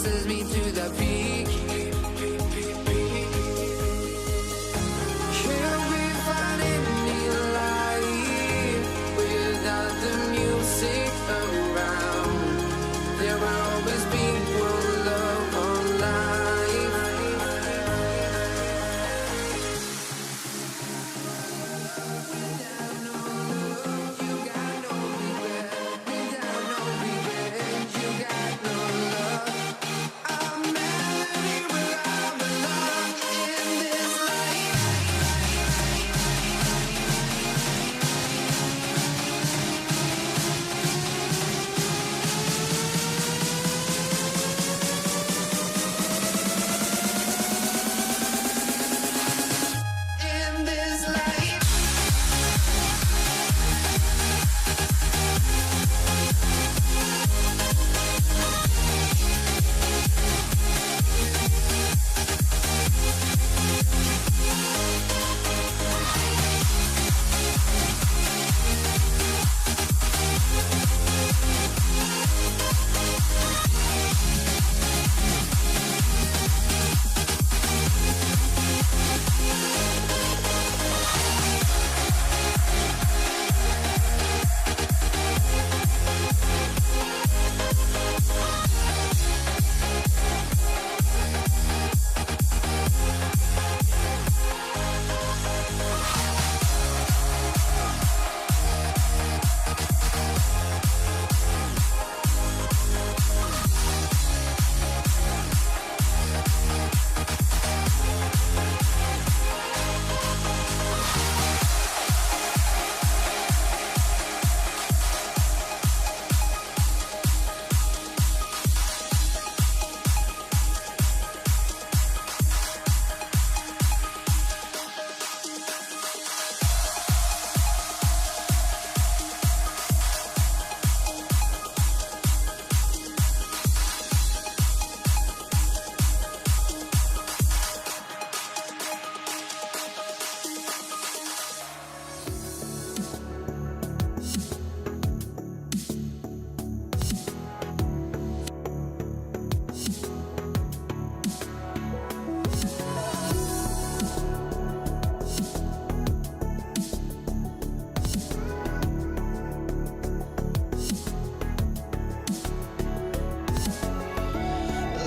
races me to the peak. Can we find any light without the music around? There will always be one love on life. Without no love, you got no regret. Without no regret, you got no love. I'm melody where I belong in this life. In this life.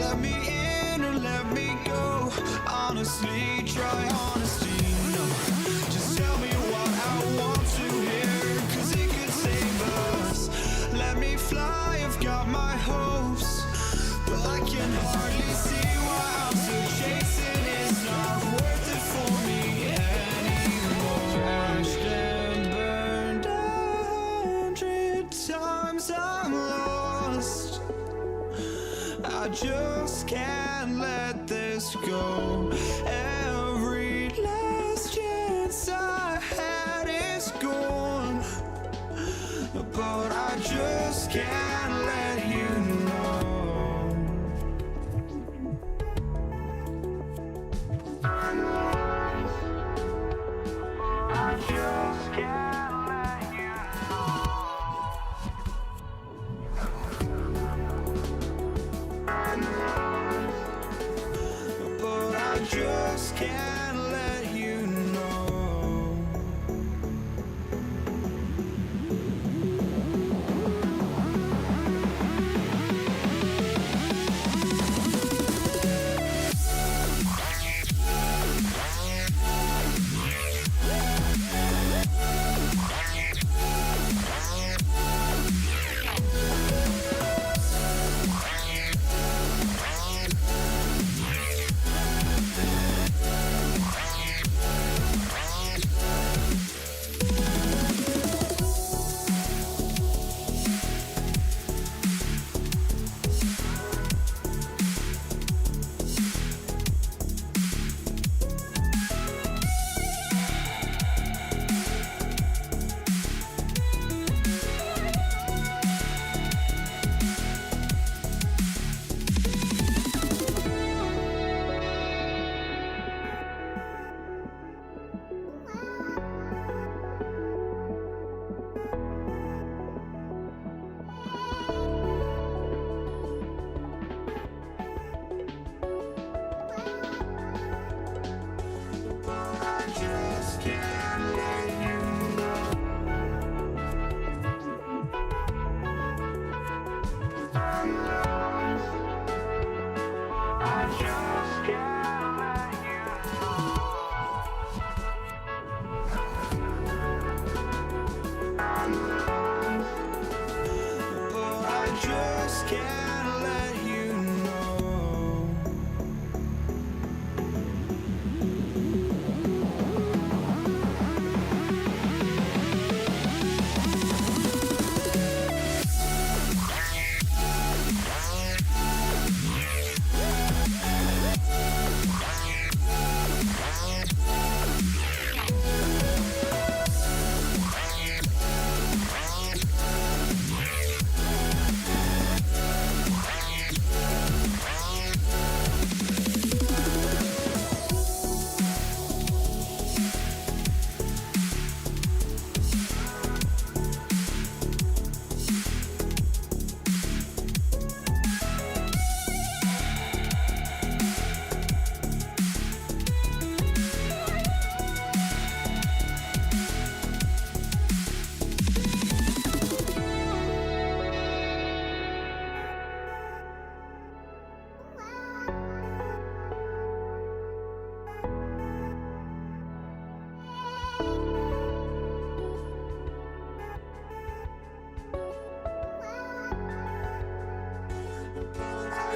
Let me in or let me go. Honestly, try honesty. No, just tell me what I want to hear, 'cause it could save us. Let me fly, I've got my hopes, but I can hardly see why I'm still chasing. It's not worth it for me anymore. Crashed and burned 100 times, I'm lost. I just can't let this go. Every last chance I had is gone, but I just can't let you know. I just can't let you know. But I just can't let you know.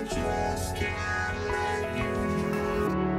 just can't let you know.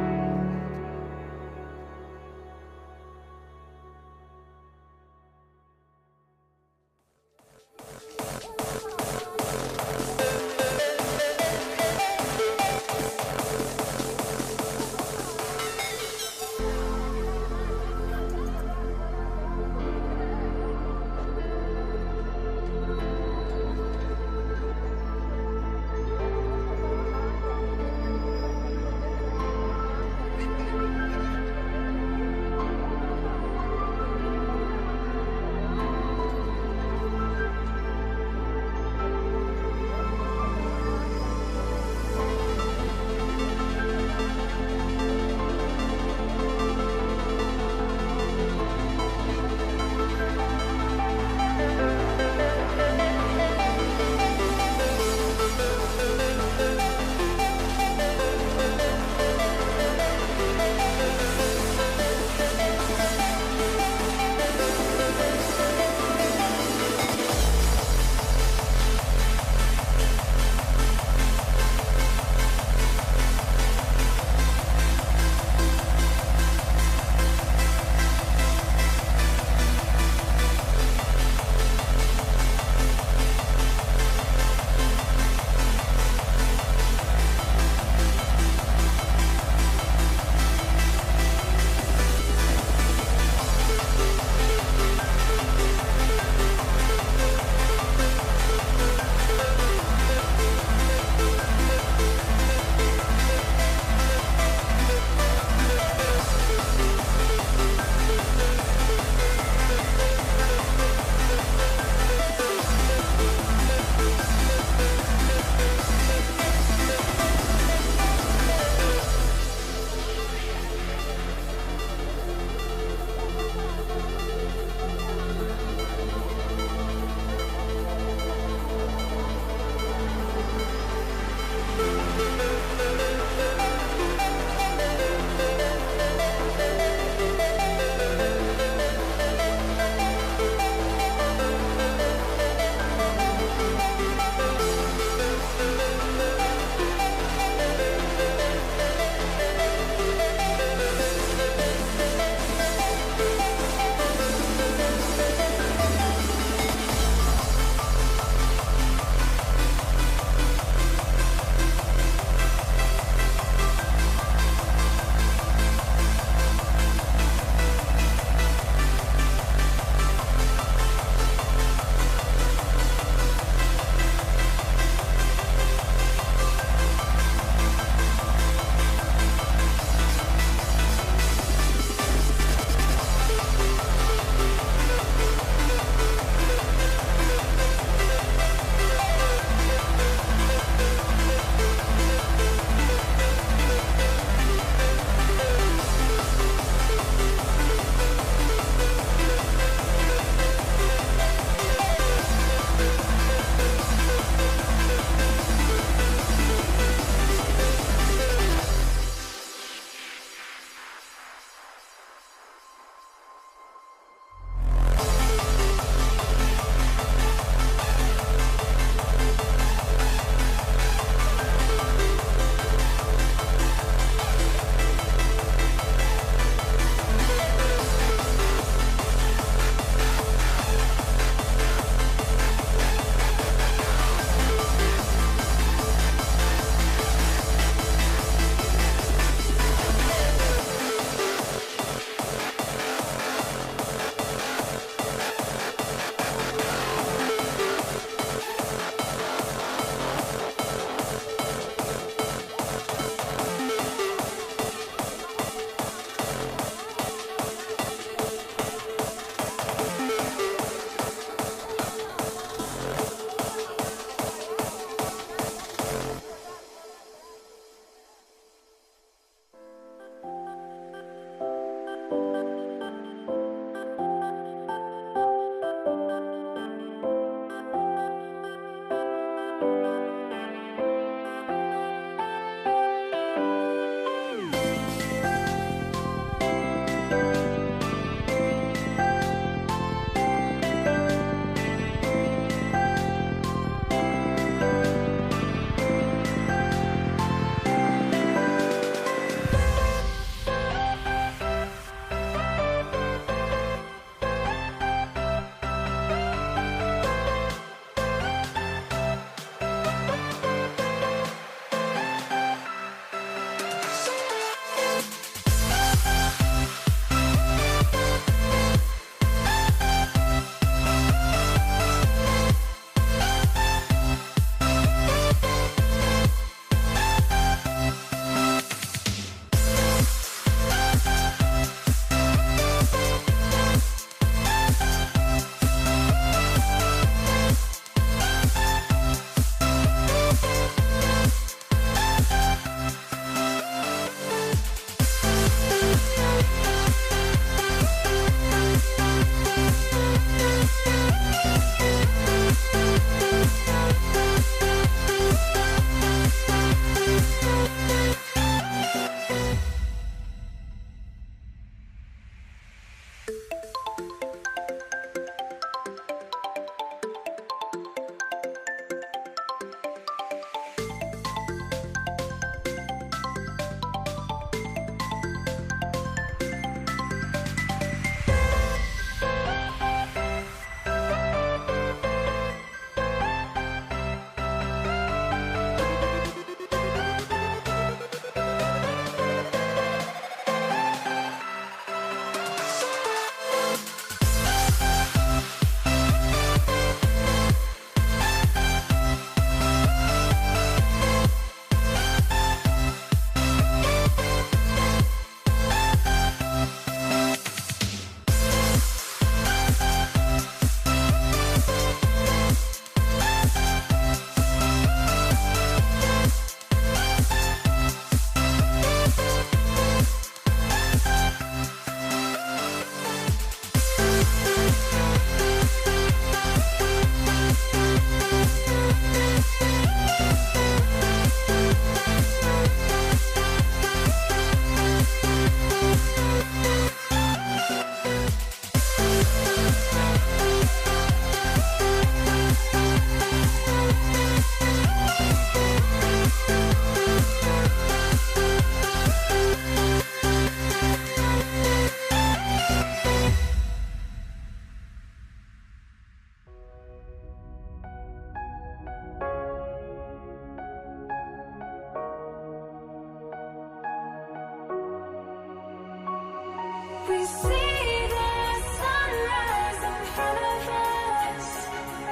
we see the sunrise in front of us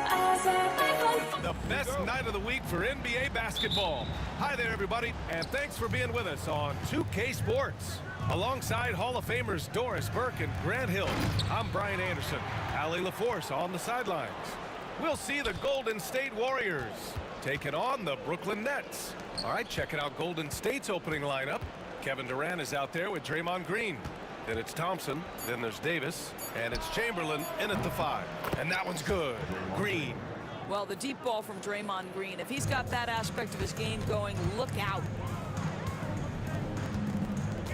as our life unfolds. The best night of the week for NBA basketball. Hi there, everybody, and thanks for being with us on 2K Sports. Alongside Hall of Famers Doris Burke and Grant Hill, I'm Brian Anderson. Allie LaForce on the sidelines. We'll see the Golden State Warriors taking on the Brooklyn Nets. All right, checking out Golden State's opening lineup. Kevin Durant is out there with Draymond Green. Then it's Thompson, then there's Davis, and it's Chamberlain in at the 5. And that one's good. Green. Well, the deep ball from Draymond Green, if he's got that aspect of his game going, look out.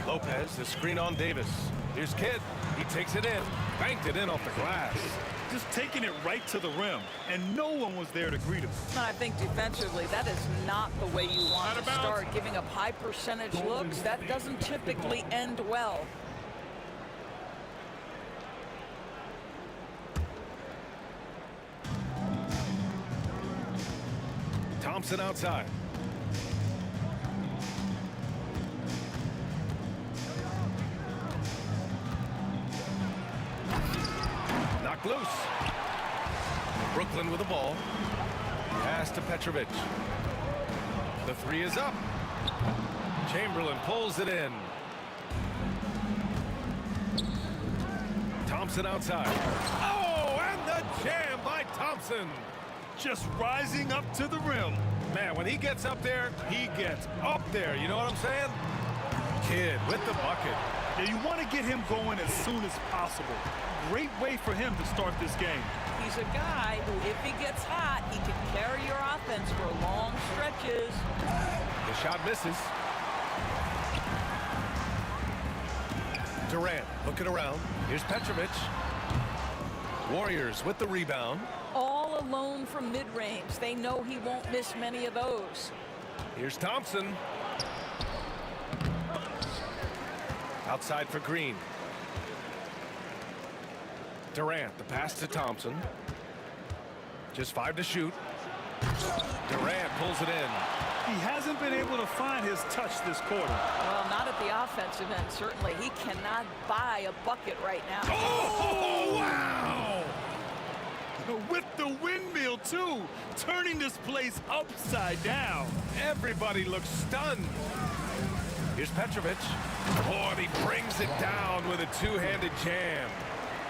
Lopez, the screen on Davis. Here's Kidd. He takes it in, banked it in off the glass. Just taking it right to the rim, and no one was there to greet him. And I think defensively, that is not the way you want to start giving up high percentage looks. That doesn't typically end well. Thompson outside. Knocked loose. Brooklyn with the ball. Pass to Petrovic. The 3 is up. Chamberlain pulls it in. Thompson outside. Oh, and the jam by Thompson. Just rising up to the rim. Man, when he gets up there, he gets up there. You know what I'm saying? Kidd with the bucket. Yeah, you want to get him going as soon as possible. Great way for him to start this game. He's a guy who, if he gets hot, he can carry your offense for long stretches. The shot misses. Durant looking around. Here's Petrovic. Warriors with the rebound. All alone from mid-range. They know he won't miss many of those. Here's Thompson. Outside for Green. Durant, the pass to Thompson. Just 5 to shoot. Durant pulls it in. He hasn't been able to find his touch this quarter. Well, not at the offensive end, certainly. He cannot buy a bucket right now. Oh, wow! With the windmill, too, turning this place upside down. Everybody looks stunned. Here's Petrovic. Oh, and he brings it down with a two-handed jam.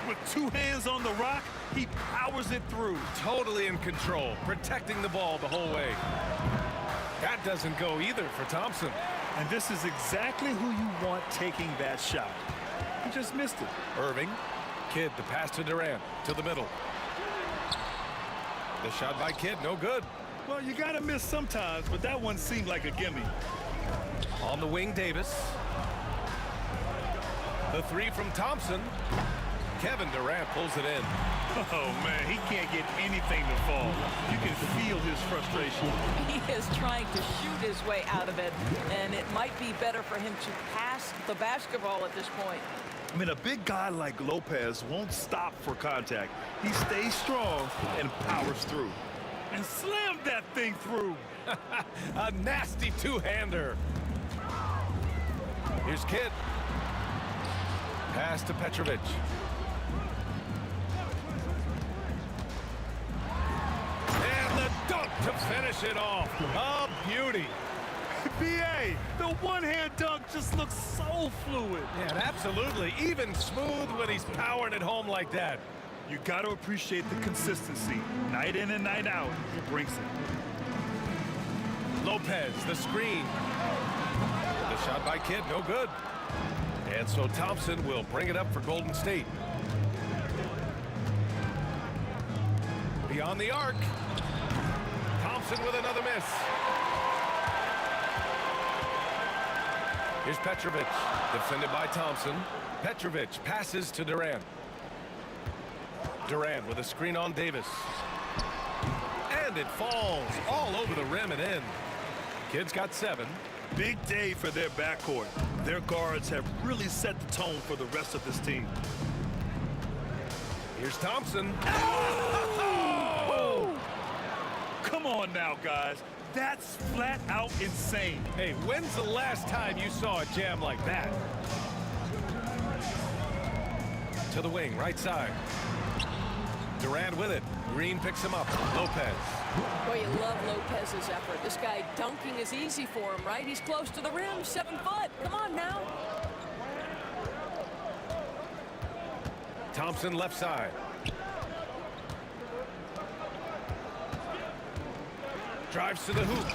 With 2 hands on the rock, he powers it through. Totally in control, protecting the ball the whole way. That doesn't go either for Thompson. And this is exactly who you want taking that shot. He just missed it. Irving. Kidd, the pass to Durant, to the middle. The shot by Kidd, no good. Well, you got to miss sometimes, but that one seemed like a gimme. On the wing, Davis. The 3 from Thompson. Kevin Durant pulls it in. Oh, man, he can't get anything to fall. You can feel his frustration. He is trying to shoot his way out of it, and it might be better for him to pass the basketball at this point. I mean, a big guy like Lopez won't stop for contact. He stays strong and powers through. And slammed that thing through. A nasty two-hander. Here's Kidd. Pass to Petrovic. And the dunk to finish it off. A beauty. B.A., the one-hand dunk just looks so fluid. Yeah, absolutely. Even smooth when he's powering it home like that. You got to appreciate the consistency. Night in and night out, he brings it. Lopez, the screen. The shot by Kidd, no good. And so Thompson will bring it up for Golden State. Beyond the arc. Thompson with another miss. Here's Petrovic, defended by Thompson. Petrovic passes to Durant. Durant with a screen on Davis. And it falls all over the rim and in. Kidd's got 7. Big day for their backcourt. Their guards have really set the tone for the rest of this team. Here's Thompson. Oh! Come on now, guys. That's flat out insane. Hey, when's the last time you saw a jam like that? to the wing, right side. Durant with it. Green picks him up. Lopez. Boy, you love Lopez's effort. This guy dunking is easy for him, right? He's close to the rim, 7 foot. Come on now. Thompson left side. Drives to the hoop.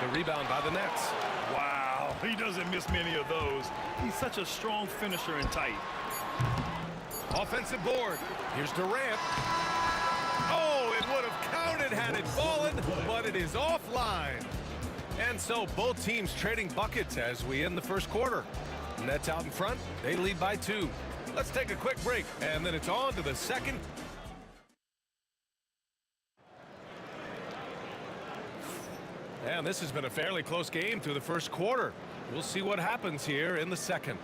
The rebound by the Nets. Wow, he doesn't miss many of those. He's such a strong finisher and tight. Offensive board. Here's Durant. Oh, it would have counted had it fallen, but it is offline. And so both teams trading buckets as we end the first quarter. Nets out in front. They lead by 2. Let's take a quick break, and then it's on to the second. And this has been a fairly close game through the first quarter. We'll see what happens here in the second.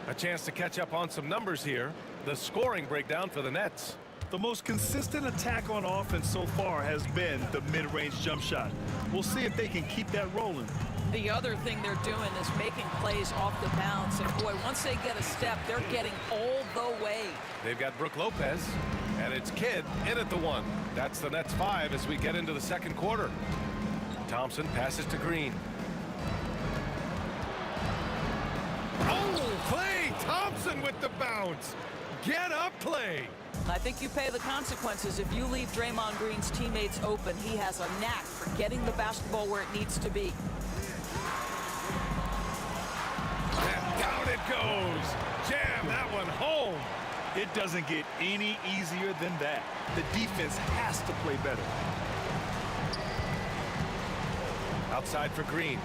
A chance to catch up on some numbers here. The scoring breakdown for the Nets. The most consistent attack on offense so far has been the mid-range jump shot. We'll see if they can keep that rolling. The other thing they're doing is making plays off the bounce. And boy, once they get a step, they're getting all the way. They've got Brook Lopez, and it's Kidd in at the 1. That's the Nets 5 as we get into the second quarter. Thompson passes to Green. Oh, Klay Thompson with the bounce. Get up, Klay. I think you pay the consequences if you leave Draymond Green's teammates open. He has a knack for getting the basketball where it needs to be. And down it goes. Jam that one home. It doesn't get any easier than that. The defense has to play better. Outside for Green.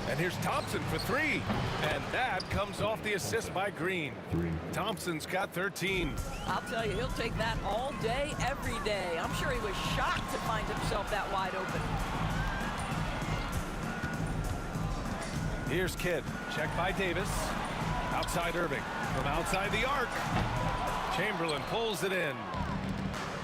And here's Thompson for 3. And that comes off the assist by Green. Thompson's got 13. I'll tell you, he'll take that all day, every day. I'm sure he was shocked to find himself that wide open. Here's Kidd. Checked by Davis. Outside Irving. From outside the arc. Chamberlain pulls it in.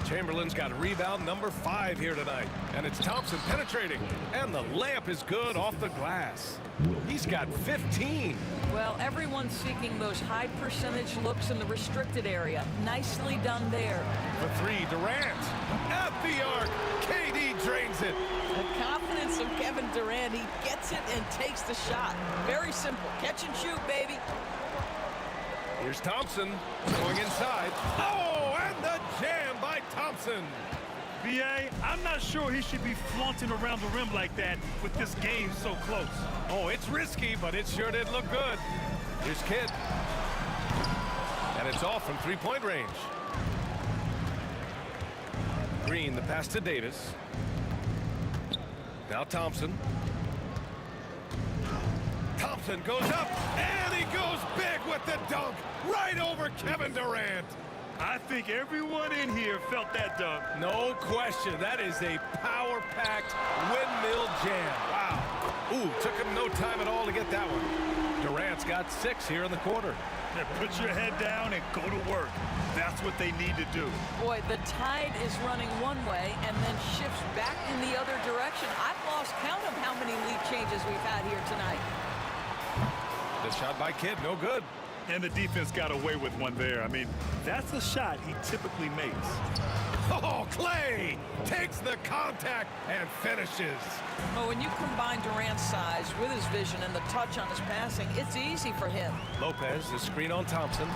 Chamberlain's got rebound number 5 here tonight. And it's Thompson penetrating. And the layup is good off the glass. He's got 15. Well, everyone's seeking those high percentage looks in the restricted area. Nicely done there. For 3, Durant. At the arc. KD drains it. The confidence of Kevin Durant. He gets it and takes the shot. Very simple. Catch and shoot, baby. Here's Thompson going inside. Oh, and the jam by Thompson. VA, I'm not sure he should be flaunting around the rim like that with this game so close. Oh, it's risky, but it sure did look good. Here's Kidd. And it's off from 3-point range. Green, the pass to Davis. Now Thompson. Thompson goes up, and he goes big with the dunk right over Kevin Durant. I think everyone in here felt that dunk. No question. That is a power-packed windmill jam. Wow. Ooh, took him no time at all to get that one. Durant's got 6 here in the quarter. Now put your head down and go to work. That's what they need to do. Boy, the tide is running one way and then shifts back in the other direction. I've lost count of how many lead changes we've had here tonight. The shot by Kidd, no good. And the defense got away with one there. I mean, that's a shot he typically makes. Oh, Klay takes the contact and finishes. Well, when you combine Durant's size with his vision and the touch on his passing, it's easy for him. Lopez, the screen on Thompson.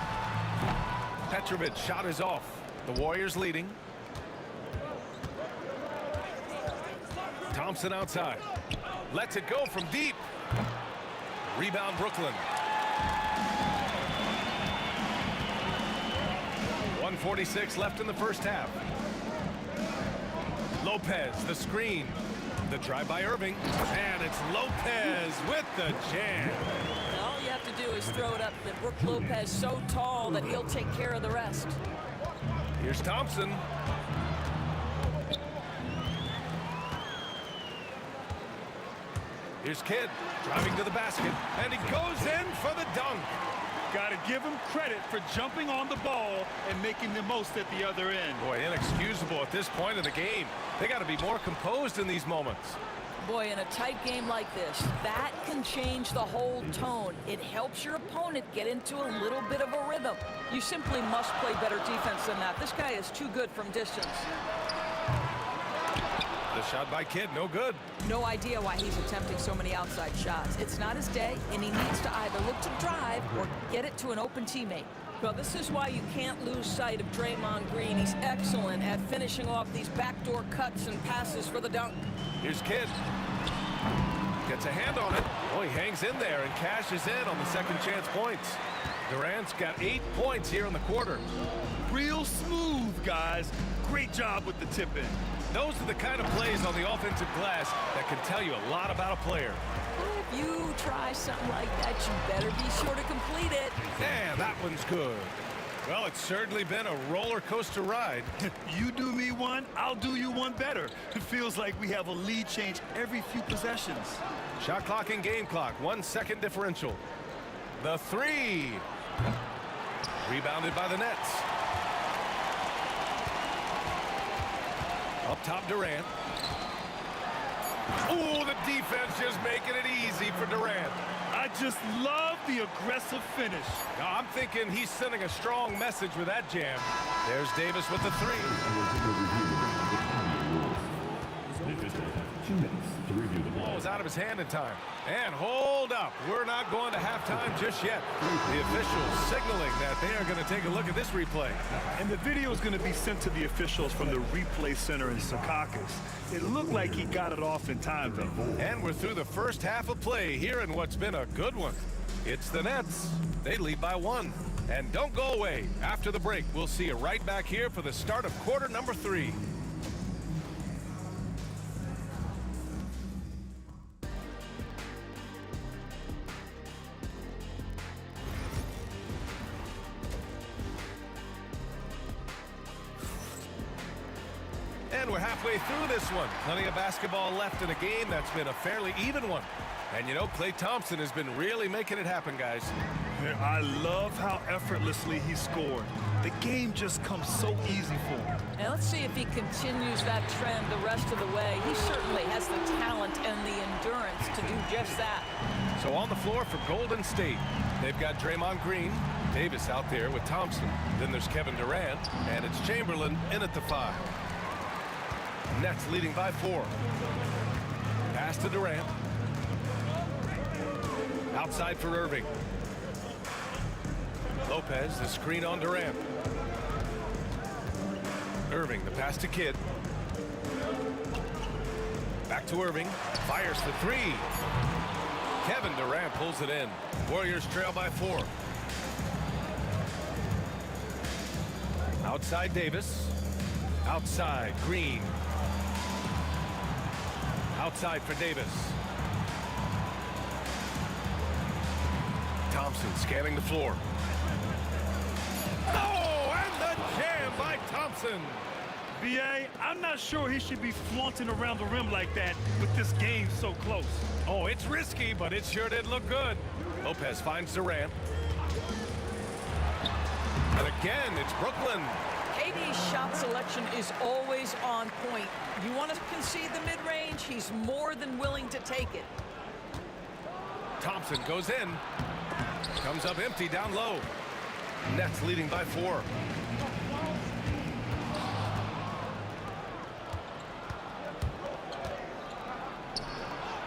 Petrovic, shot is off. The Warriors leading. Thompson outside. Lets it go from deep. Rebound Brooklyn. 1:46 left in the first half. Lopez, the screen. The drive by Irving. And it's Lopez with the jam. All you have to do is throw it up. But Brook Lopez so tall that he'll take care of the rest. Here's Thompson. Here's Kidd driving to the basket. And he goes in for the dunk. Got to give him credit for jumping on the ball and making the most at the other end. Boy, inexcusable at this point in the game. They got to be more composed in these moments. Boy, in a tight game like this, that can change the whole tone. It helps your opponent get into a little bit of a rhythm. You simply must play better defense than that. This guy is too good from distance. The shot by Kidd, no good. No idea why he's attempting so many outside shots. It's not his day, and he needs to either look to drive or get it to an open teammate. Well, this is why you can't lose sight of Draymond Green. He's excellent at finishing off these backdoor cuts and passes for the dunk. Here's Kidd. Gets a hand on it. Oh, he hangs in there and cashes in on the second chance points. Durant's got 8 points here in the quarter. Real smooth, guys. Great job with the tip-in. Those are the kind of plays on the offensive glass that can tell you a lot about a player. If you try something like that, you better be sure to complete it. Man, that one's good. Well, it's certainly been a roller coaster ride. You do me one, I'll do you one better. It feels like we have a lead change every few possessions. Shot clock and game clock, 1 second differential. The three. Rebounded by the Nets. Up top, Durant. Ooh, the defense just making it easy for Durant. I just love the aggressive finish. Now, I'm thinking he's sending a strong message with that jam. There's Davis with the three. 2 minutes to review the Ball ball. was out of his hand in time. And hold up. We're not going to halftime just yet. The officials signaling that they are going to take a look at this replay. And the video is going to be sent to the officials from the replay center in Secaucus. It looked like he got it off in time, though. And we're through the first half of play here in what's been a good one. It's the Nets. They lead by 1. And don't go away. After the break, we'll see you right back here for the start of quarter number 3. And we're halfway through this one. Plenty of basketball left in a game that's been a fairly even one. And you know, Klay Thompson has been really making it happen, guys. I love how effortlessly he scored. The game just comes so easy for him. And let's see if he continues that trend the rest of the way. He certainly has the talent and the endurance to do just that. So on the floor for Golden State, they've got Draymond Green, Davis out there with Thompson. Then there's Kevin Durant, and it's Chamberlain in at the 5. Nets leading by 4. Pass to Durant. Outside for Irving. Lopez, the screen on Durant. Irving, the pass to Kidd. Back to Irving. Fires for 3. Kevin Durant pulls it in. Warriors trail by 4. Outside Davis. Outside Green. Outside for Davis. Thompson scanning the floor. Oh, and the jam by Thompson. B.A., I'm not sure he should be flaunting around the rim like that with this game so close. Oh, it's risky, but it sure did look good. Lopez finds Durant. And again, it's Brooklyn. KD's shot selection is always on point. You want to concede the mid-range, he's more than willing to take it. Thompson goes in. Comes up empty down low. Nets leading by 4.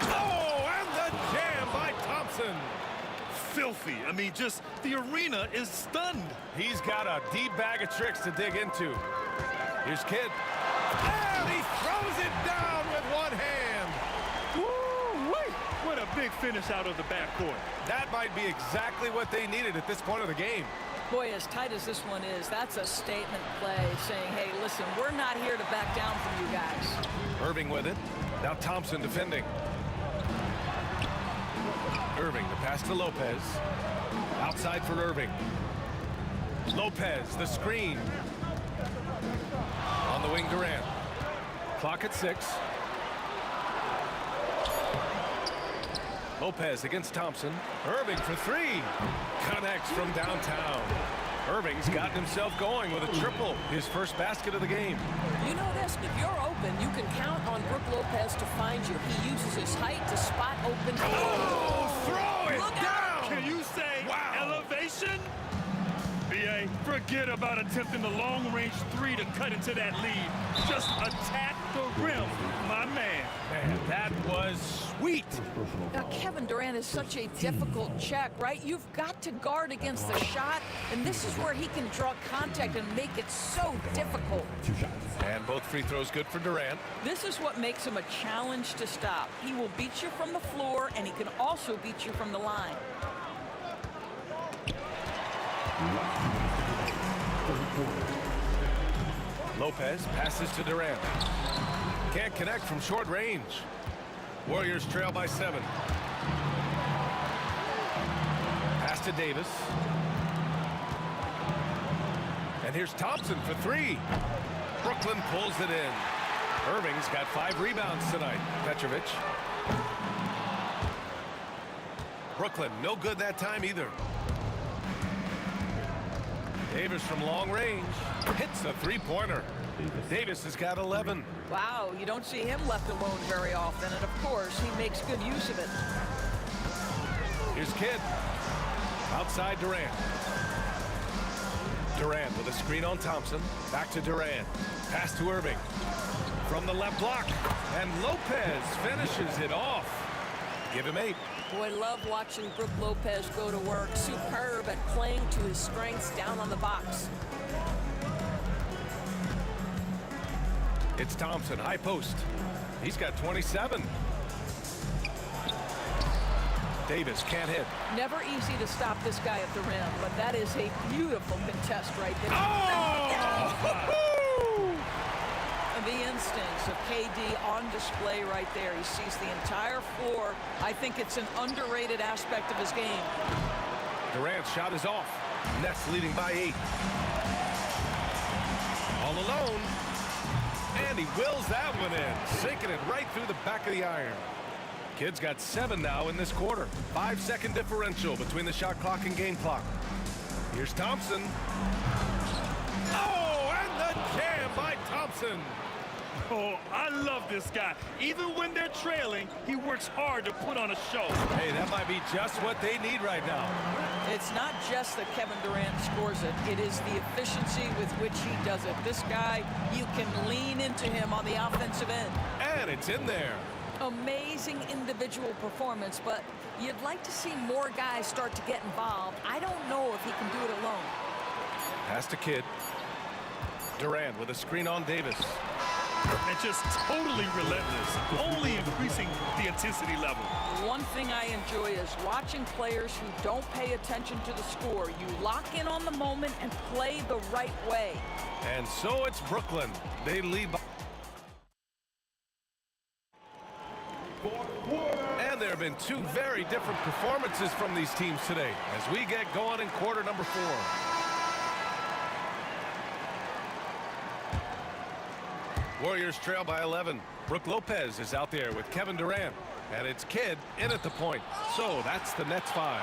Oh, and the jam by Thompson. Filthy. I mean, just the arena is stunned. He's got a deep bag of tricks to dig into. Here's Kidd. And he throws it down with one hand. Woo-wee. What a big finish out of the backcourt. That might be exactly what they needed at this point of the game. Boy, as tight as this one is, that's a statement play saying, hey, listen, we're not here to back down from you guys. Irving with it. Now Thompson defending. Irving, the pass to Lopez. Outside for Irving. Lopez, the screen. On the wing, Durant. Clock at 6. Lopez against Thompson. Irving for 3. Connects from downtown. Irving's gotten himself going with a triple, his first basket of the game. You know this, if you're open, you can count on Brook Lopez to find you. He uses NBA. Forget about attempting the long-range three to cut into that lead. Just attack the rim, my man. Man, that was sweet. Now, Kevin Durant is such a difficult check, right? You've got to guard against the shot, and this is where he can draw contact and make it so difficult. And both free throws good for Durant. This is what makes him a challenge to stop. He will beat you from the floor, and he can also beat you from the line. Lopez passes to Durant. Can't connect from short range. Warriors trail by 7. Pass to Davis. And here's Thompson for 3. Brooklyn pulls it in. Irving's got 5 rebounds tonight. Petrovic. Brooklyn, no good that time either. Davis from long range hits the three-pointer. Davis has got 11. Wow, you don't see him left alone very often, and of course, he makes good use of it. Here's Kidd. Outside Durant. Durant with a screen on Thompson. Back to Durant. Pass to Irving. From the left block. And Lopez finishes it off. Give him 8. Boy, love watching Brook Lopez go to work. Superb at playing to his strengths down on the box. It's Thompson, high post. He's got 27. Davis can't hit. Never easy to stop this guy at the rim, but that is a beautiful contest right there. Oh! And the instincts of KD on display right there. He sees the entire floor. I think it's an underrated aspect of his game. Durant's shot is off. Nets leading by 8. All alone. And he wills that one in, sinking it right through the back of the iron. Kidd's got 7 now in this quarter. 5-second differential between the shot clock and game clock. Here's Thompson. Oh, and the jam by Thompson. Oh, I love this guy. Even when they're trailing, he works hard to put on a show. Hey, that might be just what they need right now. It's not just that Kevin Durant scores it. It is the efficiency with which he does it. This guy, you can lean into him on the offensive end. And it's in there. Amazing individual performance, but you'd like to see more guys start to get involved. I don't know if he can do it alone. Pass to Kidd. Durant with a screen on Davis. And just totally relentless, only increasing the intensity level. One thing I enjoy is watching players who don't pay attention to the score. You lock in on the moment and play the right way. And so it's Brooklyn. They lead by... And there have been 2 very different performances from these teams today as we get going in quarter number 4. Warriors trail by 11. Brook Lopez is out there with Kevin Durant. And it's Kidd in at the point. So that's the Nets 5.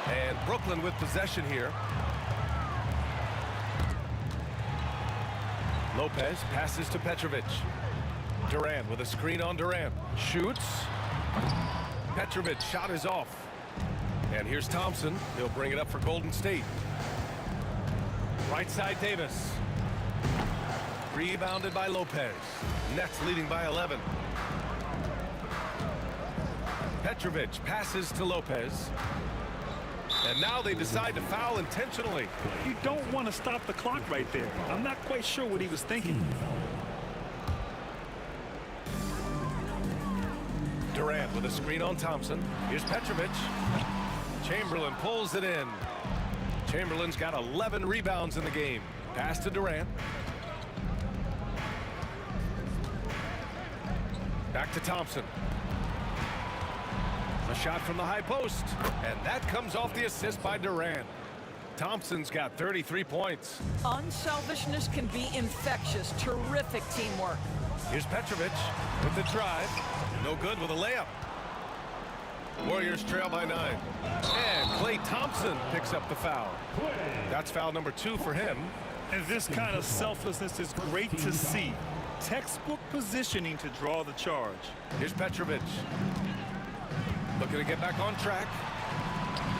And Brooklyn with possession here. Lopez passes to Petrovic. Durant with a screen on Durant. Shoots. Petrovic shot is off. And here's Thompson. He'll bring it up for Golden State. Right side Davis. Rebounded by Lopez. Nets leading by 11. Petrovic passes to Lopez. And now they decide to foul intentionally. You don't want to stop the clock right there. I'm not quite sure what he was thinking. Durant with a screen on Thompson. Here's Petrovic. Chamberlain pulls it in. Chamberlain's got 11 rebounds in the game. Pass to Durant. Back to Thompson. A shot from the high post. And that comes off the assist by Durant. Thompson's got 33 points. Unselfishness can be infectious. Terrific teamwork. Here's Petrovic with the drive. No good with a layup. Warriors trail by 9. And Klay Thompson picks up the foul. That's foul number 2 for him. And this kind of selflessness is great to see. Textbook positioning to draw the charge. Here's Petrovic. Looking to get back on track.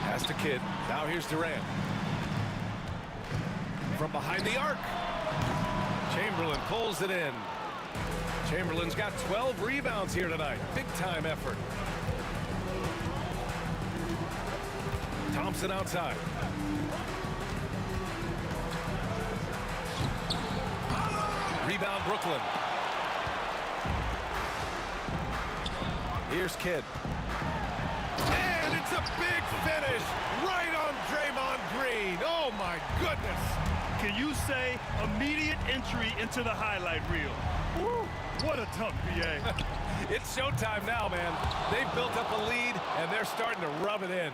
Pass to Kidd. Now here's Durant. from behind the arc. Chamberlain pulls it in. Chamberlain's got 12 rebounds here tonight. Big-time effort. Thompson outside. Rebound, Brooklyn. Here's Kidd. And it's a big finish right on Draymond Green. Oh, my goodness. Can you say immediate entry into the highlight reel? Woo, what a dunk, BA. It's showtime now, man. They've built up a lead, and they're starting to rub it in.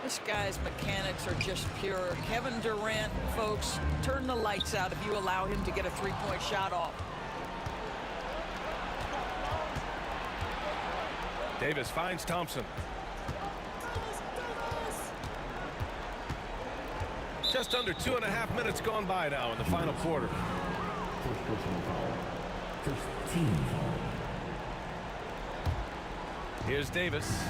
This guy's mechanics are just pure. Kevin Durant, folks, turn the lights out if you allow him to get a three-point shot off. Davis finds Thompson. Just under 2.5 minutes gone by now in the final quarter. First personal foul. First team foul. Here's Davis.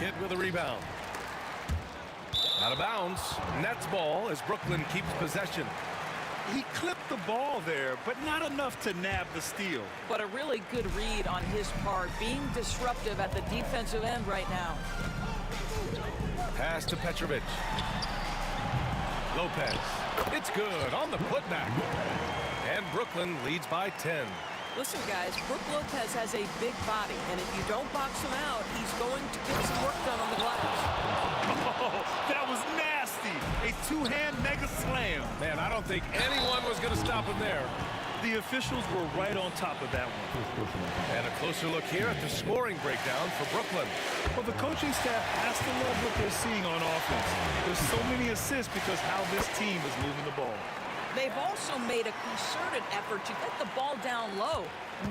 Kidd with a rebound. Out of bounds. Nets ball as Brooklyn keeps possession. He clipped the ball there, but not enough to nab the steal. But a really good read on his part, being disruptive at the defensive end right now. Pass to Petrovic. Lopez. It's good on the putback. And Brooklyn leads by 10. Listen, guys, Brook Lopez has a big body, and if you don't box him out, he's going to get some work done on the glass. Oh, that was nasty. A two-hand mega slam. Man, I don't think anyone was going to stop him there. The officials were right on top of that one. First personal foul. And a closer look here at the scoring breakdown for Brooklyn. Well, the coaching staff has to love what they're seeing on offense. There's so many assists because how this team is moving the ball. They've also made a concerted effort to get the ball down low.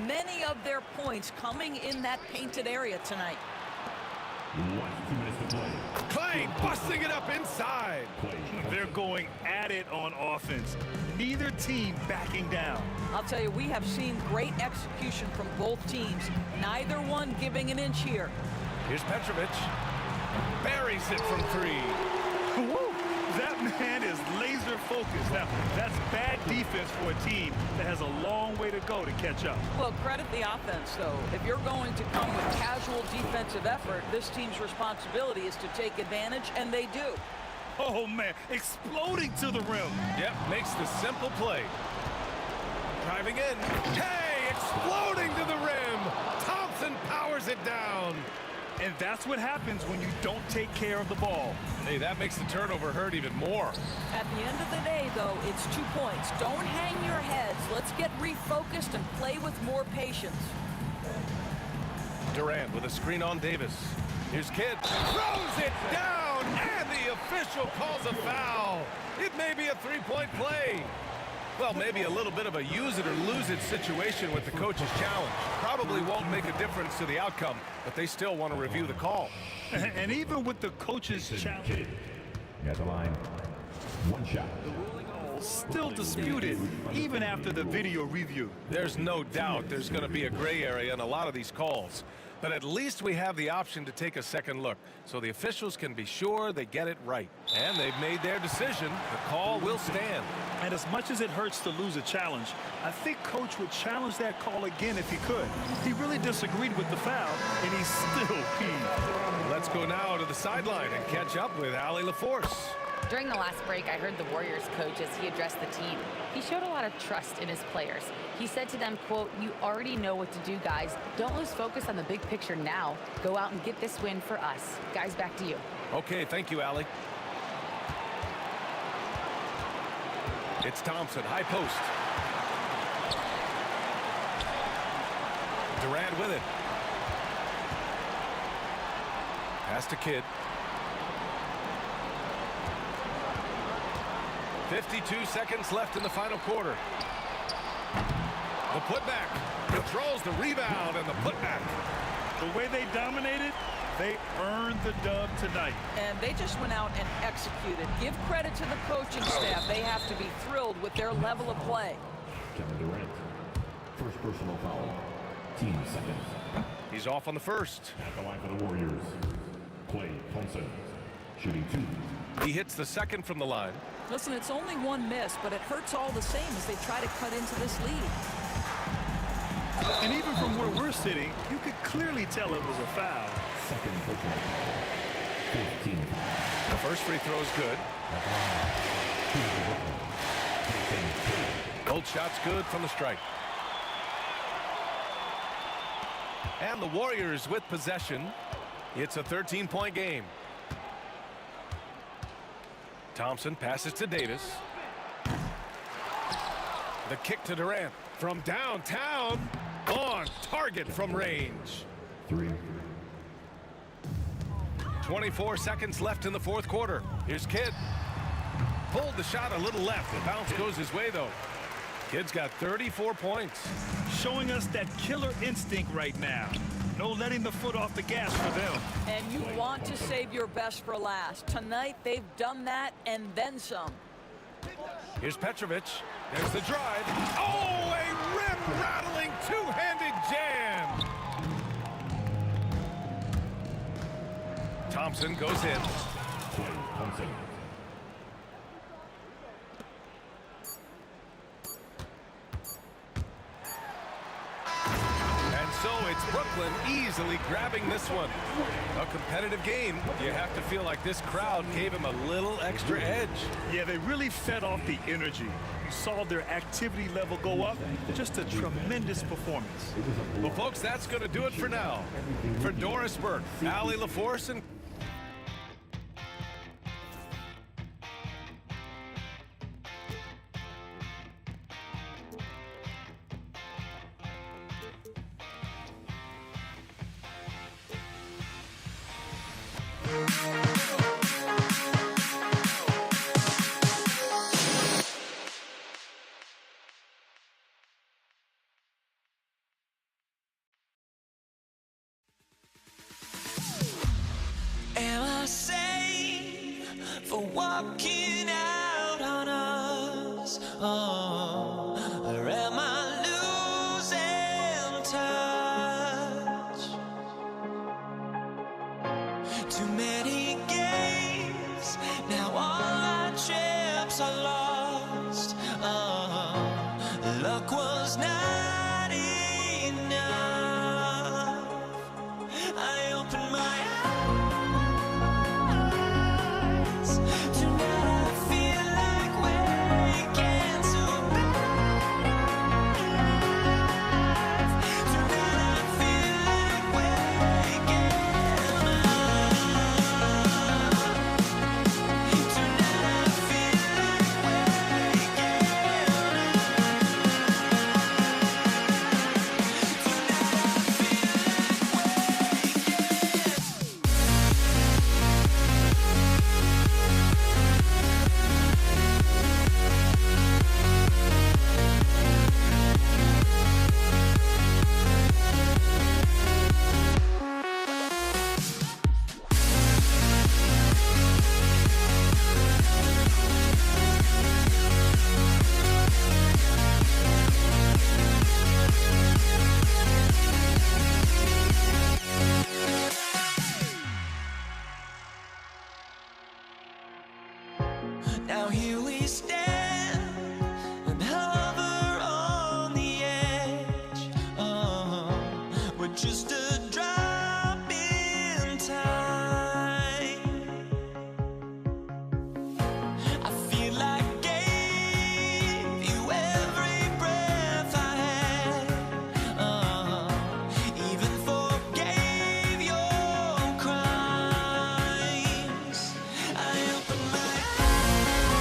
Many of their points coming in that painted area tonight. 2 minutes to play. Clay busting it up inside. They're going at it on offense. Neither team backing down. I'll tell you, we have seen great execution from both teams. Neither one giving an inch here. Here's Petrovic. Buries it from 3. Woo! That man is laser focused. Now, that's bad defense for a team that has a long way to go to catch up. Well, credit the offense, though. If you're going to come with casual defensive effort, this team's responsibility is to take advantage, and they do. Oh, man, exploding to the rim. Yep, makes the simple play. Driving in. Hey, exploding to the rim. Thompson powers it down. And that's what happens when you don't take care of the ball. Hey, that makes the turnover hurt even more. At the end of the day, though, it's 2 points. Don't hang your heads. Let's get refocused and play with more patience. Durant with a screen on Davis. Here's Kidd. Throws it down, and the official calls a foul. It may be a 3-point play. Well, maybe a little bit of a use it or lose it situation with the coach's challenge. Probably won't make a difference to the outcome, but they still want to review the call. And even with the coach's challenge, At the line. 1 shot. still disputed even after the video review. There's no doubt there's going to be a gray area in a lot of these calls. But at least we have the option to take a second look, so the officials can be sure they get it right. And they've made their decision. The call will stand. And as much as it hurts to lose a challenge, I think Coach would challenge that call again if he could. He really disagreed with the foul, and he's still peeved. Let's go now to the sideline and catch up with Allie LaForce. During the last break, I heard the Warriors coach as he addressed the team. He showed a lot of trust in his players. He said to them, quote, "You already know what to do, guys. Don't lose focus on the big picture now. Go out and get this win for us." Guys, back to you. Okay, thank you, Allie. It's Thompson, high post. Durant with it. Pass to Kidd. 52 seconds left in the final quarter. The putback controls the rebound and the putback. The way they dominated, they earned the dub tonight. And they just went out and executed. Give credit to the coaching staff. They have to be thrilled with their level of play. Kevin Durant. First personal foul. Team second. He's off on the first. At the line for the Warriors. Klay Thompson. Shooting 2. He hits the second from the line. Listen, it's only one miss, but it hurts all the same as they try to cut into this lead. And even from where we're sitting, you could clearly tell it was a foul. Second football. 15. The first free throw is good. Gold shot's good from the strike. And the Warriors with possession. It's a 13-point game. Thompson passes to Davis. The kick to Durant from downtown. On target from range. 3. 24 seconds left in the fourth quarter. Here's Kidd. Pulled the shot a little left. The bounce goes his way, though. Kidd's got 34 points. Showing us that killer instinct right now. No letting the foot off the gas for them. And you want to save your best for last. Tonight, they've done that and then some. Here's Petrovic. There's the drive. Oh, a rim-rattling two-handed jam. Thompson goes in. Thompson. And so it's Brooklyn easily grabbing this one. A competitive game. You have to feel like this crowd gave him a little extra edge. Yeah, they really fed off the energy. You saw their activity level go up. Just a tremendous performance. Well, folks, that's going to do it for now. For Doris Burke, Allie LaForce, and Am I sane for walking out on us? Oh, or am I losing touch? Too many games, now all our chips are lost. Oh, luck was not enough. I opened my eyes. Tonight I feel like waking to life. Tonight I feel like waking up. Tonight I feel like waking Now here we stand and hover on the edge. Oh, we're just a drop in time. I feel like I gave you every breath I had. Even forgave your crimes. I opened my eyes.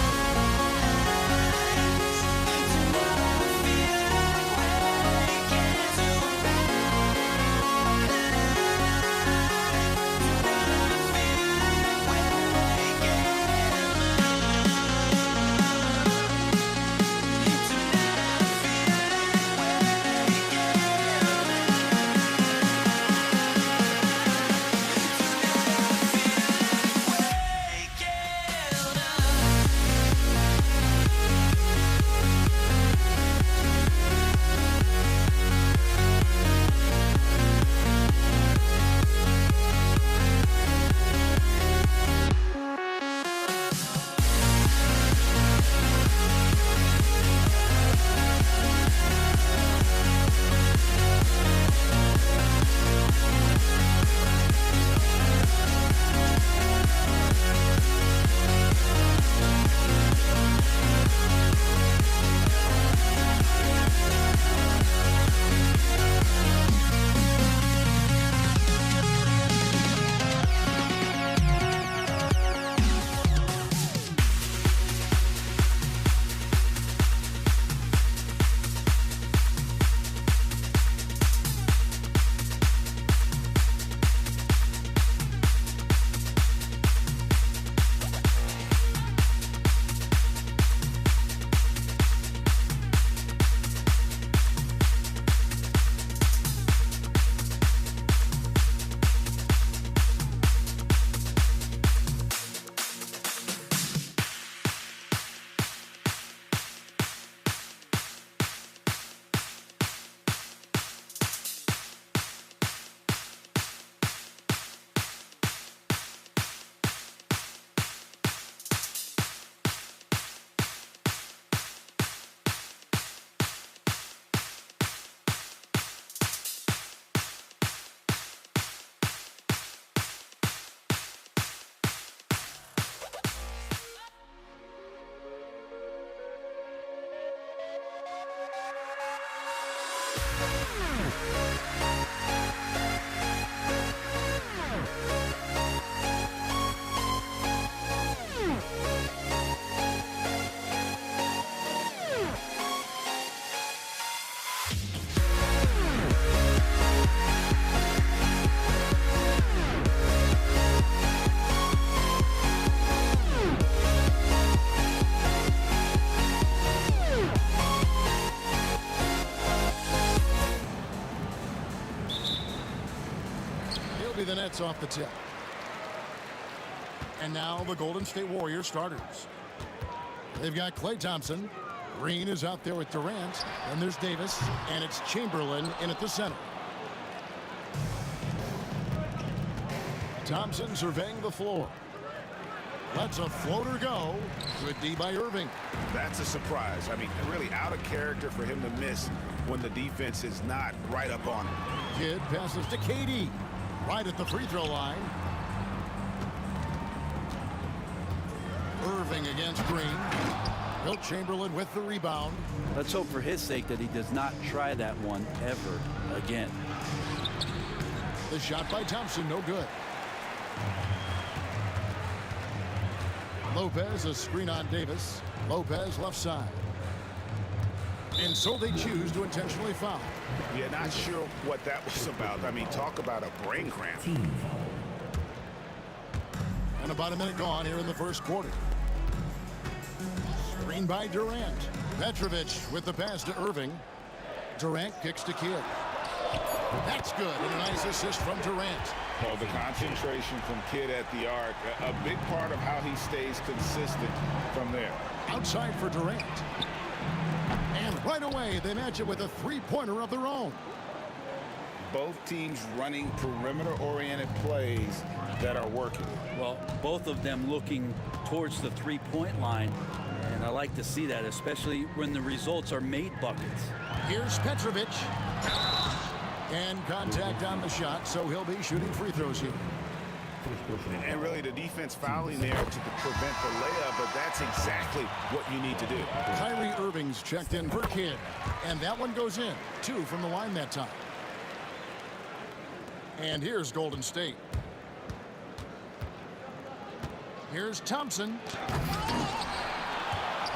Tonight I feel like waking to life. be the Nets off the tip. And now the Golden State Warriors starters. They've got Klay Thompson. Green is out there with Durant. And there's Davis. And it's Chamberlain in at the center. Thompson surveying the floor. Lets a floater go. Good D by Irving. That's a surprise. I mean, really out of character for him to miss when the defense is not right up on him. Kidd passes to KD. Right at the free throw line. Irving against Green. Wilt Chamberlain with the rebound. Let's hope for his sake that he does not try that one ever again. The shot by Thompson, no good. Lopez, a screen on Davis. Lopez left side. And so they choose to intentionally foul. Yeah, not sure what that was about. I mean, talk about a brain cramp. And about a minute gone here in the first quarter. Screen by Durant. Petrovic with the pass to Irving. Durant kicks to Kidd. That's good. And a nice assist from Durant. Well, the concentration from Kidd at the arc, a big part of how he stays consistent from there. Outside for Durant. And right away, they match it with a three-pointer of their own. Both teams running perimeter-oriented plays that are working. Well, both of them looking towards the three-point line. And I like to see that, especially when the results are made buckets. Here's Petrovic. And contact on the shot, so he'll be shooting free throws here. And really the defense fouling there to prevent the layup, but that's exactly what you need to do. Kyrie Irving's checked in for Kidd. And that one goes in. 2 from the line that time. And here's Golden State. Here's Thompson.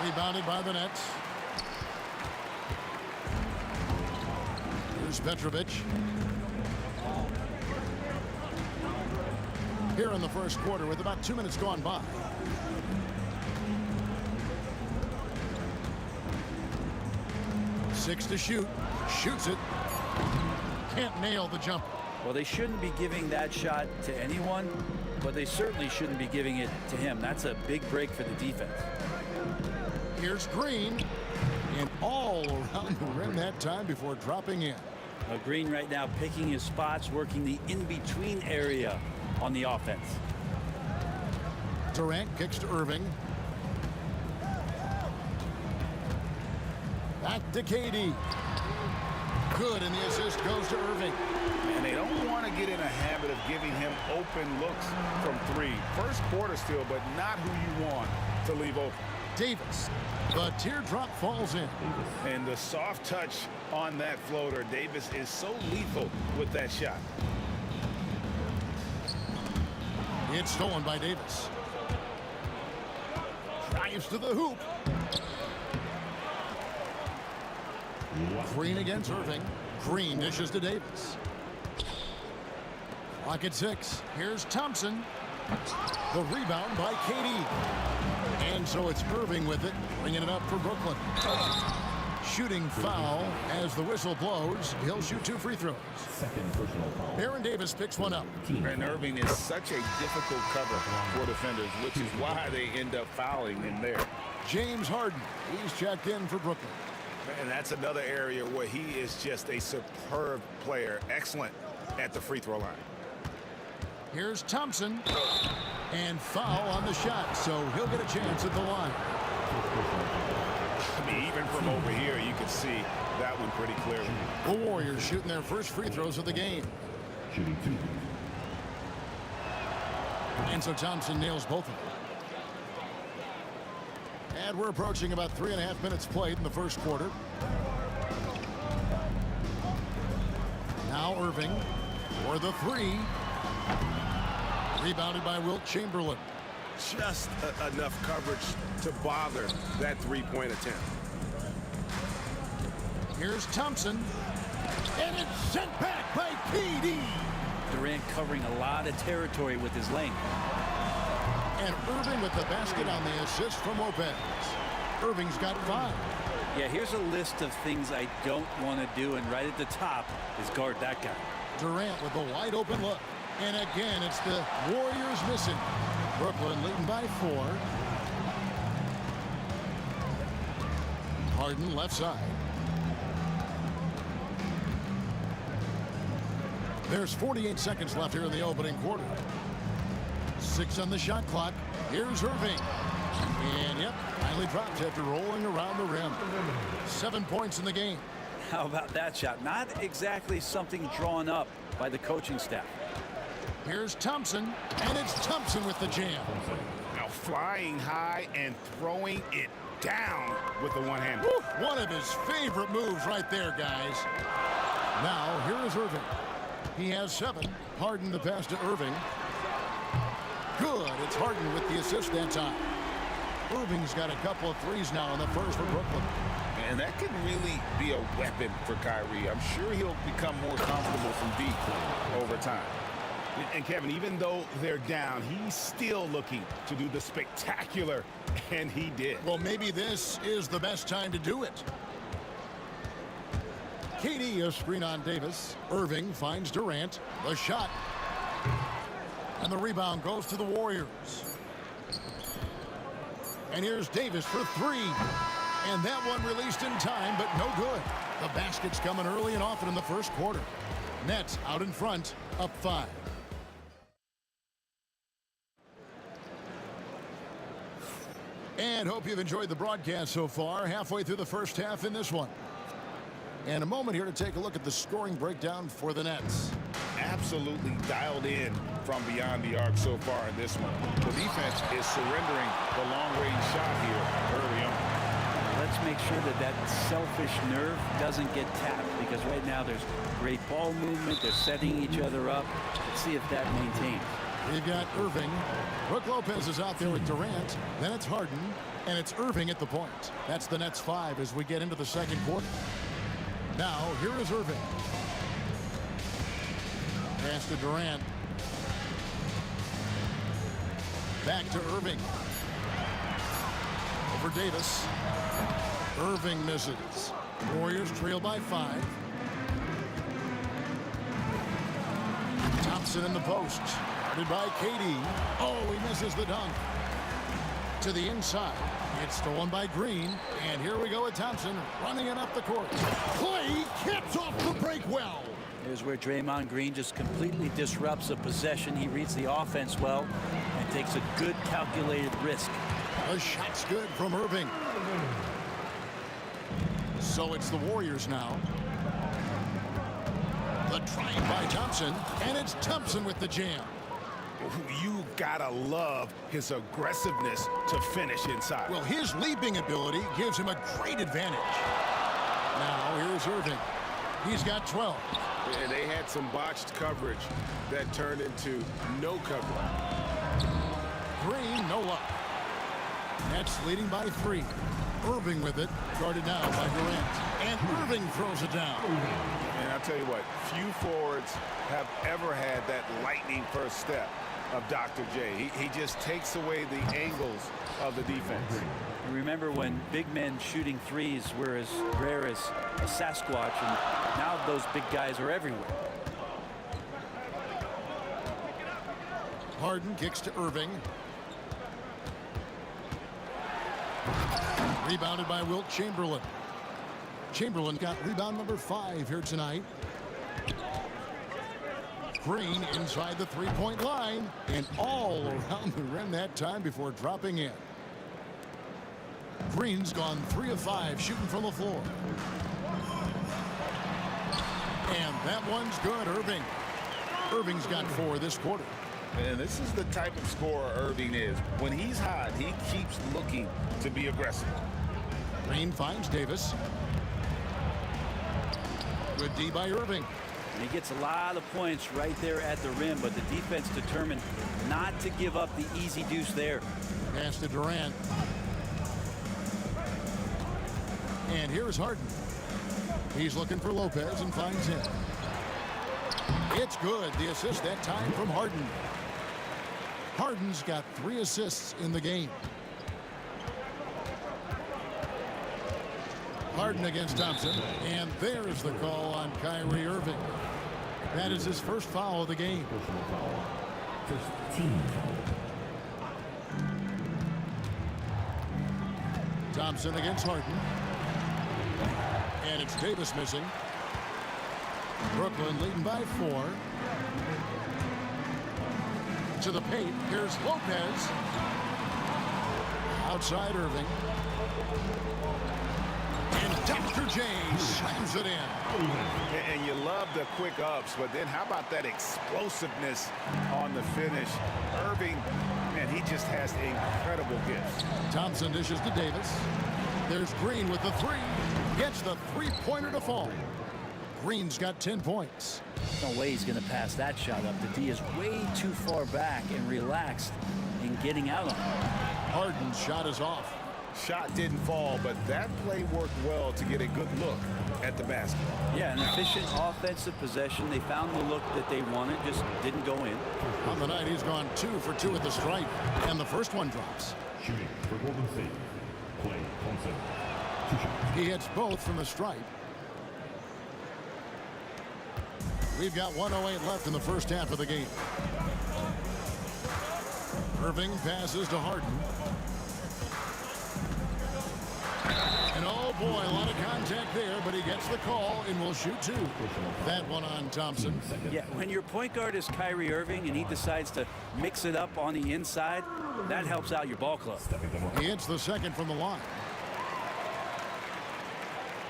Rebounded by the Nets. Here's Petrovic. Here in the first quarter with about 2 minutes gone by. Six to shoot. Shoots it. Can't nail the jumper. Well, they shouldn't be giving that shot to anyone, but they certainly shouldn't be giving it to him. That's a big break for the defense. Here's Green. And all around the rim that time before dropping in. Green right now picking his spots, working the in-between area on the offense. Durant kicks to Irving. Back to KD. Good, and the assist goes to Irving. And they don't want to get in a habit of giving him open looks from 3. First quarter still, but not who you want to leave open. Davis. The teardrop falls in. And the soft touch on that floater. Davis is so lethal with that shot. It's stolen by Davis. Drives to the hoop. Green against Irving. Green dishes to Davis. Clock at 6. Here's Thompson. The rebound by KD. And so it's Irving with it, bringing it up for Brooklyn. Shooting foul as the whistle blows. He'll shoot 2 free throws. Second personal foul. Baron Davis picks one up. And Irving is such a difficult cover for defenders, which is why they end up fouling him there. James Harden. He's checked in for Brooklyn. And that's another area where he is just a superb player. Excellent at the free throw line. Here's Thompson. And foul on the shot, so he'll get a chance at the line. I mean, even from over here, you can see that one pretty clearly. The Warriors shooting their first free throws of the game. Shooting 2. And so Thompson nails both of them. And we're approaching about 3.5 minutes played in the first quarter. Now Irving for the 3. Rebounded by Wilt Chamberlain. Just enough coverage to bother that three-point attempt. Here's Thompson. And it's sent back by KD. Durant covering a lot of territory with his length. And Irving with the basket on the assist from Lopez. Irving's got 5. Yeah, here's a list of things I don't want to do, and right at the top is guard that guy. Durant with a wide open look. And again, it's the Warriors missing. Brooklyn leading by 4. Harden left side. There's 48 seconds left here in the opening quarter. 6 on the shot clock. Here's Irving. And yep, finally dropped after rolling around the rim. 7 points in the game. How about that shot? Not exactly something drawn up by the coaching staff. Here's Thompson, and it's Thompson with the jam. Now flying high and throwing it down with the one-hander. One of his favorite moves right there, guys. Now, here is Irving. He has 7. Harden the pass to Irving. Good. It's Harden with the assist that time. Irving's got a couple of threes now in the first for Brooklyn. And that could really be a weapon for Kyrie. I'm sure he'll become more comfortable from deep over time. And Kevin, even though they're down, he's still looking to do the spectacular, and he did. Well, maybe this is the best time to do it. KD, a screen on Davis. Irving finds Durant. The shot. And the rebound goes to the Warriors. And here's Davis for 3. And that one released in time, but no good. The basket's coming early and often in the first quarter. Nets out in front, up 5. And hope you've enjoyed the broadcast so far. Halfway through the first half in this one. And a moment here to take a look at the scoring breakdown for the Nets. Absolutely dialed in from beyond the arc so far in this one. The defense is surrendering the long-range shot here early on. Let's make sure that that selfish nerve doesn't get tapped, because right now there's great ball movement. They're setting each other up. Let's see if that maintains. We've got Irving. Brook Lopez is out there with Durant. Then it's Harden. And it's Irving at the point. That's the Nets 5 as we get into the second quarter. Now, here is Irving. Pass to Durant. Back to Irving. Over Davis. Irving misses. Warriors trail by 5. Thompson in the post. Guarded by KD. Oh, he misses the dunk. To the inside. It's stolen by Green. And here we go with Thompson running it up the court. Clay gets off the break well. Here's where Draymond Green just completely disrupts a possession. He reads the offense well and takes a good calculated risk. The shot's good from Irving. So it's the Warriors now. The try by Thompson. And it's Thompson with the jam. You gotta love his aggressiveness to finish inside. Well, his leaping ability gives him a great advantage. Now here's Irving. He's got 12. And they had some botched coverage that turned into no coverage. Green, no luck. Nets leading by 3. Irving with it, guarded now by Durant. And Irving throws it down. And I'll tell you what, few forwards have ever had that lightning first step of Dr. J. He just takes away the angles of the defense. You remember when big men shooting threes were as rare as a Sasquatch, and now those big guys are everywhere. Harden kicks to Irving. Rebounded by Wilt Chamberlain. Chamberlain got rebound number 5 here tonight. Green inside the three-point line and all around the rim that time before dropping in. Green's gone 3 of 5 shooting from the floor. And that one's good. Irving's got 4 this quarter. And this is the type of scorer Irving is. When he's hot, he keeps looking to be aggressive. Green finds Davis. Good D by Irving. And he gets a lot of points right there at the rim, but the defense determined not to give up the easy deuce there. Pass to Durant. And here's Harden. He's looking for Lopez and finds him. It's good. The assist that time from Harden. Harden's got 3 assists in the game. Harden against Thompson. And there's the call on Kyrie Irving. That is his first foul of the game. Personal foul. First team foul. Thompson against Harden. And it's Davis missing. Brooklyn leading by 4. To the paint. Here's Lopez. Outside Irving. And Dr. J slams it in. And you love the quick ups, but then how about that explosiveness on the finish? Irving, man, he just has incredible gifts. Thompson dishes to Davis. There's Green with the 3. Gets the three-pointer to fall. Green's got 10 points. No way he's going to pass that shot up. The D is way too far back and relaxed in getting out on it. Harden's shot is off. Shot didn't fall, but that play worked well to get a good look at the basket. Yeah, an efficient offensive possession. They found the look that they wanted, just didn't go in. On the night, he's gone 2 for 2 at the stripe, and the first one drops. Shooting for Golden State. Klay Thompson. 2 shots. He hits both from the stripe. We've got 1:08 left in the first half of the game. Irving passes to Harden. And oh boy, a lot of contact there, but he gets the call and will shoot 2. That one on Thompson. Yeah, when your point guard is Kyrie Irving and he decides to mix it up on the inside, that helps out your ball club. He hits the second from the line.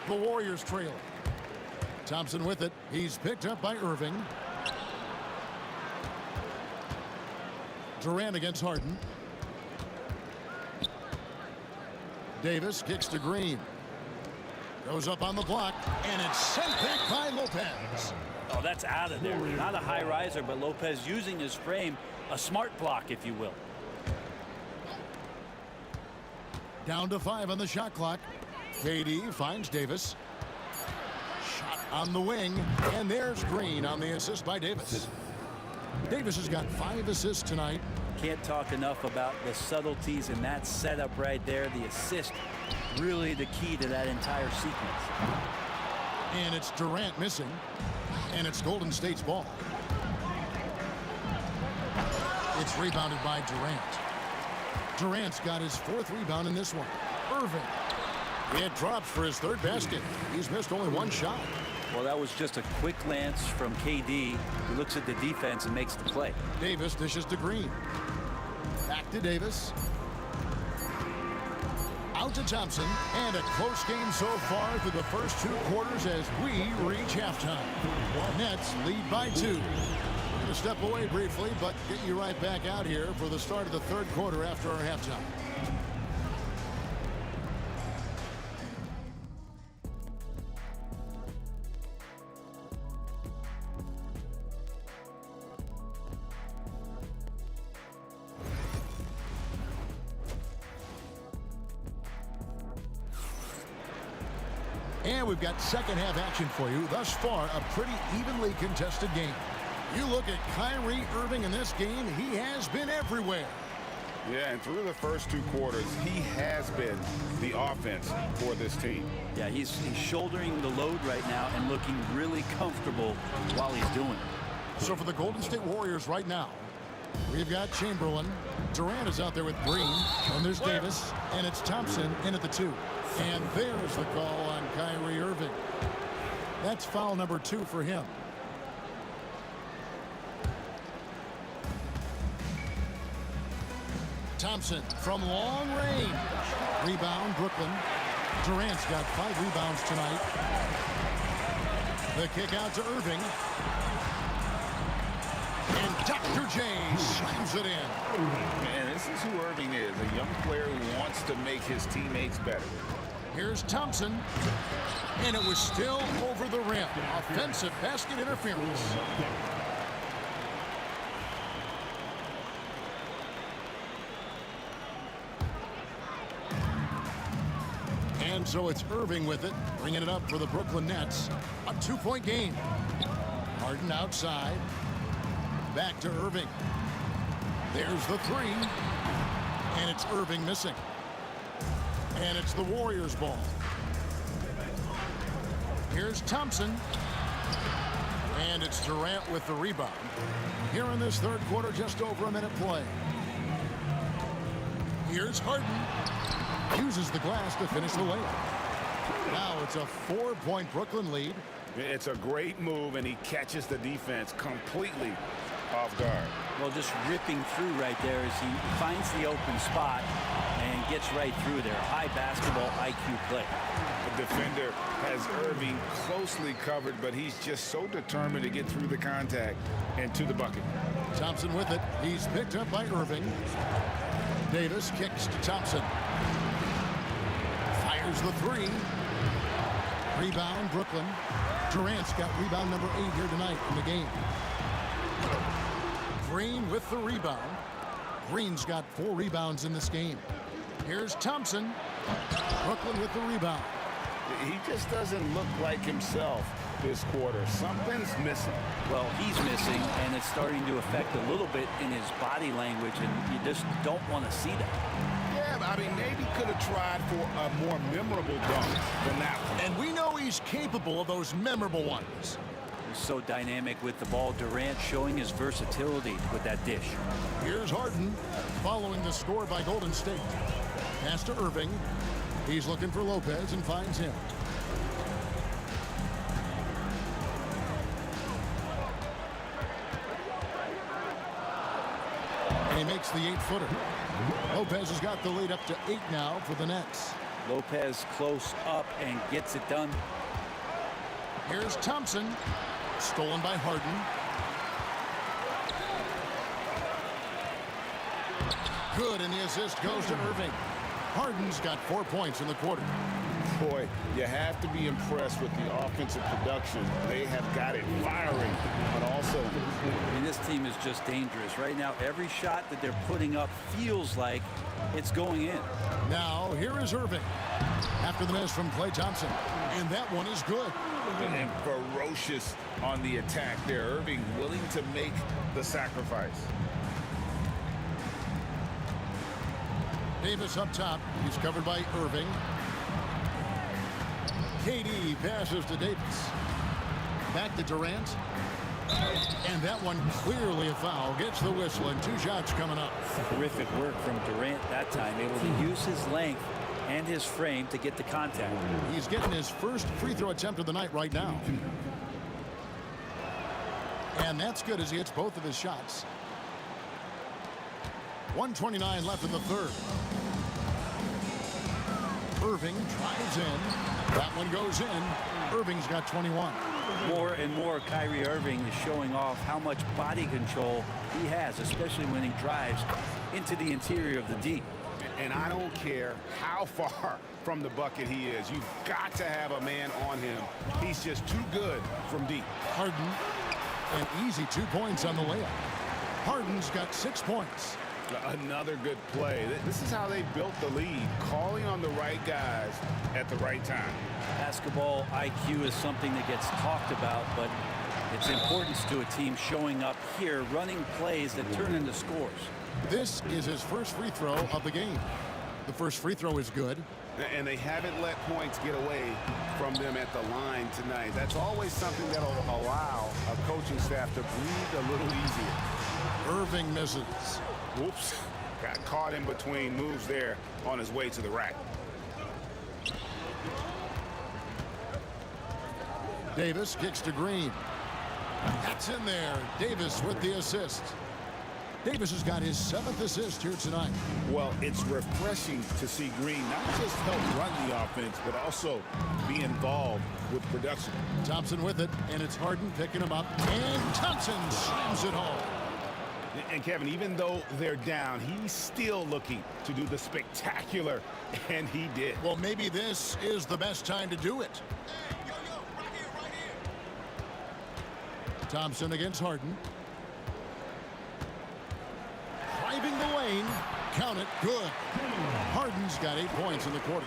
The Warriors trail. Thompson with it. He's picked up by Irving. Durant against Harden. Davis kicks to Green. Goes up on the block, and it's sent back by Lopez. Oh, that's out of there. Not a high riser, but Lopez using his frame, a smart block, if you will. Down to 5 on the shot clock. KD finds Davis. Shot on the wing, and there's Green on the assist by Davis. Davis has got 5 assists tonight. Can't talk enough about the subtleties in that setup right there. The assist, really the key to that entire sequence. And it's Durant missing, and it's Golden State's ball. It's rebounded by Durant. Durant's got his 4th rebound in this one. Irving. It drops for his 3rd basket. He's missed only 1 shot. Well, that was just a quick glance from KD. He looks at the defense and makes the play. Davis dishes to Green. Back to Davis. Out to Thompson. And a close game so far through the first 2 quarters as we reach halftime. Nets lead by 2. We're going to step away briefly, but get you right back out here for the start of the 3rd quarter after our halftime. And we've got second half action for you. Thus far, a pretty evenly contested game. You look at Kyrie Irving in this game, he has been everywhere. Yeah, and through the first 2 quarters, he has been the offense for this team. Yeah, he's shouldering the load right now and looking really comfortable while he's doing it. So for the Golden State Warriors right now, we've got Chamberlain. Durant is out there with Green. And there's Davis. And it's Thompson in at the 2. And there's the call on Kyrie Irving. That's foul number 2 for him. Thompson from long range. Rebound, Brooklyn. Durant's got 5 rebounds tonight. The kick out to Irving. And Dr. J slams it in. Man, this is who Irving is, a young player who wants to make his teammates better. Here's Thompson. And it was still over the rim. Offensive basket interference. And so it's Irving with it, bringing it up for the Brooklyn Nets. A 2-point game. Harden outside. Back to Irving. There's the 3. And it's Irving missing. And it's the Warriors' ball. Here's Thompson. And it's Durant with the rebound. Here in this third quarter, just over a minute play. Here's Harden. Uses the glass to finish the layup. Now it's a 4-point Brooklyn lead. It's a great move, and he catches the defense completely off guard. Well, just ripping through right there as he finds the open spot and gets right through there. High basketball IQ play. The defender has Irving closely covered, but he's just so determined to get through the contact and to the bucket. Thompson with it. He's picked up by Irving. Davis kicks to Thompson. Fires the three. Rebound, Brooklyn. Durant's got rebound number 8 here tonight in the game. Green with the rebound. Green's got 4 rebounds in this game. Here's Thompson. Brooklyn with the rebound. He just doesn't look like himself this quarter. Something's missing. Well, he's missing, and it's starting to affect a little bit in his body language, and you just don't want to see that. Yeah, I mean, maybe could have tried for a more memorable dunk than that one. And we know he's capable of those memorable ones. He's so dynamic with the ball. Durant showing his versatility with that dish. Here's Harden following the score by Golden State. Pass to Irving. He's looking for Lopez and finds him. And he makes the 8-footer. Lopez has got the lead up to 8 now for the Nets. Lopez close up and gets it done. Here's Thompson. Stolen by Harden. Good, and the assist goes to Irving. Harden's got 4 points in the quarter. Boy, you have to be impressed with the offensive production. They have got it firing, but also... I mean, this team is just dangerous. Right now, every shot that they're putting up feels like it's going in. Now, here is Irving. After the miss from Klay Thompson. And that one is good. And ferocious on the attack there. Irving willing to make the sacrifice. Davis up top. He's covered by Irving. KD passes to Davis. Back to Durant. And that one clearly a foul. Gets the whistle, and 2 shots coming up. Terrific work from Durant that time. Able to use his length and his frame to get the contact. He's getting his first free throw attempt of the night right now. And that's good as he hits both of his shots. 1:29 left in the third. Irving drives in. That one goes in. Irving's got 21. More and more, Kyrie Irving is showing off how much body control he has, especially when he drives into the interior of the D. And I don't care how far from the bucket he is. You've got to have a man on him. He's just too good from deep. Harden, an easy 2 points on the layup. Harden's got 6 points. Another good play. This is how they built the lead, calling on the right guys at the right time. Basketball IQ is something that gets talked about, but its importance to a team showing up here, running plays that turn into scores. This is his first free throw of the game. The first free throw is good. And they haven't let points get away from them at the line tonight. That's always something that will allow a coaching staff to breathe a little easier. Irving misses. Whoops. Got caught in between moves there on his way to the rack. Davis kicks to Green. That's in there. Davis with the assist. Davis has got his 7th assist here tonight. Well, it's refreshing to see Green not just help run the offense, but also be involved with production. Thompson with it, and it's Harden picking him up. And Thompson slams it home. And Kevin, even though they're down, he's still looking to do the spectacular, and he did. Well, maybe this is the best time to do it. Thompson against Harden. Driving the lane. Count it. Good. Harden's got 8 points in the quarter.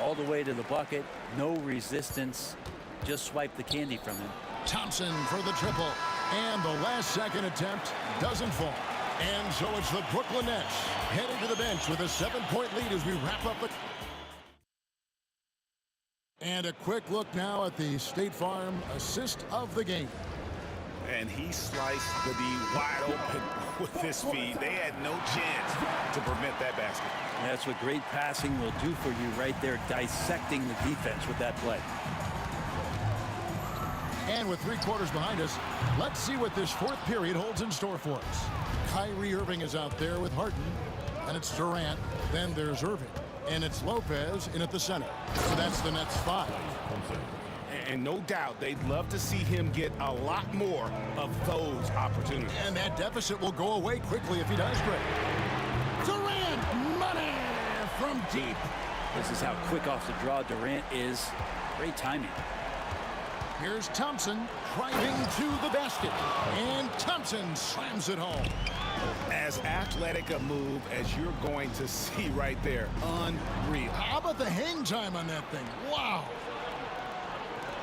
All the way to the bucket. No resistance. Just swipe the candy from him. Thompson for the triple. And the last second attempt doesn't fall. And so it's the Brooklyn Nets heading to the bench with a 7-point lead as we wrap up the... And a quick look now at the State Farm assist of the game. And he sliced the D wide open with his feet. They had no chance to prevent that basket. That's what great passing will do for you right there, dissecting the defense with that play. And with 3 quarters behind us, let's see what this 4th period holds in store for us. Kyrie Irving is out there with Harden, and it's Durant. Then there's Irving, and it's Lopez in at the center. So that's the Nets 5. And no doubt they'd love to see him get a lot more of those opportunities. And that deficit will go away quickly if he does great. Durant, money from deep. This is how quick off the draw Durant is. Great timing. Here's Thompson driving to the basket. And Thompson slams it home. As athletic a move as you're going to see right there. Unreal. How about the hang time on that thing? Wow.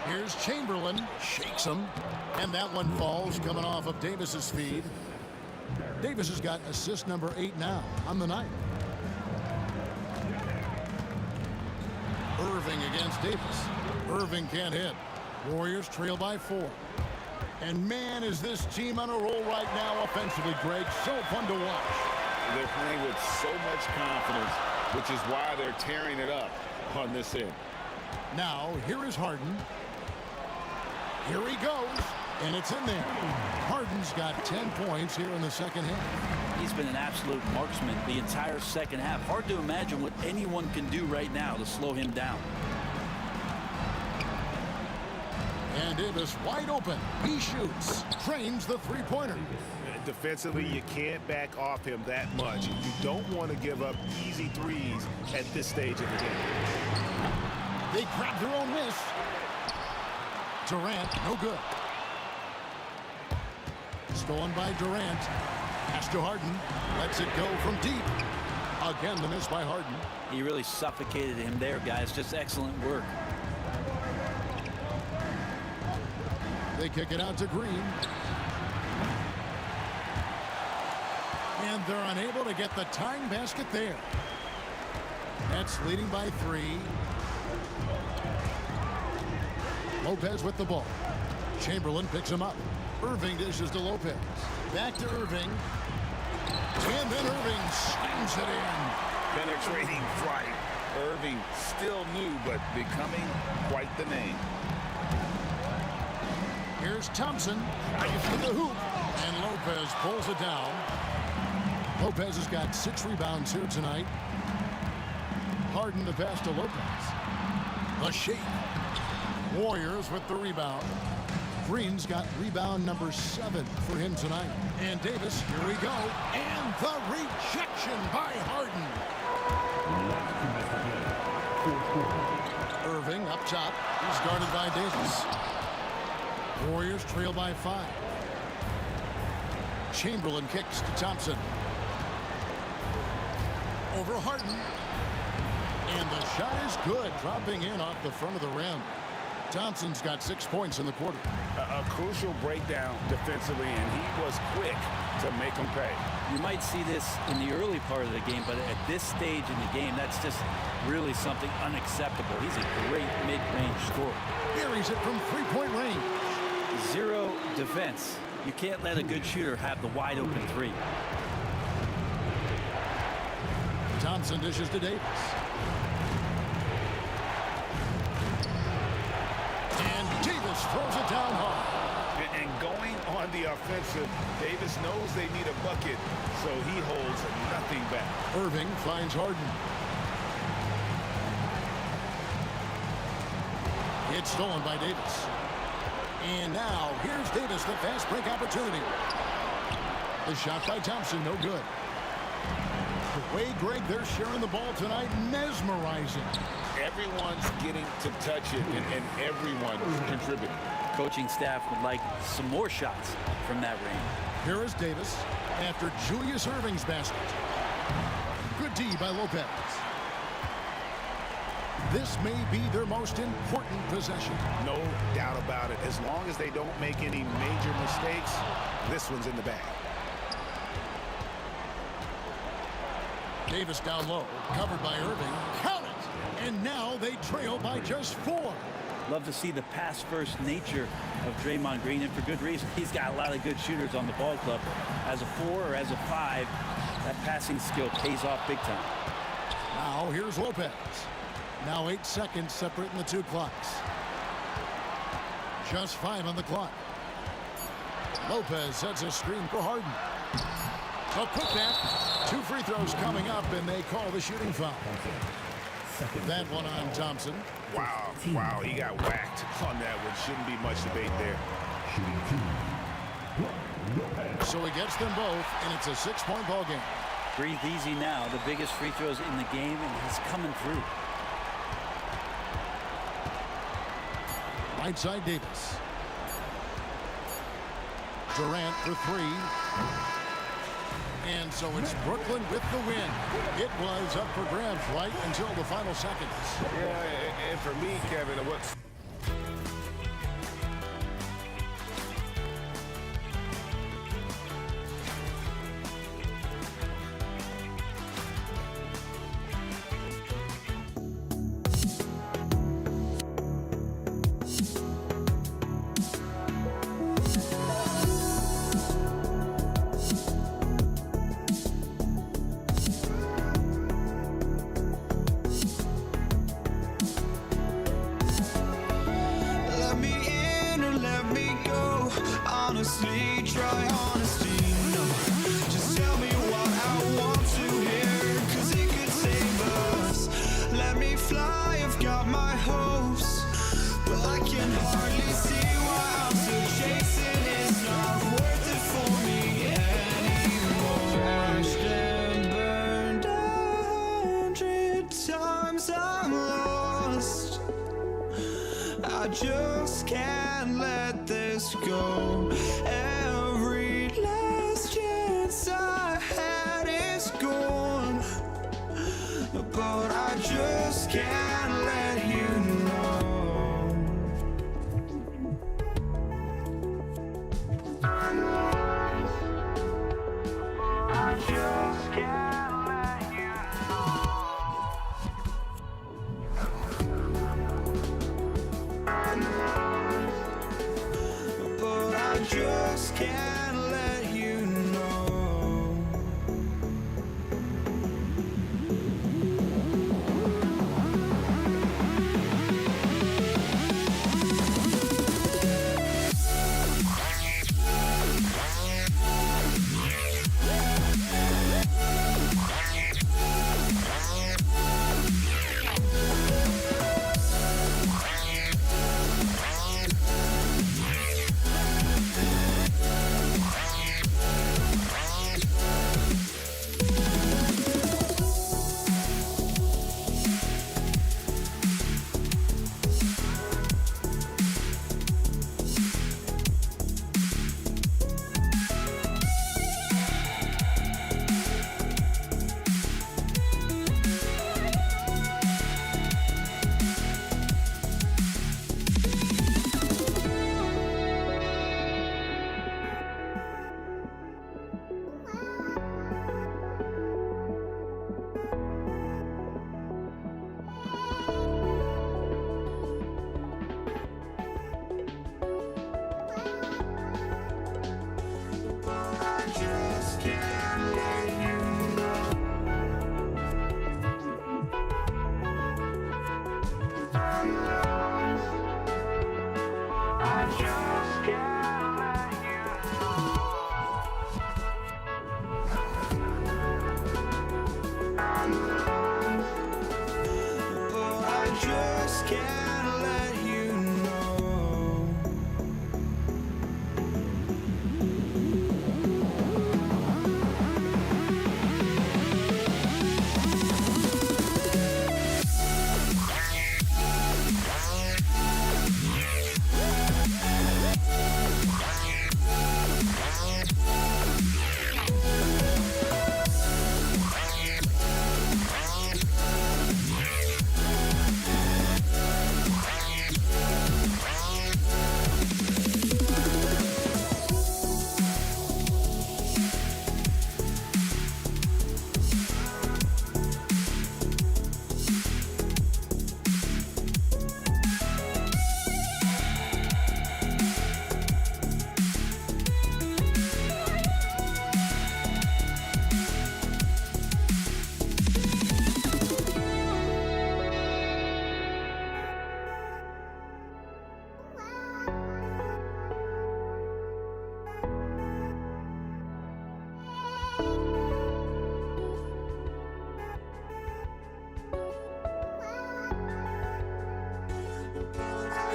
Here's Chamberlain, shakes him, and that one falls coming off of Davis's feed. Davis has got assist number 8 now on the night. Irving against Davis. Irving can't hit. Warriors trail by 4. And man, is this team on a roll right now offensively, Greg. So fun to watch. They're playing with so much confidence, which is why they're tearing it up on this end. Now, here is Harden. Here he goes, and it's in there. Harden's got 10 points here in the second half. He's been an absolute marksman the entire second half. Hard to imagine what anyone can do right now to slow him down. And Davis wide open. He shoots. Trains the three-pointer. Defensively, you can't back off him that much. You don't want to give up easy threes at this stage of the game. They grab their own miss. Durant, no good. Stolen by Durant. Pass to Harden. Lets it go from deep. Again, the miss by Harden. He really suffocated him there, guys. Just excellent work. They kick it out to Green. And they're unable to get the tying basket there. Nets leading by 3. Lopez with the ball. Chamberlain picks him up. Irving dishes to Lopez. Back to Irving. And then Irving slams it in. Penetrating flight. Irving still new, but becoming quite the name. Here's Thompson. Right to the hoop. And Lopez pulls it down. Lopez has got 6 rebounds here tonight. Harden the pass to Lopez. A shake. Warriors with the rebound. Green's got rebound number 7 for him tonight. And Davis, here we go. And the rejection by Harden. Irving up top. He's guarded by Davis. Warriors trail by 5. Chamberlain kicks to Thompson. Over Harden. And the shot is good, dropping in off the front of the rim. Thompson's got 6 points in the quarter. A crucial breakdown defensively, and he was quick to make him pay. You might see this in the early part of the game, but at this stage in the game, that's just really something unacceptable. He's a great mid-range scorer. Buries it from 3-point range. 0 defense. You can't let a good shooter have the wide open 3. Thompson dishes to Davis. And Davis throws it down hard. And going on the offensive, Davis knows they need a bucket, so he holds nothing back. Irving finds Harden. It's stolen by Davis. And now, here's Davis, the fast break opportunity. The shot by Thompson, no good. The way, Greg, they're sharing the ball tonight, mesmerizing. Everyone's getting to touch it, and everyone contributing. Coaching staff would like some more shots from that range. Here is Davis after Julius Irving's basket. Good D by Lopez. This may be their most important possession. No doubt about it. As long as they don't make any major mistakes, this one's in the bag. Davis down low, covered by Irving. Count it! And now they trail by just 4. Love to see the pass-first nature of Draymond Green, and for good reason. He's got a lot of good shooters on the ball club. As a 4 or as a 5, that passing skill pays off big time. Now here's Lopez. Now 8 seconds separating the two clocks. Just 5 on the clock. Lopez sets a screen for Harden. A putback. 2 free throws coming up, and they call the shooting foul. That one on Thompson. Wow, he got whacked on that one. Shouldn't be much debate there. So he gets them both, and it's a 6-point ball game. Breathe easy now. The biggest free throws in the game, and he's coming through. Right side Davis. Durant for 3. And so it's Brooklyn with the win. It was up for grabs right until the final seconds. Yeah, and for me, Kevin, what's... Let me in or let me go. Honestly, try honesty. No, just tell me what I want to hear, 'cause it could save us. Let me fly, I've got my hopes, but I can hardly see why I'm still chasing. It's not worth it for me anymore. Crashed and burned 100 times, I'm lost. I just can't let this go. Every last chance I had is gone, but I just can't let you know. I just can't let you know. But I just can't let you know.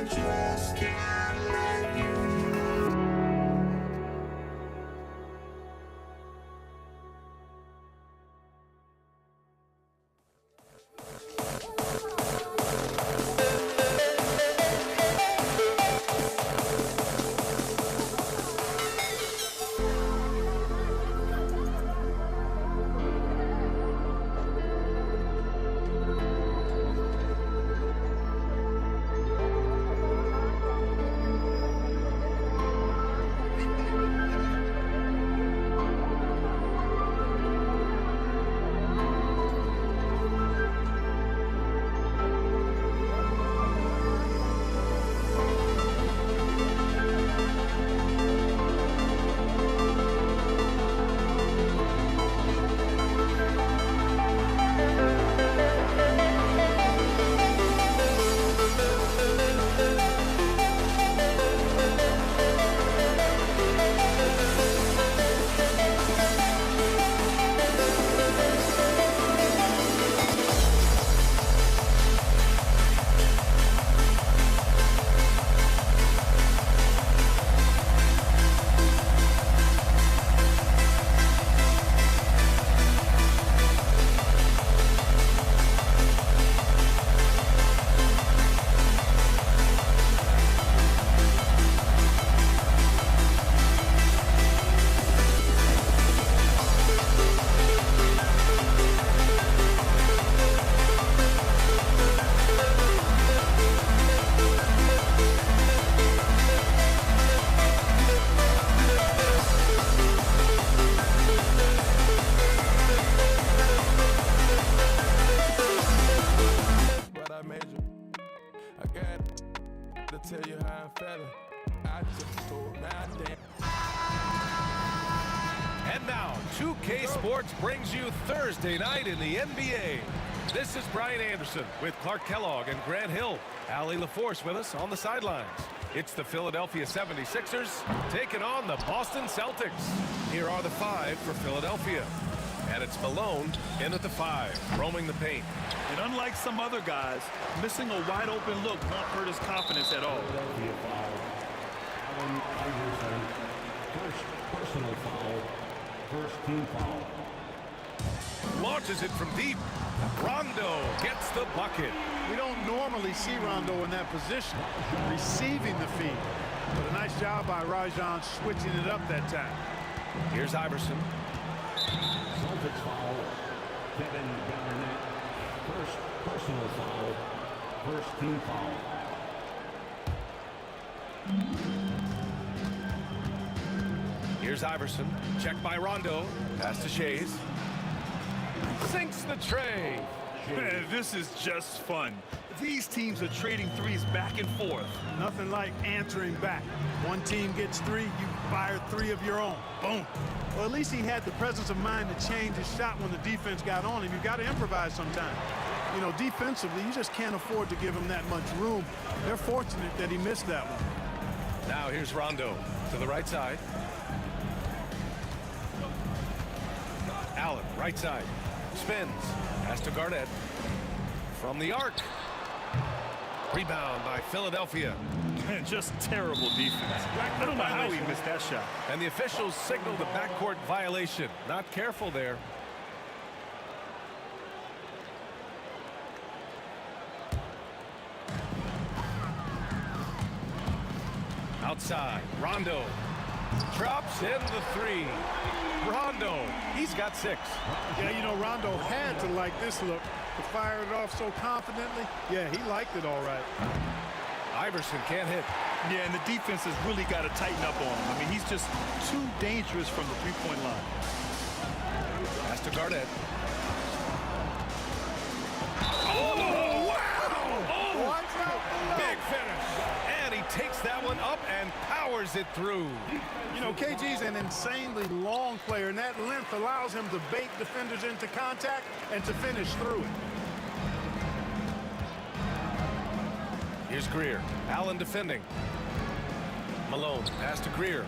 just can't let you know. tell you how I'm feeling. I just told my damn. And now, 2K Sports brings you Thursday night in the NBA. This is Brian Anderson with Clark Kellogg and Grant Hill. Allie LaForce with us on the sidelines. It's the Philadelphia 76ers taking on the Boston Celtics. Here are the five for Philadelphia. And it's Malone in at the five, roaming the paint. And unlike some other guys, missing a wide open look won't hurt his confidence at all. Philadelphia foul. Allen Iverson. First personal foul. First team foul. Launches it from deep. Rondo gets the bucket. We don't normally see Rondo in that position, receiving the feed. But a nice job by Rajon switching it up that time. Here's Iverson. Celtics foul. Kevin Garnett. First personal foul. First team foul. Here's Iverson. Checked by Rondo. Pass to Shays. Sinks the tray. Man, this is just fun. These teams are trading threes back and forth. Nothing like answering back. One team gets three, you fire three of your own. Boom. Well, at least he had the presence of mind to change his shot when the defense got on him. You've got to improvise sometimes. You know, defensively, you just can't afford to give him that much room. They're fortunate that he missed that one. Now here's Rondo to the right side. Allen, right side. Spins. Pass to Garnett. From the arc. Rebound by Philadelphia. Man, just terrible defense. I don't know how he missed that shot. And the officials signal the backcourt violation. Not careful there. Outside, Rondo drops in the three. Rondo, he's got 6. Yeah, you know, Rondo had to like this look. To fire it off so confidently. Yeah, he liked it all right. Iverson can't hit. Yeah, and the defense has really got to tighten up on him. I mean, he's just too dangerous from the three-point line. Pass to Garnett. Oh, wow! Oh, big finish. And he takes that one up and powers it through. You know, KG's an insanely long player, and that length allows him to bait defenders into contact and to finish through it. Here's Greer. Allen defending. Malone, pass to Greer.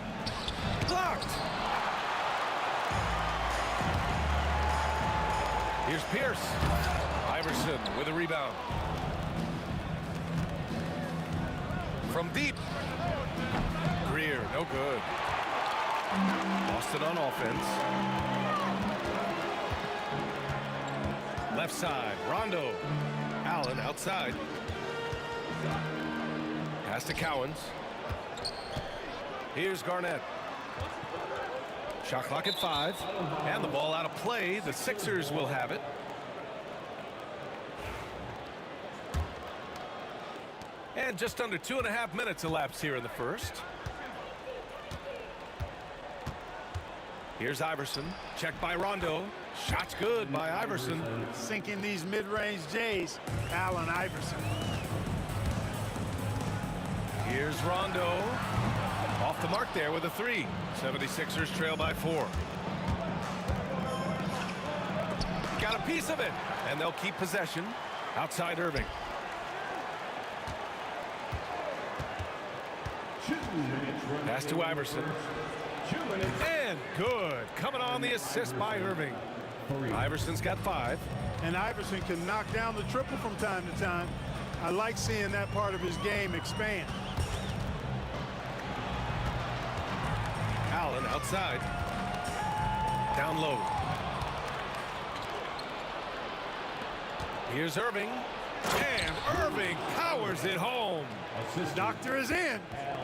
Blocked! Here's Pierce. Iverson with a rebound. from deep. Greer, no good. Lost it on offense. Left side, Rondo. Allen outside. Pass to Cowens. Here's Garnett. Shot clock at 5. And the ball out of play. The Sixers will have it. And just under 2.5 minutes elapsed here in the first. Here's Iverson. Checked by Rondo. Shot's good by Iverson. Sinking these mid-range J's, Allen Iverson. Here's Rondo. Off the mark there with a 3. 76ers trail by 4. Got a piece of it. And they'll keep possession. Outside Irving. Pass to Iverson. And good. Coming on the assist by Irving. Iverson's got 5. And Iverson can knock down the triple from time to time. I like seeing that part of his game expand. Allen outside. Down low. Here's Irving. And Irving powers it home. Doctor is in.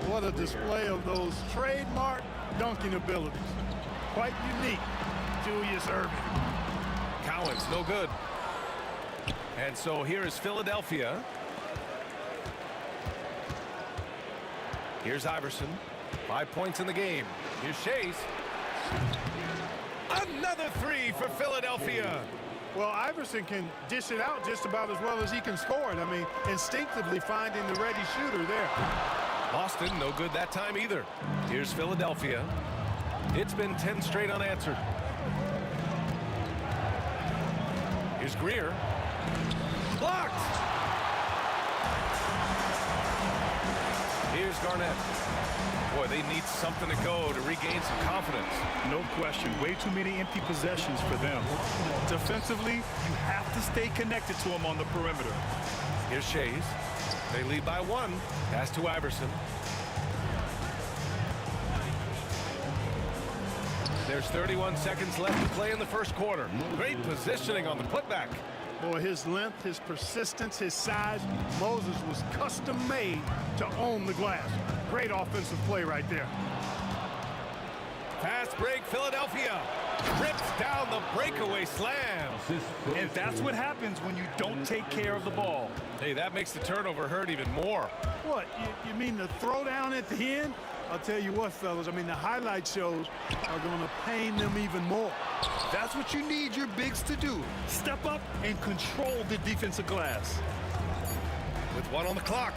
What a display of those trademark dunking abilities. Quite unique. Julius Irving. Cowens, no good. And so here is Philadelphia. Here's Iverson. 5 points in the game. Here's Shays. Another 3 for Philadelphia. Well, Iverson can dish it out just about as well as he can score it. I mean, instinctively finding the ready shooter there. Boston, no good that time either. Here's Philadelphia. It's been 10 straight unanswered. Here's Greer. Blocked! Here's Garnett. Boy, they need something to go to regain some confidence. No question. Way too many empty possessions for them. Defensively, you have to stay connected to them on the perimeter. Here's Shays. They lead by 1. Pass to Iverson. There's 31 seconds left to play in the first quarter. Great positioning on the putback. Boy, his length, his persistence, his size. Moses was custom made to own the glass. Great offensive play right there. Fast break, Philadelphia. Rips down the breakaway slam. And that's what happens when you don't take care of the ball. Hey, that makes the turnover hurt even more. What, you mean the throwdown at the end? I'll tell you what, fellas, I mean, the highlight shows are going to pain them even more. That's what you need your bigs to do. Step up and control the defensive glass. With 1 on the clock.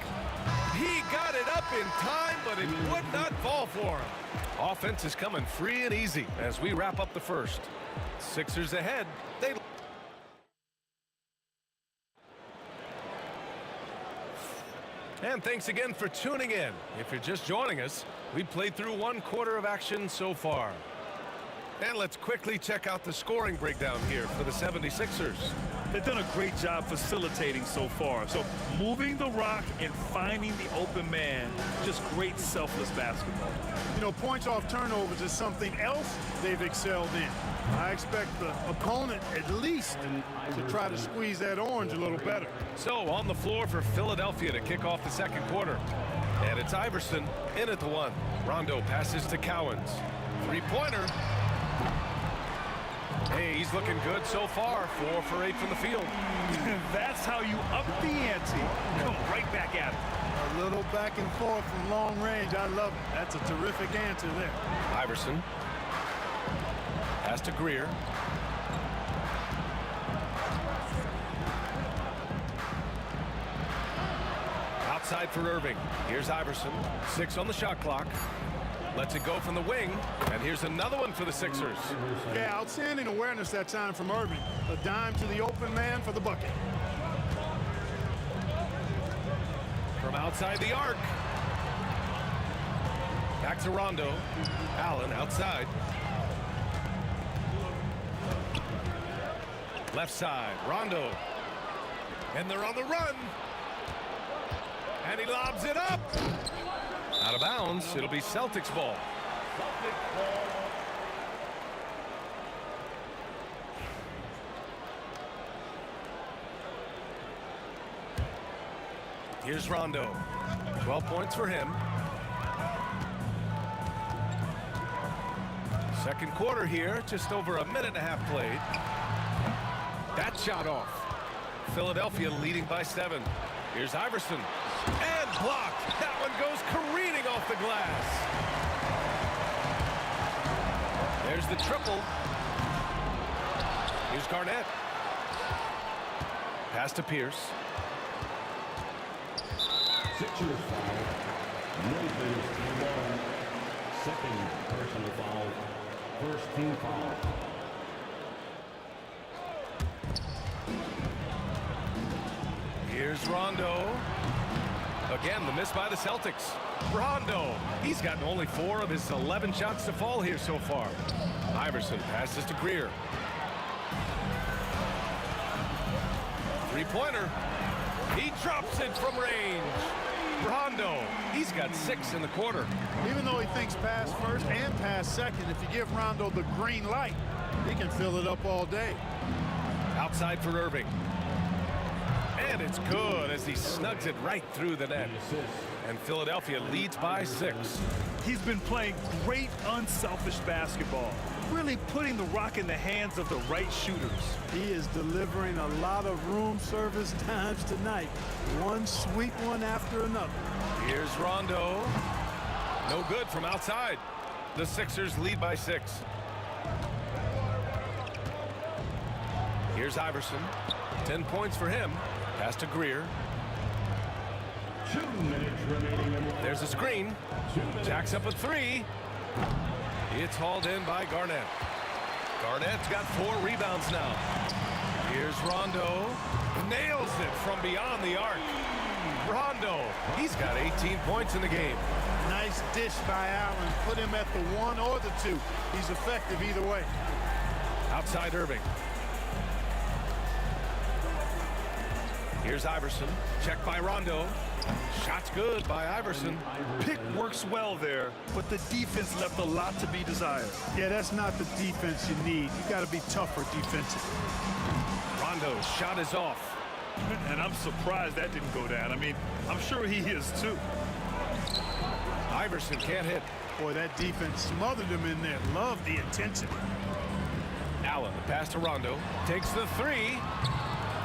He got it up in time, but it would not fall for him. Offense is coming free and easy as we wrap up the first. Sixers ahead. And thanks again for tuning in. If you're just joining us, we played through 1 quarter of action so far. And let's quickly check out the scoring breakdown here for the 76ers. They've done a great job facilitating so far. So moving the rock and finding the open man, just great selfless basketball. You know, points off turnovers is something else they've excelled in. I expect the opponent at least to try to squeeze that orange a little better. So on the floor for Philadelphia to kick off the second quarter. And it's Iverson in at the 1. Rondo passes to Cowens. 3-pointer. Hey, he's looking good so far. 4 for 8 from the field. That's how you up the ante. Come right back at it. A little back and forth from long range. I love it. That's a terrific answer there. Iverson. Pass to Greer. Outside for Irving. Here's Iverson. 6 on the shot clock. Lets it go from the wing. And here's another one for the Sixers. Yeah, outstanding awareness that time from Irving. A dime to the open man for the bucket. From outside the arc. Back to Rondo. Allen outside. Left side, Rondo. And they're on the run. And And he lobs it up. Out of bounds. It'll be Celtics ball. Here's Rondo. 12 points for him. Second quarter here, just over a minute and a half played. That shot off. Philadelphia leading by 7. Here's Iverson. And blocked. That one goes careening off the glass. There's the triple. Here's Garnett. Pass to Pierce. Sixers foul. Memphis involved. Second personal foul. First team foul. Here's Rondo. Again, the miss by the Celtics. Rondo. He's gotten only 4 of his 11 shots to fall here so far. Iverson passes to Greer. Three-pointer. He drops it from range. Rondo. He's got 6 in the quarter. Even though he thinks pass first and pass second, if you give Rondo the green light, he can fill it up all day. Outside for Irving. And it's good as he snugs it right through the net. And Philadelphia leads by 6. He's been playing great unselfish basketball, really putting the rock in the hands of the right shooters. He is delivering a lot of room service times tonight. One sweet one after another. Here's Rondo. No good from outside. The Sixers lead by 6. Here's Iverson. 10 points for him. Pass to Greer. 2 minutes remaining. There's a screen. Jacks up a 3. It's hauled in by Garnett. Garnett's got 4 rebounds now. Here's Rondo. Nails it from beyond the arc. Rondo. He's got 18 points in the game. Nice dish by Allen. Put him at the 1 or the 2. He's effective either way. Outside Irving. Here's Iverson. Checked by Rondo. Shot's good by Iverson. Pick works well there, but the defense left a lot to be desired. Yeah, that's not the defense you need. You got to be tougher defensively. Rondo's shot is off. And I'm surprised that didn't go down. I mean, I'm sure he is too. Iverson can't hit. Boy, that defense smothered him in there. Love the intensity. Allen, the pass to Rondo. Takes the 3.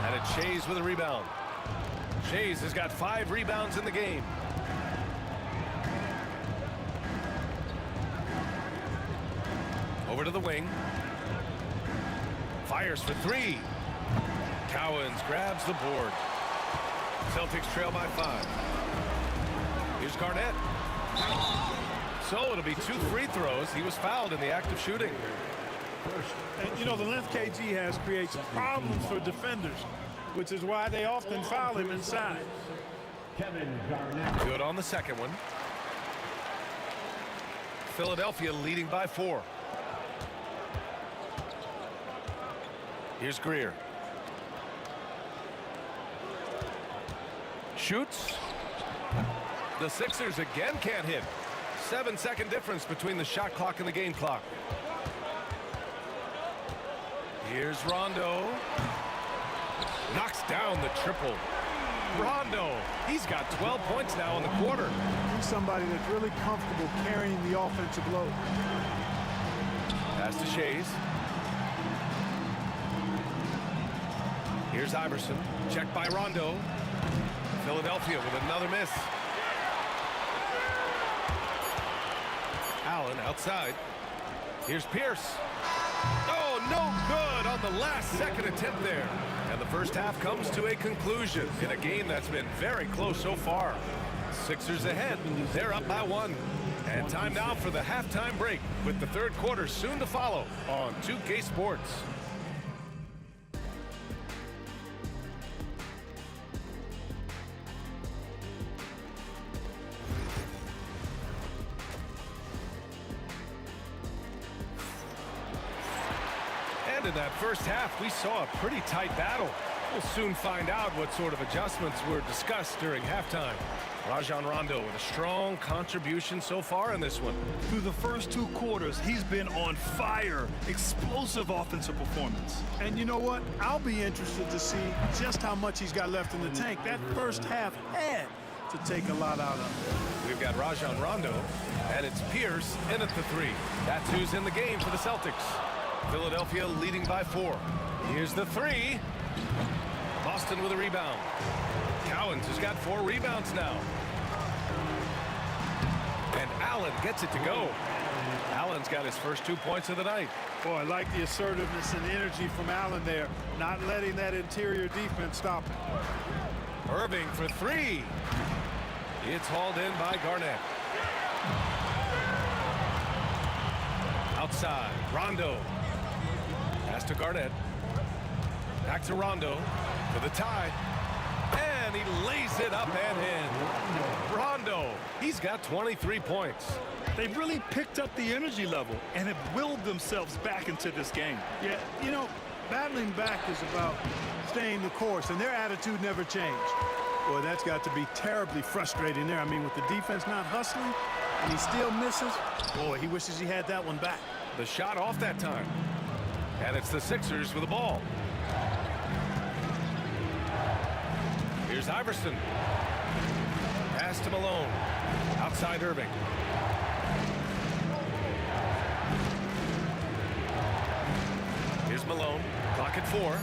And it's Shays with a rebound. Shays has got 5 rebounds in the game. Over to the wing. Fires for 3. Cowens grabs the board. Celtics trail by 5. Here's Garnett. So it'll be 2 free throws. He was fouled in the act of shooting. And, you know, the length KG has creates problems for defenders, which is why they often foul him inside. Kevin Garnett. Good on the second one. Philadelphia leading by 4. Here's Greer. Shoots. The Sixers again can't hit. 7-second difference between the shot clock and the game clock. Here's Rondo. Knocks down the triple. Rondo, he's got 12 points now in the quarter. He's somebody that's really comfortable carrying the offensive load. Pass to Shays. Here's Iverson. Checked by Rondo. Philadelphia with another miss. Allen outside. Here's Pierce. Oh, no good on the last second attempt there. And the first half comes to a conclusion in a game that's been very close so far. Sixers ahead. They're up by 1. And time now for the halftime break with the third quarter soon to follow on 2K Sports. In that first half, we saw a pretty tight battle. We'll soon find out what sort of adjustments were discussed during halftime. Rajon Rondo with a strong contribution so far in this one. Through the first 2 quarters, he's been on fire. Explosive offensive performance. And you know what? I'll be interested to see just how much he's got left in the tank. That first half had to take a lot out of him. We've got Rajon Rondo, and it's Pierce in at the 3. That's who's in the game for the Celtics. Philadelphia leading by 4. Here's the 3. Boston with a rebound. Cowens has got 4 rebounds now. And Allen gets it to go. Allen's got his first 2 points of the night. Boy, I like the assertiveness and energy from Allen there, not letting that interior defense stop him. Irving for 3. It's hauled in by Garnett. Outside, Rondo. Pass to Garnett. Back to Rondo for the tie. And he lays it up and in. Rondo, he's got 23 points. They've really picked up the energy level and have willed themselves back into this game. Yeah, you know, battling back is about staying the course, and their attitude never changed. Boy, that's got to be terribly frustrating there. I mean, with the defense not hustling, and he still misses. Boy, he wishes he had that one back. The shot off that time. And it's the Sixers with the ball. Here's Iverson. Pass to Malone. Outside Irving. Here's Malone. Clock at 4.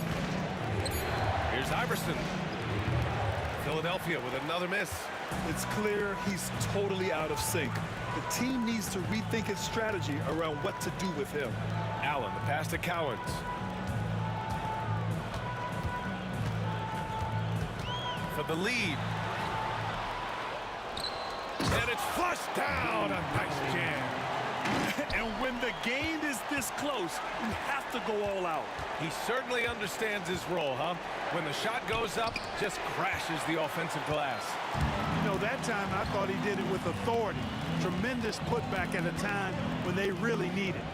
Here's Iverson. Philadelphia with another miss. It's clear he's totally out of sync. The team needs to rethink its strategy around what to do with him. Allen, the pass to Cowens. For the lead. And it's flushed down. A nice jam. And when the game is this close, you have to go all out. He certainly understands his role, huh? When the shot goes up, just crashes the offensive glass. You know, that time I thought he did it with authority. Tremendous putback at a time when they really need it.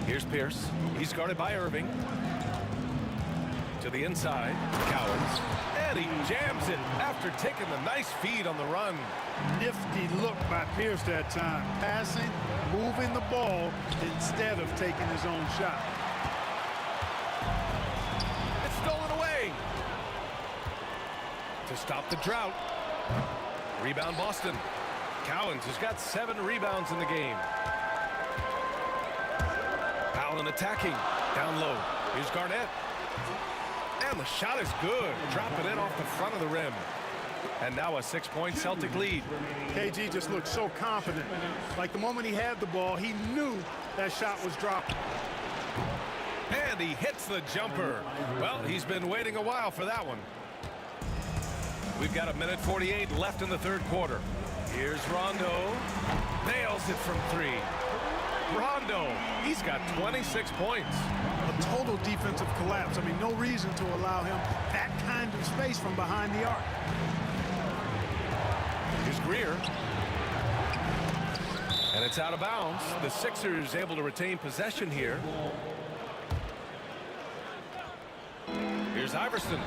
Here's Pierce. He's guarded by Irving. To the inside, Cowens. And he jams it after taking the nice feed on the run. Nifty look by Pierce that time. Passing, moving the ball instead of taking his own shot. It's stolen away. To stop the drought. Rebound Boston. Cowens has got 7 rebounds in the game. Allen attacking. Down low. Here's Garnett. And the shot is good. Dropping in off the front of the rim. And now a 6-point Celtic lead. KG just looked so confident. Like the moment he had the ball, he knew that shot was dropping. And he hits the jumper. Well, he's been waiting a while for that one. We've got 1:48 left in the third quarter. Here's Rondo. Nails it from 3. Rondo, he's got 26 points. A total defensive collapse. I mean, no reason to allow him that kind of space from behind the arc. Here's Greer. And it's out of bounds. The Sixers able to retain possession here. Here's Iverson.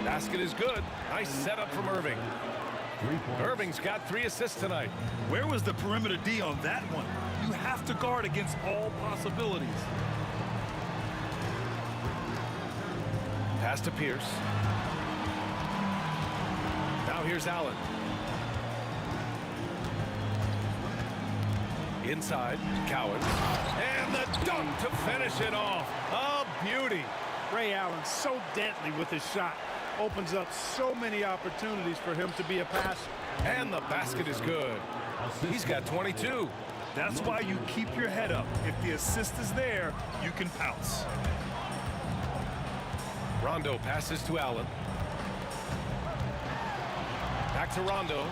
Basket is good. Nice setup from Irving. Irving's got 3 assists tonight. Where was the perimeter D on that one? You have to guard against all possibilities. Pass to Pierce. Now here's Allen. Inside, Cowens. And the dunk to finish it off. A beauty. Ray Allen so deadly with his shot. Opens up so many opportunities for him to be a passer. And the basket is good. He's got 22. That's why you keep your head up. If the assist is there, you can pounce. Rondo passes to Allen. Back to Rondo.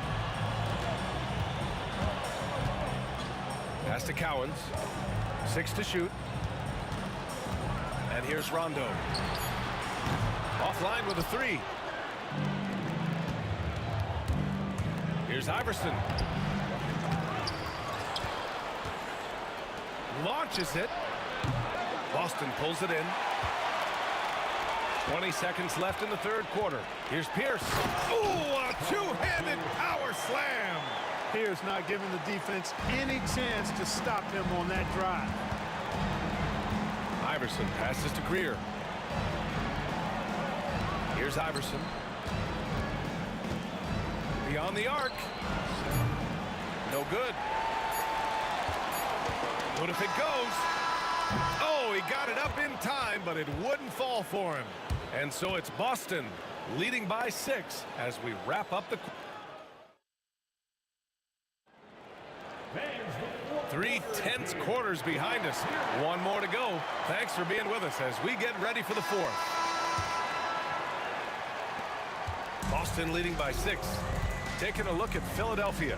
Pass to Cowens. 6 to shoot. And here's Rondo. Offline with a 3. Here's Iverson. Launches it. Boston pulls it in. 20 seconds left in the third quarter. Here's Pierce. Ooh, a two-handed power slam. Pierce not giving the defense any chance to stop him on that drive. Iverson passes to Greer. Here's Iverson. Beyond the arc. No good. What if it goes? Oh, he got it up in time, but it wouldn't fall for him. And so it's Boston leading by 6 as we wrap up the 3 tense quarters behind us. One more to go. Thanks for being with us as we get ready for the 4th. Boston leading by 6. Taking a look at Philadelphia.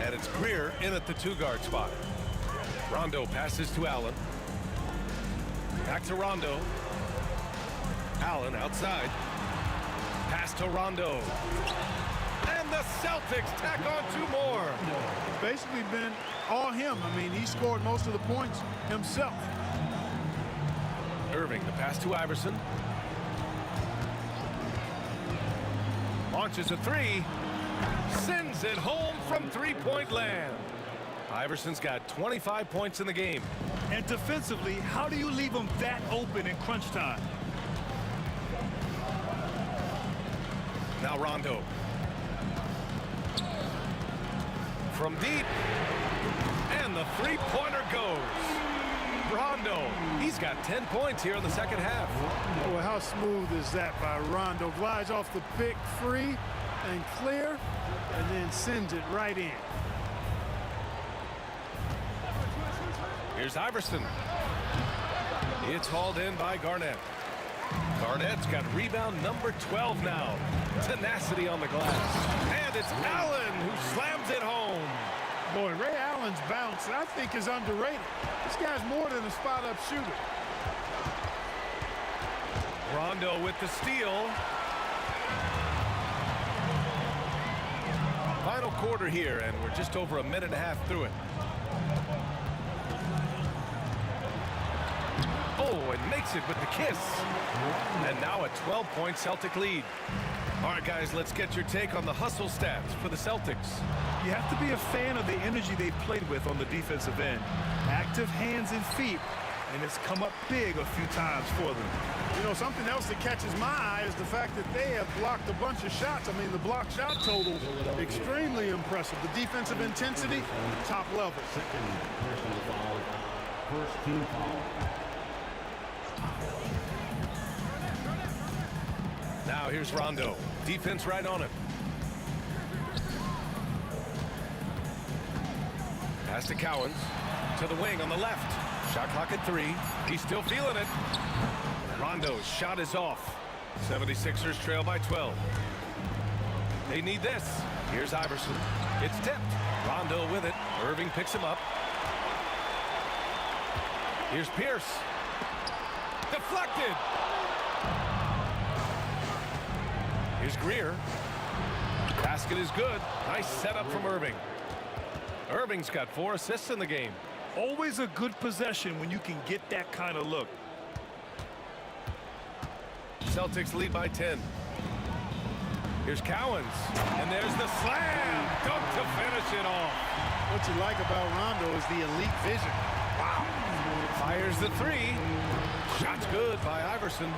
And it's Greer in at the 2-guard spot. Rondo passes to Allen. Back to Rondo. Allen outside. Pass to Rondo. And the Celtics tack on 2 more. Basically been all him. I mean, he scored most of the points himself. Irving, the pass to Iverson. Launches a 3. Sends it home from 3-point land. Iverson's got 25 points in the game. And defensively, how do you leave them that open in crunch time? Now Rondo. From deep. And the 3-pointer goes. Rondo, he's got 10 points here in the second half. Boy, how smooth is that by Rondo? Glides off the pick free and clear, and then sends it right in. Here's Iverson. It's hauled in by Garnett. Garnett's got rebound number 12 now. Tenacity on the glass. And it's Allen who slams it home. Boy, Ray Allen's bounce, I think, is underrated. This guy's more than a spot-up shooter. Rondo with the steal. Final quarter here, and we're just over a minute and a half through it. Oh, and makes it with the kiss. And now a 12-point Celtic lead. All right, guys, let's get your take on the hustle stats for the Celtics. You have to be a fan of the energy they've played with on the defensive end. Active hands and feet, and it's come up big a few times for them. You know, something else that catches my eye is the fact that they have blocked a bunch of shots. I mean, the block shot total, extremely impressive. The defensive intensity, top level. First team foul. Now here's Rondo. Defense right on him. Pass to Cowens. To the wing on the left. Shot clock at 3. He's still feeling it. Rondo's shot is off. 76ers trail by 12. They need this. Here's Iverson. It's tipped. Rondo with it. Irving picks him up. Here's Pierce. Deflected. Here's Greer. Basket is good. Nice setup from Irving. Irving's got 4 assists in the game. Always a good possession when you can get that kind of look. Celtics lead by 10. Here's Cowens. And there's the slam. Dunk to finish it off. What you like about Rondo is the elite vision. Wow. Fires the 3. Shot's good by Iverson.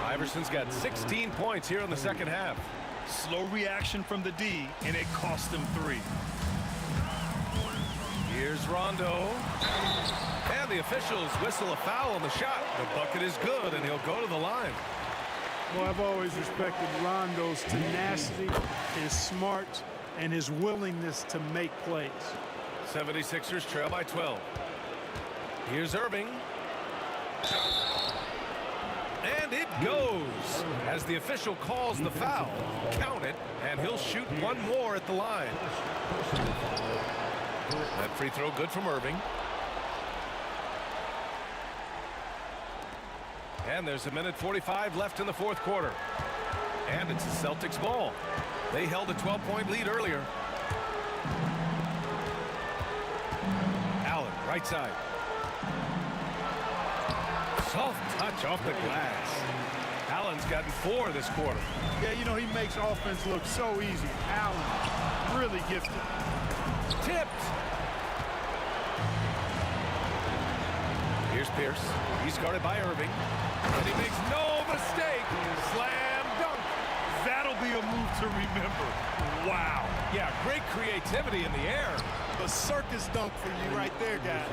Iverson's got 16 points here in the second half. Slow reaction from the D, and it cost him 3. Here's Rondo. And the officials whistle a foul on the shot. The bucket is good, and he'll go to the line. Well, I've always respected Rondo's tenacity, his smarts, and his willingness to make plays. 76ers trail by 12. Here's Irving. And it goes as the official calls the foul. Count it, and he'll shoot one more at the line. That free throw good from Irving. And there's a minute 45 left in the fourth quarter. And it's the Celtics ball. They held a 12-point lead earlier. Allen, right side. Soft touch off the glass. Allen's gotten 4 this quarter. Yeah, you know, he makes offense look so easy. Allen, really gifted. Tipped. Here's Pierce. He's guarded by Irving. And he makes no mistake. Slam dunk. That'll be a move to remember. Wow. Yeah, great creativity in the air. The circus dunk for you right there, guys.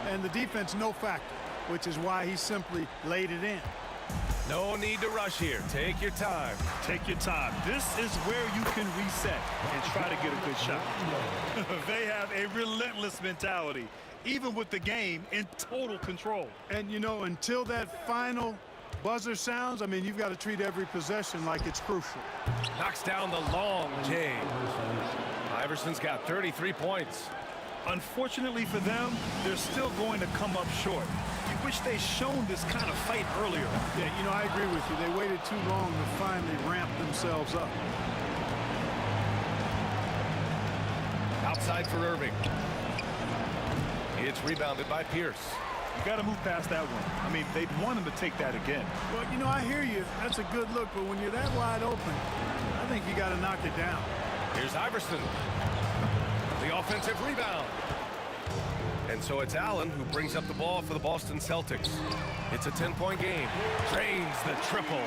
And the defense, no factor, which is why he simply laid it in. No need to rush here. Take your time. Take your time. This is where you can reset and try to get a good shot. They have a relentless mentality, even with the game in total control. And, you know, until that final buzzer sounds, I mean, you've got to treat every possession like it's crucial. Knocks down the long J. Iverson's got 33 points. Unfortunately for them, they're still going to come up short. You wish they'd shown this kind of fight earlier. Yeah, you know, I agree with you. They waited too long to finally ramp themselves up. Outside for Irving. It's rebounded by Pierce. You got to move past that one. I mean, they'd want him to take that again. Well, you know, I hear you. That's a good look, but when you're that wide open, I think you got to knock it down. Here's Iverson. The offensive rebound. And so it's Allen who brings up the ball for the Boston Celtics. It's a 10-point game. Drains the triple.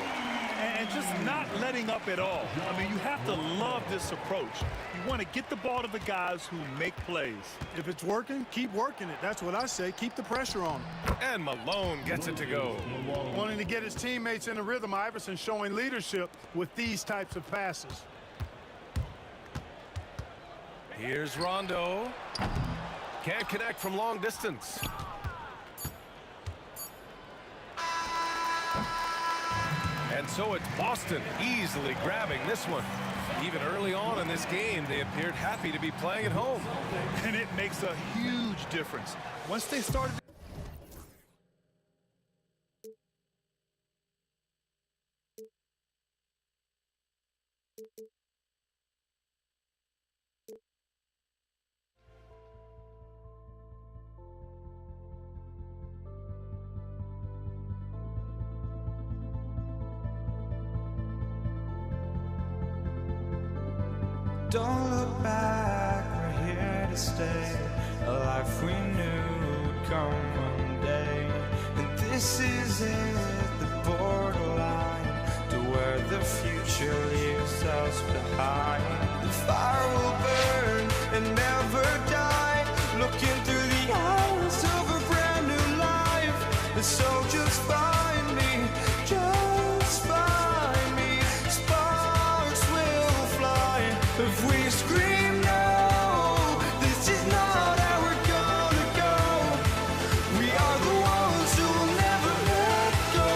And just not letting up at all. I mean, you have to love this approach. You want to get the ball to the guys who make plays. If it's working, keep working it. That's what I say. Keep the pressure on them. And Malone gets it to go. Wanting to get his teammates in a rhythm, Iverson showing leadership with these types of passes. Here's Rondo. Can't connect from long distance. And so it's Boston easily grabbing this one. Even early on in this game, they appeared happy to be playing at home. And it makes a huge difference. Once they started... Don't look back, we're here to stay. A life we knew would come one day. And this is it, the borderline to where the future leaves us behind. The fire will burn and never die, looking through the eyes of a brand new life. And so just find me, just find me. Sparks will fly if we scream no. This is not how we're gonna go. We are the ones who will never let go.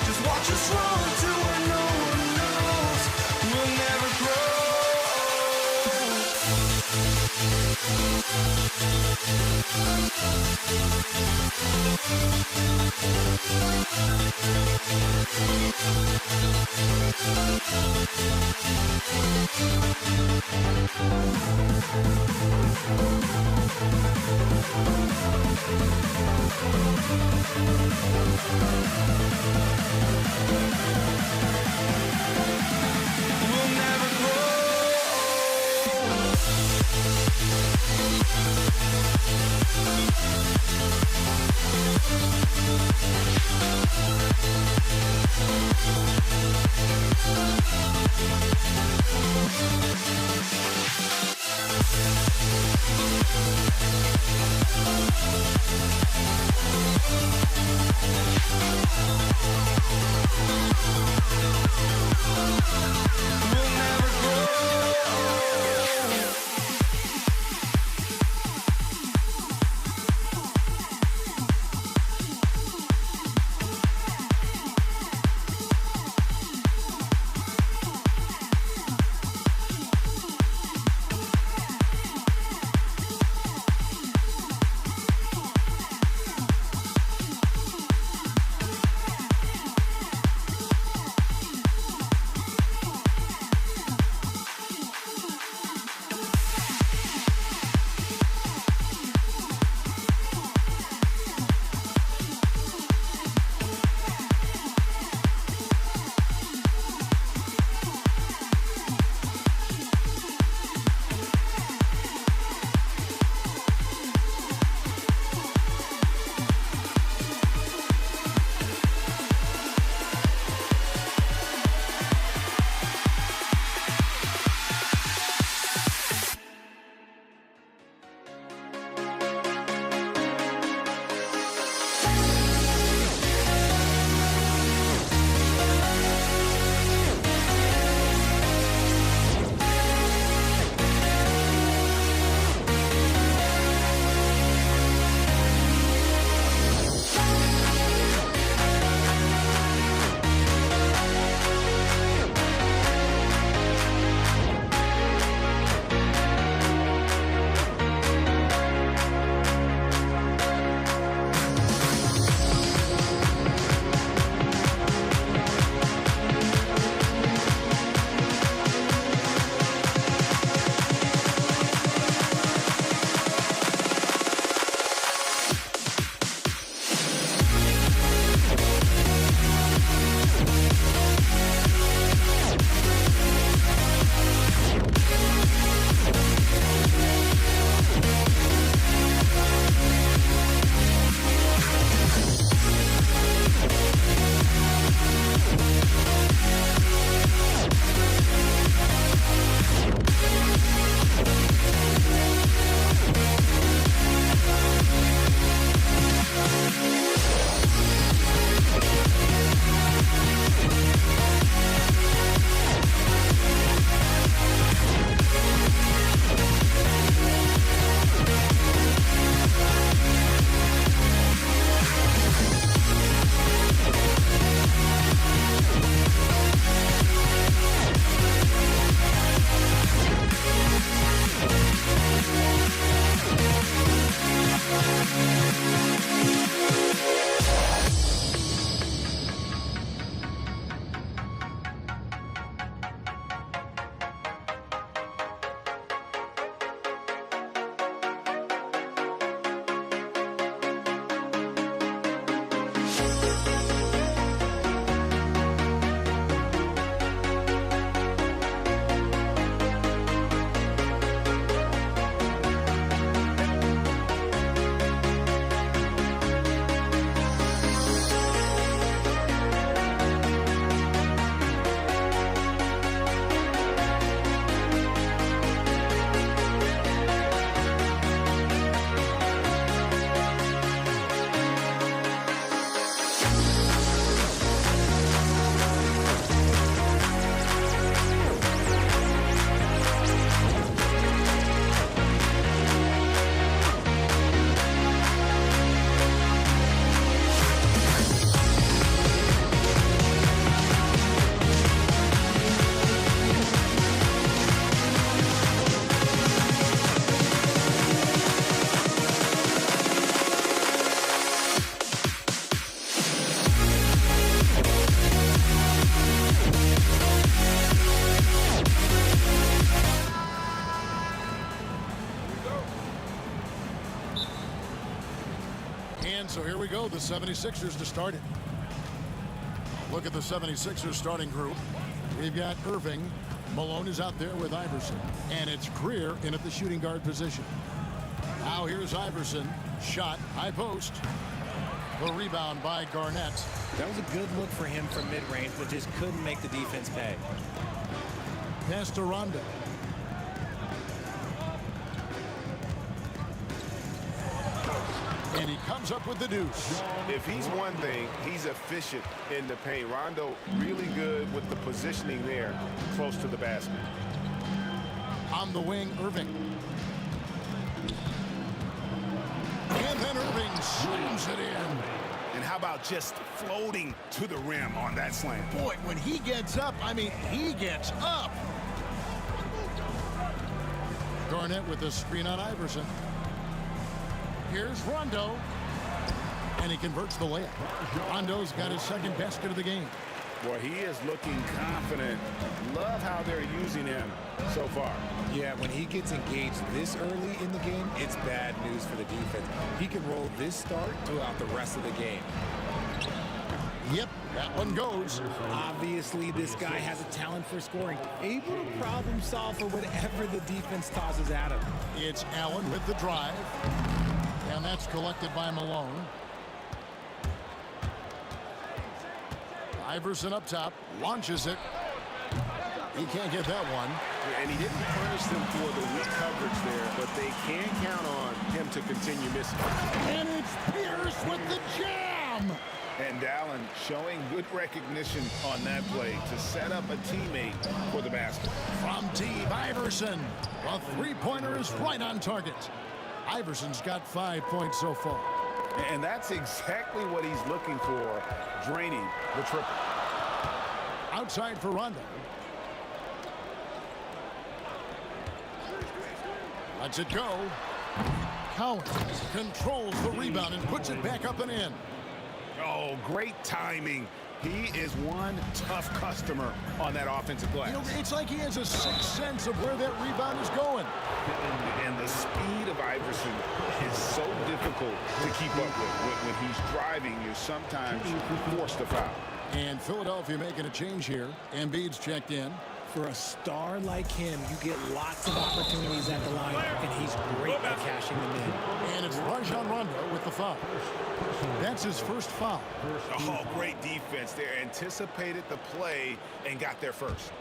Just watch us run to where no one knows. We'll never grow. We'll never grow. And so here we go, the 76ers to start it. Look at the 76ers starting group. We've got Irving. Malone is out there with Iverson. And it's Greer in at the shooting guard position. Now here's Iverson. Shot, high post. The rebound by Garnett. That was a good look for him from mid-range, but just couldn't make the defense pay. Pass to Rondo. And he comes up with the deuce. If he's one thing, he's efficient in the paint. Rondo really good with the positioning there close to the basket. On the wing, Irving. And then Irving slams it in. And how about just floating to the rim on that slam? Boy, when he gets up, I mean, he gets up. Garnett with the screen on Iverson. Here's Rondo. And he converts the layup. Rondo's got his second basket of the game. Boy, he is looking confident. Love how they're using him so far. Yeah, when he gets engaged this early in the game, it's bad news for the defense. He can roll this start throughout the rest of the game. Yep, that one goes. Obviously, this guy has a talent for scoring. Able to problem solve for whatever the defense tosses at him. It's Allen with the drive. And that's collected by Malone. Iverson up top, launches it. He can't get that one. And he didn't punish them for the weak coverage there, but they can count on him to continue missing. And it's Pierce with the jam. And Allen showing good recognition on that play to set up a teammate for the basket. From deep, Iverson. The three-pointer is right on target. Iverson's got 5 points so far. And that's exactly what he's looking for, draining the triple. Outside for Rondo. Lets it go. Collins controls the rebound and puts it back up and in. Oh, great timing. He is one tough customer on that offensive glass. You know, it's like he has a sixth sense of where that rebound is going. And the speed of Iverson is so difficult to keep up with. When he's driving, you're sometimes forced to foul. And Philadelphia making a change here. Embiid's checked in. For a star like him, you get lots of opportunities at the line, and he's great at cashing them in. And it's Rajon Rondo with the foul. That's his first foul. Oh, great defense there. Anticipated the play and got there first.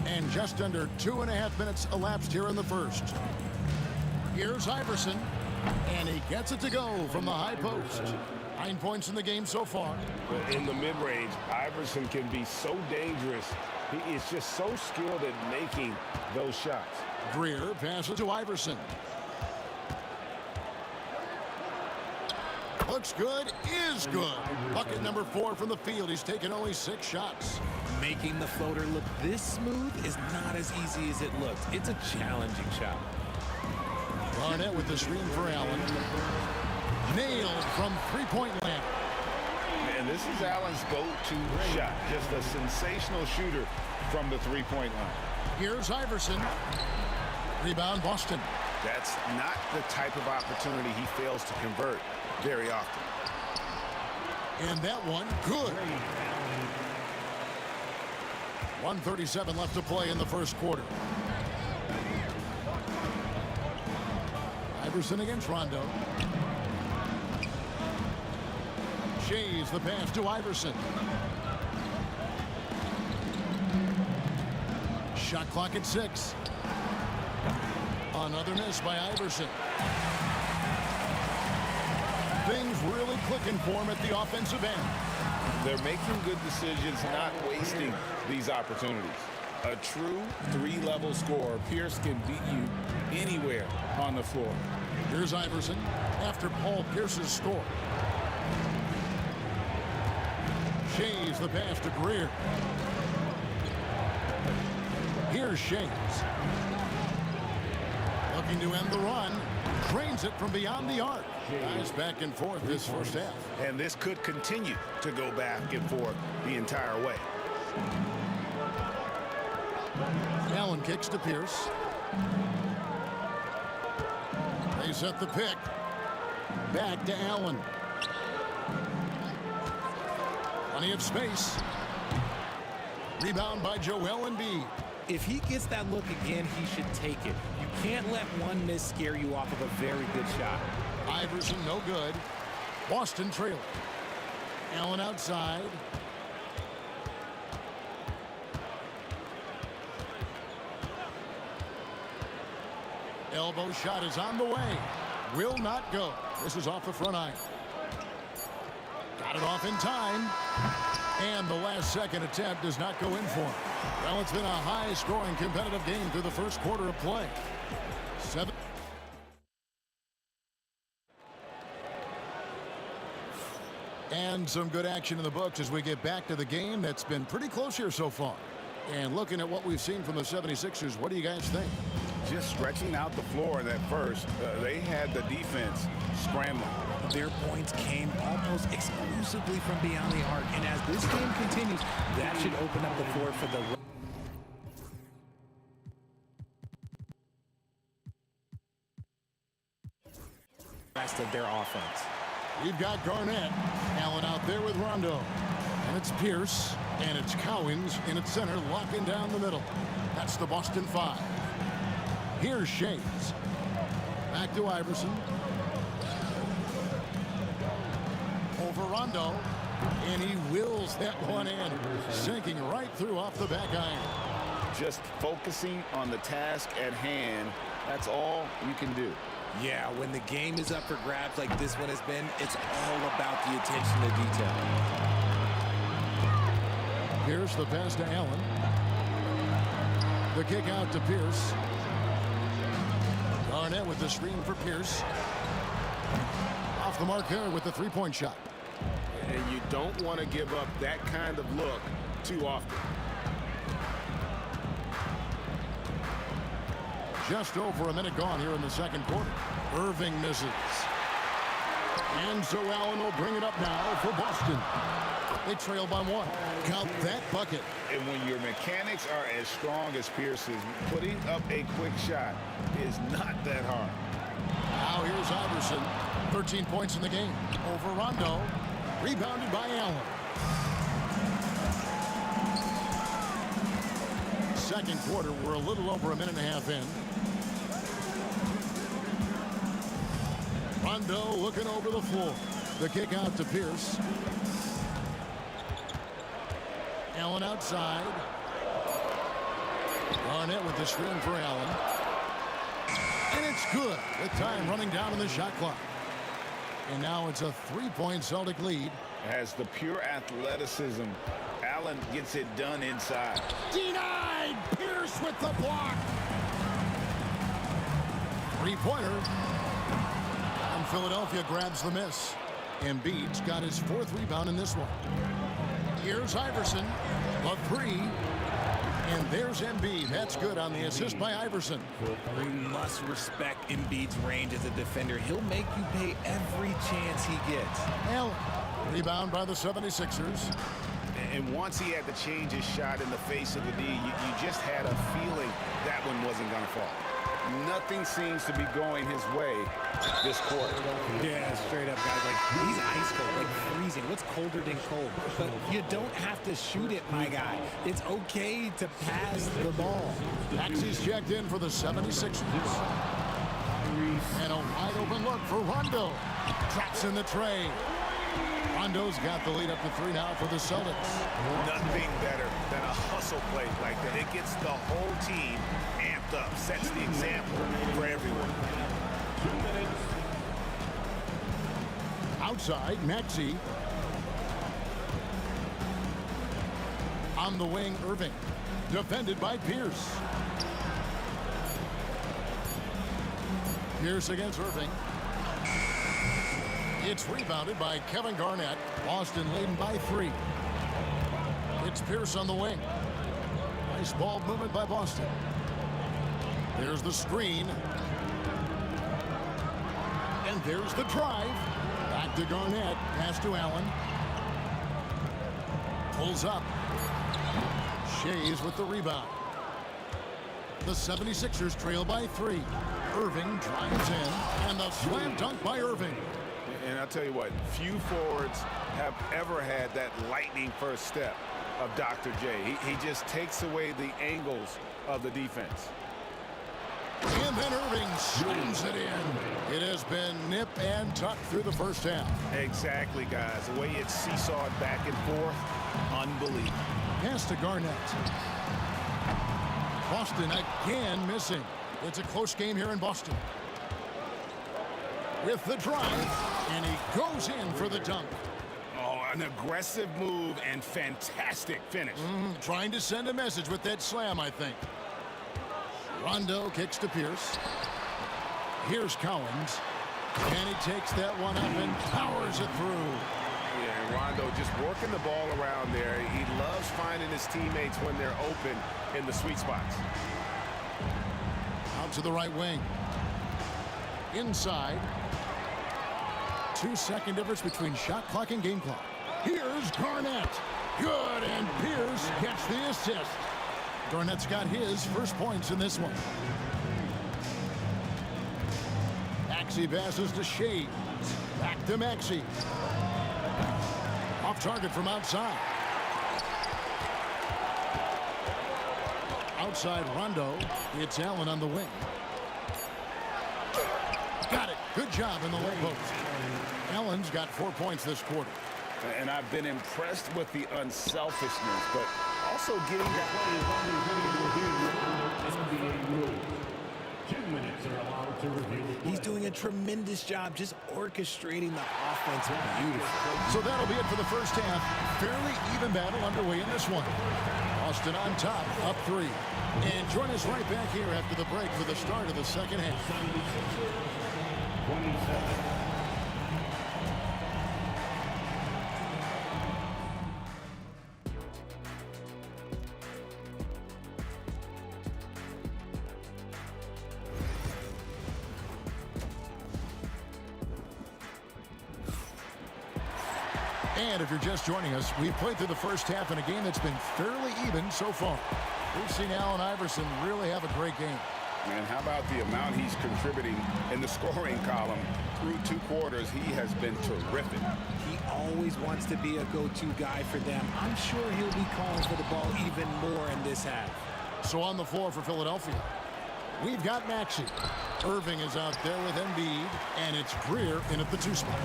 And just under 2.5 minutes elapsed here in the first. Here's Iverson, and he gets it to go from the high post. 9 points in the game so far. In the mid-range, Iverson can be so dangerous. He is just so skilled at making those shots. Greer passes to Iverson. Looks good, is good. Bucket number 4 from the field. He's taken only 6 shots. Making the floater look this smooth is not as easy as it looks. It's a challenging shot. Garnett with the screen for Allen. Nailed from three-point land. And this is Allen's go-to shot. Just a sensational shooter from the three-point line. Here's Iverson. Rebound, Boston. That's not the type of opportunity he fails to convert very often. And that one, good. 1:37 left to play in the first quarter. Iverson against Rondo. Shays the pass to Iverson. Shot clock at 6. Another miss by Iverson. Things really clicking for him at the offensive end. They're making good decisions, not wasting these opportunities. A true three-level scorer. Pierce can beat you anywhere on the floor. Here's Iverson after Paul Pierce's score. Shays the pass to Greer. Here's Shays. Looking to end the run. Drains it from beyond the arc. Guys back and forth this first half. And this could continue to go back and forth the entire way. Allen kicks to Pierce. They set the pick. Back to Allen. Plenty of space. Rebound by Joel Embiid. If he gets that look again, he should take it. You can't let one miss scare you off of a very good shot. Iverson, no good. Boston trailing. Allen outside. Elbow shot is on the way. Will not go. This is off the front iron. Got it off in time. And the last second attempt does not go in for him. Well, it's been a high-scoring competitive game through the first quarter of play. And some good action in the books as we get back to the game that's been pretty close here so far. And looking at what we've seen from the 76ers, what do you guys think? Just stretching out the floor that first. They had the defense scrambling. Their points came almost exclusively from beyond the arc. And as this game continues, that should open up the floor for the rest of their offense. We've got Garnett. Allen out there with Rondo. And it's Pierce. And it's Cowens in its center, locking down the middle. That's the Boston 5. Here's Shades. Back to Iverson. Over Rondo. And he wills that one in. Sinking right through off the back iron. Just focusing on the task at hand. That's all you can do. Yeah, when the game is up for grabs like this one has been, it's all about the attention to detail. Here's the pass to Allen. The kick out to Pierce. Garnett with the screen for Pierce. Off the mark there with the three-point shot. And you don't want to give up that kind of look too often. Just over a minute gone here in the second quarter. Irving misses. And so Allen will bring it up now for Boston. They trail by one. Count that bucket. And when your mechanics are as strong as Pierce's, putting up a quick shot is not that hard. Now here's Iverson. 13 points in the game. Over Rondo. Rebounded by Allen. Second quarter, we're a little over a minute and a half in. Rondo looking over the floor. The kick out to Pierce. Allen outside. Garnett with the screen for Allen. And it's good with time running down on the shot clock. And now it's a three-point Celtic lead. Has the pure athleticism. Allen gets it done inside. Denied! Pierce with the block. Three-pointer. And Philadelphia grabs the miss. Embiid's got his fourth rebound in this one. Here's Iverson. A three. And there's Embiid. That's good on the assist by Iverson. We must respect Embiid's range as a defender. He'll make you pay every chance he gets. Allen. Rebound by the 76ers. And once he had to change his shot in the face of the D, you just had a feeling that one wasn't going to fall. Nothing seems to be going his way this quarter. Yeah, straight up, guys. Like, he's ice cold, like freezing. What's colder than cold? But you don't have to shoot it, my guy. It's okay to pass the ball. Maxey's checked in for the 76ers. And a wide open look for Rondo. Traps in the tray. Rondo's got the lead up to three now for the Celtics. Nothing better than a hustle play like that. It gets the whole team amped up, sets the example for everyone. Outside, Maxey. On the wing, Irving. Defended by Pierce. Pierce against Irving. It's rebounded by Kevin Garnett. Boston leading by 3. It's Pierce on the wing. Nice ball movement by Boston. There's the screen. And there's the drive. Back to Garnett. Pass to Allen. Pulls up. Shays with the rebound. The 76ers trail by 3. Irving drives in, and the slam dunk by Irving. And I'll tell you what, few forwards have ever had that lightning first step of Dr. J. He just takes away the angles of the defense. And then Irving slams it in. It has been nip and tuck through the first half. Exactly, guys. The way it's seesawed back and forth, unbelievable. Pass to Garnett. Boston again missing. It's a close game here in Boston. With the drive, and he goes in for the dunk. Oh, an aggressive move and fantastic finish. Trying to send a message with that slam, I think. Rondo kicks to Pierce. Here's Collins. And he takes that one up and powers it through. Yeah, Rondo just working the ball around there. He loves finding his teammates when they're open in the sweet spots. Out to the right wing. Inside. 2-second difference between shot clock and game clock. Here's Garnett. Good, and Pierce gets the assist. Garnett's got his first points in this one. Maxey passes to Shades. Back to Maxey. Off target from outside. Outside Rondo. It's Allen on the wing. Got it. Good job in the low post. Allen's got 4 points this quarter. And I've been impressed with the unselfishness, but also getting that. NBA rules. 10 minutes are allowed to review. He's doing a tremendous job just orchestrating the offense beautifully. So that'll be it for the first half. Fairly even battle underway in this one. Boston on top, up 3. And join us right back here after the break for the start of the second half. 27. And if you're just joining us, we've played through the first half in a game that's been fairly even so far. We've seen Allen Iverson really have a great game. And how about the amount he's contributing in the scoring column through 2 quarters? He has been terrific. He always wants to be a go-to guy for them. I'm sure he'll be calling for the ball even more in this half. So on the floor for Philadelphia, we've got Maxey. Irving is out there with Embiid, and it's Greer in at the 2 spot.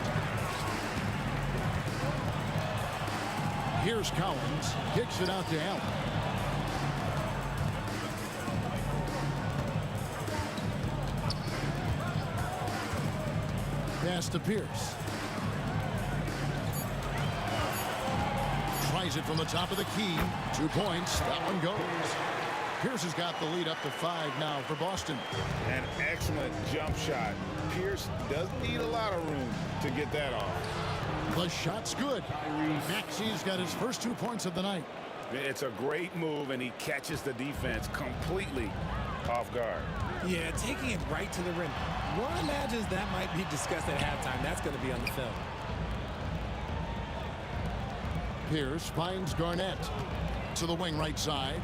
Here's Collins, kicks it out to Allen. Pass to Pierce. Tries it from the top of the key. 2 points. That one goes. Pierce has got the lead up to 5 now for Boston. An excellent jump shot. Pierce doesn't need a lot of room to get that off. The shot's good. Maxey's got his first 2 points of the night. It's a great move, and he catches the defense completely off guard. Yeah, taking it right to the rim. One imagines that might be discussed at halftime. That's going to be on the film. Pierce finds Garnett to the wing right side.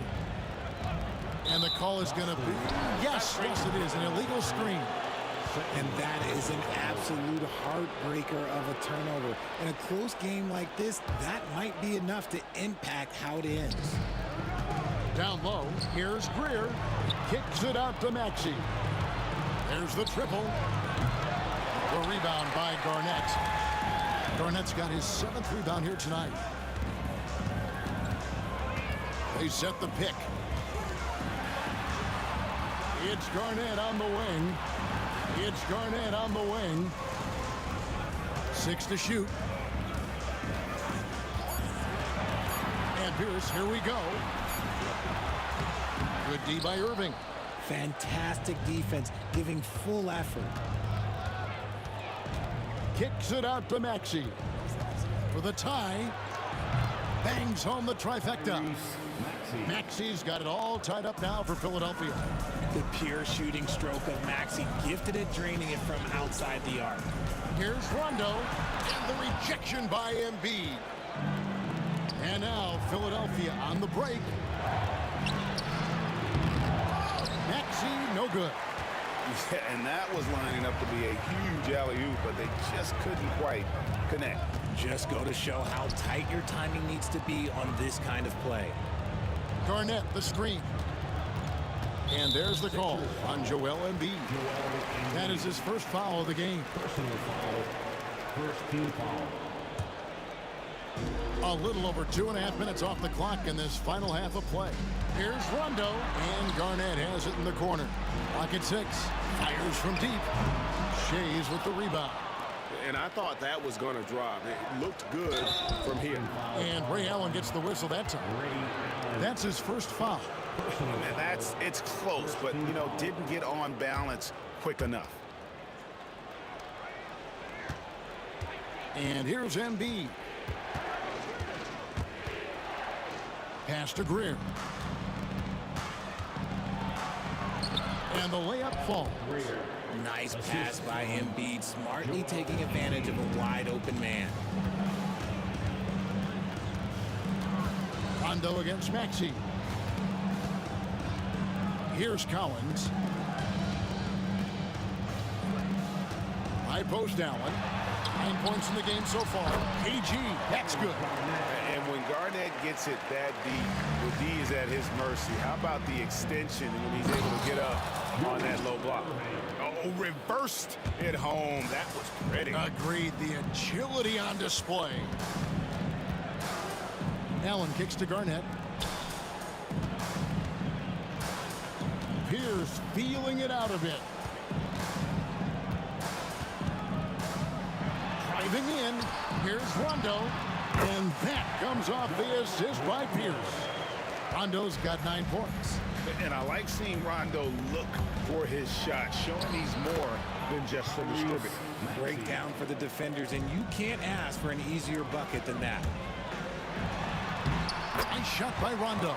And the call is going to be, yes, it is, an illegal screen. And that is an absolute heartbreaker of a turnover. In a close game like this, that might be enough to impact how it ends. Down low, here's Greer. Kicks it out to Maxey. There's the triple. The rebound by Garnett. Garnett's got his 7th rebound here tonight. They set the pick. It's Garnett on the wing. It's Garnett on the wing. 6 to shoot. And Pierce, here we go. Good D by Irving. Fantastic defense, giving full effort. Kicks it out to Maxey. For the tie. Bangs home the trifecta. Maxey's got it all tied up now for Philadelphia. The pure shooting stroke of Maxey, gifted at draining it from outside the arc. Here's Rondo, and the rejection by Embiid. And now Philadelphia on the break. Maxey, no good. Yeah, and that was lining up to be a huge alley-oop, but they just couldn't quite connect. Just go to show how tight your timing needs to be on this kind of play. Garnett, the screen. And there's the call on Joel Embiid. That is his first foul of the game. Personal foul. First team foul. A little over 2.5 minutes off the clock in this final half of play. Here's Rondo, and Garnett has it in the corner. Clock at 6. Fires from deep. Shays with the rebound. And I thought that was going to drop. It looked good from here. And Ray Allen gets the whistle that time. That's his first foul. And it's close, but, you know, didn't get on balance quick enough. And here's Embiid. Pass to Greer. And the layup falls. Nice pass by Embiid, smartly taking advantage of a wide-open man. Rondo against Maxey. Here's Collins. High post Allen. 9 points in the game so far. KG, that's good. And when Garnett gets it that deep, the D is at his mercy. How about the extension when he's able to get up on that low block? Oh, reversed it home. That was pretty. Agreed. The agility on display. Allen kicks to Garnett. Pierce feeling it out a bit. Driving in. Here's Rondo. And that comes off the assist by Pierce. Rondo's got 9 points. And I like seeing Rondo look for his shot, showing he's more than just a distributor. Breakdown for the defenders, and you can't ask for an easier bucket than that. Nice shot by Rondo.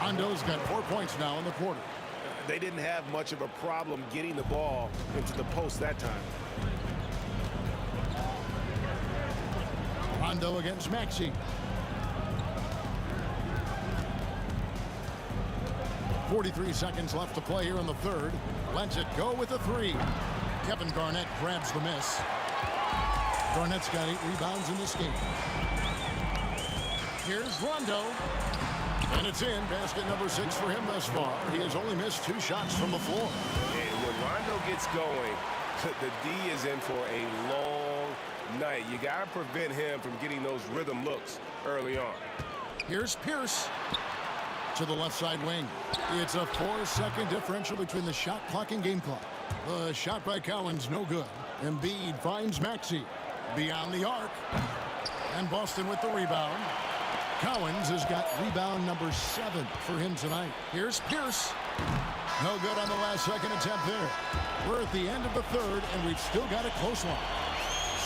Rondo's got 4 points now in the quarter. They didn't have much of a problem getting the ball into the post that time. Rondo against Maxey. 43 seconds left to play here in the third. Lets it go with a 3. Kevin Garnett grabs the miss. Garnett's got 8 rebounds in this game. Here's Rondo. And it's in. Basket number 6 for him thus far. He has only missed 2 shots from the floor. And when Rondo gets going, the D is in for a long night. You got to prevent him from getting those rhythm looks early on. Here's Pierce to the left side wing. It's a 4-second differential between the shot clock and game clock. The shot by Collins, no good. Embiid finds Maxey beyond the arc. And Boston with the rebound. Collins has got rebound number 7 for him tonight. Here's Pierce. No good on the last second attempt there. We're at the end of the third, and we've still got a close one.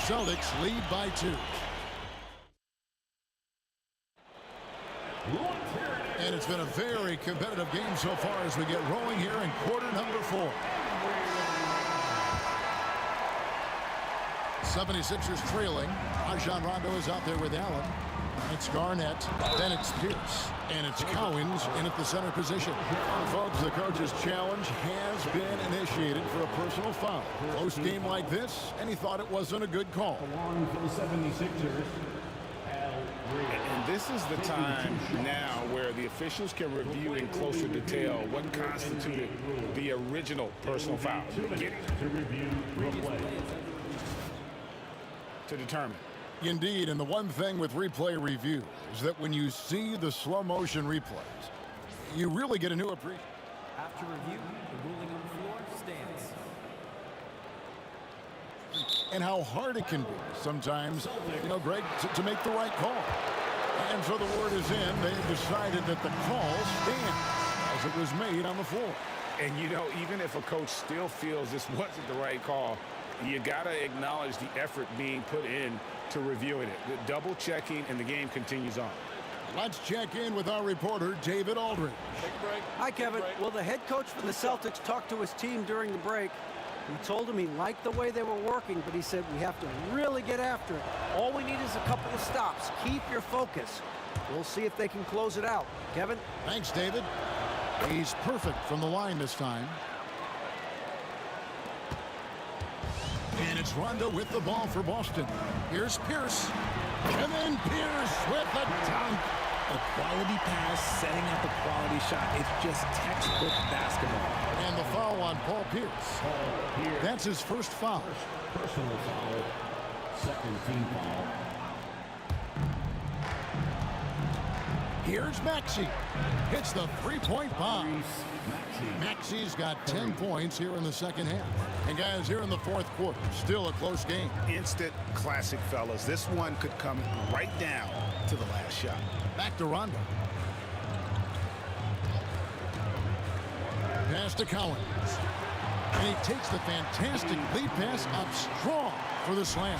Celtics lead by 2. And it's been a very competitive game so far as we get rolling here in quarter number 4. 76ers trailing. Rajon Rondo is out there with Allen. It's Garnett, then it's Pierce, and it's Cowens in at the center position. Folks, the coach's challenge has been initiated for a personal foul. Close game like this, and he thought it wasn't a good call. Along for the 76ers. And this is the time now where the officials can review in closer detail what constituted the original personal foul. To determine. Indeed, and the one thing with replay review is that when you see the slow motion replays, you really get a new appreciation. After review, the ruling on the floor stands. And how hard it can be sometimes, Greg, to make the right call. And so the word is in. They have decided that the call stands as it was made on the floor. And, even if a coach still feels this wasn't the right call, you got to acknowledge the effort being put in to reviewing it. The double checking, and the game continues on. Let's check in with our reporter, David Aldridge. Hi, Kevin. Well, the head coach for the Celtics talked to his team during the break. He told him he liked the way they were working, but he said we have to really get after it. All we need is a couple of stops. Keep your focus. We'll see if they can close it out. Kevin? Thanks, David. He's perfect from the line this time. it's Rondo with the ball for Boston. Here's Pierce. And then Pierce with the dunk. A quality pass, setting up a quality shot. It's just textbook basketball. And the foul on Paul Pierce. That's his first foul. Personal foul. Second team foul. Here's Maxey. Hits the three-point bomb. Maxey's got 10 points here in the second half. And guys, here in the fourth quarter, still a close game. Instant classic, fellas. This one could come right down to the last shot. Back to Rondo. Pass to Collins. And he takes the fantastic lead pass up strong for the slam.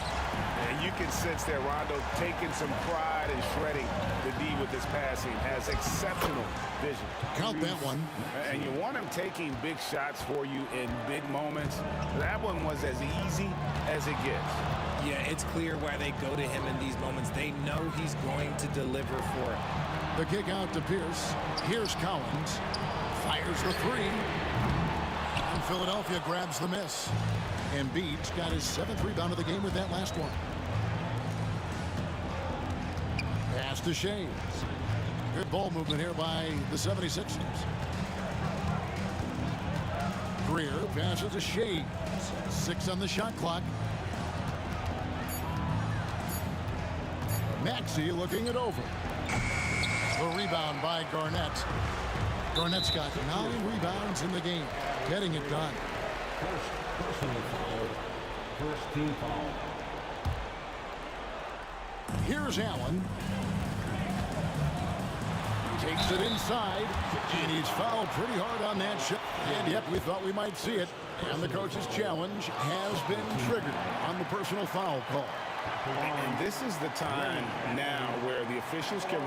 And you can sense that Rondo taking some pride in shredding the D with his passing. Has exceptional vision. Count that one. And you want him taking big shots for you in big moments. That one was as easy as it gets. Yeah, it's clear why they go to him in these moments. They know he's going to deliver for it. The kick out to Pierce. Here's Collins. Fires the three. And Philadelphia grabs the miss. Embiid's got his 7th rebound of the game with that last one. Pass to Shea. Good ball movement here by the 76ers. Greer passes to Shea. 6 on the shot clock. Maxey looking it over. The rebound by Garnett. Garnett's got 9 rebounds in the game. Getting it done. First personal foul. First team foul. Here's Allen. Takes it inside. And he's fouled pretty hard on that shot. And yet we thought we might see it. And the coach's challenge has been triggered on the personal foul call. And this is the time now where the officials can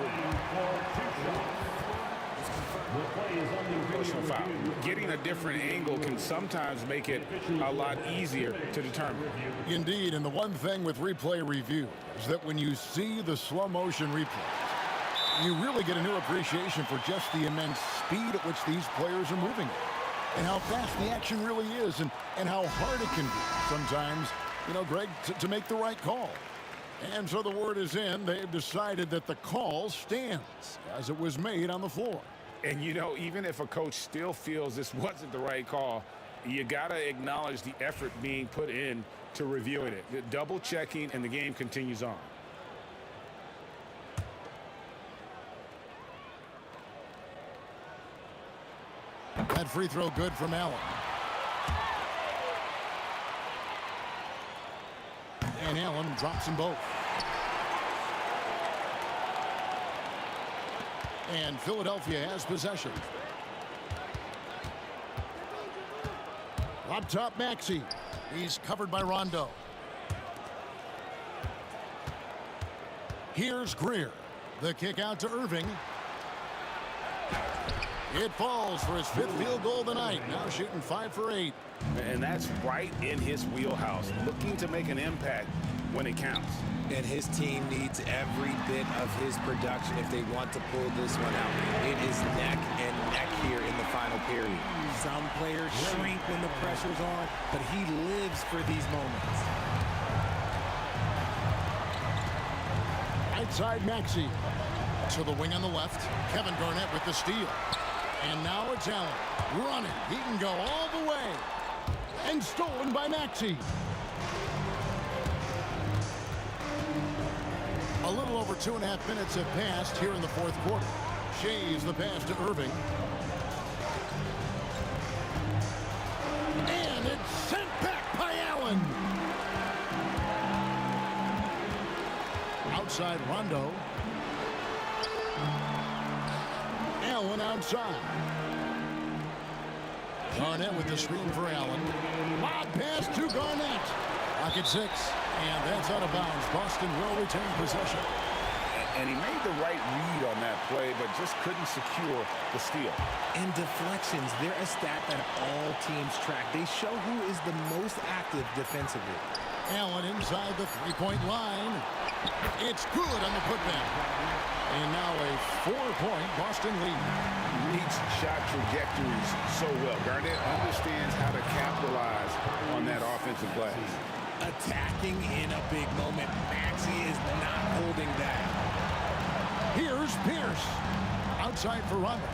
personal foul. Getting a different angle can sometimes make it a lot easier to determine. Indeed, and the one thing with replay review is that when you see the slow motion replays, you really get a new appreciation for just the immense speed at which these players are moving and how fast the action really is and how hard it can be sometimes, you know, Greg, to make the right call. And so the word is in. They've decided that the call stands as it was made on the floor. And, you know, even if a coach still feels this wasn't the right call, you got to acknowledge the effort being put in to reviewing it. The double checking, and the game continues on. That free throw good from Allen. And Allen drops them both. And Philadelphia has possession. Up top, Maxey. He's covered by Rondo. Here's Greer. The kick out to Irving. It falls for his 5th field goal of the night. Now shooting 5 for 8. And that's right in his wheelhouse. Looking to make an impact when it counts. And his team needs every bit of his production if they want to pull this one out. It is neck and neck here in the final period. Some players shrink when the pressure's on, but he lives for these moments. Outside Maxey. To the wing on the left. Kevin Garnett with the steal. And now it's Allen. Running. He can go all the way. And stolen by Maxey. A little over 2.5 minutes have passed here in the fourth quarter. Shea's the pass to Irving. And it's sent back by Allen. Outside Rondo. Allen outside. Garnett with the screen for Allen. Lob pass to Garnett. Pocket 6. And that's out of bounds. Boston will retain possession. And he made the right read on that play, but just couldn't secure the steal. And deflections, they're a stat that all teams track. They show who is the most active defensively. Allen inside the three-point line. It's good on the putback. And now a 4-point Boston lead. Reads shot trajectories so well. Garnett understands how to capitalize on that offensive glass. attacking in a big moment. Maxey is not holding back. Here's Pierce. Outside for Rondo.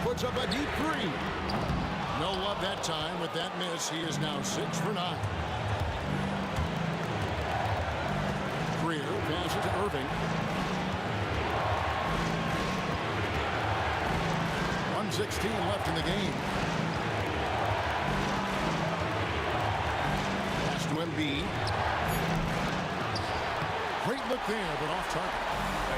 Puts up a deep three. No love that time with that miss. He is now 6 for 9. Greer passes to Irving. 1:16 left in the game. Pass to Embiid. Great look there, but off target.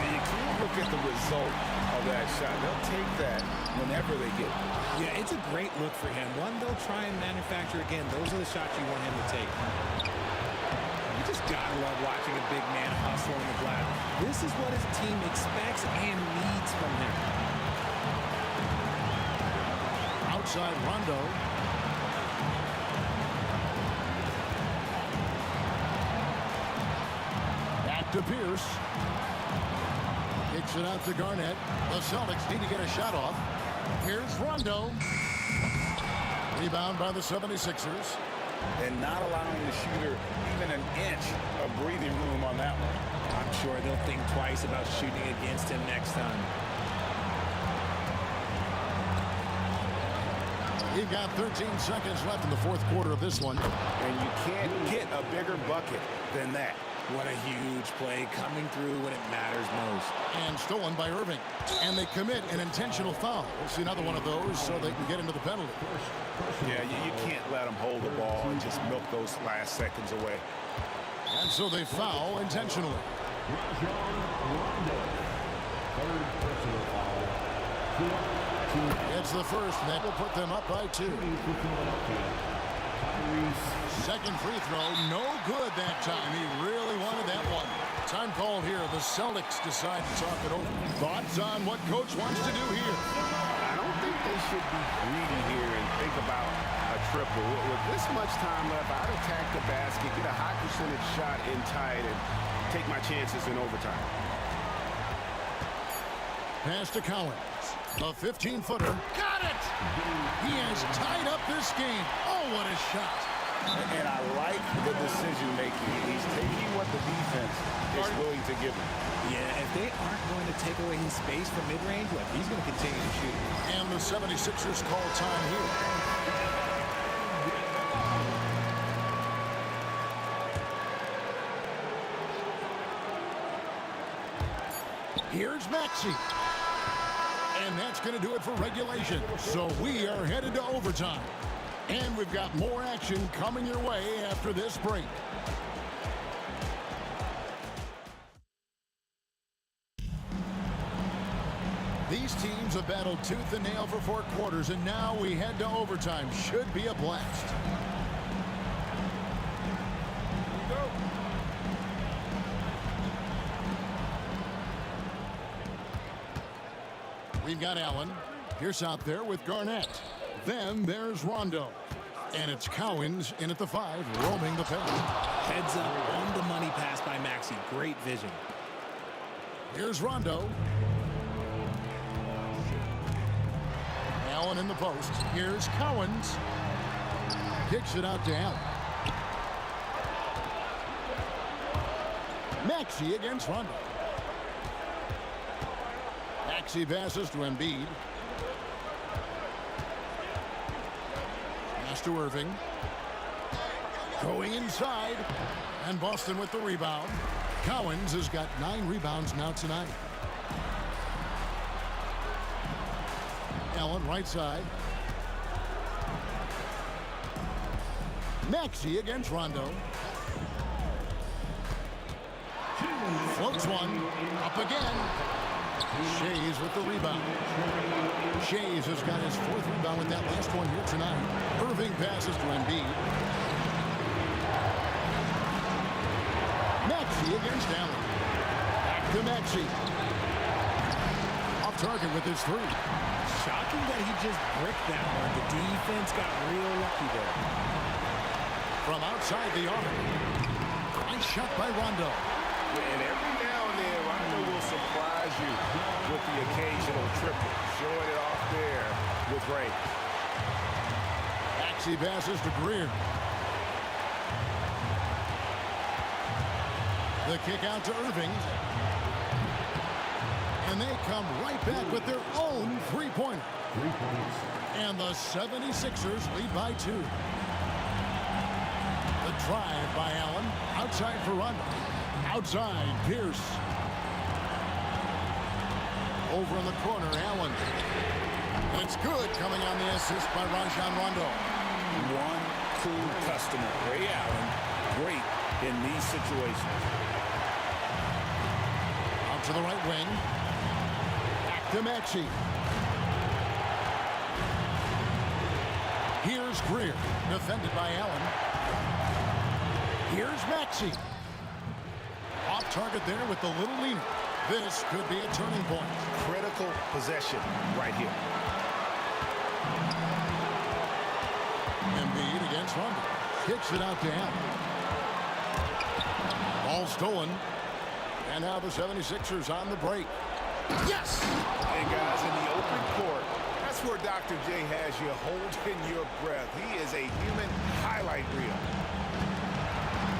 You can't look at the result of that shot. They'll take that whenever they get it. Yeah, it's a great look for him. One they'll try and manufacture again. Those are the shots you want him to take. You just gotta love watching a big man hustle in the glass. This is what his team expects and needs from him. Outside Rondo. Back to Pierce. Kicks it out to Garnett. The Celtics need to get a shot off. Here's Rondo. Rebound by the 76ers. And not allowing the shooter even an inch of breathing room on that one. I'm sure they'll think twice about shooting against him next time. You've got 13 seconds left in the fourth quarter of this one. And you can't get a bigger bucket than that. What a huge play coming through when it matters most. And stolen by Irving. And they commit an intentional foul. We'll see another one of those so they can get into the penalty. Yeah, you can't let them hold the ball and just milk those last seconds away. And so they foul intentionally. It's the first, and that will put them up by 2. Second free throw, no good that time. He really wanted that one. Time called here. The Celtics decide to talk it over. Thoughts on what coach wants to do here? I don't think they should be greedy here and think about a triple. With this much time left, I'd attack the basket, get a high percentage shot in tight, and take my chances in overtime. Pass to Collins. A 15-footer. Got it! He has tied up this game. Oh, what a shot. And I like the decision-making. He's taking what the defense is willing to give him. Yeah, if they aren't going to take away his space from mid-range, look, he's going to continue to shoot. And the 76ers call time here. Here's Maxey. And that's going to do it for regulation. So we are headed to overtime. And we've got more action coming your way after this break. These teams have battled tooth and nail for 4 quarters, and now we head to overtime. Should be a blast. We've got Allen. Pierce out there with Garnett. Then there's Rondo. And it's Cowens in at the 5, roaming the paint. Heads up on the money pass by Maxey. Great vision. Here's Rondo. Allen in the post. Here's Cowens. Kicks it out to Allen. Maxey against Rondo. Maxey passes to Embiid. Pass to Irving. Going inside. And Boston with the rebound. Cowens has got 9 rebounds now tonight. Allen right side. Maxey against Rondo. Floats one. Up again. Shays with the rebound. Shays has got his 4th rebound with that last one here tonight. Irving passes to Embiid. Maxey against Allen. Back to Maxey. Off target with his 3. Shocking that he just bricked that one. The defense got real lucky there. From outside the arc. Nice shot by Rondo. And every now and then, Rondo will surprise you with the occasional triple. Showing it off there. with Ray. Maxey passes to Greer. The kick out to Irving. And they come right back with their own three-pointer. 3 points. And the 76ers lead by 2. The drive by Allen. Outside for Rondo. Outside, Pierce. Over in the corner, Allen. It's good, coming on the assist by Rajon Rondo. One cool customer, Ray Allen, great in these situations. Out to the right wing. Back to Maxey. Here's Greer, defended by Allen. Here's Maxey. Off target there with the little leaner. This could be a turning point. Critical possession right here. Embiid against Rondo. Kicks it out to Allen. Ball stolen. And now the 76ers on the break. Yes! And guys, in the open court, that's where Dr. J has you holding your breath. He is a human highlight reel.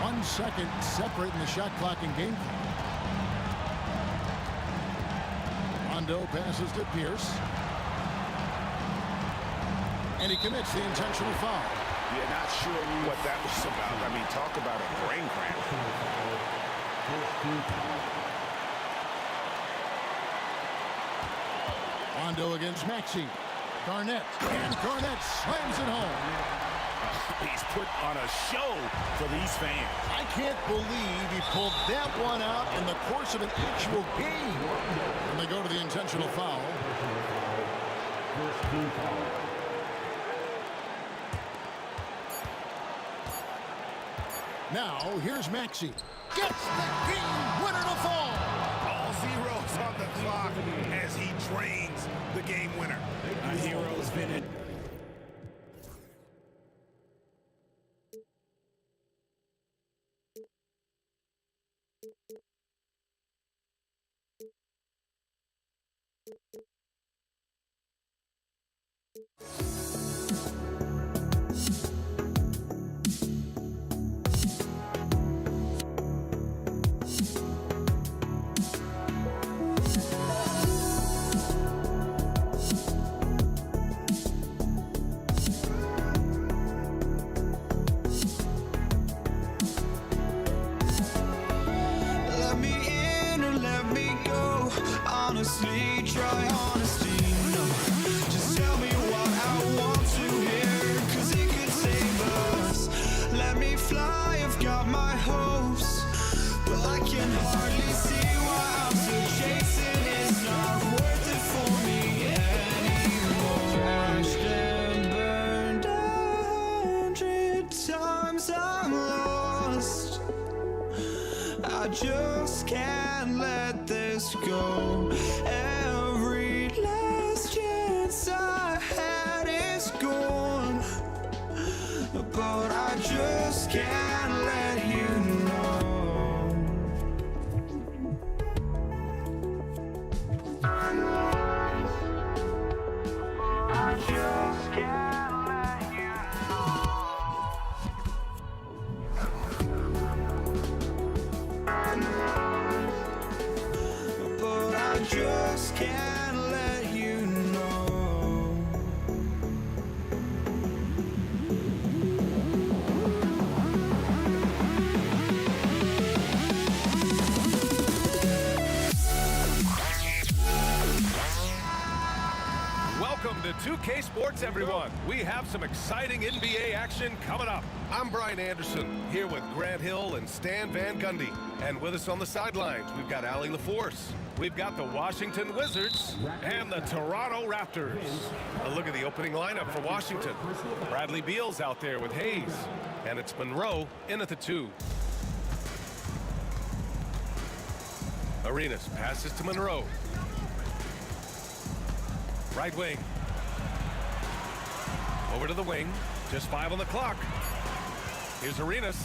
1 second separating the shot clock and game clock. Rondo passes to Pierce. And he commits the intentional foul. You're not sure what that was about. I mean, talk about a brain cramp. Rondo against Maxey. Garnett. And Garnett slams it home. He's put on a show for these fans. I can't believe he pulled that one out in the course of an actual game. And they go to the intentional foul. First team foul. Now, here's Maxey. Gets the game winner to fall. All zeros on the clock as he drains the game winner. A hero's been in. Let me in or let me go. Honestly, try honesty. No, just tell me what I want to hear, 'cause it could save us. Let me fly, I've got my hopes, but I can hardly see why I'm still chasing. It's not worth it for me anymore. Crashed and burned 100 times, I'm lost. I just can't let this go. Every last chance I had is gone, but I just can't let you know. I just can't let you know. But I just can't let you know. Welcome to 2K Sports, everyone. We have some exciting NBA action coming up. I'm Brian Anderson, here with Grant Hill and Stan Van Gundy. And with us on the sidelines, we've got Allie LaForce. We've got the Washington Wizards and the Toronto Raptors. A look at the opening lineup for Washington. Bradley Beal's out there with Hayes. And it's Monroe in at the 2. Arenas passes to Monroe. Right wing. Over to the wing. Just 5 on the clock. Here's Arenas.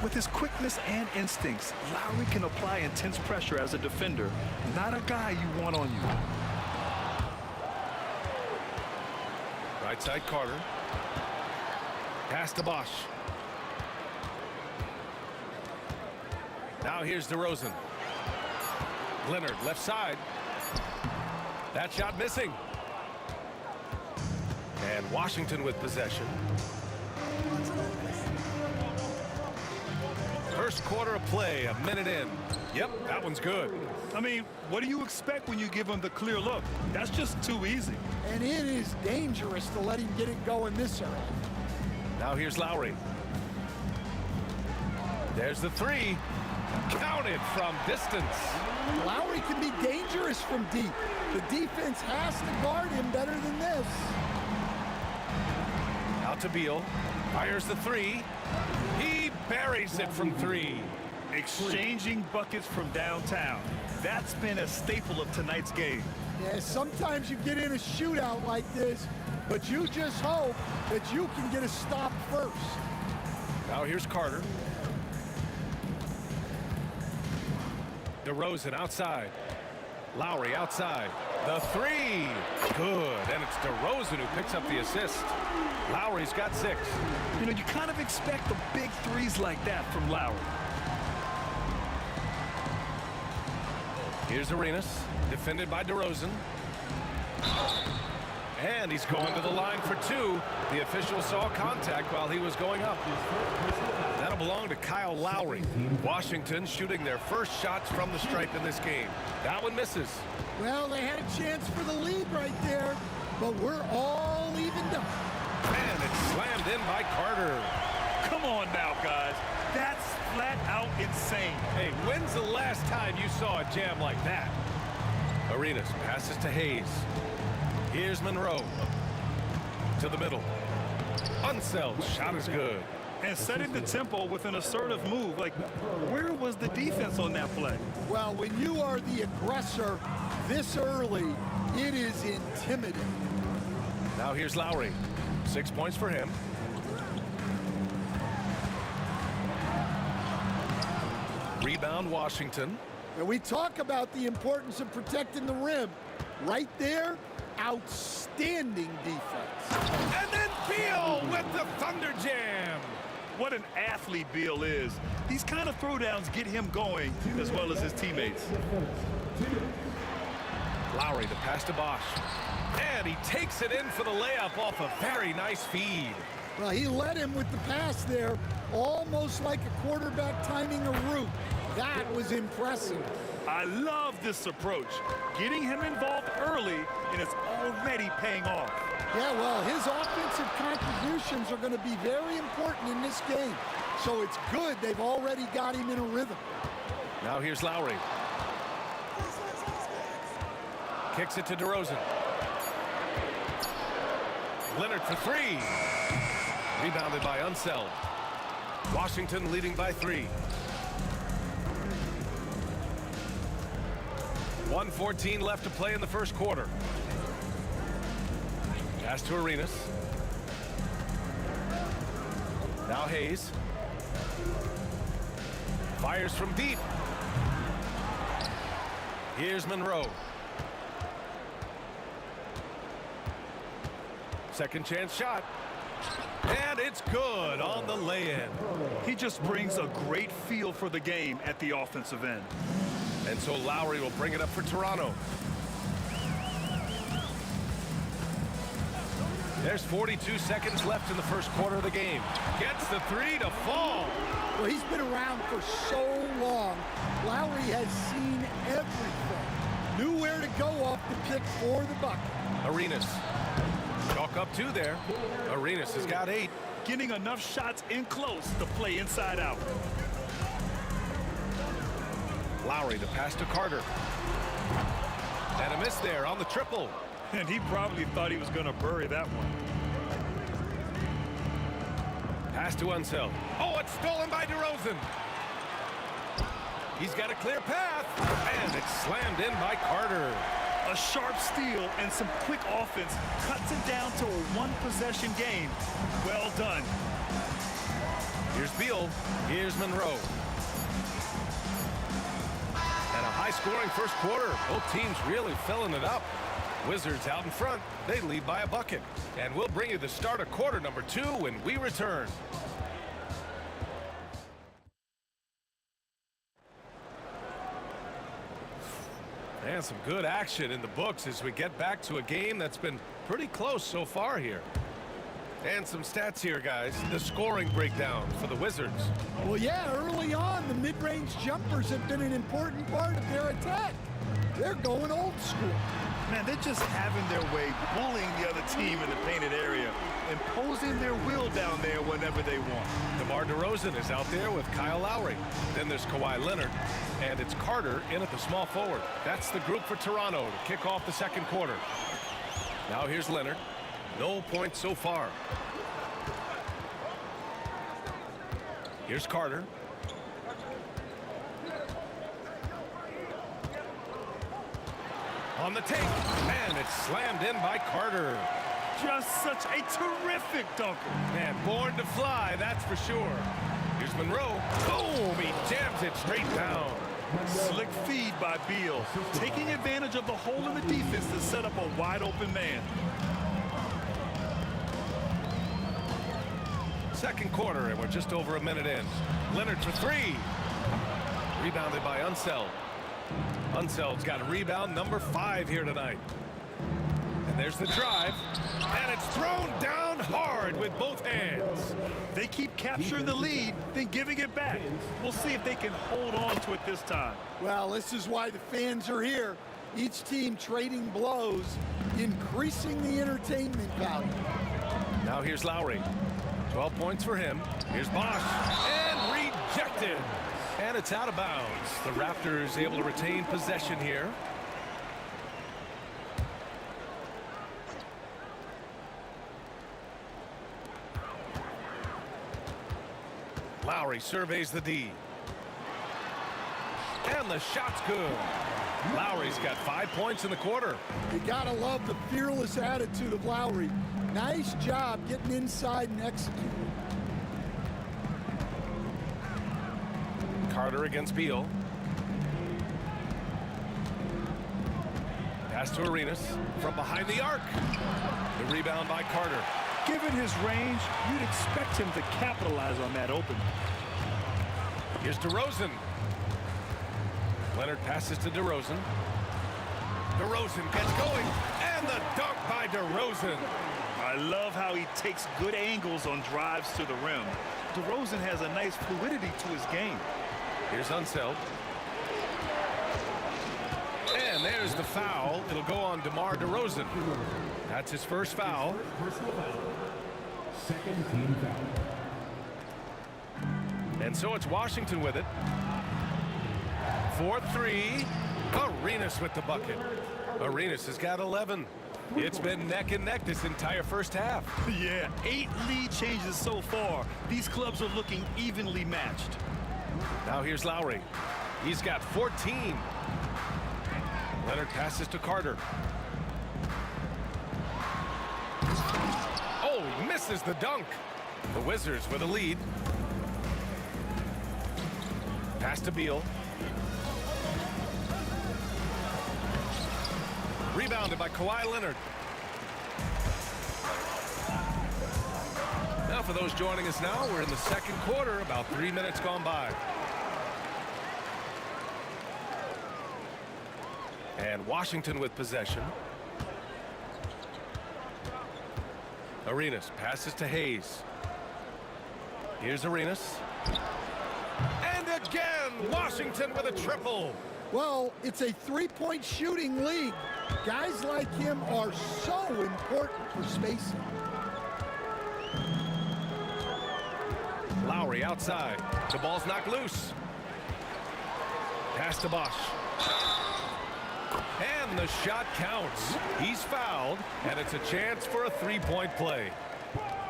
With his quickness and instincts, Lowry can apply intense pressure as a defender. Not a guy you want on you. Right side Carter. Pass to Bosch. Now here's DeRozan. Leonard left side. That shot missing. And Washington with possession. First quarter of play, a minute in. Yep, that one's good. I mean, what do you expect when you give him the clear look? That's just too easy. And it is dangerous to let him get it going this early. Now here's Lowry. There's the three. Counted from distance. Lowry can be dangerous from deep. The defense has to guard him better than this. Out to Beal. Fires the three. He buries it from three. Exchanging buckets from downtown. That's been a staple of tonight's game. Yeah, sometimes you get in a shootout like this, but you just hope that you can get a stop first. Now here's Carter. DeRozan outside. Lowry outside. The three. Good. And it's DeRozan who picks up the assist. Lowry's got 6. You know, you kind of expect the big threes like that from Lowry. Here's Arenas, defended by DeRozan. And he's going to the line for 2. The official saw contact while he was going up. That'll belong to Kyle Lowry. Washington shooting their first shots from the stripe in this game. That one misses. Well, they had a chance for the lead right there, but we're all evened up. And it's slammed in by Carter. Come on now, guys. That's flat out insane. Hey, when's the last time you saw a jam like that? Arenas passes to Hayes. Here's Monroe. To the middle. Unseld. Shot is good. And setting the tempo with an assertive move. Like, where was the defense on that play? Well, when you are the aggressor this early, it is intimidating. Now here's Lowry. 6 points for him. Rebound Washington. And we talk about the importance of protecting the rim. Right there, outstanding defense. And then Beal with the Thunder Jam. What an athlete Beal is. These kind of throwdowns get him going as well as his teammates. Lowry, the pass to Bosch. And he takes it in for the layup off a very nice feed. Well, he led him with the pass there, almost like a quarterback timing a route. That was impressive. I love this approach. Getting him involved early, and it's already paying off. Yeah, well, his offensive contributions are going to be very important in this game. So it's good they've already got him in a rhythm. Now here's Lowry. Kicks it to DeRozan. Leonard for 3. Rebounded by Unseld. Washington leading by 3. 1:14 left to play in the first quarter. Pass to Arenas. Now Hayes. Fires from deep. Here's Monroe. Second chance shot. And it's good on the lay-in. He just brings a great feel for the game at the offensive end. And so Lowry will bring it up for Toronto. There's 42 seconds left in the first quarter of the game. Gets the 3 to fall. Well, he's been around for so long. Lowry has seen everything. Knew where to go off the pick for the bucket. Arenas. Chalk up 2 there. Arenas has got 8. Getting enough shots in close to play inside out. Lowry to pass to Carter. And a miss there on the triple. And he probably thought he was going to bury that one. Pass to Unseld. Oh, it's stolen by DeRozan. He's got a clear path. And it's slammed in by Carter. A sharp steal and some quick offense cuts it down to a one-possession game. Well done. Here's Beal. Here's Monroe. And a high-scoring first quarter. Both teams really filling it up. Wizards out in front. They lead by a bucket. And we'll bring you the start of quarter number 2 when we return. And some good action in the books as we get back to a game that's been pretty close so far here. And some stats here, guys. The scoring breakdown for the Wizards. Well, yeah, early on, the mid-range jumpers have been an important part of their attack. They're going old school. Man, they're just having their way, bullying the other team in the painted area, imposing their will down there whenever they want. DeMar DeRozan is out there with Kyle Lowry. Then there's Kawhi Leonard, and it's Carter in at the small forward. That's the group for Toronto to kick off the second quarter. Now here's Leonard. No points so far. Here's Carter. On the take, and it's slammed in by Carter. Just such a terrific dunker. Man, born to fly, that's for sure. Here's Monroe. Boom, he jams it straight down. Slick feed by Beal, taking advantage of the hole in the defense to set up a wide open man. Second quarter, and we're just over a minute in. Leonard for 3. Rebounded by Unseld. Unseld's got rebound number 5 here tonight. And there's the drive, and it's thrown down hard with both hands. They keep capturing the lead, then giving it back. We'll see if they can hold on to it this time. Well, this is why the fans are here. Each team trading blows, increasing the entertainment value. Now here's Lowry. 12 points for him. Here's Bosch, and rejected. And it's out of bounds. The Raptors able to retain possession here. Lowry surveys the D. And the shot's good. Lowry's got 5 points in the quarter. You gotta love the fearless attitude of Lowry. Nice job getting inside and executing. Carter against Beal. Pass to Arenas from behind the arc. The rebound by Carter. Given his range, you'd expect him to capitalize on that opening. Here's DeRozan. Leonard passes to DeRozan. DeRozan gets going, and the dunk by DeRozan. I love how he takes good angles on drives to the rim. DeRozan has a nice fluidity to his game. Here's Unseld. And there's the foul. It'll go on DeMar DeRozan. That's his first foul. Personal foul. Second team foul. And so it's Washington with it. 4-3. Arenas with the bucket. Arenas has got 11. It's been neck and neck this entire first half. Yeah, 8 lead changes so far. These clubs are looking evenly matched. Now here's Lowry. He's got 14. Leonard passes to Carter. Oh, misses the dunk. The Wizards with a lead. Pass to Beal. Rebounded by Kawhi Leonard. Now for those joining us now, we're in the second quarter, about 3 minutes gone by. And Washington with possession. Arenas passes to Hayes. Here's Arenas. And again, Washington with a triple. Well, it's a three-point shooting league. Guys like him are so important for spacing. Lowry outside. The ball's knocked loose. Pass to Bosch. And the shot counts. He's fouled, and it's a chance for a three-point play.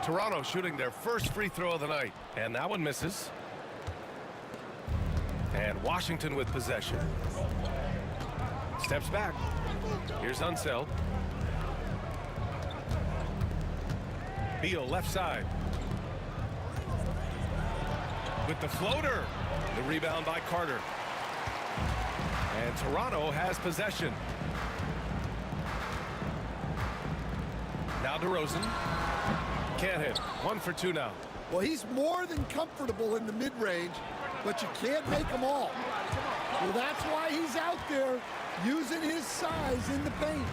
Toronto shooting their first free throw of the night, and that one misses. And Washington with possession. Steps back. Here's Unseld. Beal left side. With the floater. The rebound by Carter. And Toronto has possession. Now DeRozan. Can't hit. 1 for 2 now. Well, he's more than comfortable in the mid-range, but you can't make them all. Well, that's why he's out there using his size in the paint.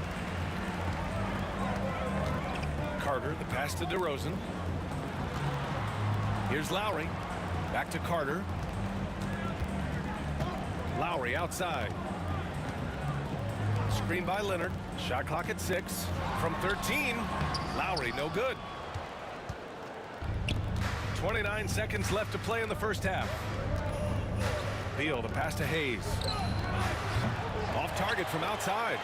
Carter, the pass to DeRozan. Here's Lowry. Back to Carter. Lowry outside. Screen by Leonard. Shot clock at 6. From 13. Lowry, no good. 29 seconds left to play in the first half. Beal, the pass to Hayes. Off target from outside.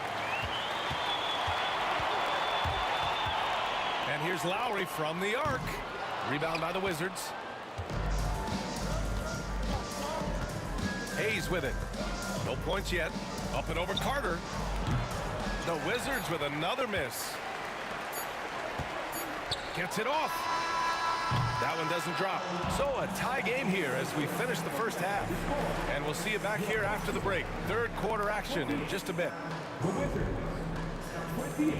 And here's Lowry from the arc. Rebound by the Wizards. Hayes with it. No points yet. Up and over Carter. The Wizards with another miss. Gets it off. That one doesn't drop. So a tie game here as we finish the first half. And we'll see you back here after the break. Third quarter action in just a bit. The Wizards, 28.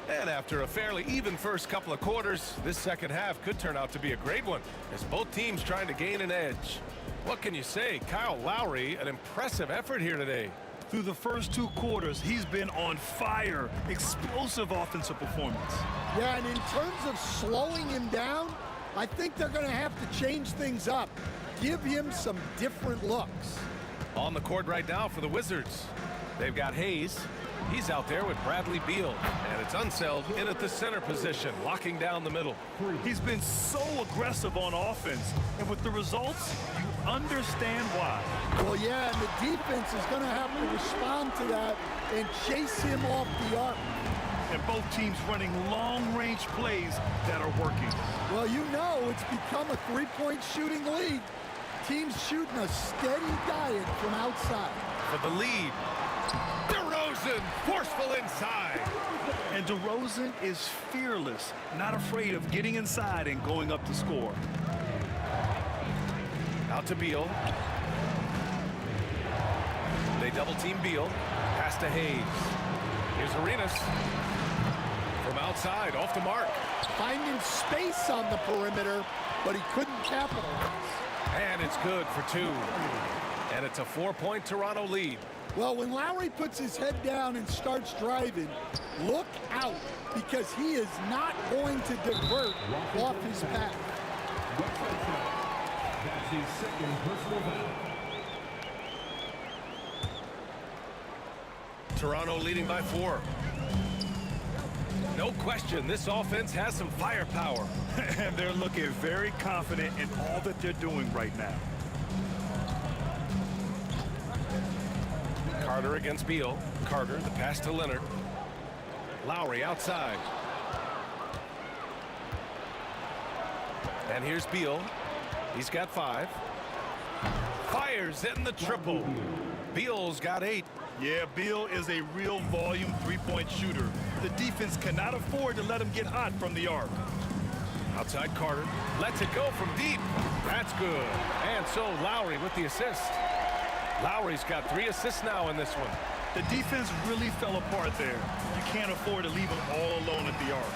And after a fairly even first couple of quarters, this second half could turn out to be a great one as both teams trying to gain an edge. What can you say? Kyle Lowry, an impressive effort here today. Through the first 2 quarters, he's been on fire. Explosive offensive performance. Yeah, and in terms of slowing him down, I think they're going to have to change things up. Give him some different looks. On the court right now for the Wizards. They've got Hayes. He's out there with Bradley Beal. And it's Unseld in at the center position, locking down the middle. He's been so aggressive on offense. And with the results, you understand why. Well, yeah, and the defense is going to have to respond to that and chase him off the arc. And both teams running long-range plays that are working. Well, you know it's become a three-point shooting league. Teams shooting a steady diet from outside. For the lead. DeRozan, forceful inside. And DeRozan is fearless, not afraid of getting inside and going up to score. Out to Beal. They double team Beal. Pass to Hayes. Here's Arenas. From outside, off the mark. Finding space on the perimeter, but he couldn't capitalize. And it's good for 2. And it's a 4-point Toronto lead. Well, when Lowry puts his head down and starts driving, look out, because he is not going to divert off his path. That's his second personal foul. Toronto leading by 4. No question, this offense has some firepower. And they're looking very confident in all that they're doing right now. Carter against Beal. Carter, the pass to Leonard. Lowry outside. And here's Beal. He's got 5. Fires in the triple. Beal's got 8. Yeah, Beal is a real volume three-point shooter. The defense cannot afford to let him get hot from the arc. Outside Carter. Lets it go from deep. That's good. And so Lowry with the assist. Lowry's got 3 assists now in this one. The defense really fell apart there. You can't afford to leave him all alone at the arc.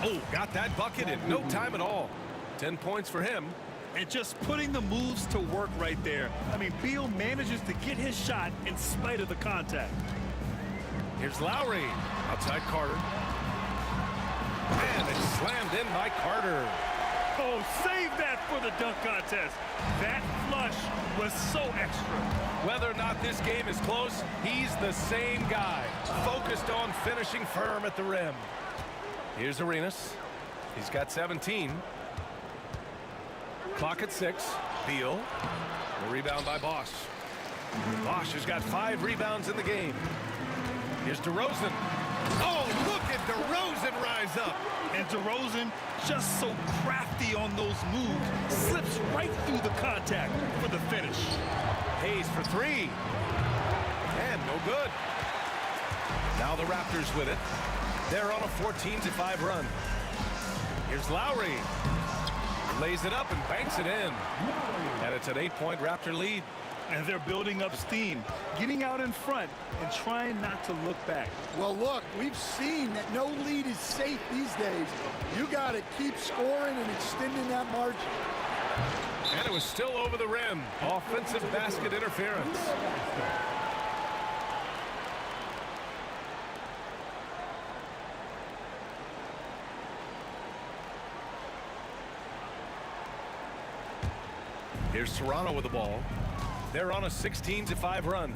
Oh, got that bucket in no time at all. 10 points for him. And just putting the moves to work right there. I mean, Beal manages to get his shot in spite of the contact. Here's Lowry. Outside Carter. And it's slammed in by Carter. Oh, save that for the dunk contest. That flush was so extra. Whether or not this game is close, he's the same guy. Focused on finishing firm at the rim. Here's Arenas. He's got 17. Clock at 6. Beal. The rebound by Bosch. Bosch has got 5 rebounds in the game. Here's DeRozan. Oh, look at And DeRozan rise up. And DeRozan, just so crafty on those moves, slips right through the contact for the finish. Hayes for three. And no good. Now the Raptors with it. They're on a 14-5 run. Here's Lowry. Lays it up and banks it in. And it's an 8-point Raptor lead. And they're building up steam, getting out in front and trying not to look back. Well, look, we've seen that no lead is safe these days. You got to keep scoring and extending that margin. And it was still over the rim. Offensive basket interference. Here's Toronto with the ball. They're on a 16-5 run.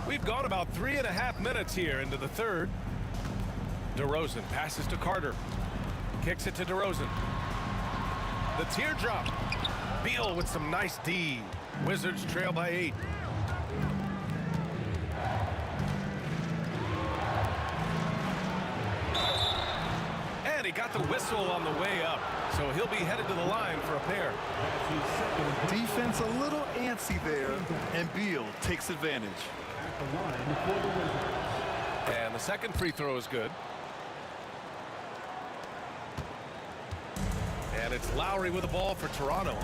We've gone about 3.5 minutes here into the third. DeRozan passes to Carter. Kicks it to DeRozan. The teardrop. Beal with some nice D. Wizards trail by 8. And he got the whistle on the way up. So he'll be headed to the line for a pair. Defense a little antsy there, and Beal takes advantage. And the second free throw is good. And it's Lowry with the ball for Toronto.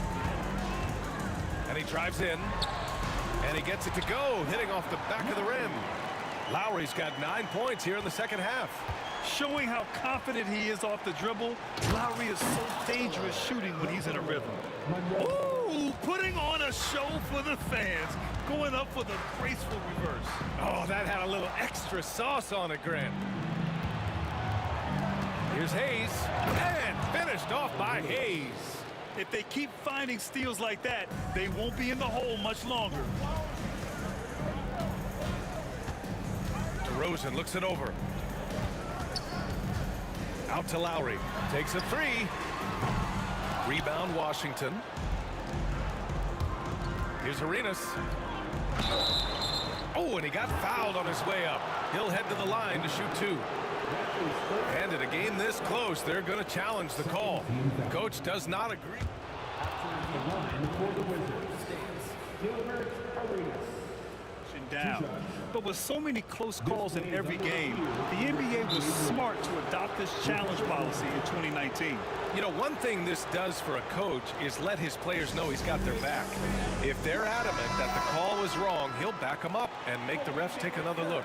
And he drives in. And he gets it to go, hitting off the back of the rim. Lowry's got 9 points here in the second half. Showing how confident he is off the dribble, Lowry is so dangerous shooting when he's in a rhythm. Ooh, putting on a show for the fans, going up for the graceful reverse. Oh, that had a little extra sauce on it, Grant. Here's Hayes, and finished off by Hayes. If they keep finding steals like that, they won't be in the hole much longer. DeRozan looks it over. Out to Lowry. Takes a three. Rebound Washington. Here's Arenas. Oh, and he got fouled on his way up. He'll head to the line to shoot 2. And in a game this close, they're going to challenge the call. Coach does not agree. Down. But with so many close calls in every game, the NBA was smart to adopt this challenge policy in 2019. You know, one thing this does for a coach is let his players know he's got their back. If they're adamant that the call was wrong, he'll back them up and make the refs take another look.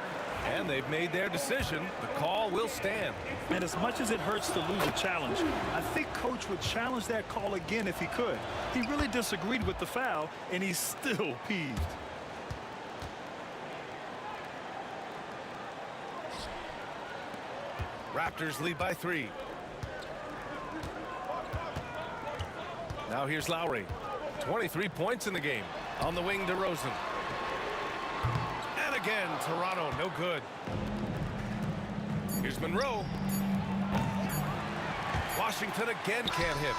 And they've made their decision. The call will stand. And as much as it hurts to lose a challenge, I think Coach would challenge that call again if he could. He really disagreed with the foul, and he's still peeved. Raptors lead by 3. Now here's Lowry. 23 points in the game. On the wing, DeRozan. And again, Toronto, no good. Here's Monroe. Washington again can't hit.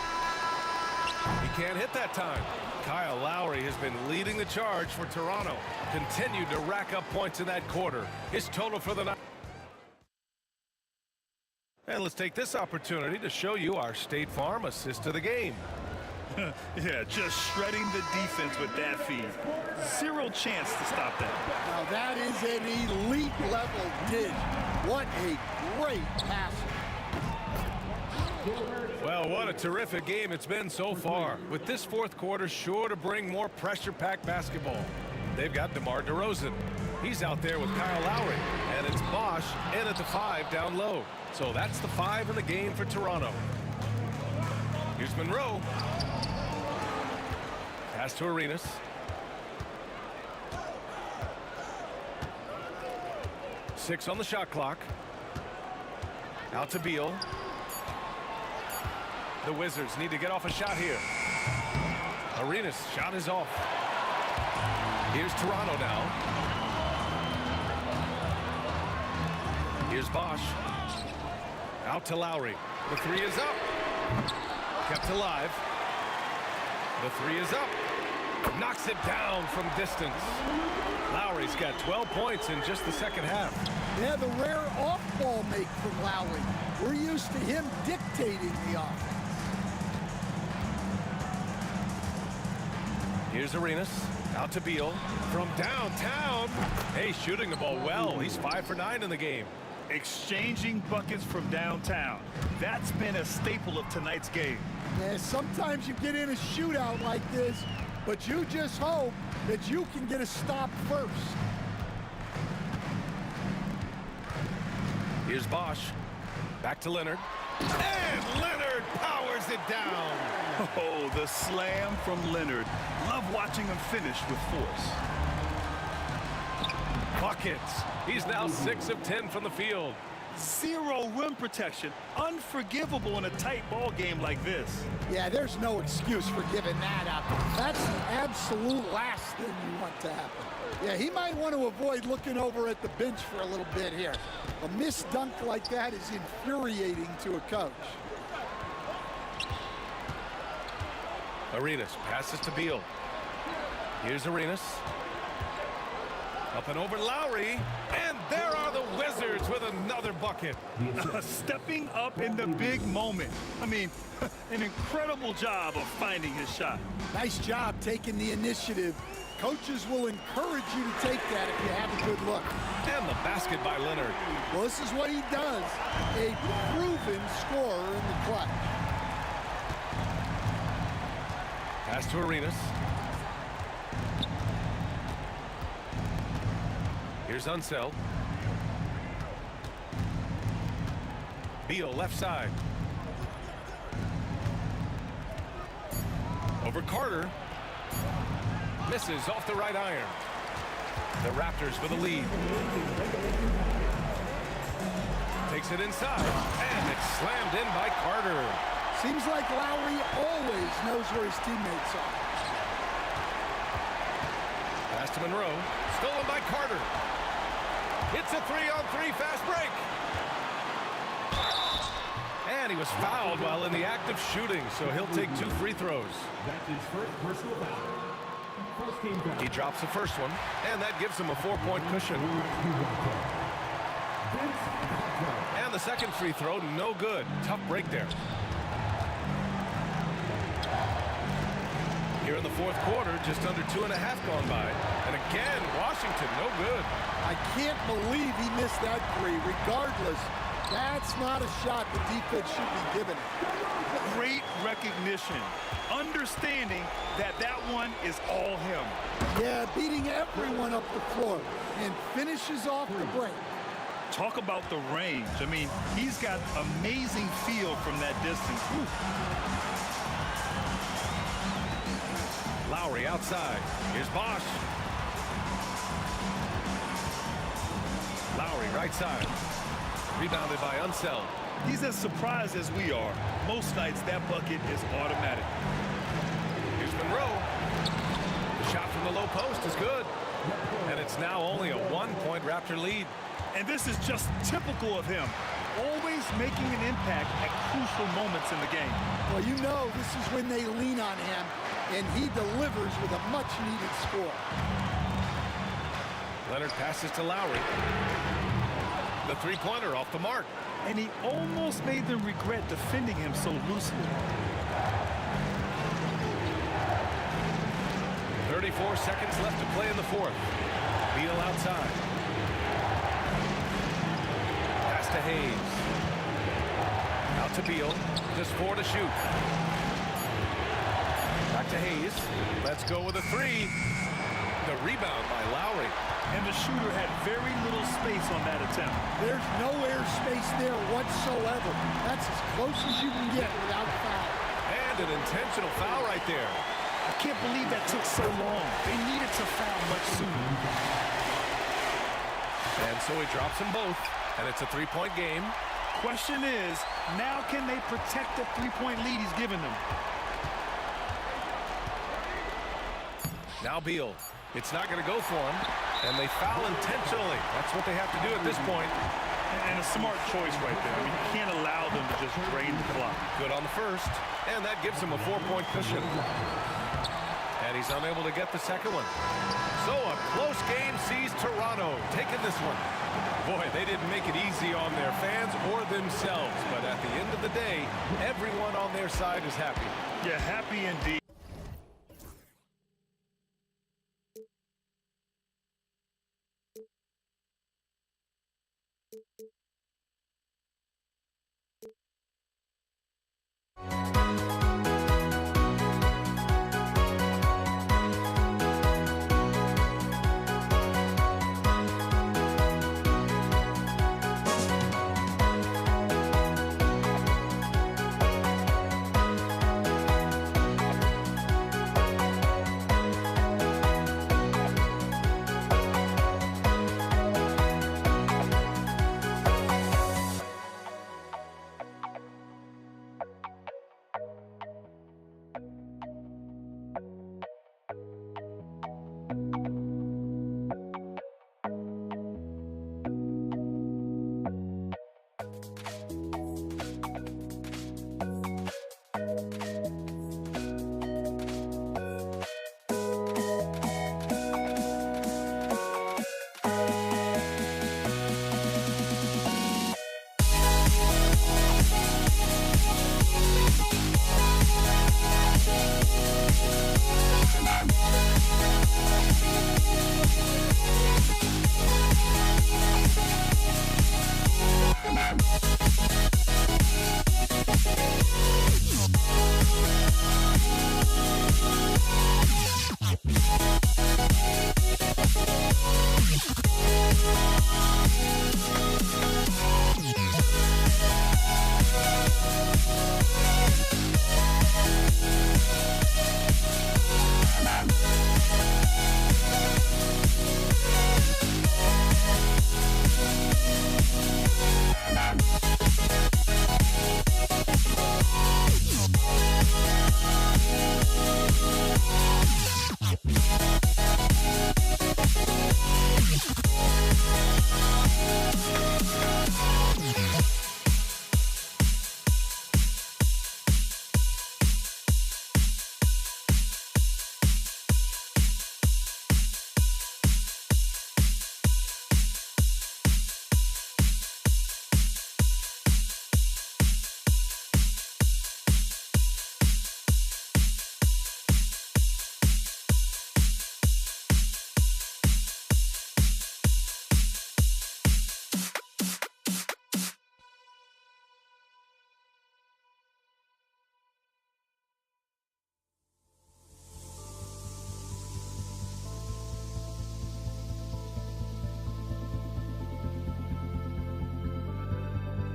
He can't hit that time. Kyle Lowry has been leading the charge for Toronto. Continued to rack up points in that quarter. His total for the night. And let's take this opportunity to show you our State Farm assist to the game. Yeah, just shredding the defense with that feed. Zero chance to stop that. Now that is an elite level dish. What a great pass. Well, what a terrific game it's been so far. With this fourth quarter sure to bring more pressure-packed basketball. They've got DeMar DeRozan. He's out there with Kyle Lowry. And it's Bosch in at the 5 down low. So that's the 5 in the game for Toronto. Here's Monroe. Pass to Arenas. Six on the shot clock. Out to Beal. The Wizards need to get off a shot here. Arenas' shot is off. Here's Toronto now. Here's Bosch. Out to Lowry. The 3 is up. Kept alive. The 3 is up. knocks it down from distance. Lowry's got 12 points in just the second half. Yeah, the rare off-ball make from Lowry. We're used to him dictating the offense. Here's Arenas, out to Beal, from downtown. Hey, shooting the ball well. He's 5 for 9 in the game. Exchanging buckets from downtown. That's been a staple of tonight's game. Yeah, sometimes you get in a shootout like this, but you just hope that you can get a stop first. Here's Bosch, back to Leonard. And Leonard powers it down. Oh, the slam from Leonard. Love watching him finish with force. Buckets. He's now 6 of 10 from the field. Zero rim protection. Unforgivable in a tight ball game like this. Yeah, there's no excuse for giving that up. That's the absolute last thing you want to happen. Yeah, he might want to avoid looking over at the bench for a little bit here. A missed dunk like that is infuriating to a coach. Arenas passes to Beal. Here's Arenas. Up and over Lowry. And there are the Wizards with another bucket. Stepping up in the big moment. I mean, an incredible job of finding his shot. Nice job taking the initiative. Coaches will encourage you to take that if you have a good look. And the basket by Leonard. Well, this is what he does. A proven scorer in the clutch. Pass to Arenas. Here's Unseld. Beal left side. Over Carter. Misses off the right iron. The Raptors with a lead. Takes it inside. And it's slammed in by Carter. Seems like Lowry always knows where his teammates are. Pass to Monroe. Stolen by Carter. It's a 3-on-3 fast break. And he was fouled while in the act of shooting, so he'll take 2 free throws. That's his first personal foul. First team foul. He drops the first one, and that gives him a 4-point cushion. And the second free throw, no good. Tough break there. Here in the fourth quarter, just under 2.5 gone by. And again, Washington, no good. I can't believe he missed that 3. Regardless, that's not a shot the defense should be giving him. Great recognition. Understanding that that one is all him. Yeah, beating everyone up the floor and finishes off the break. Talk about the range. I mean, he's got amazing feel from that distance. Whew. Lowry outside. Here's Bosch. Lowry right side. Rebounded by Unseld. He's as surprised as we are. Most nights that bucket is automatic. Here's Monroe. The shot from the low post is good. And it's now only a 1-point Raptor lead. And this is just typical of him. Always making an impact at crucial moments in the game. Well, you know this is when they lean on him, and he delivers with a much-needed score. Leonard passes to Lowry. The three-pointer off the mark. And he almost made them regret defending him so loosely. 34 seconds left to play in the fourth. Beal outside. Pass to Hayes. Out to Beal. Just 4 to shoot. Back to Hayes. Let's go with a 3. The rebound by Lowry. And the shooter had very little space on that attempt. There's no air space there whatsoever. That's as close as you can get without foul. And an intentional foul right there. I can't believe that took so long. They needed to foul much sooner. And so he drops them both, and it's a 3-point game. Question is, now can they protect the 3-point lead he's given them? Now Beal. It's not going to go for him, and they foul intentionally. That's what they have to do at this point. And a smart choice right there. I mean, you can't allow them to just drain the clock. Good on the first, and that gives him a 4-point cushion. And he's unable to get the second one. So a close game sees Toronto taking this one. Boy, they didn't make it easy on their fans or themselves. But at the end of the day, everyone on their side is happy. Yeah, happy indeed.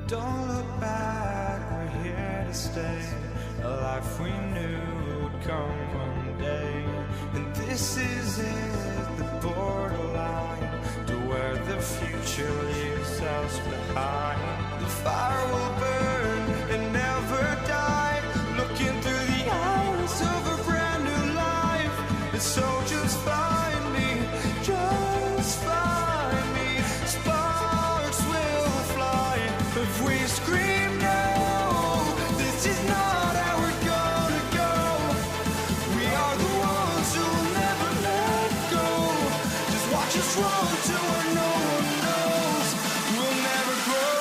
Don't look back, we're here to stay. A life we knew would come one day. And this is it, the borderline to where the future leaves us behind. The fire will burn and never die, looking through the eyes of a brand new life. And so just find me, just find me. Sparks will fly if we scream no. This is not how we're gonna go. We are the ones who'll never let go. Just watch us run to where no one knows. We'll never grow.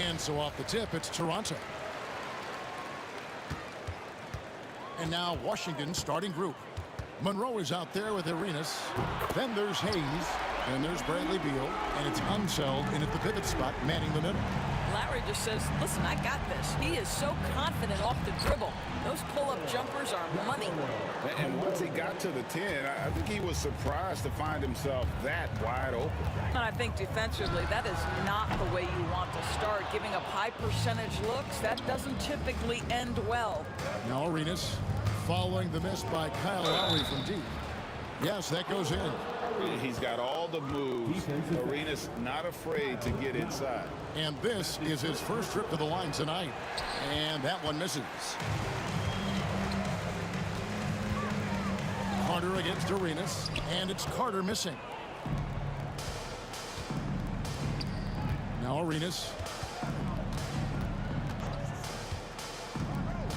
And so off the tip, it's Toronto. And now Washington starting group. Monroe is out there with Arenas. Then there's Hayes. Then there's Bradley Beal. And it's Unseld in at the pivot spot, manning the middle. Larry just says, listen, I got this. He is so confident off the dribble. Those pull-up jumpers are money. And once he got to the 10, I think he was surprised to find himself that wide open. And I think defensively, that is not the way you want to start. Giving up high percentage looks, that doesn't typically end well. Now Arenas following the miss by Kyle Lowry from deep. Yes, that goes in. He's got all all the moves. Arenas not afraid to get inside. And this is his first trip to the line tonight. And that one misses. Carter against Arenas. And it's Carter missing. Now Arenas.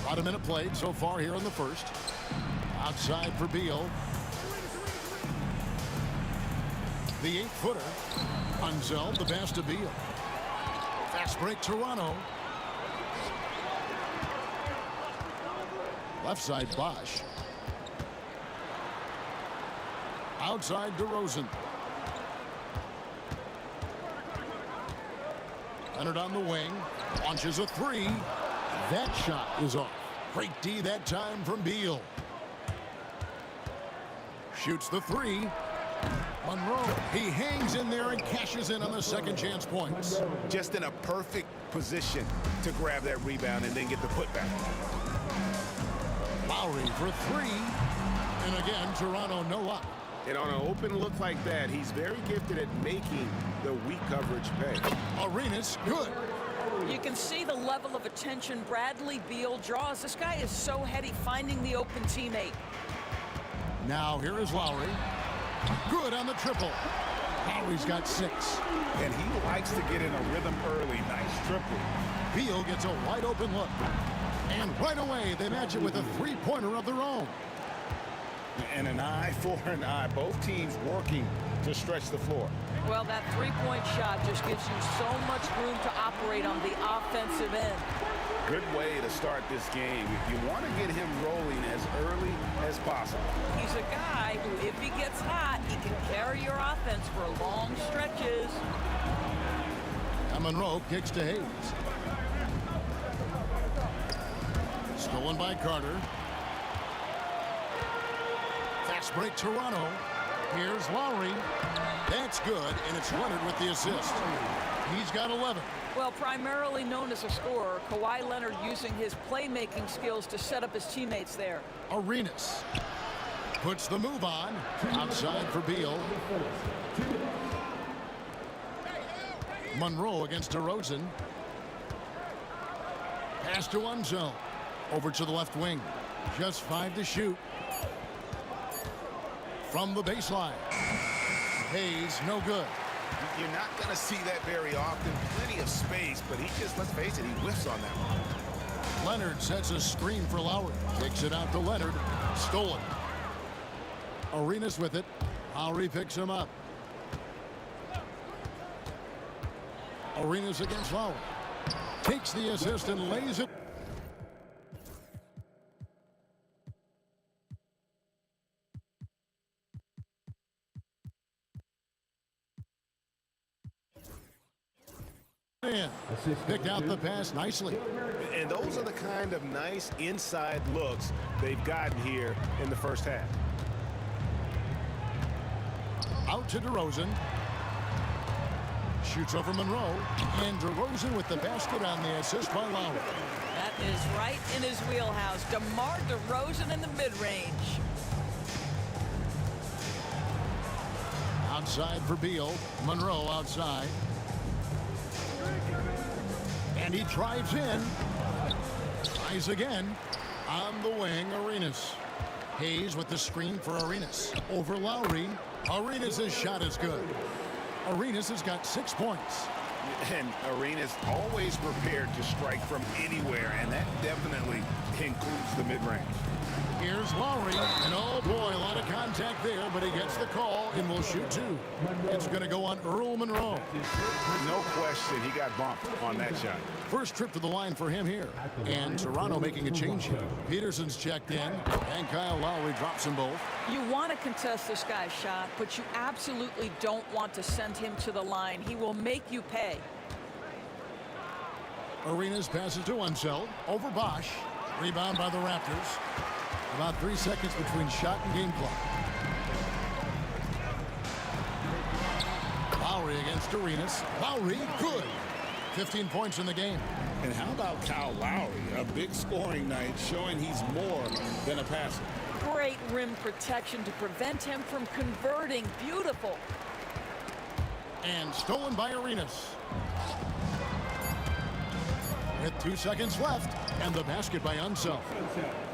About a minute played so far here in the first. Outside for Beal. The 8-footer. Unzel, the pass to Beal. Fast break Toronto. Left side Bosch. Outside DeRozan. Leonard on the wing. Launches a three. That shot is off. Great D that time from Beal. Shoots the three. Monroe, he hangs in there and cashes in on the second chance points. Just in a perfect position to grab that rebound and then get the putback. Lowry for three. And again, Toronto no up. And on an open look like that, he's very gifted at making the weak coverage pay. Arenas, good. You can see the level of attention Bradley Beal draws. This guy is so heady finding the open teammate. Now here is Lowry. Good on the triple. Lowry's got 6. And he likes to get in a rhythm early. Nice triple. Beal gets a wide open look. And right away, they match it with a three-pointer of their own. And an eye for an eye. Both teams working to stretch the floor. Well, that three-point shot just gives you so much room to operate on the offensive end. Good way to start this game. You want to get him rolling as early as possible. He's a guy who, if he gets hot, he can carry your offense for long stretches. And Monroe kicks to Hayes. Stolen by Carter. Fast break Toronto. Here's Lowry. That's good, and it's Leonard with the assist. He's got 11. Well, primarily known as a scorer, Kawhi Leonard using his playmaking skills to set up his teammates there. Arenas puts the move on. Outside for Beal. Monroe against DeRozan. Pass to Unzel. Over to the left wing. Just 5 to shoot. From the baseline. Hayes, no good. You're not going to see that very often. Plenty of space, but he just, let's face it, he whiffs on that one. Leonard sets a screen for Lowry. Kicks it out to Leonard. Stolen. Arenas with it. Lowry picks him up. Arenas against Lowry. Takes the assist and lays it. Picked out the pass nicely. And those are the kind of nice inside looks they've gotten here in the first half. Out to DeRozan. Shoots over Monroe. And DeRozan with the basket on the assist by Lowry. That is right in his wheelhouse. DeMar DeRozan in the mid-range. Outside for Beal. Monroe outside. And he drives in. Tries again. On the wing, Arenas. Hayes with the screen for Arenas. Over Lowry. Arenas' shot is good. Arenas has got 6 points. And Arenas always prepared to strike from anywhere, and that definitely includes the mid-range. Here's Lowry, and oh boy, a lot of contact there, but he gets the call and will shoot 2. It's going to go on Earl Monroe. No question, he got bumped on that shot. First trip to the line for him here. And Toronto making a change here. Peterson's checked in, and Kyle Lowry drops them both. You want to contest this guy's shot, but you absolutely don't want to send him to the line. He will make you pay. Arenas passes to Unzel. Over Bosch. Rebound by the Raptors. About 3 seconds between shot and game clock. Lowry against Arenas. Lowry, good. 15 points in the game. And how about Kyle Lowry? A big scoring night showing he's more than a passer. Great rim protection to prevent him from converting. Beautiful. And stolen by Arenas. With 2 seconds left, and the basket by Unseld.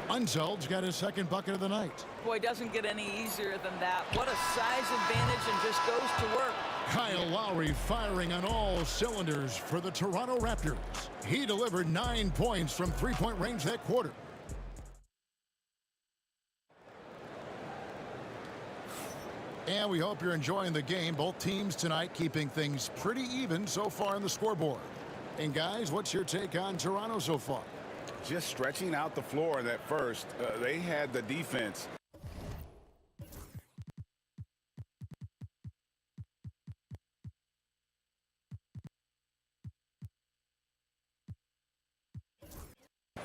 Unseld's got his second bucket of the night. Boy, doesn't get any easier than that. What a size advantage, and just goes to work. Kyle Lowry firing on all cylinders for the Toronto Raptors. He delivered 9 points from three-point range that quarter. And we hope you're enjoying the game. Both teams tonight keeping things pretty even so far on the scoreboard. And guys, what's your take on Toronto so far? Just stretching out the floor that first. They had the defense.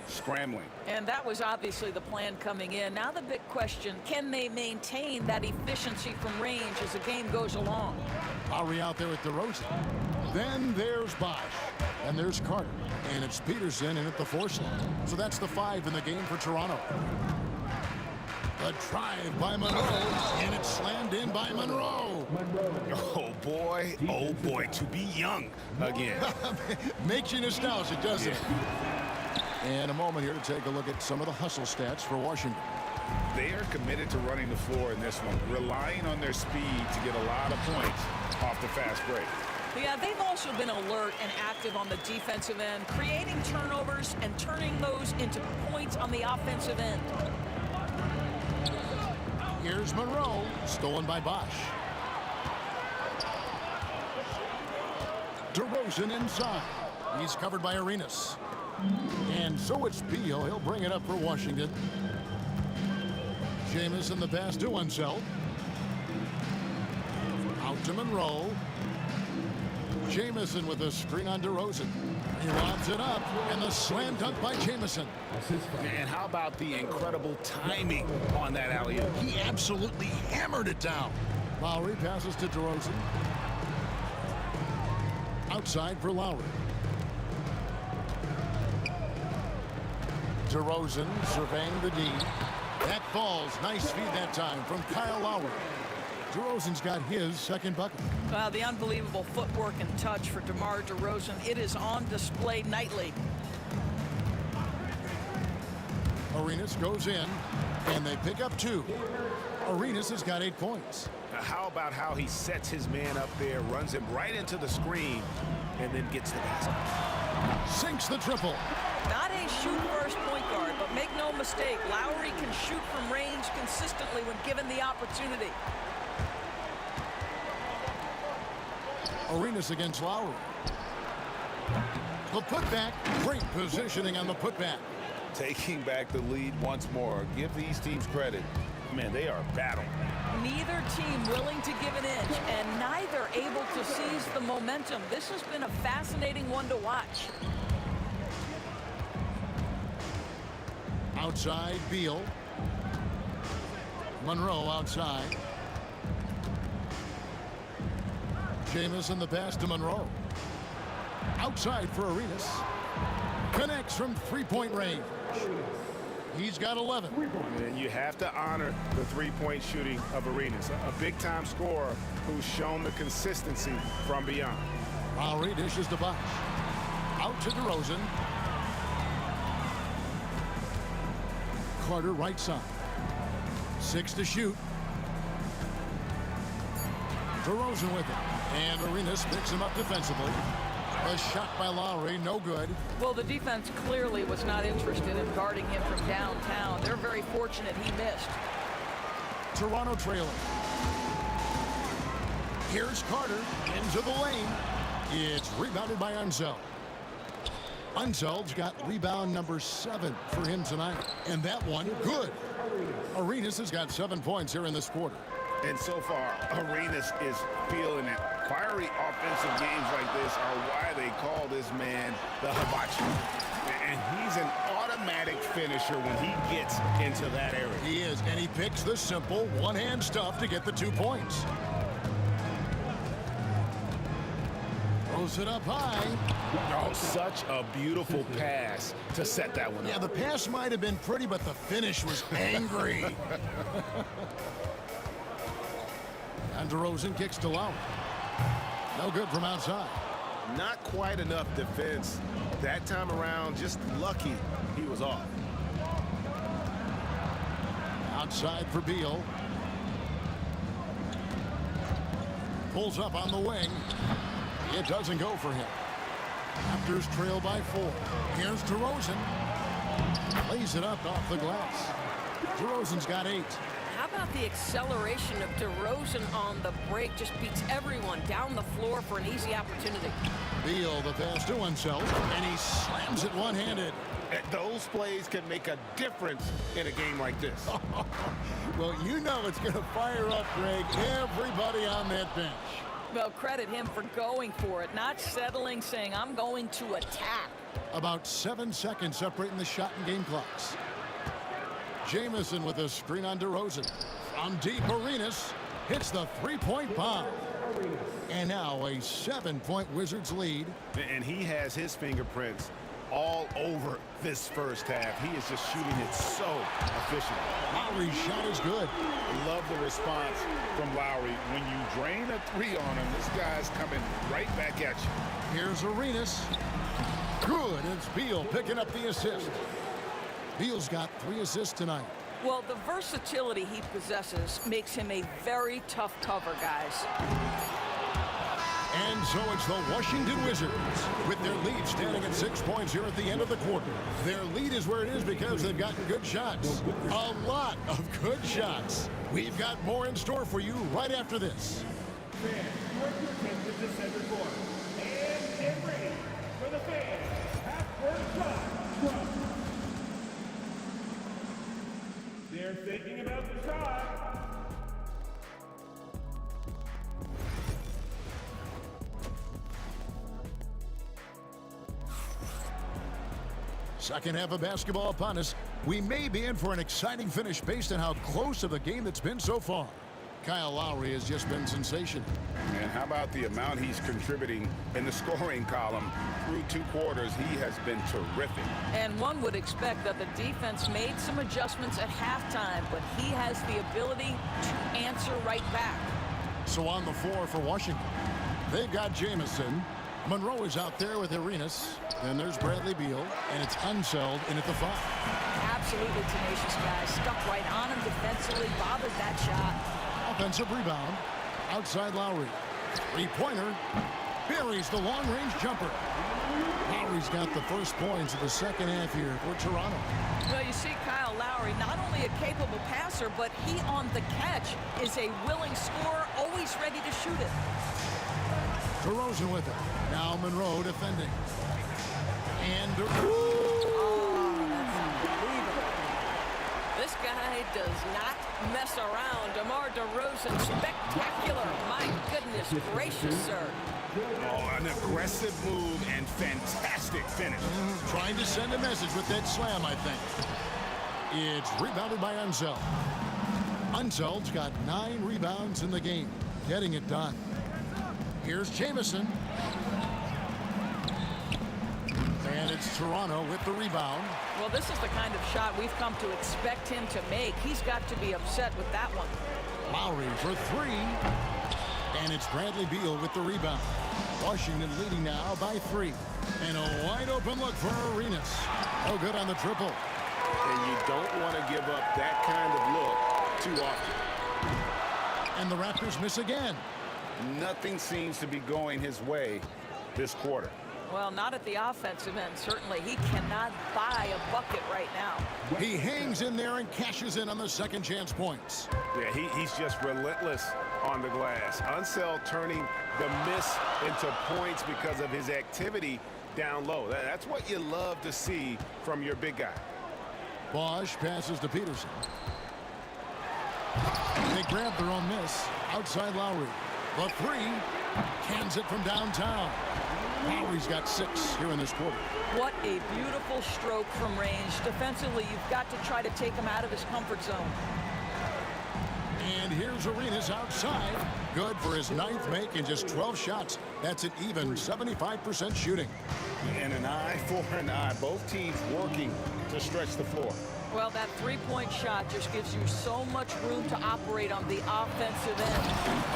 Scrambling. And that was obviously the plan coming in. Now the big question, can they maintain that efficiency from range as the game goes along? Lowry out there with DeRozan. Then there's Bosch. And there's Carter. And it's Peterson in at the 4 slot. So that's the 5 in the game for Toronto. A drive by Monroe. And it's slammed in by Monroe. Oh boy, to be young again. Makes you nostalgic, doesn't it? And a moment here to take a look at some of the hustle stats for Washington. They are committed to running the floor in this one, relying on their speed to get a lot of points off the fast break. Yeah, they've also been alert and active on the defensive end, creating turnovers and turning those into points on the offensive end. Here's Monroe, stolen by Bosch. DeRozan inside. He's covered by Arenas. And so it's Beal. He'll bring it up for Washington. Jamison the pass to Unseld. Out to Monroe. Jamison with a screen on DeRozan. He lobs it up, and the slam dunk by Jamison. And how about the incredible timing on that alley-oop? He absolutely hammered it down. Lowry passes to DeRozan. Outside for Lowry. DeRozan surveying the D. That falls. Nice feed that time from Kyle Lowry. DeRozan's got his second bucket. Well, the unbelievable footwork and touch for DeMar DeRozan. It is on display nightly. Arenas goes in, and they pick up 2. Arenas has got 8 points. How about how he sets his man up there, runs him right into the screen, and then gets the basket. Sinks the triple. Not a shoot-first point guard, but make no mistake, Lowry can shoot from range consistently when given the opportunity. Arenas against Lowry. The putback. Great positioning on the putback. Taking back the lead once more. Give these teams credit. Man, they are battling. Neither team willing to give an inch, and neither able to seize the momentum. This has been a fascinating one to watch. Outside, Beal. Monroe outside. Jamison the pass to Monroe. Outside for Arenas. Connects from three-point range. He's got 11. And you have to honor the three-point shooting of Arenas. A big-time scorer who's shown the consistency from beyond. Lowry dishes to Bosch. Out to DeRozan. Carter right side. 6 to shoot. DeRozan with it. And Arenas picks him up defensively. A shot by Lowry, no good. Well, the defense clearly was not interested in guarding him from downtown. They're very fortunate he missed. Toronto trailing. Here's Carter into the lane. It's rebounded by Unseld. Unseld's got rebound number 7 for him tonight. And that one, good. Arenas has got 7 points here in this quarter. And so far, Arenas is feeling it. Fiery offensive games like this are why they call this man the hibachi. And he's an automatic finisher when he gets into that area. He is, and he picks the simple one-hand stuff to get the 2 points. Throws it up high. Oh, such a beautiful pass to set that one up. Yeah, the pass might have been pretty, but the finish was angry. And DeRozan kicks to Lowry. No good from outside. Not quite enough defense that time around. Just lucky he was off. Outside for Beal. Pulls up on the wing. It doesn't go for him. Raptors trail by 4. Here's DeRozan. Lays it up off the glass. DeRozan's got 8. How about the acceleration of DeRozan on the break? Just beats everyone down the floor for an easy opportunity. Beal the pass to himself, and he slams it one-handed. Those plays can make a difference in a game like this. Well, you know it's going to fire up, Greg, everybody on that bench. Well, credit him for going for it, not settling, saying, I'm going to attack. About 7 seconds separating the shot and game clocks. Jamison with a screen on DeRozan. From deep, Arenas hits the three-point bomb. And now a 7-point Wizards lead. And he has his fingerprints all over this first half. He is just shooting it so efficiently. Lowry's shot is good. Love the response from Lowry. When you drain a 3 on him, this guy's coming right back at you. Here's Arenas. Good. It's Beal picking up the assist. Beal's got 3 assists tonight. Well, the versatility he possesses makes him a very tough cover, guys. And so it's the Washington Wizards with their lead standing at 6 points here at the end of the quarter. Their lead is where it is because they've gotten good shots. A lot of good shots. We've got more in store for you right after this. Fans, direct your attention to center court. And get ready for the fans. Half-court shot. They're thinking about the shot. Second half of basketball upon us. We may be in for an exciting finish based on how close of a game that's been so far. Kyle Lowry has just been sensational. And how about the amount he's contributing in the scoring column? Through 2 quarters, he has been terrific. And one would expect that the defense made some adjustments at halftime, but he has the ability to answer right back. So on the floor for Washington, they've got Jamison. Monroe is out there with Arenas. Then there's Bradley Beal, and it's Unseld in at the 5. Absolutely tenacious guy. Stuck right on him defensively, bothered that shot. Offensive rebound. Outside Lowry. Three-pointer. Buries the long-range jumper. Lowry's got the first points of the second half here for Toronto. Well, you see Kyle Lowry, not only a capable passer, but he on the catch is a willing scorer, always ready to shoot it. DeRozan with it. Now Monroe defending. And this guy does not mess around. DeMar DeRozan, spectacular. My goodness gracious, sir. Oh, an aggressive move and fantastic finish. Trying to send a message with that slam, I think. It's rebounded by Unseld. Unseld's got 9 rebounds in the game. Getting it done. Here's Jamison. And it's Toronto with the rebound. Well, this is the kind of shot we've come to expect him to make. He's got to be upset with that one. Lowry for 3. And it's Bradley Beal with the rebound. Washington leading now by 3. And a wide open look for Arenas. Oh, good on the triple. And you don't want to give up that kind of look too often. And the Raptors miss again. Nothing seems to be going his way this quarter. Well, not at the offensive end, certainly. He cannot buy a bucket right now. He hangs in there and cashes in on the second chance points. Yeah, he's just relentless on the glass. Unseld turning the miss into points because of his activity down low. That's what you love to see from your big guy. Bosch passes to Peterson. They grab their own miss. Outside Lowry. The 3. Cans it from downtown. Lowry's got 6 here in this quarter. What a beautiful stroke from range. Defensively, you've got to try to take him out of his comfort zone. And here's Arenas outside. Good for his 9th make in just 12 shots. That's an even 75% shooting. And an eye for an eye. Both teams working to stretch the floor. Well, that 3-point shot just gives you so much room to operate on the offensive end.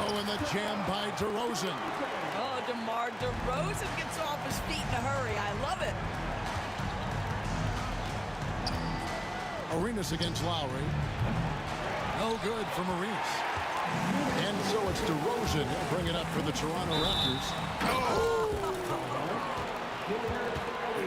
Oh, and the jam by DeRozan. Oh, DeMar DeRozan gets off his feet in a hurry. I love it. Arenas against Lowry. No good from Arenas. And so it's DeRozan bring it up for the Toronto Raptors.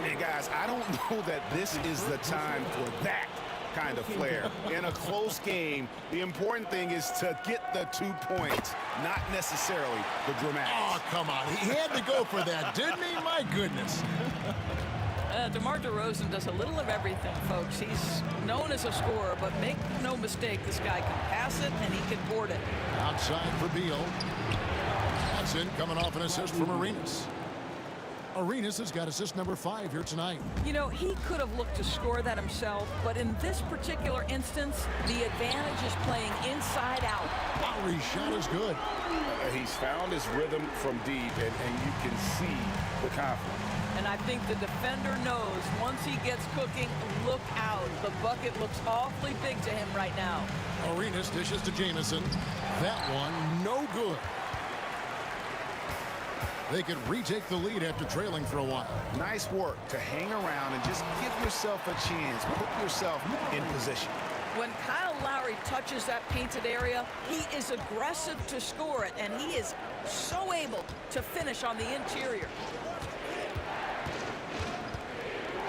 Hey, guys, I don't know that this is the time for that kind of flair. In a close game, the important thing is to get the 2 points, not necessarily the dramatics. Oh, come on. He had to go for that, didn't he? My goodness. DeMar DeRozan does a little of everything, folks. He's known as a scorer, but make no mistake, this guy can pass it and he can board it. Outside for Beal. That's in, coming off an assist from Arenas. Arenas has got assist number 5 here tonight. You know, he could have looked to score that himself, but in this particular instance, the advantage is playing inside out. Lowry's shot is good. He's found his rhythm from deep, and you can see the confidence. And I think the defender knows once he gets cooking, look out. The bucket looks awfully big to him right now. Arenas dishes to Jamison. That one, no good. They could retake the lead after trailing for a while. Nice work to hang around and just give yourself a chance. Put yourself in position. When Kyle Lowry touches that painted area, he is aggressive to score it, and he is so able to finish on the interior.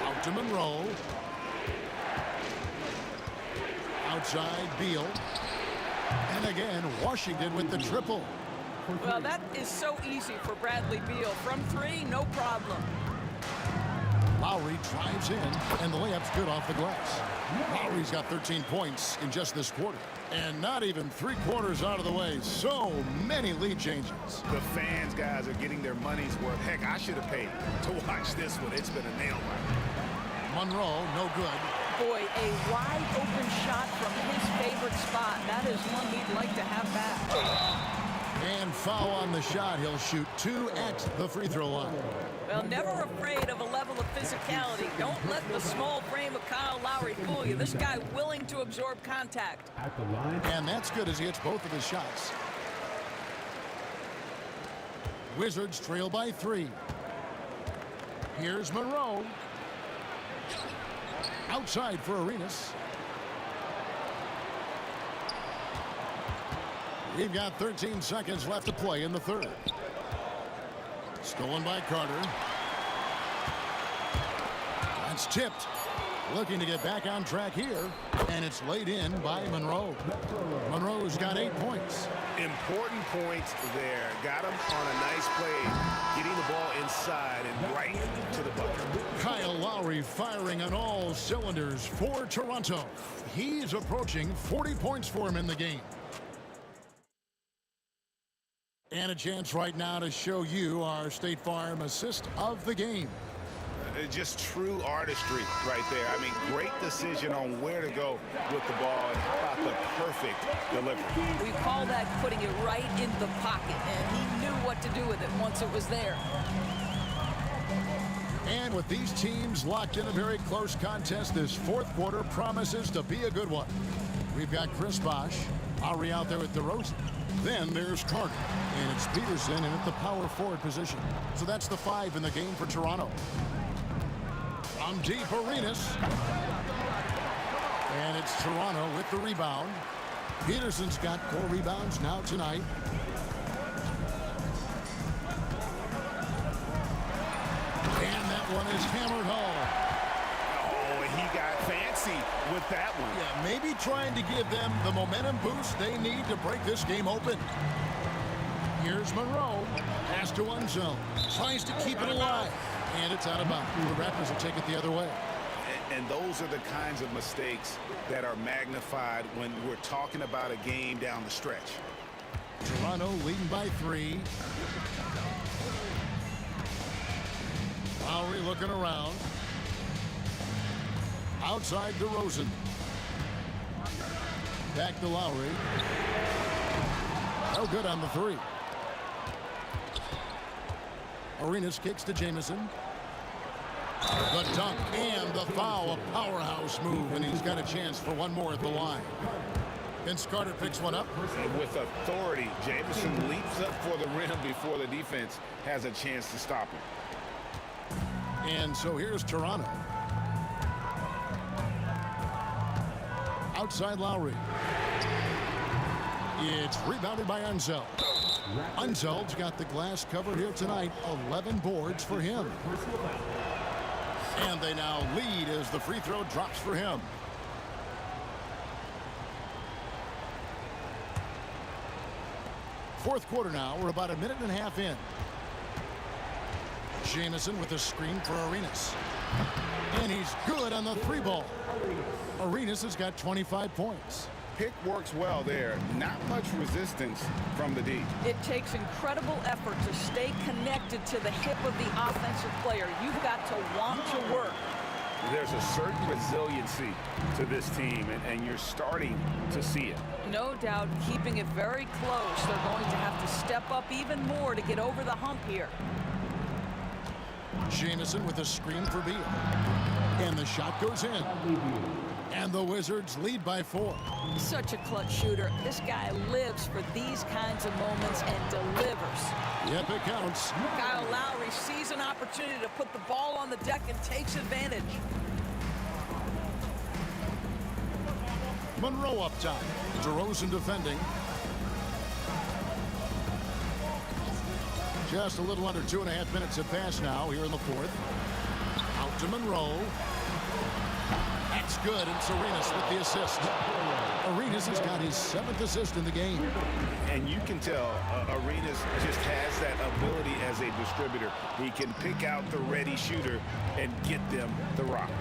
Out to Monroe. Outside Beal. And again, Washington with the triple. Well, that is so easy for Bradley Beal. From 3, no problem. Lowry drives in, and the layup's good off the glass. Lowry's got 13 points in just this quarter. And not even 3/4 out of the way. So many lead changes. The fans, guys, are getting their money's worth. Heck, I should have paid to watch this one. It's been a nail biter. Monroe, no good. Boy, a wide open shot from his favorite spot. That is one he'd like to have back. And foul on the shot. He'll shoot 2 at the free throw line. Well, never afraid of a level of physicality. Don't let the small frame of Kyle Lowry fool you. This guy willing to absorb contact. At the line. And that's good as he hits both of his shots. Wizards trail by 3. Here's Monroe. Outside for Arenas. We've got 13 seconds left to play in the third. Stolen by Carter. That's tipped. Looking to get back on track here. And it's laid in by Monroe. Monroe's got 8 points. Important points there. Got him on a nice play. Getting the ball inside and right to the bucket. Kyle Lowry firing on all cylinders for Toronto. He's approaching 40 points for him in the game. And a chance right now to show you our State Farm assist of the game. Just true artistry right there. I mean, great decision on where to go with the ball, and how about the perfect delivery. We call that putting it right in the pocket, and he knew what to do with it once it was there. And with these teams locked in a very close contest, this fourth quarter promises to be a good one. We've got Chris Bosh, Lowry out there with DeRozan. Then there's Carter, and it's Peterson in at the power forward position. So that's the 5 in the game for Toronto. From deep, Arenas. And it's Toronto with the rebound. Peterson's got 4 rebounds now tonight. And that one is hammered home. Oh, and he got fancy with that one. Yeah, maybe trying to give them the momentum boost they need to break this game open. Here's Monroe. Pass to one zone. Tries to keep it alive. And it's out of bounds. The Raptors will take it the other way. And those are the kinds of mistakes that are magnified when we're talking about a game down the stretch. Toronto leading by 3. Lowry looking around. Outside DeRozan. Back to Lowry. No good on the 3. Arenas kicks to Jamison. The dunk and the foul, a powerhouse move, and he's got a chance for one more at the line. Vince Carter picks one up. And with authority, Jameson leaps up for the rim before the defense has a chance to stop him. And so here's Toronto. Outside Lowry. It's rebounded by Unzel. Unzel's got the glass covered here tonight. 11 boards for him. And they now lead as the free throw drops for him. Fourth quarter now. We're about a minute and a half in. Jamison with a screen for Arenas. And he's good on the three ball. Arenas has got 25 points. Pick works well there. Not much resistance from the D. It takes incredible effort to stay connected to the hip of the offensive player. You've got to want to work. There's a certain resiliency to this team, and you're starting to see it. No doubt, keeping it very close. They're going to have to step up even more to get over the hump here. Jamison with a screen for Beal. And the shot goes in. And the Wizards lead by 4. Such a clutch shooter. This guy lives for these kinds of moments and delivers. Yep, it counts. Kyle Lowry sees an opportunity to put the ball on the deck and takes advantage. Monroe up top. DeRozan defending. Just a little under 2.5 minutes have passed now here in the fourth. Out to Monroe. That's good, and Arenas with the assist. Arenas has got his 7th assist in the game. And you can tell Arenas just has that ability as a distributor. He can pick out the ready shooter and get them the rock.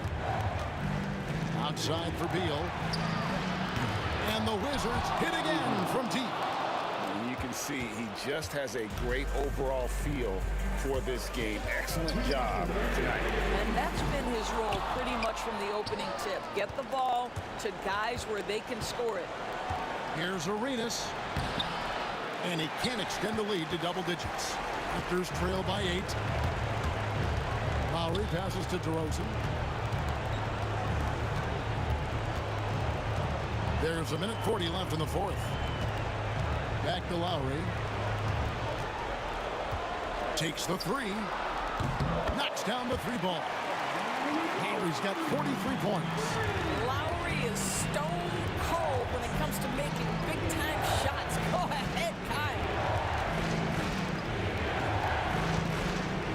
Outside for Beal. And the Wizards hit again from deep. And you can see he just has a great overall feel for this game. Excellent job tonight. And that's been his role pretty much from the opening tip. Get the ball to guys where they can score it. Here's Arenas. And he can extend the lead to double digits. Raptors trail by 8. Lowry passes to DeRozan. There's a minute 40 left in the fourth. Back to Lowry. Takes the 3. Knocks down the 3 ball. Lowry's got 43 points. Lowry is stone cold when it comes to making big-time shots. Go ahead, Kyle.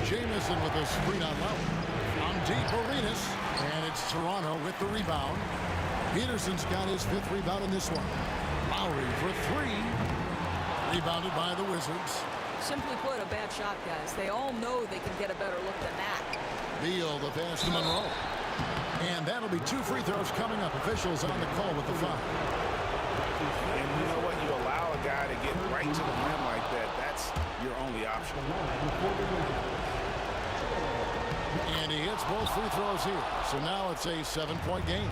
Jamison with a screen on Lowry. On deep, Arenas. And it's Toronto with the rebound. Peterson's got his 5th rebound in this one. Lowry for 3. Rebounded by the Wizards. Simply put, a bad shot, guys. They all know they can get a better look than that. Beal the pass to Monroe. And that'll be 2 free throws coming up. Officials on the call with the foul. And you know what? You allow a guy to get right to the rim like that. That's your only option. And he hits both free throws here. So now it's a 7-point game.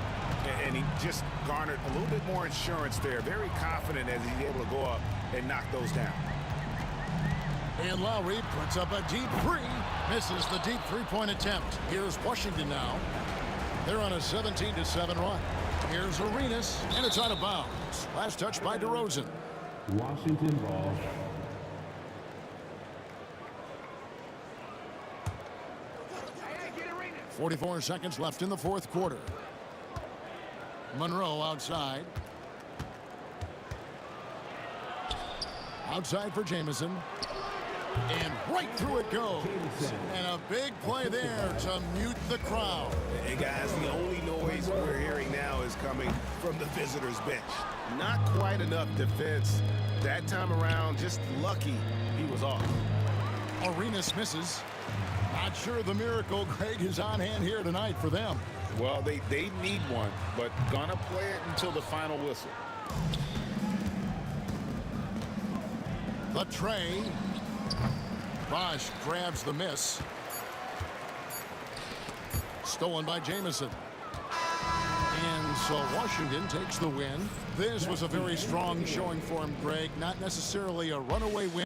And he just garnered a little bit more insurance there. Very confident as he's able to go up and knock those down. And Lowry puts up a deep 3. Misses the deep 3-point attempt. Here's Washington now. They're on a 17-7 run. Here's Arenas, and it's out of bounds. Last touch by DeRozan. Washington ball. – 44 seconds left in the fourth quarter. Monroe outside. Outside for Jamison. And right through it goes. And a big play there to mute the crowd. Hey, guys, the only noise we're hearing now is coming from the visitors' bench. Not quite enough defense that time around. Just lucky he was off. Arenas misses. Not sure the miracle Greg is on hand here tonight for them. Well, they need one, but gonna play it until the final whistle. The tray. Bosch grabs the miss. Stolen by Jamison. And so Washington takes the win. This was a very strong showing for him, Greg. Not necessarily a runaway win.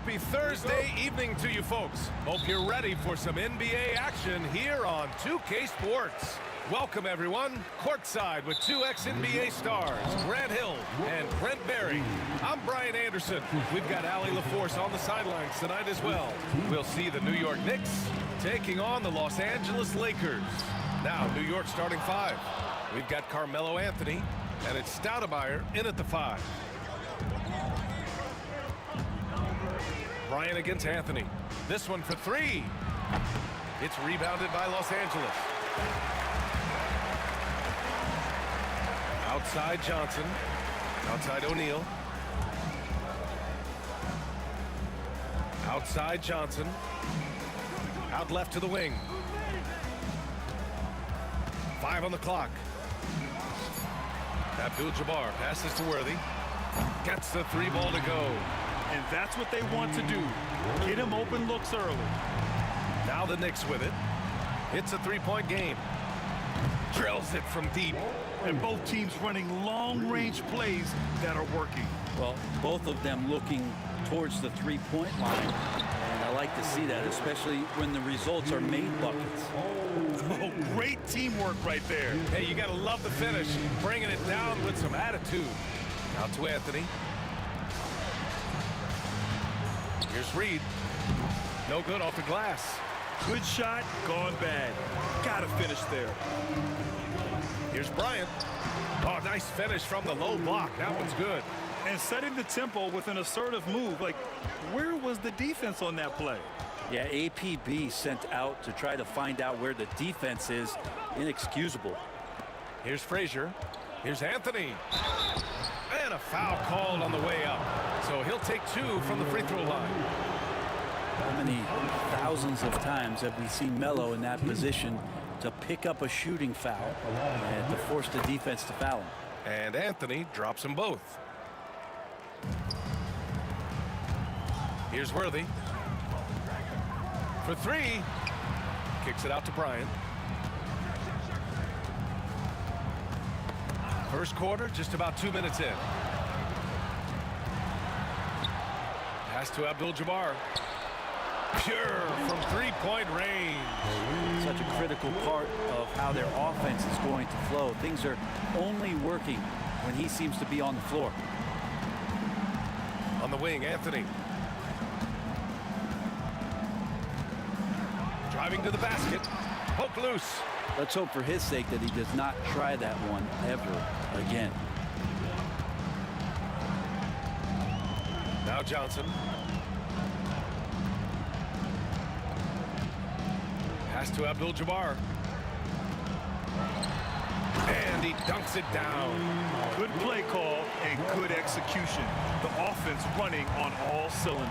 happy Thursday evening to you folks. Hope you're ready for some NBA action here on 2K Sports. Welcome, everyone. Courtside with two ex-NBA stars, Grant Hill and Brent Berry. I'm Brian Anderson. We've got Allie LaForce on the sidelines tonight as well. We'll see the New York Knicks taking on the Los Angeles Lakers. Now, New York starting five. We've got Carmelo Anthony, and it's Stoudemire in at the 5. Bryant against Anthony. This one for 3. It's rebounded by Los Angeles. Outside Johnson. Outside O'Neal. Outside Johnson. Out left to the wing. 5 on the clock. Abdul-Jabbar passes to Worthy. Gets the 3 ball to go. And that's what they want to do. Get him open looks early. Now the Knicks with it. It's a 3-point game. Drills it from deep. And both teams running long-range plays that are working. Well, both of them looking towards the 3-point line. And I like to see that, especially when the results are made buckets. Oh, great teamwork right there. Hey, you got to love the finish. Bringing it down with some attitude. Out to Anthony. Here's Reed. No good off the glass. Good shot, gone bad. Gotta finish there. Here's Bryant. Oh, nice finish from the low block. That one's good. And setting the tempo with an assertive move. Like, where was the defense on that play? Yeah, APB sent out to try to find out where the defense is. Inexcusable. Here's Frazier. Here's Anthony. And a foul called on the way up. So he'll take 2 from the free throw line. How many thousands of times have we seen Melo in that position to pick up a shooting foul and to force the defense to foul him? And Anthony drops them both. Here's Worthy. For 3. Kicks it out to Bryant. First quarter, just about 2 minutes in. Pass to Abdul-Jabbar. Pure from 3-point range. Such a critical part of how their offense is going to flow. Things are only working when he seems to be on the floor. On the wing, Anthony. Driving to the basket. Poke loose. Let's hope for his sake that he does not try that one ever again. Now Johnson. Pass to Abdul-Jabbar. And he dunks it down. Good play call and good execution. The offense running on all cylinders.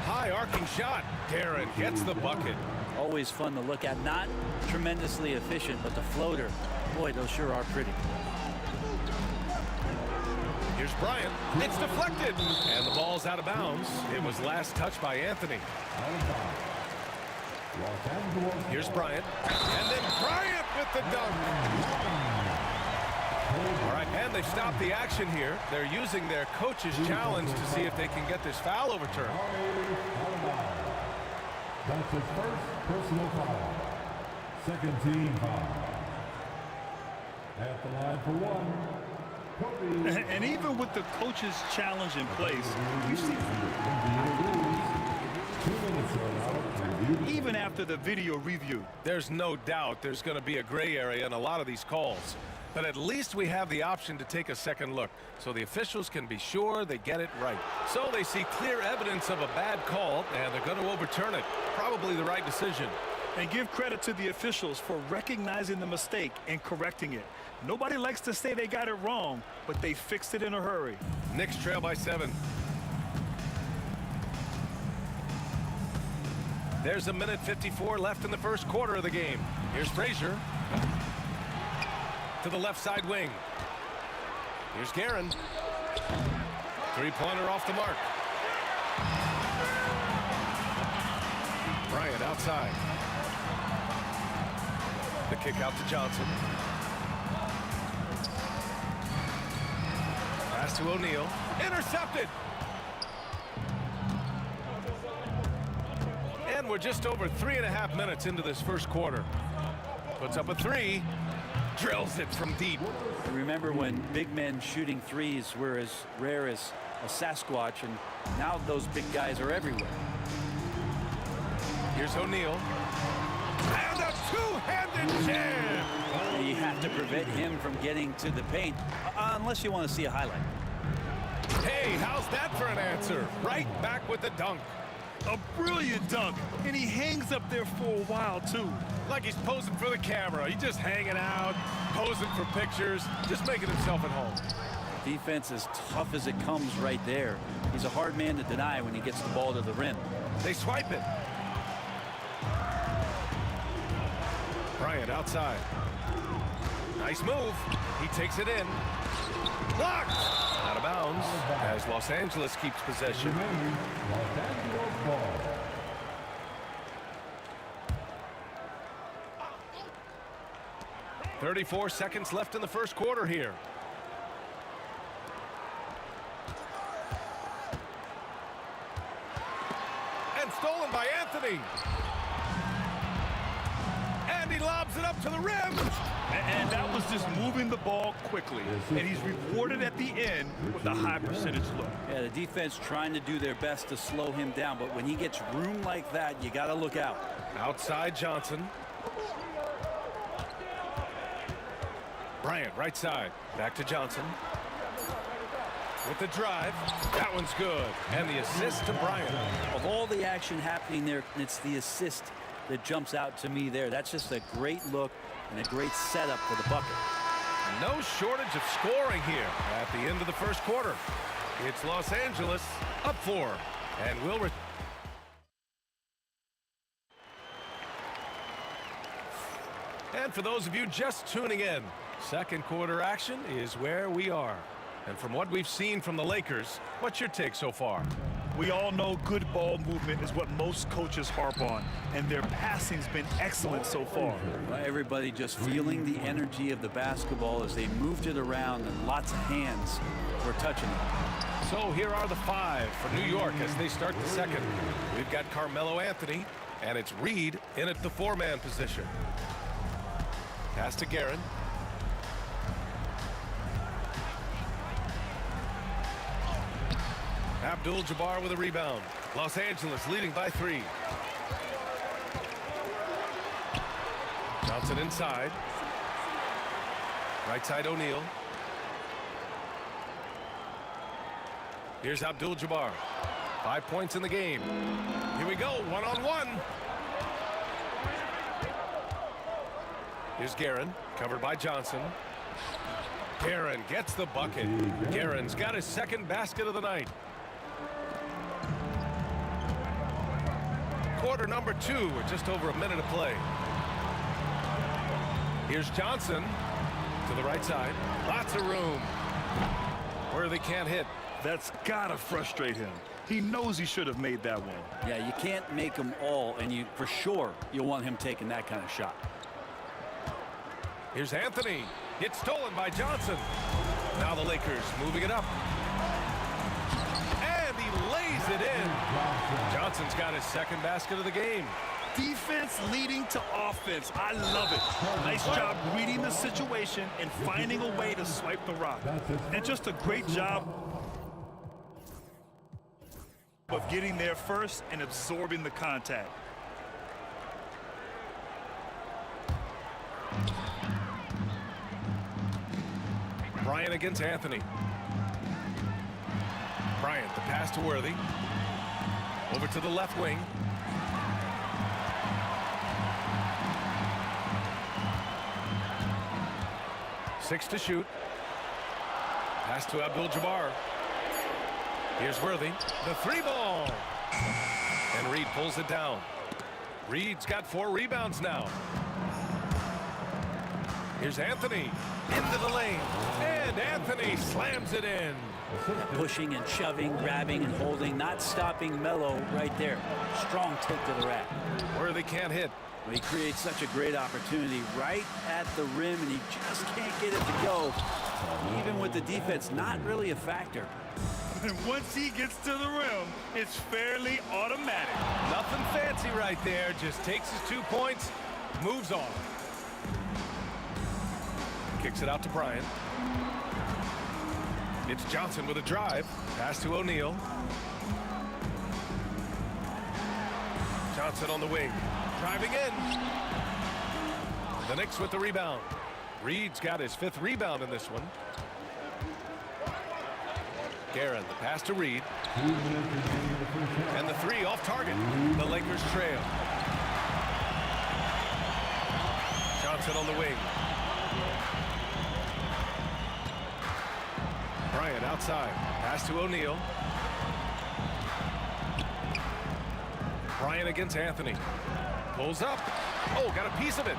High arcing shot. Garrett gets the bucket. Always fun to look at. Not tremendously efficient, but the floater, boy, those sure are pretty. Here's Bryant. It's deflected. And the ball's out of bounds. It was last touched by Anthony. Here's Bryant. And then Bryant with the dunk. All right, and they've stopped the action here. They're using their coach's challenge to see if they can get this foul overturned. That's his first personal foul. Second team foul. At the line for 1. And even with the coach's challenge in place, we see even after the video review. There's no doubt there's going to be a gray area in a lot of these calls. But at least we have the option to take a second look so the officials can be sure they get it right. So they see clear evidence of a bad call, and they're going to overturn it. Probably the right decision. And give credit to the officials for recognizing the mistake and correcting it. Nobody likes to say they got it wrong, but they fixed it in a hurry. Knicks trail by 7. There's 1:54 left in the first quarter of the game. Here's Frazier. To the left side wing. Here's Guerin. 3-pointer off the mark. Bryant outside. The kick out to Johnson. Pass to O'Neal. Intercepted. And we're just over 3.5 minutes into this first quarter. Puts up a three. Drills it from deep. Remember when big men shooting threes were as rare as a Sasquatch, and now those big guys are everywhere. Here's O'Neal. And a two-handed jam. You have to prevent him from getting to the paint, unless you want to see a highlight. Hey, how's that for an answer? Right back with the dunk. A brilliant dunk, and he hangs up there for a while, too. Like he's posing for the camera. He's just hanging out, posing for pictures, just making himself at home. Defense as tough as it comes right there. He's a hard man to deny when he gets the ball to the rim. They swipe it. Bryant outside. Nice move. He takes it in. Blocked. Out of bounds as Los Angeles keeps possession. 34 seconds left in the first quarter here. And stolen by Anthony. And he lobs it up to the rim. And that was just moving the ball quickly. And he's rewarded at the end with a high percentage look. Yeah, the defense trying to do their best to slow him down, but when he gets room like that, you got to look out. Outside Johnson. Bryant, right side. Back to Johnson. With the drive. That one's good. And the assist to Bryant. Of all the action happening there, it's the assist that jumps out to me there. That's just a great look and a great setup for the bucket. No shortage of scoring here at the end of the first quarter. It's Los Angeles up 4. And we'll And for those of you just tuning in, second quarter action is where we are. And from what we've seen from the Lakers, what's your take so far? We all know good ball movement is what most coaches harp on, and their passing's been excellent so far. Everybody just feeling the energy of the basketball as they moved it around, and lots of hands were touching it. So here are the 5 for New York as they start the second. We've got Carmelo Anthony, and it's Reed in at the 4-man position. Pass to Guerin. Abdul-Jabbar with a rebound. Los Angeles leading by 3. Johnson inside. Right side O'Neal. Here's Abdul-Jabbar. 5 points in the game. Here we go, one-on-one. Here's Guerin, covered by Johnson. Guerin gets the bucket. Guerin's got his second basket of the night. Quarter number 2, we're just over a minute of play. Here's Johnson to the right side. Lots of room. Worthy can't hit. That's gotta frustrate him. He knows he should have made that one. Yeah, you can't make them all, and for sure you'll want him taking that kind of shot. Here's Anthony. It's stolen by Johnson. Now the Lakers moving it up. And he lays it in. Johnson's got his second basket of the game. Defense leading to offense. I love it. Nice job reading the situation and finding a way to swipe the rock. And just a great job of getting there first and absorbing the contact. Bryant against Anthony. Bryant, the pass to Worthy. Over to the left wing. Six to shoot. Pass to Abdul-Jabbar. Here's Worthy. The 3-ball. And Reed pulls it down. Reed's got 4 rebounds now. Here's Anthony. Into the lane. And Anthony slams it in. Pushing and shoving, grabbing and holding, not stopping Melo right there. Strong tip to the rack. Worthy can't hit. Well, he creates such a great opportunity right at the rim, and he just can't get it to go. Even with the defense not really a factor. And once he gets to the rim, it's fairly automatic. Nothing fancy right there. Just takes his 2 points, moves on. Kicks it out to Bryant. It's Johnson with a drive. Pass to O'Neal. Johnson on the wing. Driving in. The Knicks with the rebound. Reed's got his 5th rebound in this one. Guerin, the pass to Reed. And the 3 off target. The Lakers trail. Johnson on the wing. Bryant outside. Pass to O'Neal. Bryant against Anthony. Pulls up. Oh, got a piece of it.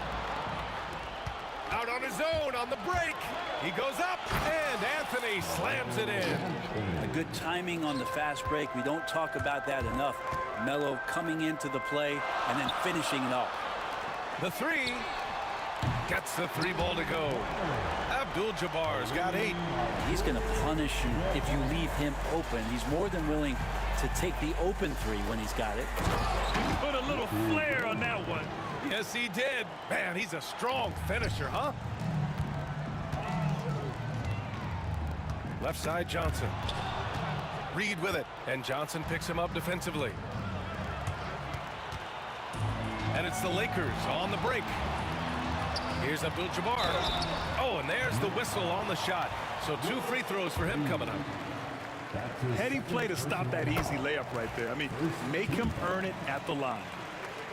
Out on his own on the break. He goes up, and Anthony slams it in. A good timing on the fast break. We don't talk about that enough. Melo coming into the play and then finishing it off. The 3 gets the 3 ball to go. Abdul-Jabbar's got 8. He's going to punish you if you leave him open. He's more than willing to take the open 3 when he's got it. Put a little flair on that one. Yes, he did. Man, he's a strong finisher, huh? Left side, Johnson. Reed with it, and Johnson picks him up defensively. And it's the Lakers on the break. Here's Abdul-Jabbar. Oh, and there's the whistle on the shot. So 2 free throws for him coming up. Heady play to stop that easy layup right there. I mean, make him earn it at the line.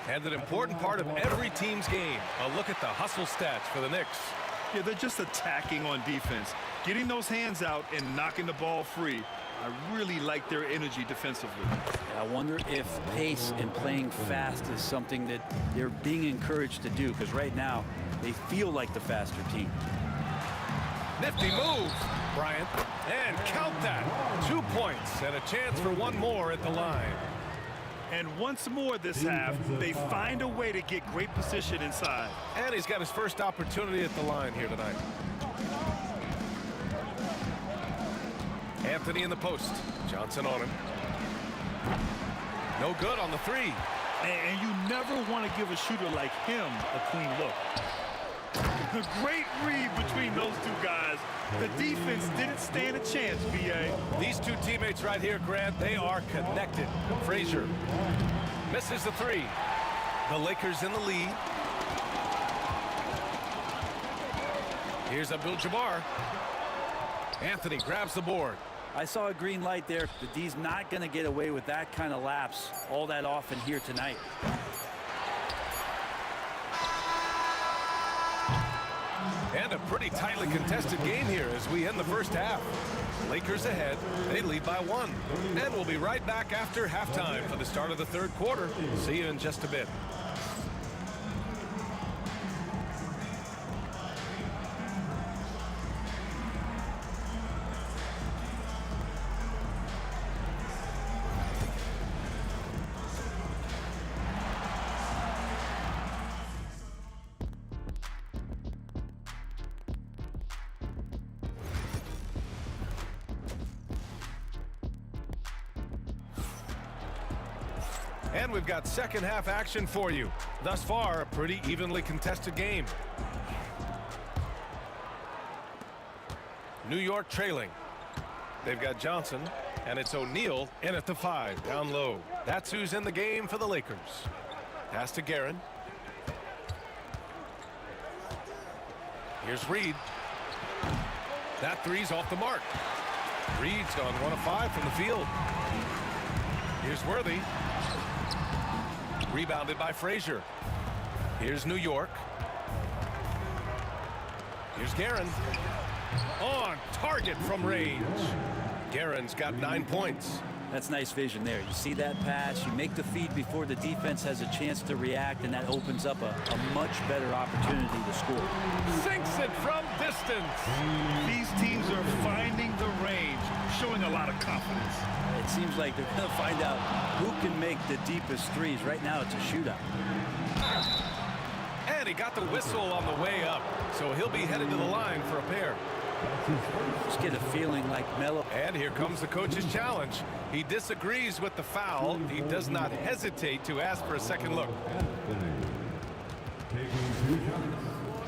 And an important part of every team's game. A look at the hustle stats for the Knicks. Yeah, they're just attacking on defense. Getting those hands out and knocking the ball free. I really like their energy defensively. I wonder if pace and playing fast is something that they're being encouraged to do, because right now they feel like the faster team. Nifty move, Bryant. And count that. 2 points and a chance for 1 more at the line. And once more this half, they find a way to get great position inside. And he's got his first opportunity at the line here tonight. Anthony in the post. Johnson on him. No good on the 3. And you never want to give a shooter like him a clean look. A great read between those 2 guys. The defense didn't stand a chance, B.A. These 2 teammates right here, Grant, they are connected. Frazier misses the 3. The Lakers in the lead. Here's Abdul-Jabbar. Anthony grabs the board. I saw a green light there. The D's not going to get away with that kind of lapse all that often here tonight. And a pretty tightly contested game here as we end the first half. Lakers ahead. They lead by 1. And we'll be right back after halftime for the start of the 3rd quarter. See you in just a bit. And we've got second half action for you. Thus far, a pretty evenly contested game. New York trailing. They've got Johnson, and it's O'Neal in at the 5, down low. That's who's in the game for the Lakers. Pass to Guerin. Here's Reed. That 3's off the mark. Reed's gone 1 of 5 from the field. Here's Worthy. Rebounded by Frazier. Here's New York. Here's Guerin. On target from range. Guerin's got 9 points. That's nice vision there. You see that pass, you make the feed before the defense has a chance to react, and that opens up a much better opportunity to score. Sinks it from distance. These teams are finding the range, showing a lot of confidence. It seems like they're going to find out who can make the deepest threes. Right now, it's a shootout. And he got the whistle on the way up, so he'll be headed to the line for a pair. Just get a feeling like Melo. And here comes the coach's challenge. He disagrees with the foul. He does not hesitate to ask for a second look.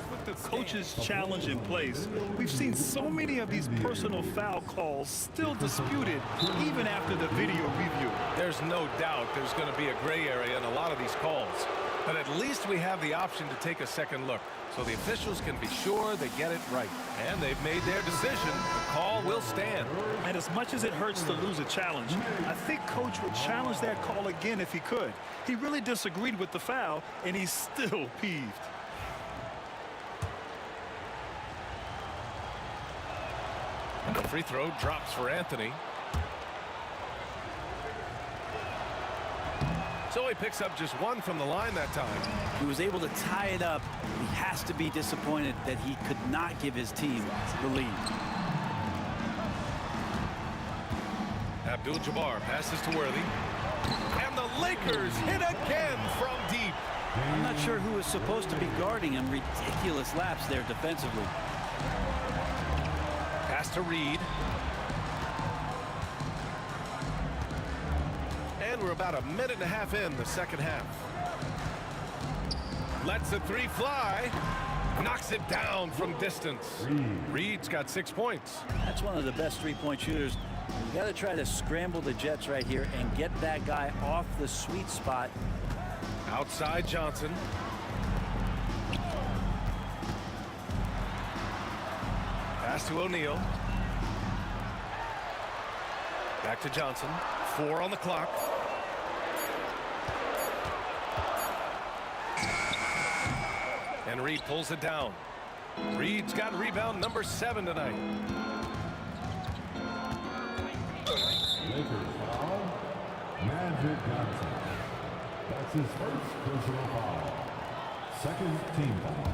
With the coach's challenge in place, we've seen so many of these personal foul calls still disputed even after the video review. There's no doubt there's going to be a gray area in a lot of these calls. But at least we have the option to take a second look, so the officials can be sure they get it right. And they've made their decision. The call will stand. And as much as it hurts to lose a challenge, I think Coach would challenge that call again if he could. He really disagreed with the foul, and he's still peeved. And the free throw drops for Anthony. So he picks up just one from the line that time. He was able to tie it up. He has to be disappointed that he could not give his team the lead. Abdul-Jabbar passes to Worthy. And the Lakers hit again from deep. I'm not sure who was supposed to be guarding him. Ridiculous lapse there defensively. Pass to Reed. And we're about a minute and a half in the second half. Lets the three fly. Knocks it down from distance. Reed's got 6 points. That's one of the best three-point shooters. You got to try to scramble the Jets right here and get that guy off the sweet spot. Outside Johnson. Pass to O'Neal. Back to Johnson. 4 on the clock. And Reed pulls it down. Reed's got rebound number 7 tonight. Lakers foul. Magic Johnson. That's his first personal foul. Second team foul.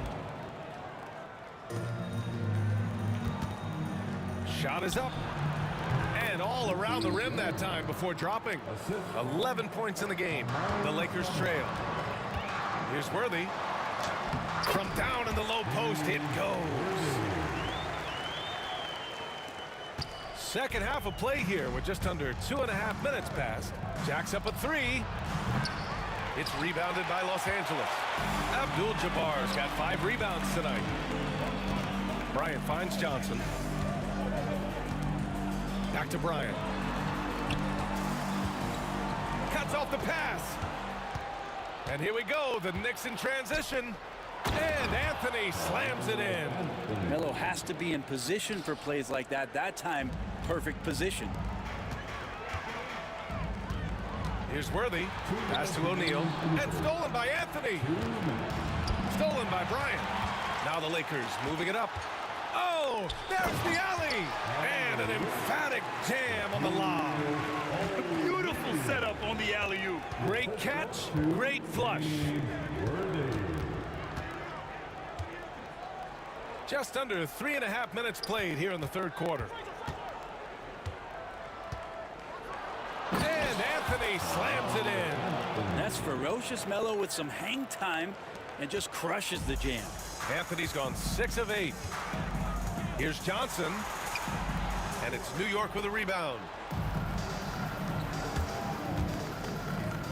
Shot is up. And all around the rim that time before dropping. 11 points in the game. The Lakers trail. Here's Worthy. From down in the low post, it goes. Second half of play here with just under 2.5 minutes passed. Jacks up a 3. It's rebounded by Los Angeles. Abdul-Jabbar's got 5 rebounds tonight. Bryant finds Johnson. Back to Bryant. Cuts off the pass. And here we go, the Knicks in transition. And Anthony slams it in. Melo has to be in position for plays like that. That time, perfect position. Here's Worthy. Pass to O'Neal. And stolen by Anthony. Stolen by Bryant. Now the Lakers moving it up. Oh, there's the alley. And an emphatic jam on the lob. A beautiful setup on the alley-oop. Great catch, great flush. Just under 3.5 minutes played here in the third quarter. And Anthony slams it in. That's ferocious Melo with some hang time and just crushes the jam. Anthony's gone 6 of 8. Here's Johnson. And it's New York with a rebound.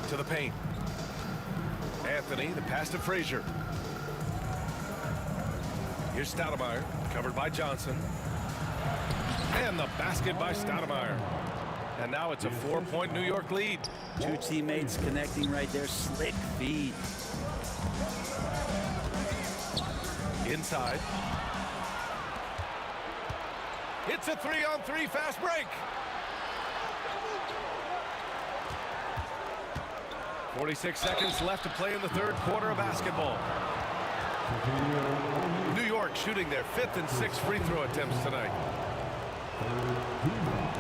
To the paint. Anthony, the pass to Frazier. Here's Stoudemire, covered by Johnson. And the basket by Stoudemire. And now it's a 4-point New York lead. 2 teammates connecting right there. Slick feed. Inside. It's a 3-on-3 fast break. 46 seconds left to play in the third quarter of basketball. New York shooting their 5th and 6th free throw attempts tonight.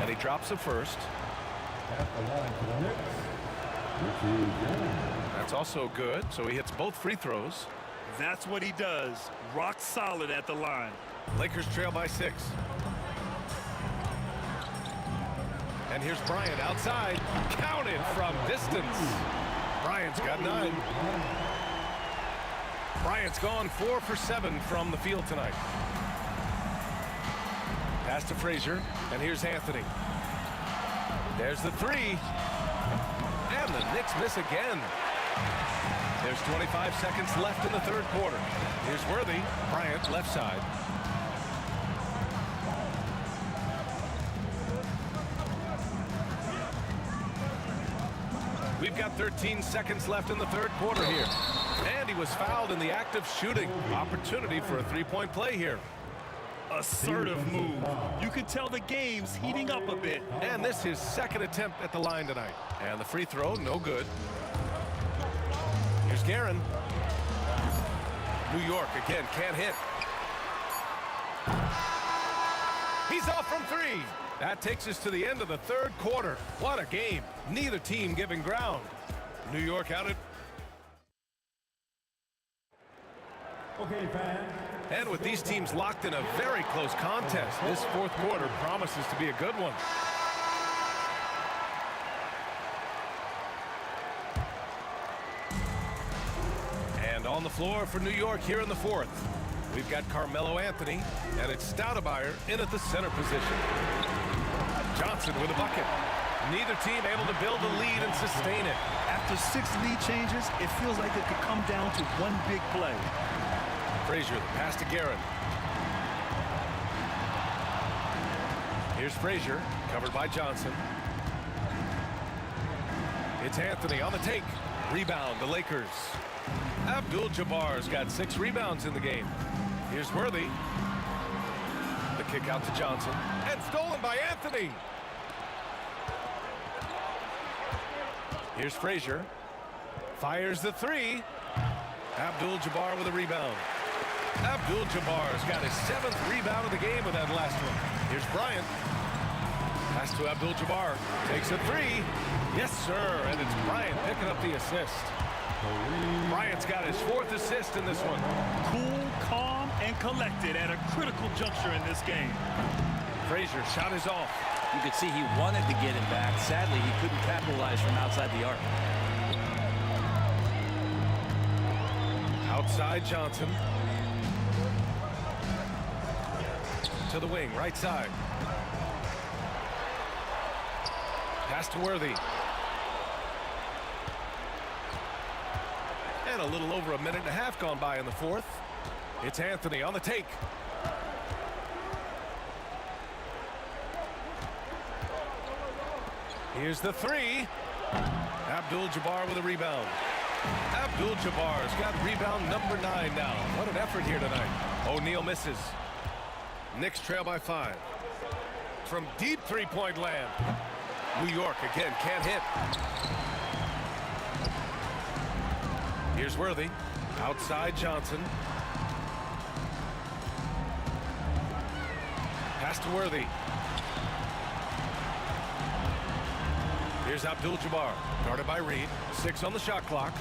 And he drops the first. That's also good, so he hits both free throws. That's what he does. Rock solid at the line. Lakers trail by 6. And here's Bryant outside. Counted from distance. Bryant's got 9. Bryant's gone 4 for 7 from the field tonight. Pass to Frazier, and here's Anthony. There's the three. And the Knicks miss again. There's 25 seconds left in the third quarter. Here's Worthy. Bryant, left side. We've got 13 seconds left in the third quarter here. And he was fouled in the act of shooting. Opportunity for a three-point play here. Assertive move. You can tell the game's heating up a bit. And this is his second attempt at the line tonight. And the free throw, no good. Here's Guerin. New York again, can't hit. He's off from three. That takes us to the end of the third quarter. What a game. Neither team giving ground. New York out it. Okay, fans. And with these teams locked in a very close contest, this fourth quarter promises to be a good one. And on the floor for New York here in the fourth, we've got Carmelo Anthony, and it's Stoudemire in at the center position. Johnson with a bucket. Neither team able to build a lead and sustain it. After 6 lead changes, it feels like it could come down to one big play. Frazier, the pass to Guerin. Here's Frazier, covered by Johnson. It's Anthony on the take. Rebound, the Lakers. Abdul-Jabbar's got 6 rebounds in the game. Here's Worthy. The kick out to Johnson. And stolen by Anthony. Here's Frazier. Fires the three. Abdul-Jabbar with a rebound. Abdul-Jabbar's got his 7th rebound of the game with that last one. Here's Bryant. Pass to Abdul-Jabbar. Takes a three. Yes, sir. And it's Bryant picking up the assist. Bryant's got his 4th assist in this one. Cool, calm, and collected at a critical juncture in this game. Frazier shot is off. You could see he wanted to get it back. Sadly, he couldn't capitalize from outside the arc. Outside Johnson. To the wing, right side. Pass to Worthy. And a little over a minute and a half gone by in the fourth. It's Anthony on the take. Here's the three. Abdul-Jabbar with a rebound. Abdul-Jabbar's got rebound number 9 now. What an effort here tonight. O'Neal misses. Knicks trail by 5. From deep three-point land. New York again can't hit. Here's Worthy. Outside Johnson. Pass to Worthy. Here's Abdul-Jabbar. Guarded by Reed. 6 on the shot clock.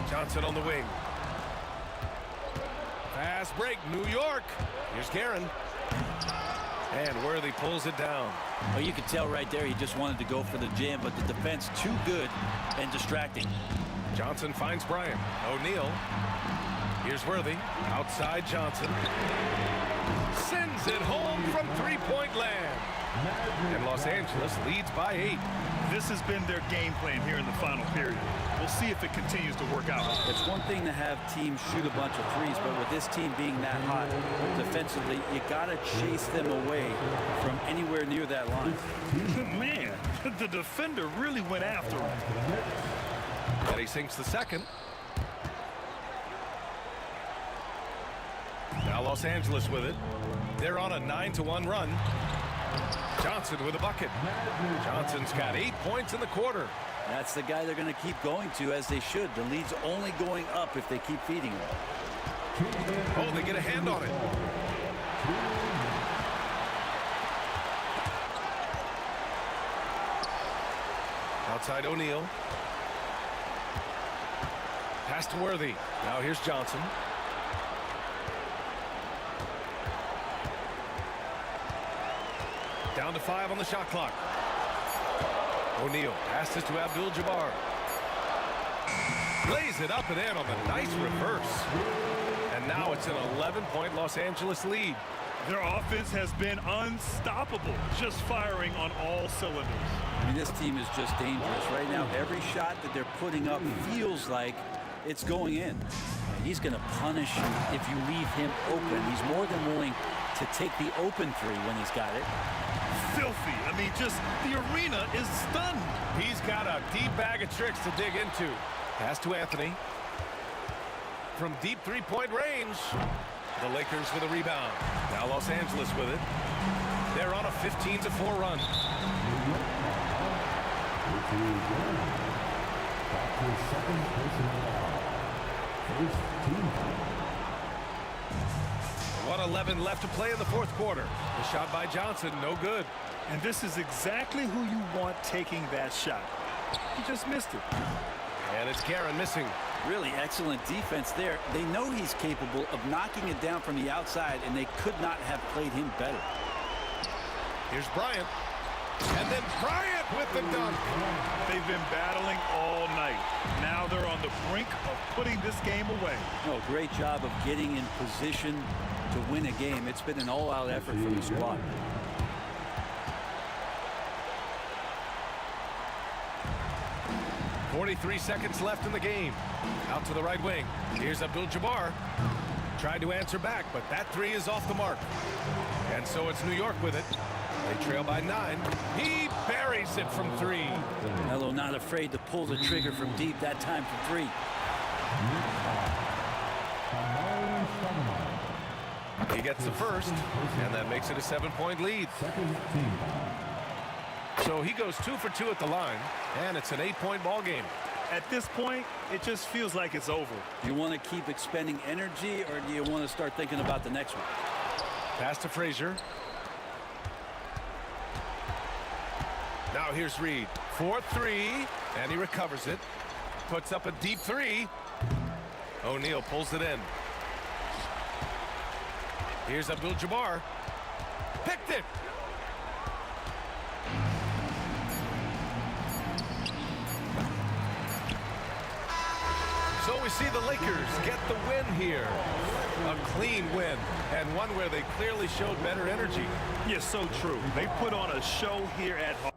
Johnson on the wing. Fast break, New York. Here's Guerin. And Worthy pulls it down. Well, you could tell right there he just wanted to go for the jam, but the defense too good and distracting. Johnson finds Bryant. O'Neal. Here's Worthy. Outside Johnson. Sends it home from three-point land. And Los Angeles leads by 8. This has been their game plan here in the final period. We'll see if it continues to work out. It's one thing to have teams shoot a bunch of threes, but with this team being that hot defensively, you got to chase them away from anywhere near that line. Man, the defender really went after him. And he sinks the second. Now Los Angeles with it. They're on a 9-1 run. Johnson with a bucket. Johnson's got 8 points in the quarter. That's the guy they're going to keep going to, as they should. The lead's only going up if they keep feeding him. Oh, they get a hand on it. Outside O'Neal. Pass to Worthy. Now here's Johnson. Down to 5 on the shot clock. O'Neal passes to Abdul-Jabbar. Lays it up and in on the nice reverse. And now it's an 11-point Los Angeles lead. Their offense has been unstoppable, just firing on all cylinders. I mean, this team is just dangerous. Right now, every shot that they're putting up feels like it's going in. And he's going to punish you if you leave him open. He's more than willing to take the open three when he's got it. Filthy. I mean, just the arena is stunned. He's got a deep bag of tricks to dig into. Pass to Anthony. From deep three-point range. The Lakers with a rebound. Now Los Angeles with it. They're on a 15-4 run. What 11 left to play in the fourth quarter. The shot by Johnson, no good. And this is exactly who you want taking that shot. He just missed it. And it's Guerin missing. Really excellent defense there. They know he's capable of knocking it down from the outside, and they could not have played him better. Here's Bryant. And then Bryant with the dunk. They've been battling all night. Now they're on the brink of putting this game away. No, great job of getting in position to win a game. It's been an all-out effort from the squad. .43 seconds left in the game. Out to the right wing. Here's Abdul-Jabbar. Tried to answer back, but that three is off the mark. And so it's New York with it. They trail by 9. He buries it from 3. Melo not afraid to pull the trigger from deep that time from 3. He gets the first, and that makes it a 7-point lead. So he goes 2 for 2 at the line, and it's an 8-point ball game. At this point, it just feels like it's over. You want to keep expending energy, or do you want to start thinking about the next one? Pass to Frazier. Now here's Reed. 4-3, and he recovers it. Puts up a deep 3. O'Neal pulls it in. Here's Abdul-Jabbar. Picked it. So we see the Lakers get the win here. A clean win, and one where they clearly showed better energy. Yes, so true. They put on a show here at home.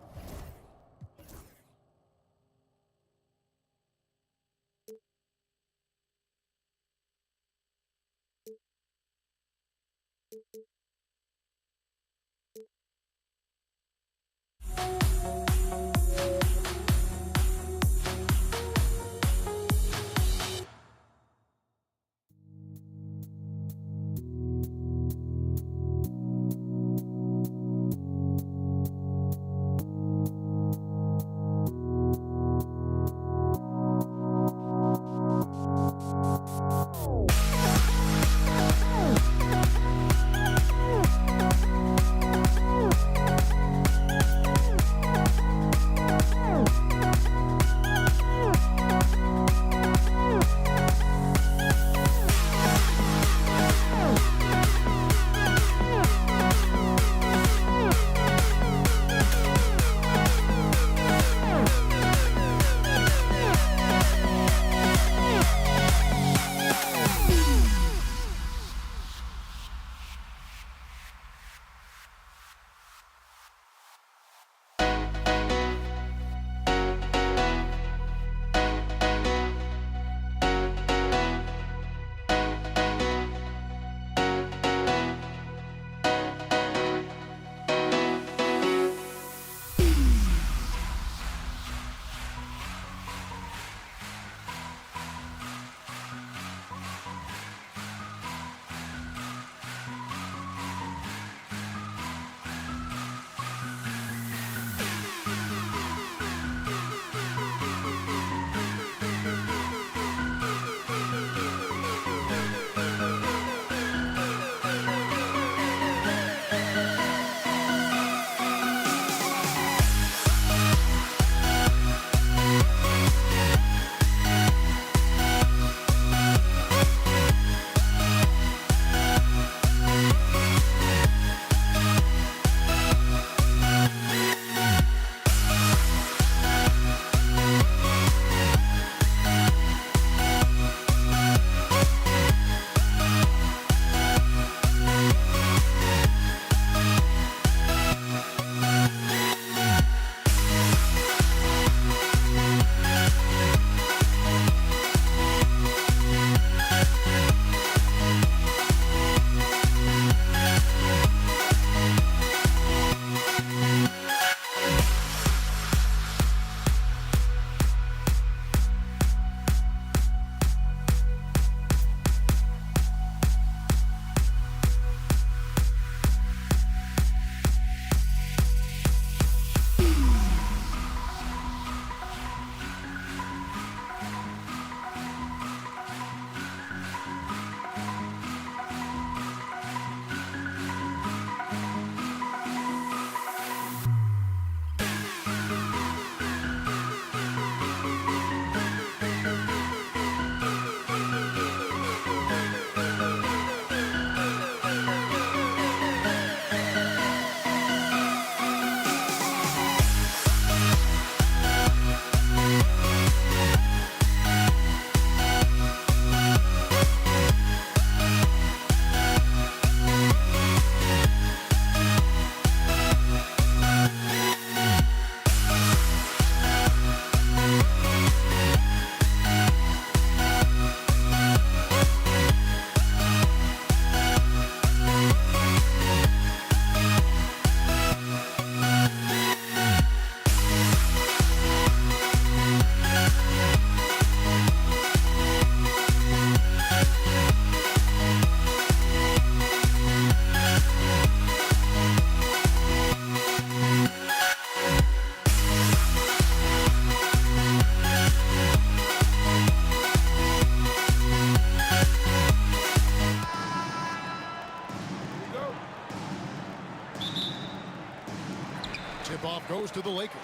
Tip-off goes to the Lakers.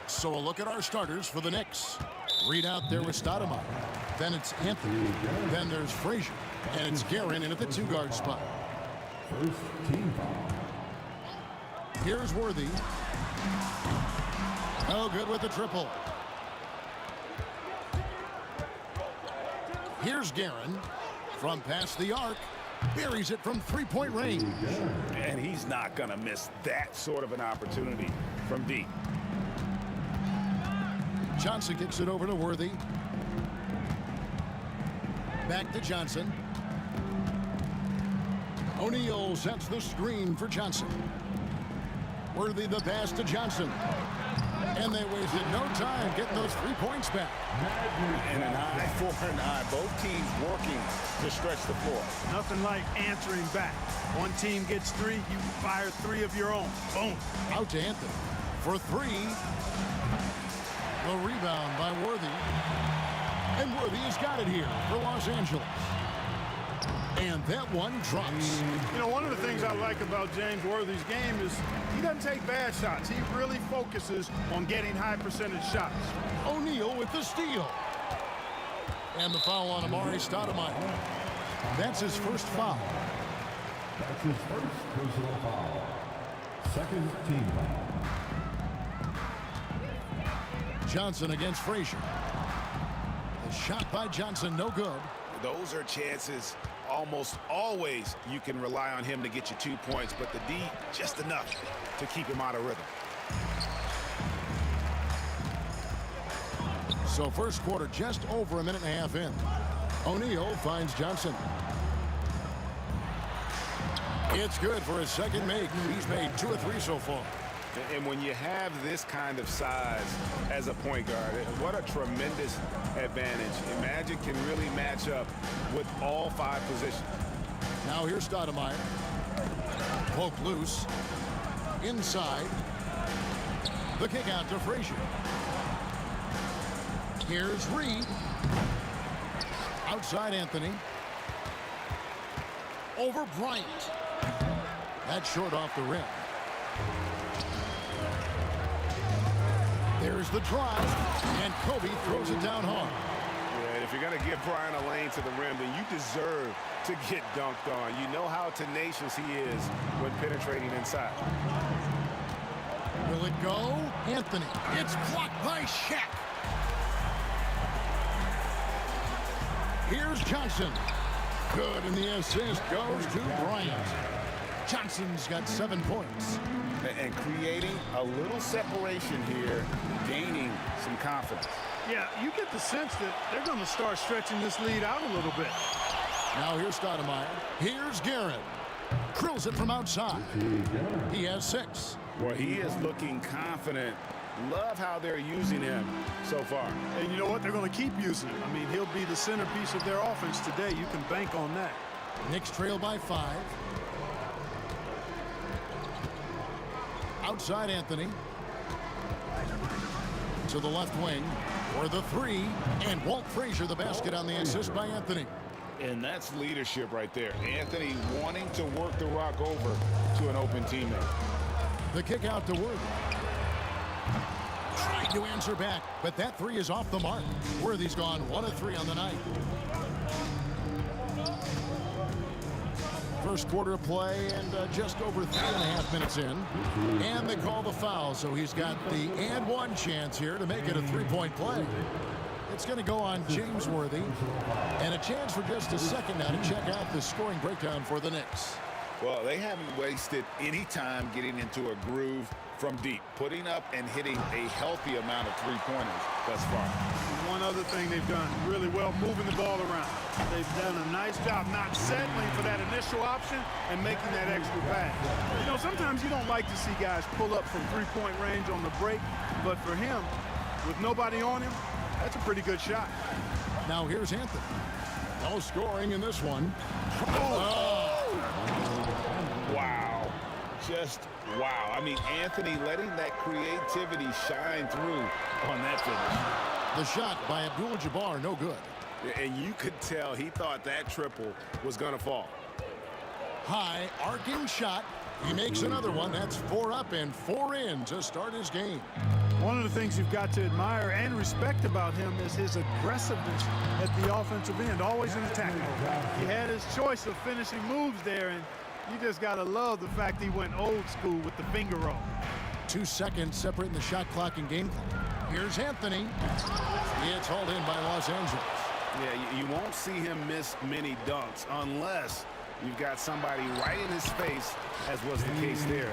So a look at our starters for the Knicks. Read out there with Stoudemire. Then it's Anthony. Then there's Frazier. And it's Guerin in at the 2-guard spot. First team foul. Here's Worthy. No good with the triple. Here's Guerin. From past the arc. Buries it from 3-point range. And he's not going to miss that sort of an opportunity from deep. Johnson kicks it over to Worthy. Back to Johnson. O'Neal sets the screen for Johnson. Worthy the pass to Johnson. And they wasted no time getting those 3 points back. And an eye for an eye. Both teams working to stretch the floor. Nothing like answering back. One team gets 3, you fire 3 of your own. Boom. Out to Anthony for 3. The rebound by Worthy. And Worthy has got it here for Los Angeles. And that one drops. You know, one of the things I like about James Worthy's game is he doesn't take bad shots. He really focuses on getting high percentage shots. O'Neal with the steal. And the foul on Amari Stoudemire. That's his first foul. That's his first personal foul. Second team foul. Johnson against Frazier. The shot by Johnson, no good. Those are chances almost always you can rely on him to get you 2 points, but the D just enough to keep him out of rhythm. So first quarter just over a minute and a half in. O'Neal finds Johnson. It's good for his second make. He's made 2 of 3 so far. And when you have this kind of size as a point guard, what a tremendous advantage. Magic can really match up with all 5 positions. Now here's Stoudemire. Poke loose. Inside. The kick out to Frazier. Here's Reed. Outside Anthony. Over Bryant. That's short off the rim. There's the drive, and Kobe throws it down hard. Yeah, if you're going to give Brian a lane to the rim, then you deserve to get dunked on. You know how tenacious he is when penetrating inside. Will it go? Anthony. It's blocked by Shaq. Here's Johnson. Good, and the assist goes to Bryant. Johnson's got 7 points. And creating a little separation here, gaining some confidence. Yeah, you get the sense that they're going to start stretching this lead out a little bit. Now here's Stoudemire. Here's Guerin. Drills it from outside. He has 6. Well, he is looking confident. Love how they're using him so far. And you know what? They're going to keep using him. I mean, he'll be the centerpiece of their offense today. You can bank on that. Knicks trail by 5. Outside Anthony. To the left wing for the 3. And Walt Frazier the basket on the assist by Anthony. And that's leadership right there. Anthony wanting to work the rock over to an open teammate. The kick out to Worthy. Trying to answer back, but that 3 is off the mark. Worthy's gone 1 of 3 on the night. First quarter of play and just over 3.5 minutes in. And they call the foul, so he's got the and 1 chance here to make it a 3-point play. It's going to go on James Worthy. And a chance for just a second now to check out the scoring breakdown for the Knicks. Well, they haven't wasted any time getting into a groove from deep, putting up and hitting a healthy amount of 3-pointers thus far. One other thing they've done really well, moving the ball around. They've done a nice job not settling for that initial option and making that extra pass. You know, sometimes you don't like to see guys pull up from 3-point range on the break, but for him, with nobody on him, that's a pretty good shot. Now here's Anthony. No scoring in this one. Wow. Just wow. I mean, Anthony letting that creativity shine through on that finish. The shot by Abdul-Jabbar, no good. And you could tell he thought that triple was going to fall. High, arcing shot, He makes another one. That's 4 up and 4 in to start his game. One of the things you've got to admire and respect about him is his aggressiveness at the offensive end, always in attack mode. He had his choice of finishing moves there, and you just got to love the fact he went old school with the finger roll. 2 seconds separating the shot clock and game clock. Here's Anthony. It's hauled in by Los Angeles. Yeah, you won't see him miss many dunks unless you've got somebody right in his face, as was the case there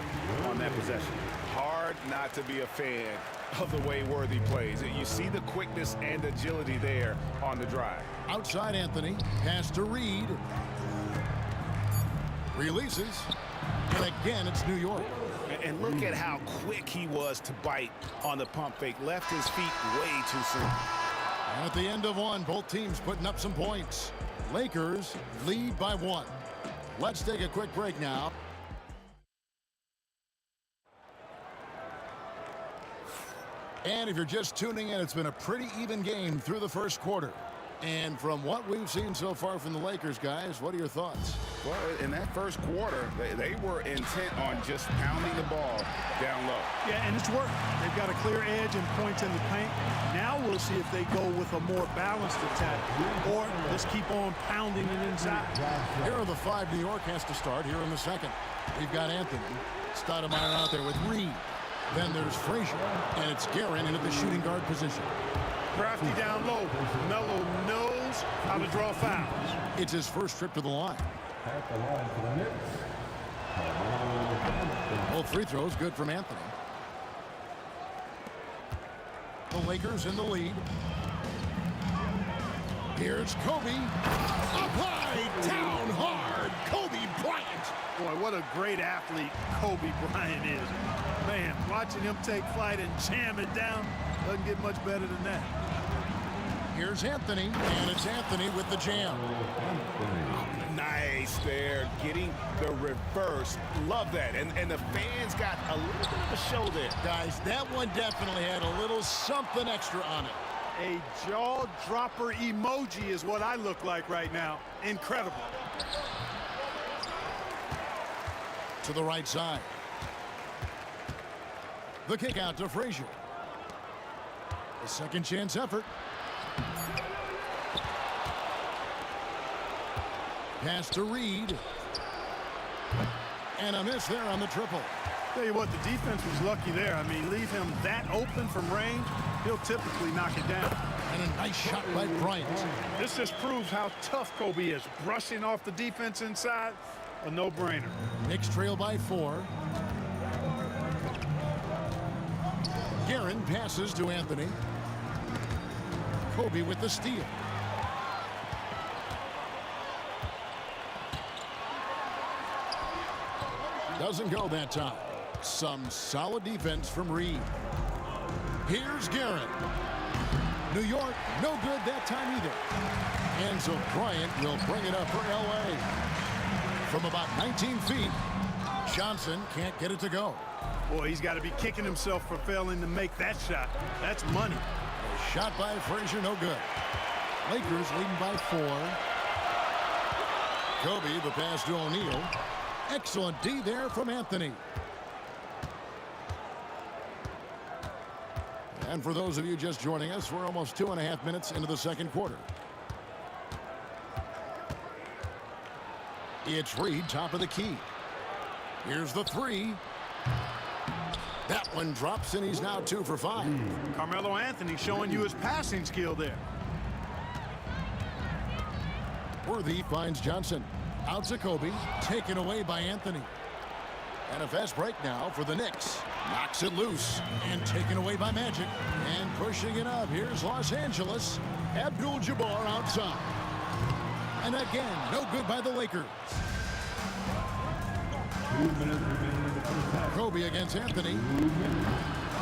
on that possession. Hard not to be a fan of the way Worthy plays. You see the quickness and agility there on the drive. Outside Anthony, pass to Reed. Releases, and again it's New York. And look at how quick he was to bite on the pump fake. Left his feet way too soon. At the end of one, both teams putting up some points. Lakers lead by 1. Let's take a quick break now. And if you're just tuning in, it's been a pretty even game through the first quarter. And from what we've seen so far from the Lakers, guys, what are your thoughts? Well, in that first quarter, they were intent on just pounding the ball down low. Yeah, and it's worked. They've got a clear edge and points in the paint. Now we'll see if they go with a more balanced attack or just keep on pounding it inside. Here are the 5 New York has to start here in the second. We've got Anthony. Stoudemire out there with Reed. Then there's Frazier, and it's Guerin into the shooting guard position. Crafty down low. Melo knows how to draw fouls. It's his first trip to the line. Both free throws good from Anthony. The Lakers in the lead. Here's Kobe. Applied down hard. Kobe Bryant. Boy, what a great athlete Kobe Bryant is. Man, watching him take flight and jam it down doesn't get much better than that. Here's Anthony, and it's Anthony with the jam. Nice there, getting the reverse. Love that. And the fans got a little bit of a show there. Guys, that one definitely had a little something extra on it. A jaw-dropper emoji is what I look like right now. Incredible. To the right side. The kick out to Frazier. A second chance effort. Pass to Reed. And a miss there on the triple. Tell you what, the defense was lucky there. I mean, leave him that open from range, he'll typically knock it down. And a nice shot by Bryant. This just proves how tough Kobe is. Brushing off the defense inside, a no-brainer. Knicks trail by 4. Guerin passes to Anthony. Kobe with the steal. Doesn't go that time. Some solid defense from Reed. Here's Guerin. New York, no good that time either. And so Bryant will bring it up for L.A. From about 19 feet, Johnson can't get it to go. Boy, he's got to be kicking himself for failing to make that shot. That's money. A shot by Frazier, no good. Lakers leading by 4. Kobe, the pass to O'Neal. Excellent D there from Anthony. And for those of you just joining us, we're almost 2.5 minutes into the second quarter. It's Reed, top of the key. Here's the 3. That one drops, and he's now 2 for 5. Carmelo Anthony showing you his passing skill there. Worthy finds Johnson. Out to Kobe, taken away by Anthony. And a fast break now for the Knicks. Knocks it loose and taken away by Magic. And pushing it up, here's Los Angeles. Abdul-Jabbar outside. And again, no good by the Lakers. Kobe against Anthony.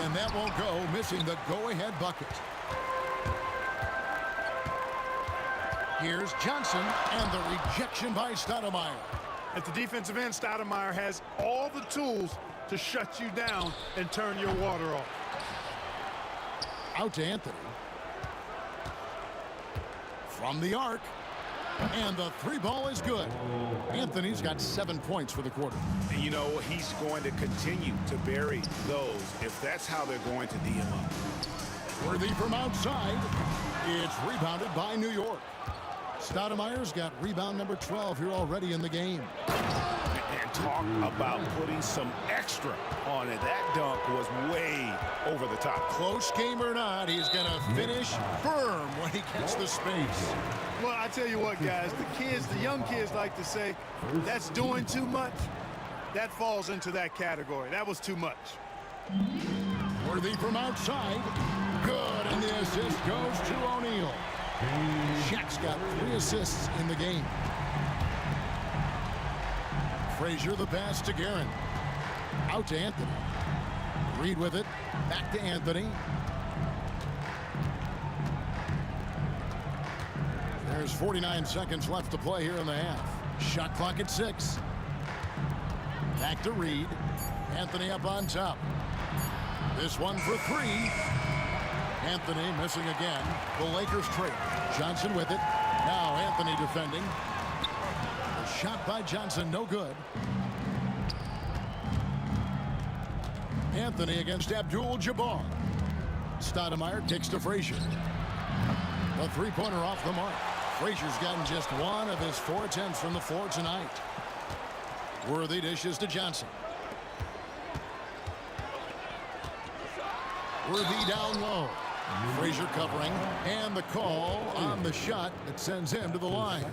And that won't go, missing the go-ahead bucket. Here's Johnson, and the rejection by Stoudemire. At the defensive end, Stoudemire has all the tools to shut you down and turn your water off. Out to Anthony. From the arc. And the three ball is good. Anthony's got 7 points for the quarter. And you know, he's going to continue to bury those if that's how they're going to D him up. Worthy from outside. It's rebounded by New York. Stoudemire's got rebound number 12 here already in the game. And talk about putting some extra on it. That dunk was way over the top. Close game or not, he's going to finish firm when he gets the space. Well, I tell you what, guys, the young kids like to say, that's doing too much. That falls into that category. That was too much. Worthy from outside. Good, and the assist goes to O'Neal. Shaq's got 3 assists in the game. Frazier the pass to Guerin. Out to Anthony. Reed with it. Back to Anthony. There's 49 seconds left to play here in the half. Shot clock at 6. Back to Reed. Anthony up on top. This one for 3. Anthony missing again. The Lakers trail. Johnson with it. Now Anthony defending. A shot by Johnson, no good. Anthony against Abdul-Jabbar. Stoudemire kicks to Frazier. The three-pointer off the mark. Frazier's gotten just 1 of his 4 attempts from the floor tonight. Worthy dishes to Johnson. Worthy down low. Frazier covering, and the call on the shot that sends him to the line.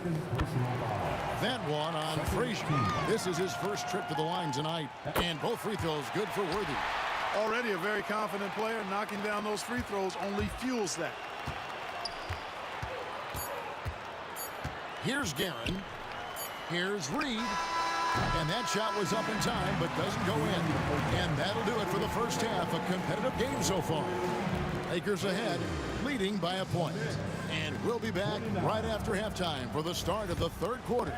That one on Frazier. This is his first trip to the line tonight, and both free throws good for Worthy. Already a very confident player. Knocking down those free throws only fuels that. Here's Guerin. Here's Reed. And that shot was up in time, but doesn't go in. And that'll do it for the first half. A competitive game so far. Lakers ahead, leading by a point. And we'll be back right after halftime for the start of the third quarter.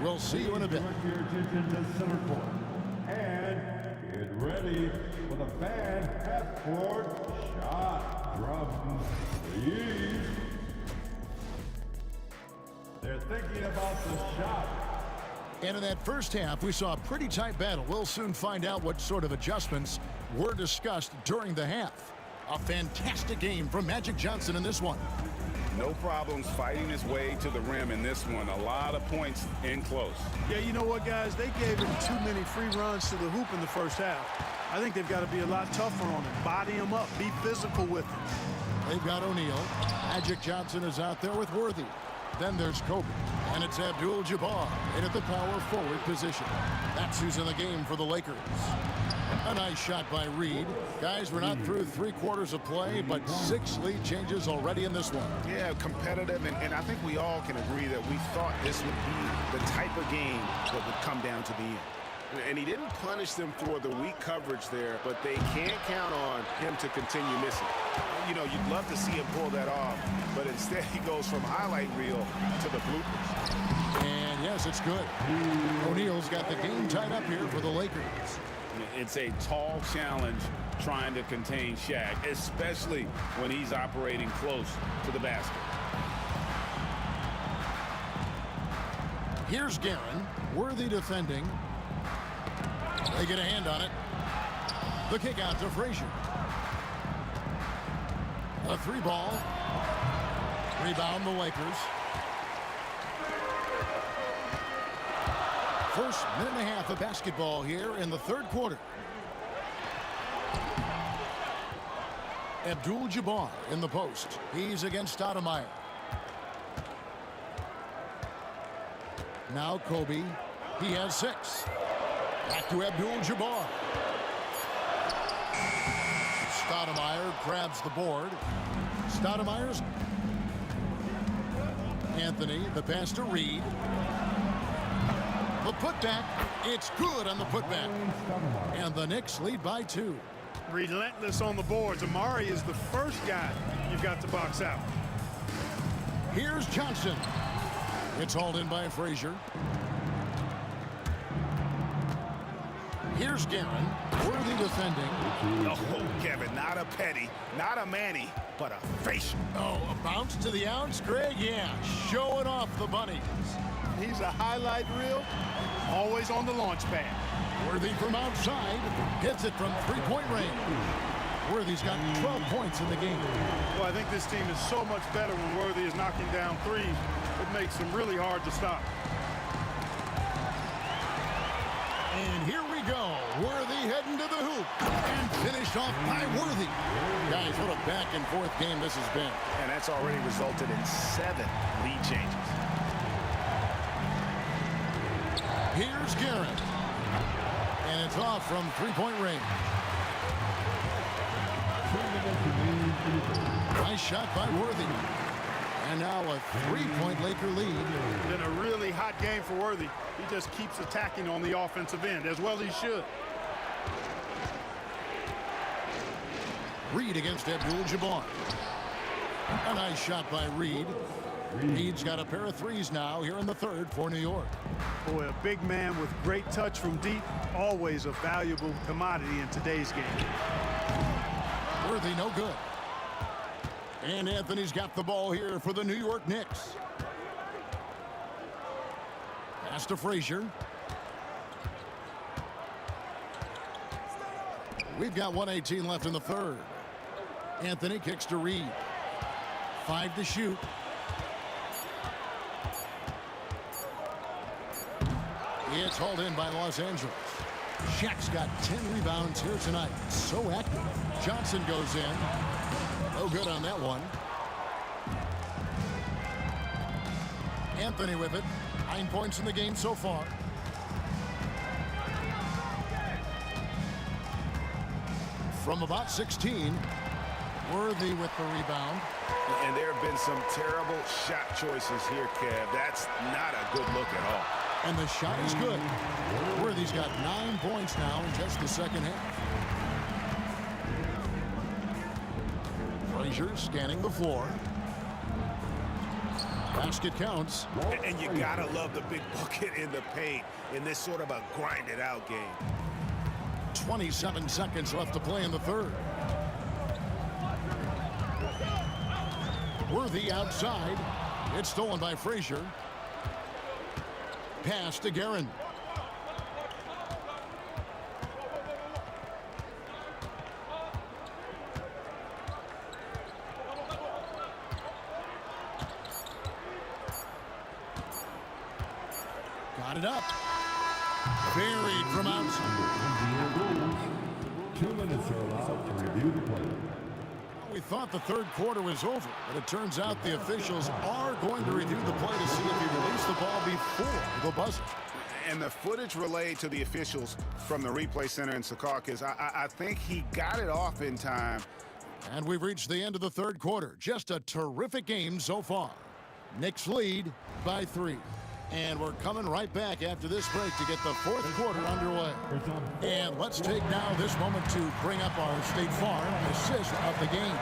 We'll see you in a bit. Direct your attention to center court. And get ready for the fan half-court shot. Drums, please. They're thinking about the shot. And in that first half, we saw a pretty tight battle. We'll soon find out what sort of adjustments were discussed during the half. A fantastic game from Magic Johnson in this one. No problems fighting his way to the rim in this one. A lot of points in close. Yeah, you know what, guys? They gave him too many free runs to the hoop in the first half. I think they've got to be a lot tougher on him. Body him up. Be physical with him. They've got O'Neal. Magic Johnson is out there with Worthy. Then there's Kobe. And it's Abdul-Jabbar in at the power forward position. That's who's in the game for the Lakers. A nice shot by Reed. Guys, we're not through 3 quarters of play, but 6 lead changes already in this one. Yeah, competitive, and I think we all can agree that we thought this would be the type of game that would come down to the end. And he didn't punish them for the weak coverage there, but they can't count on him to continue missing. You know, you'd love to see him pull that off, but instead he goes from highlight reel to the bloopers. And yes, it's good. O'Neal's got the game tied up here for the Lakers. It's a tall challenge trying to contain Shaq, especially when he's operating close to the basket. Here's Guerin. Worthy defending. They get a hand on it. The kick out to Frazier. A 3-ball. Rebound the Lakers. First minute and a half of basketball here in the third quarter. Abdul-Jabbar in the post. He's against Stoudemire. Now Kobe. He has 6. Back to Abdul-Jabbar. Stoudemire grabs the board. Stoudemire's. Anthony, the pass to Reed. The putback, it's good on the putback. And the Knicks lead by 2. Relentless on the boards. Amari is the first guy you've got to box out. Here's Johnson. It's hauled in by Frazier. Here's Guerin. Worthy defending. Oh, Kevin, not a petty, not a Manny, but a facial. Oh, a bounce to the outs, Greg? Yeah, showing off the bunnies. He's a highlight reel, always on the launch pad. Worthy from outside, hits it from three-point range. Worthy's got 12 points in the game. Well, I think this team is so much better when Worthy is knocking down threes. It makes them really hard to stop. And here we go. Worthy heading to the hoop. And finished off by Worthy. Guys, what a back-and-forth game this has been. And that's already resulted in 7 lead changes. Here's Guerin. And it's off from three-point range. Nice shot by Worthy. And now a three-point Laker lead. Been a really hot game for Worthy. He just keeps attacking on the offensive end, as well as he should. Reed against Abdul-Jabbar. A nice shot by Reed. Reed's got a pair of threes now here in the third for New York. Boy, a big man with great touch from deep, always a valuable commodity in today's game. Worthy no good. And Anthony's got the ball here for the New York Knicks. Pass to Frazier. We've got 1:18 left in the third. Anthony kicks to Reed. 5 to shoot. It's hauled in by Los Angeles. Shaq's got 10 rebounds here tonight. So active. Johnson goes in. No good on that one. Anthony with it. 9 points in the game so far. From about 16, Worthy with the rebound. And there have been some terrible shot choices here, Kev. That's not a good look at all. And the shot is good. Worthy's got 9 points now in just the second half. Frazier scanning the floor. Basket counts. And you gotta love the big bucket in the paint in this sort of a grinded-out game. 27 seconds left to play in the third. Worthy outside. It's stolen by Frazier. Pass to Guerin. Got it up. Buried from outside. 2 minutes are allowed to review the play. We thought the third quarter was over, but it turns out the officials are going to review the play to see if he released the ball before the buzzer. And the footage relayed to the officials from the replay center in Secaucus, I think he got it off in time. And we've reached the end of the third quarter. Just a terrific game so far. Knicks lead by 3. And we're coming right back after this break to get the fourth quarter underway. And let's take now this moment to bring up our State Farm assist of the game.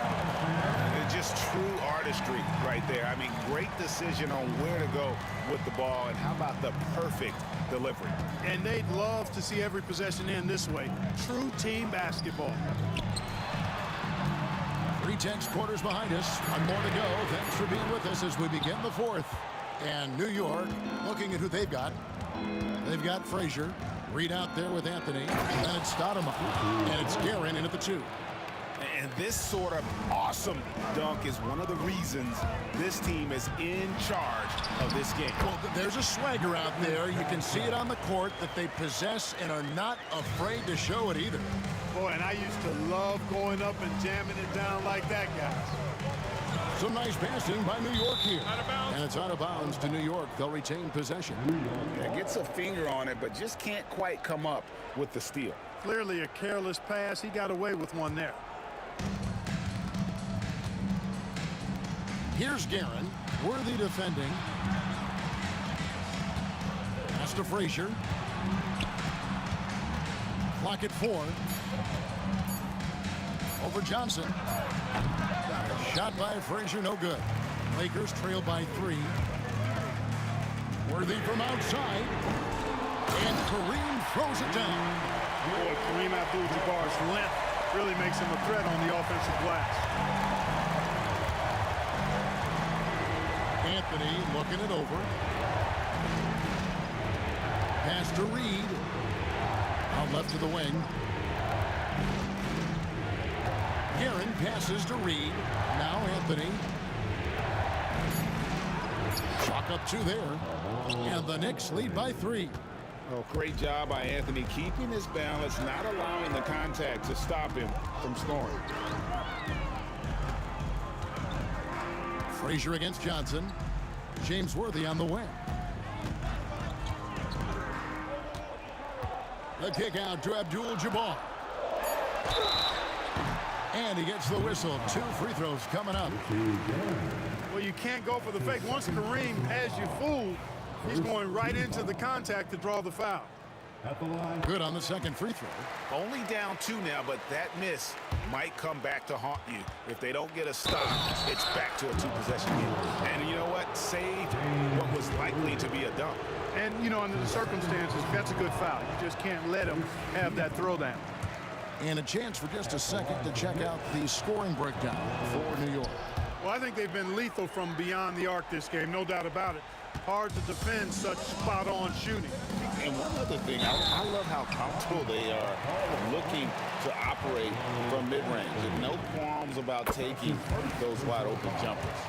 Just true artistry right there. I mean, great decision on where to go with the ball, and how about the perfect delivery. And they'd love to see every possession end this way. True team basketball. 3/10 quarters behind us. One more to go. Thanks for being with us as we begin the fourth. And New York, looking at who they've got. They've got Frazier. Reed out there with Anthony. And it's Stoudemire. And it's Guerin in at the 2. And this sort of awesome dunk is one of the reasons this team is in charge of this game. Well, there's a swagger out there. You can see it on the court that they possess and are not afraid to show it either. Boy, and I used to love going up and jamming it down like that, guys. Some nice passing by New York here. And it's out of bounds to New York. They'll retain possession. Yeah, gets a finger on it, but just can't quite come up with the steal. Clearly a careless pass. He got away with one there. Here's Guerin. Worthy defending. Pass to Frazier. Clock at 4. Over Johnson. Shot by Frazier, no good. Lakers trail by 3. Worthy from outside. And Kareem throws it down. Boy, Kareem Abdul-Jabbar's length really makes him a threat on the offensive glass. Anthony looking it over. Pass to Reed. Out left to the wing. Guerin passes to Reed. Now Anthony. Chalk up 2 there. And the Knicks lead by 3. Oh, great job by Anthony keeping his balance, not allowing the contact to stop him from scoring. Frazier against Johnson. James Worthy on the wing. The kick out to Abdul-Jabbar. And he gets the whistle. 2 free throws coming up. Well, you can't go for the fake. Once Kareem has you fooled, he's going right into the contact to draw the foul. Good on the second free throw. Only down 2 now, but that miss might come back to haunt you. If they don't get a stop, it's back to a 2-possession game. And you know what? Saved what was likely to be a dunk. And, you know, under the circumstances, that's a good foul. You just can't let him have that throwdown. And a chance for just a second to check out the scoring breakdown for New York. Well, I think they've been lethal from beyond the arc this game, no doubt about it. Hard to defend such spot-on shooting. And one other thing, I love how comfortable they are looking to operate from mid-range. And no qualms about taking those wide-open jumpers.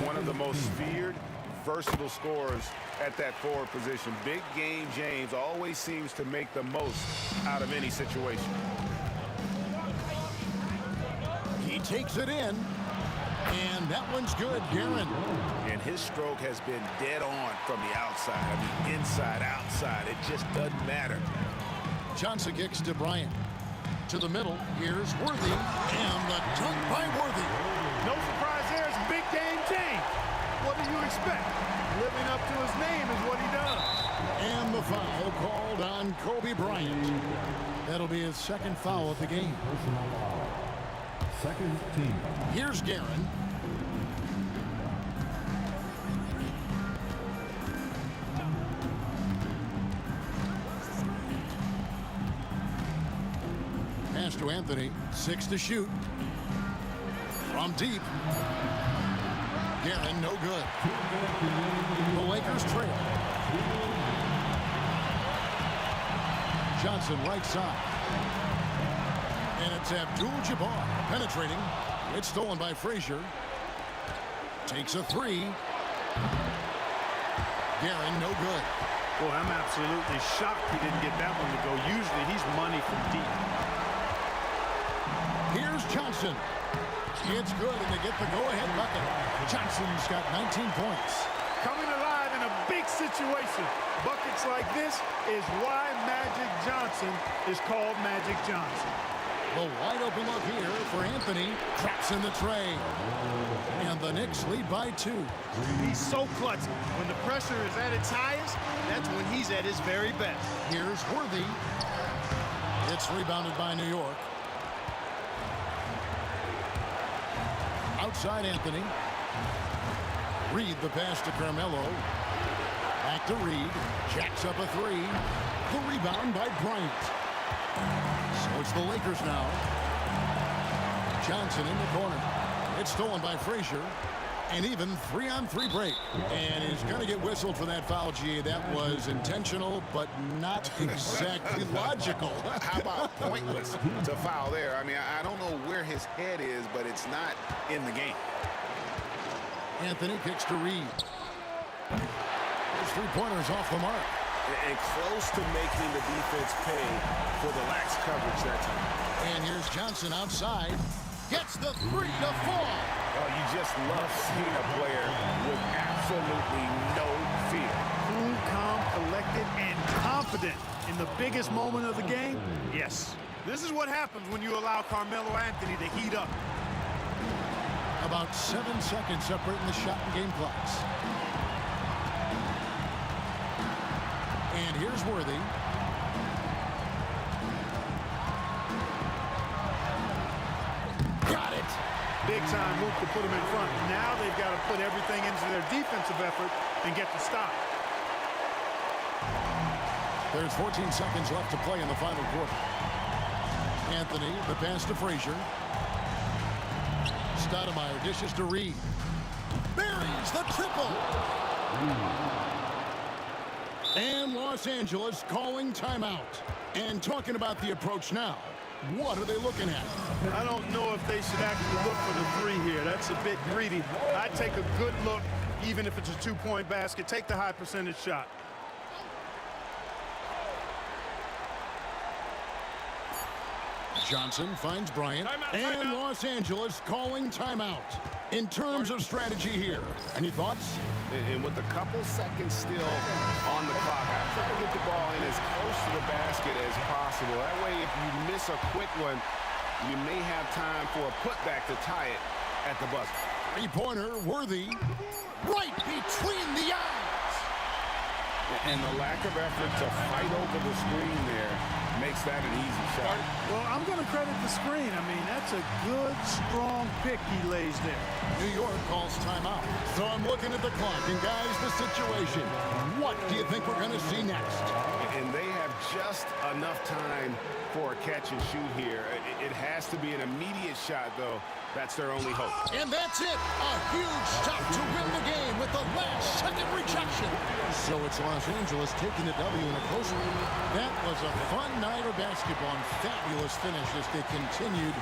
One of the most feared, versatile scorers at that forward position. Big game James always seems to make the most out of any situation. He takes it in. And that one's good, Guerin. And his stroke has been dead on from the outside. I mean, inside, outside, it just doesn't matter. Johnson kicks to Bryant. To the middle, here's Worthy. And the dunk by Worthy. No surprise there, it's big game James. What do you expect? Living up to his name is what he does. And the foul called on Kobe Bryant. That'll be his second foul of the game. Second team. Here's Guerin. Pass to Anthony. 6 to shoot. From deep. Guerin, no good. The Lakers trail. Johnson right side. And it's Abdul-Jabbar penetrating. It's stolen by Frazier. Takes a 3. Guerin, no good. Boy, I'm absolutely shocked he didn't get that one to go. Usually he's money from deep. Here's Johnson. It's good, and they get the go-ahead bucket. Johnson's got 19 points. Coming alive in a big situation. Buckets like this is why Magic Johnson is called Magic Johnson. The wide open look here for Anthony. Traps in the tray. And the Knicks lead by 2. He's so clutch. When the pressure is at its highest, that's when he's at his very best. Here's Worthy. It's rebounded by New York. Outside Anthony. Reed the pass to Carmelo. Back to Reed. Jacks up a 3. The rebound by Bryant. So it's the Lakers now. Johnson in the corner. It's stolen by Frazier. And even 3-on-3 break. And he's going to get whistled for that foul, G. That was intentional, but not exactly logical. How about pointless to foul there? I mean, I don't know where his head is, but it's not in the game. Anthony kicks to Reed. His 3-pointers off the mark. And close to making the defense pay for the lax coverage that time. And here's Johnson outside. Gets the 3 to fall. Oh, you just love seeing a player with absolutely no fear. Cool, calm, collected, and confident in the biggest moment of the game? Yes. This is what happens when you allow Carmelo Anthony to heat up. About 7 seconds separating the shot and game clocks. And here's Worthy. Got it. Big time move to put him in front. Now they've got to put everything into their defensive effort and get the stop. There's 14 seconds left to play in the final quarter. Anthony, the pass to Frazier. Stoudemire dishes to Reed. Buries the triple. And Los Angeles calling timeout. And talking about the approach now. What are they looking at? I don't know if they should actually look for the three here. That's a bit greedy. I'd take a good look, even if it's a two-point basket. Take the high percentage shot. Johnson finds Bryant, and Los Angeles calling timeout. In terms of strategy here, any thoughts? And with a couple seconds still on the clock, I try to get the ball in as close to the basket as possible. That way, if you miss a quick one, you may have time for a putback to tie it at the buzzer. Three-pointer worthy. Right between the eyes. And the lack of effort to fight over the screen there makes that an easy shot. Well, I'm going to credit the screen. I mean, that's a good, strong pick he lays there. New York calls timeout. So I'm looking at the clock, and guys, the situation. What do you think we're going to see next? And they have just enough time for a catch and shoot here. It has to be an immediate shot, though. That's their only hope. And that's it. A huge stop to win the game with the last-second rejection. So it's Los Angeles taking the W in a close one. That was a fun night of basketball and fabulous finish as they continued.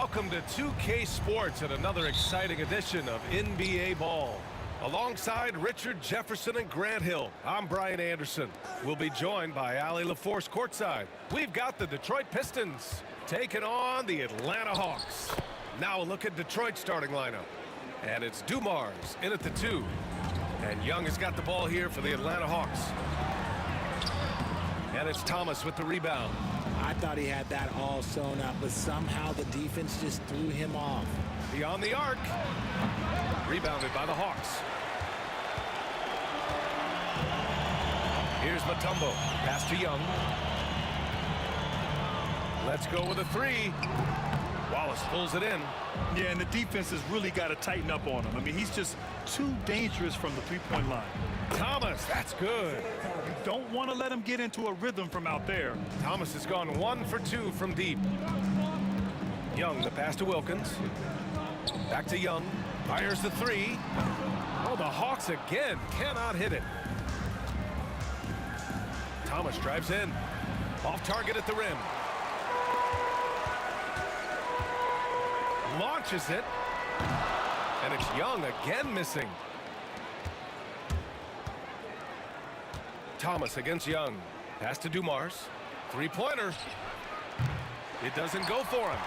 Welcome to 2K Sports and another exciting edition of NBA Ball. Alongside Richard Jefferson and Grant Hill, I'm Brian Anderson. We'll be joined by Allie LaForce courtside. We've got the Detroit Pistons taking on the Atlanta Hawks. Now a look at Detroit's starting lineup. And it's Dumars in at the 2. And Young has got the ball here for the Atlanta Hawks. And it's Thomas with the rebound. I thought he had that all sewn up, but somehow the defense just threw him off. Beyond the arc. Rebounded by the Hawks. Here's Mutombo. Pass to Young. Let's go with a 3. Wallace pulls it in. Yeah, and the defense has really got to tighten up on him. I mean, he's just too dangerous from the three-point line. Thomas, that's good. You don't want to let him get into a rhythm from out there. Thomas has gone 1 for 2 from deep. Young, the pass to Wilkins. Back to Young. Fires the 3. Oh, the Hawks again cannot hit it. Thomas drives in. Off target at the rim. Launches it. And it's Young again missing. Thomas against Young. Pass to Dumars. 3-pointer. It doesn't go for him.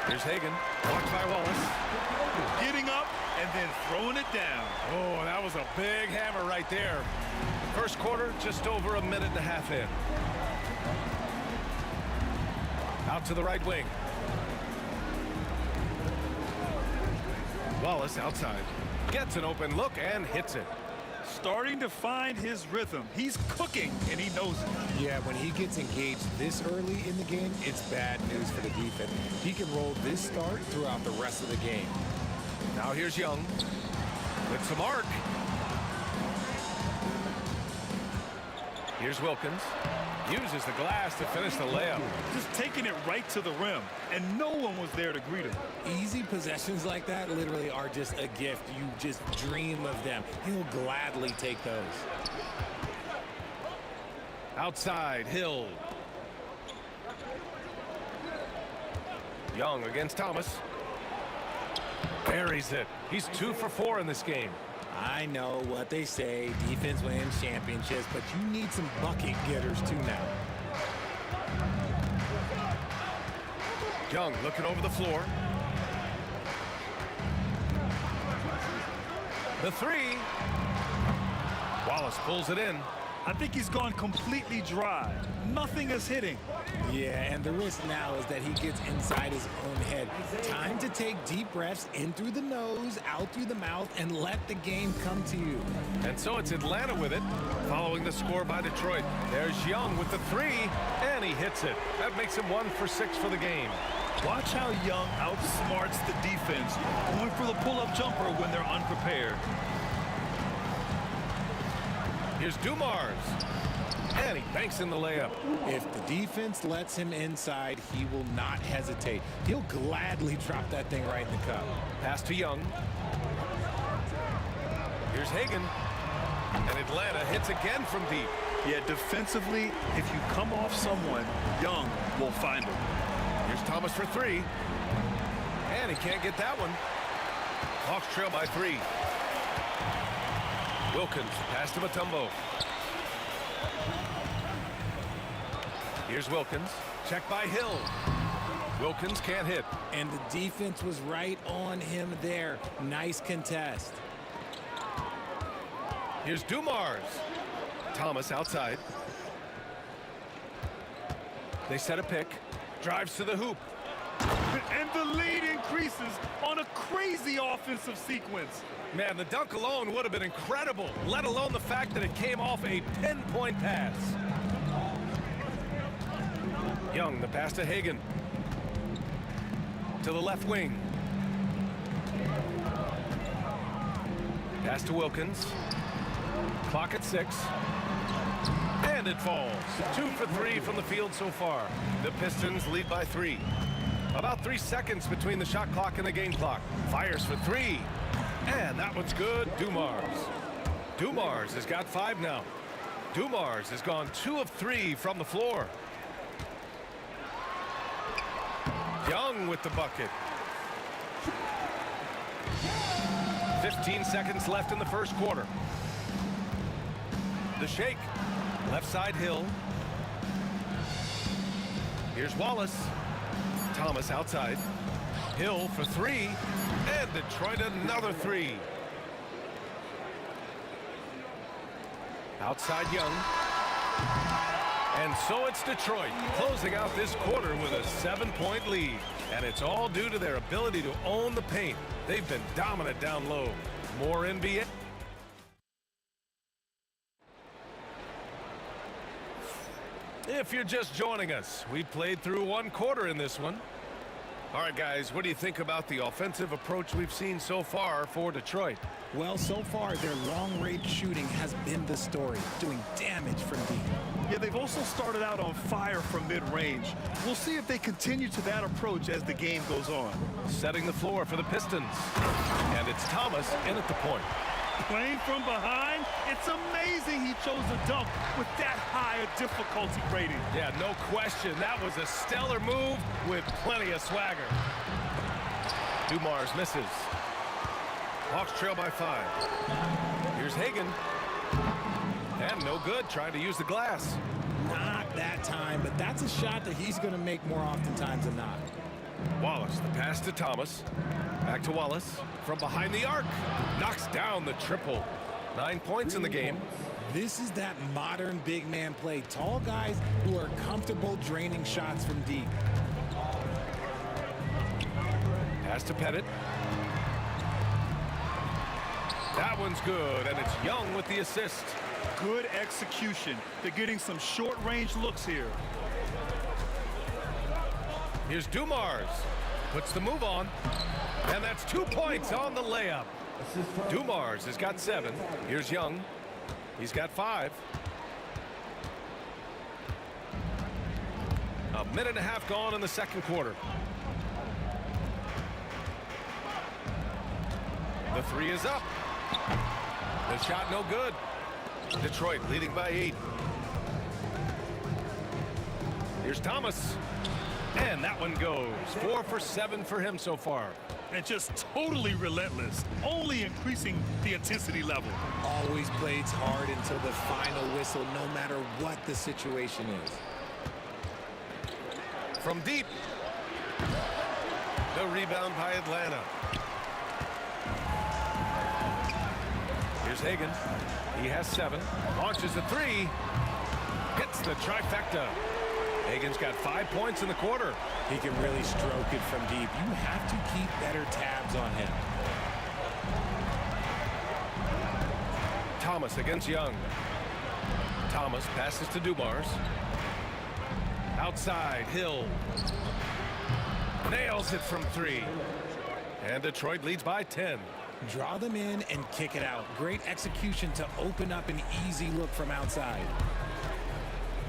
Here's Hagan. Blocked by Wallace. Getting up and then throwing it down. Oh, that was a big hammer right there. First quarter, just over a minute and a half in. Out to the right wing. Wallace outside. Gets an open look and hits it. Starting to find his rhythm. He's cooking, and he knows it. Yeah, when he gets engaged this early in the game, it's bad news for the defense. He can roll this start throughout the rest of the game. Now here's Young with some arc. Here's Wilkins. Uses the glass to finish the layup. Just taking it right to the rim, and no one was there to greet him. Easy possessions like that literally are just a gift. You just dream of them. He'll gladly take those. Outside, Hill. Young against Thomas. Buries it. He's 2 for 4 in this game. I know what they say, defense wins championships, but you need some bucket getters too now. Young looking over the floor. The 3. Wallace pulls it in. I think he's gone completely dry. Nothing is hitting. Yeah, and the risk now is that he gets inside his own head. Time to take deep breaths in through the nose, out through the mouth, and let the game come to you. And so it's Atlanta with it, following the score by Detroit. There's Young with the 3, and he hits it. That makes him 1 for 6 for the game. Watch how Young outsmarts the defense, going for the pull-up jumper when they're unprepared. Here's Dumars. And he banks in the layup. If the defense lets him inside, he will not hesitate. He'll gladly drop that thing right in the cup. Pass to Young. Here's Hagan. And Atlanta hits again from deep. Yeah, defensively, if you come off someone, Young will find him. Here's Thomas for 3. And he can't get that one. Hawks trail by 3. Wilkins, pass to Mutombo. Here's Wilkins. Check by Hill. Wilkins can't hit. And the defense was right on him there. Nice contest. Here's Dumars. Thomas outside. They set a pick. Drives to the hoop. And the lead increases on a crazy offensive sequence. Man, the dunk alone would have been incredible, let alone the fact that it came off a pinpoint pass. Young, the pass to Hagan. To the left wing. Pass to Wilkins. Clock at 6. And it falls. 2 for 3 from the field so far. The Pistons lead by 3. About 3 seconds between the shot clock and the game clock. Fires for 3. And that one's good. Dumars. Dumars has got 5 now. Dumars has gone 2 of 3 from the floor. with the bucket. 15 seconds left in the first quarter. The shake. Left side Hill. Here's Wallace. Thomas outside. Hill for three. And Detroit another three. Outside Young. And so it's Detroit closing out this quarter with a 7-point lead. And it's all due to their ability to own the paint. They've been dominant down low. More NBA. If you're just joining us, we played through one quarter in this one. All right, guys, what do you think about the offensive approach we've seen so far for Detroit? Well, so far, their long-range shooting has been the story, doing damage from deep. Yeah, they've also started out on fire from mid-range. We'll see if they continue to that approach as the game goes on. Setting the floor for the Pistons. And it's Thomas in at the point. Playing from behind, it's amazing he chose a dunk with that high a difficulty rating. Yeah, no question. That was a stellar move with plenty of swagger. Dumars misses. Hawks trail by 5. Here's Hagan. And no good, trying to use the glass. Not that time, but that's a shot that he's going to make more oftentimes than not. Wallace, the pass to Thomas. Back to Wallace. From behind the arc. Knocks down the triple. 9 points in the game. This is that modern big man play. Tall guys who are comfortable draining shots from deep. Pass to Pettit. That one's good, and it's Young with the assist. Good execution. They're getting some short-range looks here. Here's Dumars. Puts the move on. And that's 2 points on the layup. Dumars has got 7. Here's Young. He's got 5. A minute and a half gone in the second quarter. The three is up. The shot no good. Detroit leading by 8. Here's Thomas. And that one goes. 4 for 7 for him so far. And just totally relentless, only increasing the intensity level. Always plays hard until the final whistle, no matter what the situation is. From deep. The rebound by Atlanta. Here's Hagan. He has 7. Launches a 3. Hits the trifecta. Hagan's got 5 points in the quarter. He can really stroke it from deep. You have to keep better tabs on him. Thomas against Young. Thomas passes to Dumars. Outside, Hill. Nails it from 3. And Detroit leads by 10. Draw them in and kick it out. Great execution to open up an easy look from outside.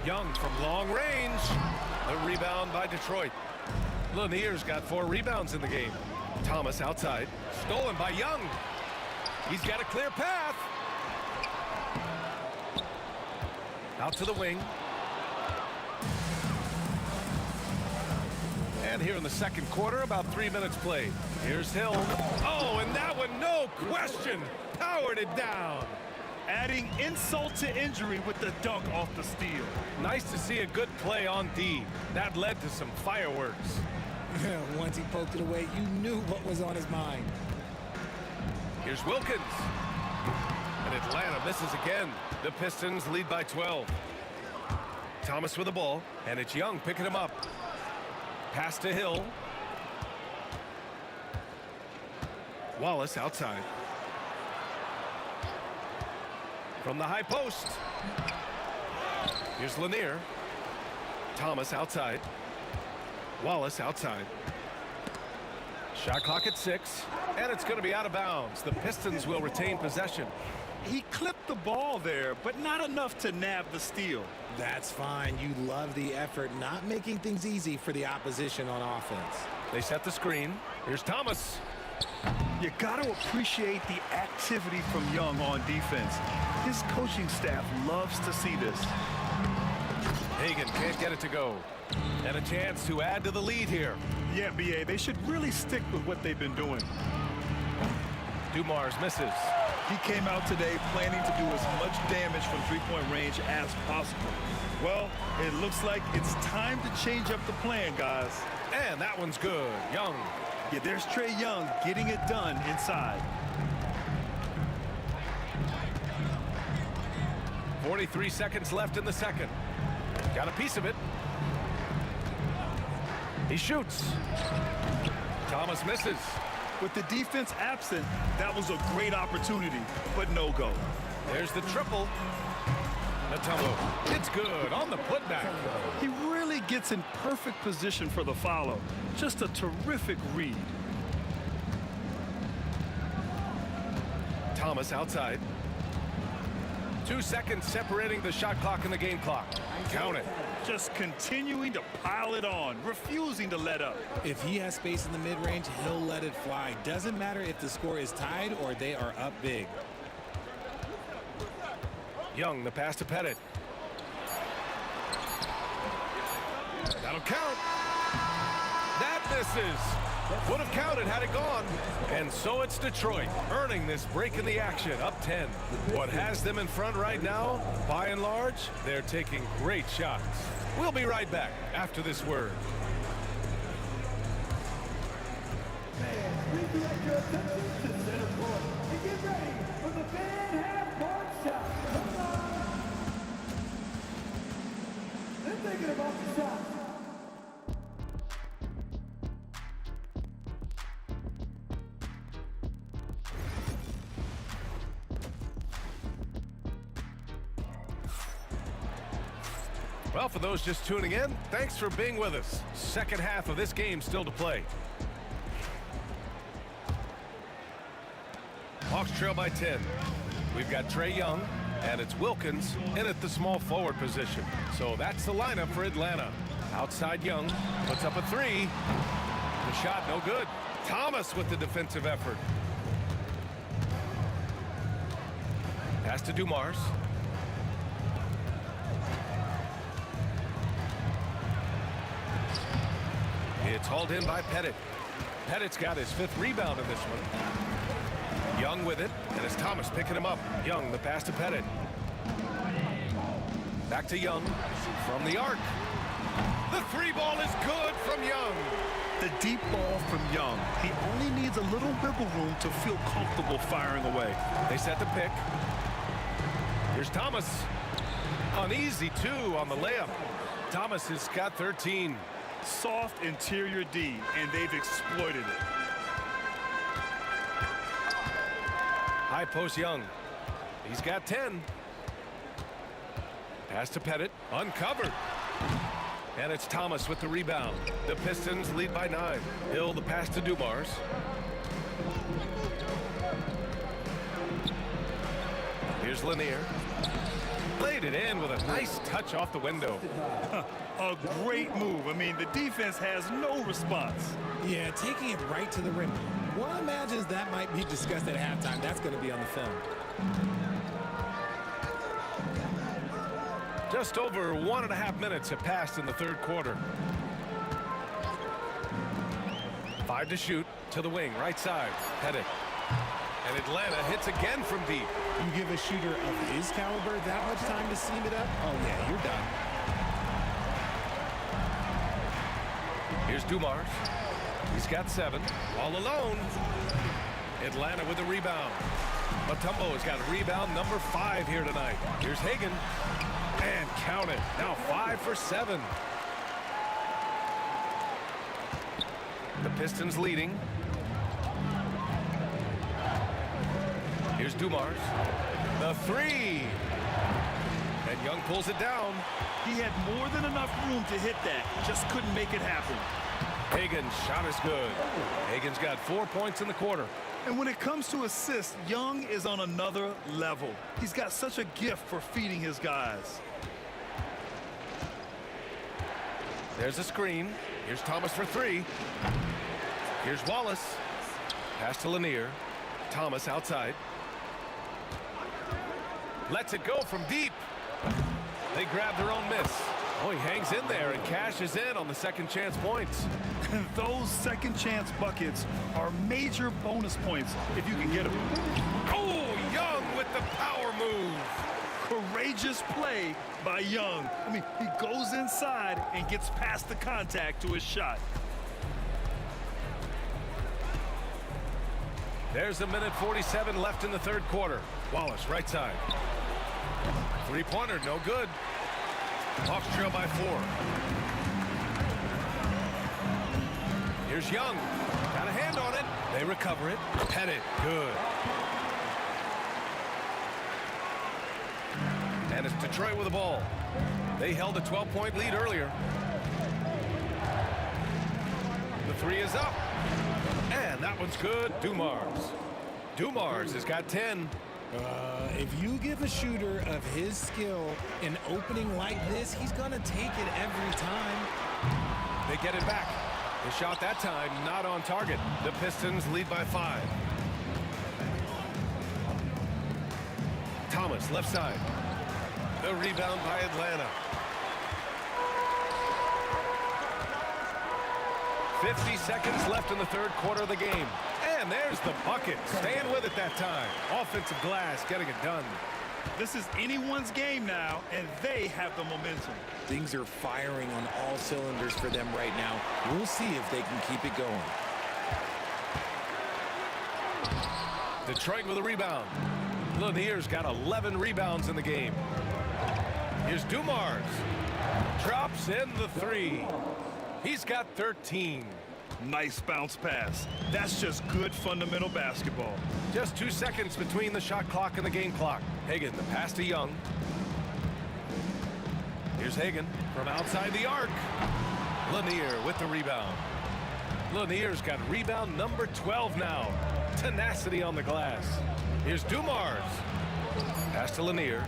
Young from long range. The rebound by Detroit. Lanier's got 4 rebounds in the game. Thomas outside. Stolen by Young. He's got a clear path. Out to the wing. And here in the second quarter, about 3 minutes played. Here's Hill. Oh, and that one, no question, powered it down. Adding insult to injury with the dunk off the steal. Nice to see a good play on D. That led to some fireworks. Once he poked it away, you knew what was on his mind. Here's Wilkins. And Atlanta misses again. The Pistons lead by 12. Thomas with the ball, and it's Young picking him up. Pass to Hill. Wallace outside. From the high post. Here's Lanier. Thomas outside. Wallace outside. Shot clock at 6. And it's going to be out of bounds. The Pistons will retain possession. He clipped the ball there, but not enough to nab the steal. That's fine. You love the effort, not making things easy for the opposition on offense. They set the screen. Here's Thomas. You got to appreciate the activity from Young on defense. His coaching staff loves to see this. Hagan can't get it to go. And a chance to add to the lead here. Yeah, B.A., they should really stick with what they've been doing. Dumars misses. He came out today planning to do as much damage from three-point range as possible. Well, it looks like it's time to change up the plan, guys. And that one's good. Young. Yeah, there's Trae Young getting it done inside. 43 seconds left in the second. Got a piece of it. He shoots. Thomas misses. With the defense absent, that was a great opportunity, but no go. There's the triple. Natumbo. It's good on the putback. He really gets in perfect position for the follow. Just a terrific read. Thomas outside. 2 seconds separating the shot clock and the game clock. Count it. Just continuing to pile it on, refusing to let up. If he has space in the mid-range, he'll let it fly. Doesn't matter if the score is tied or they are up big. Young, the pass to Pettit. That'll count. That misses. Would have counted had it gone. And so it's Detroit earning this break in the action, up 10. What has them in front right now, by and large, they're taking great shots. We'll be right back after this word. Redirect your attention to center court and get ready for the fan half-court shot. They're thinking about the shot. Well, for those just tuning in, thanks for being with us. Second half of this game still to play. Hawks trail by 10. We've got Trae Young, and it's Wilkins in at the small forward position. So that's the lineup for Atlanta. Outside Young, puts up a three. The shot no good. Thomas with the defensive effort. Pass to Dumars. It's hauled in by Pettit. Pettit's got his 5th rebound in this one. Young with it, and it's Thomas picking him up. Young, the pass to Pettit. Back to Young from the arc. The 3 ball is good from Young. The deep ball from Young. He only needs a little wiggle room to feel comfortable firing away. They set the pick. Here's Thomas. An easy 2 on the layup. Thomas has got 13. Soft interior D, and they've exploited it. High post Young. He's got 10. Pass to Pettit. Uncovered. And it's Thomas with the rebound. The Pistons lead by 9. Hill the pass to Dumars. Here's Lanier. Laid it in with a nice touch off the window. A great move. I mean, the defense has no response. Yeah, taking it right to the rim. One imagines that might be discussed at halftime. That's going to be on the film. Just over 1.5 minutes have passed in the third quarter. 5 to shoot to the wing, right side. Pettit. And Atlanta hits again from deep. You give a shooter of his caliber that much time to seam it up? Oh, yeah, you're done. Here's Dumars. He's got 7. All alone. Atlanta with the rebound. Mutombo has got rebound number 5 here tonight. Here's Hagan. And count it. Now 5 for 7. The Pistons leading. Here's Dumars. The 3. And Young pulls it down. He had more than enough room to hit that. Just couldn't make it happen. Hagan's shot is good. Hagan's got 4 points in the quarter. And when it comes to assists, Young is on another level. He's got such a gift for feeding his guys. There's a screen. Here's Thomas for 3. Here's Wallace. Pass to Lanier. Thomas outside. Lets it go from deep. They grab their own miss. Oh, he hangs in there and cashes in on the second chance points. And those second chance buckets are major bonus points if you can get them. Oh, Young with the power move. Courageous play by Young. I mean, he goes inside and gets past the contact to his shot. There's a minute 47 left in the third quarter. Wallace, right side. Three-pointer, no good. Hawks trail by 4. Here's Young. Got a hand on it. They recover it. Head it. Good. And it's Detroit with the ball. They held a 12-point lead earlier. The three is up. And that one's good. Dumars has got 10. If you give a shooter of his skill an opening like this, he's going to take it every time. They get it back. The shot that time not on target. The Pistons lead by 5. Thomas, left side. The rebound by Atlanta. 50 seconds left in the third quarter of the game. And there's the bucket. Staying with it that time. Offensive glass, getting it done. This is anyone's game now, and they have the momentum. Things are firing on all cylinders for them right now. We'll see if they can keep it going. Detroit with a rebound. Lanier's got 11 rebounds in the game. Here's Dumars. Drops in the 3. He's got 13. Nice bounce pass. That's just good fundamental basketball. Just 2 seconds between the shot clock and the game clock. Hagan, the pass to Young. Here's Hagan from outside the arc. Lanier with the rebound. Lanier's got rebound number 12 now. Tenacity on the glass. Here's Dumars. Pass to Lanier.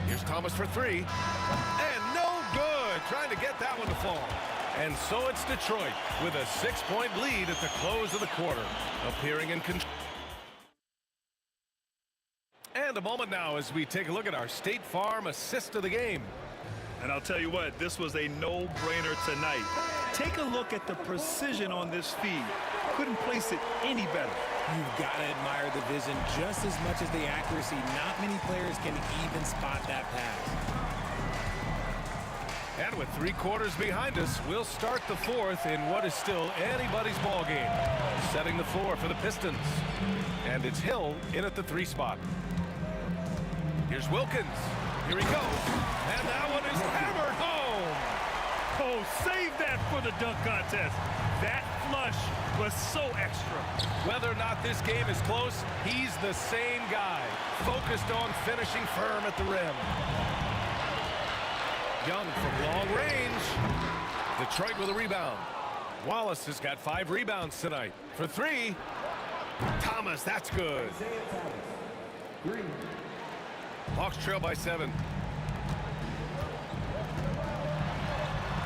Here's Thomas for 3. And no good. Trying to get that one to fall. And so it's Detroit with a 6-point lead at the close of the quarter. Appearing in control. And a moment now as we take a look at our State Farm assist of the game. And I'll tell you what, this was a no-brainer tonight. Take a look at the precision on this feed. Couldn't place it any better. You've got to admire the vision just as much as the accuracy. Not many players can even spot that pass. And with 3 quarters behind us, we'll start the fourth in what is still anybody's ball game. Setting the floor for the Pistons. And it's Hill in at the 3 spot. Here's Wilkins. Here he goes. And that one is hammered home. Oh, save that for the dunk contest. That flush was so extra. Whether or not this game is close, he's the same guy. Focused on finishing firm at the rim. Young from long range. Detroit with a rebound. Wallace has got 5 rebounds tonight. For 3. Thomas, that's good. Hawks trail by 7.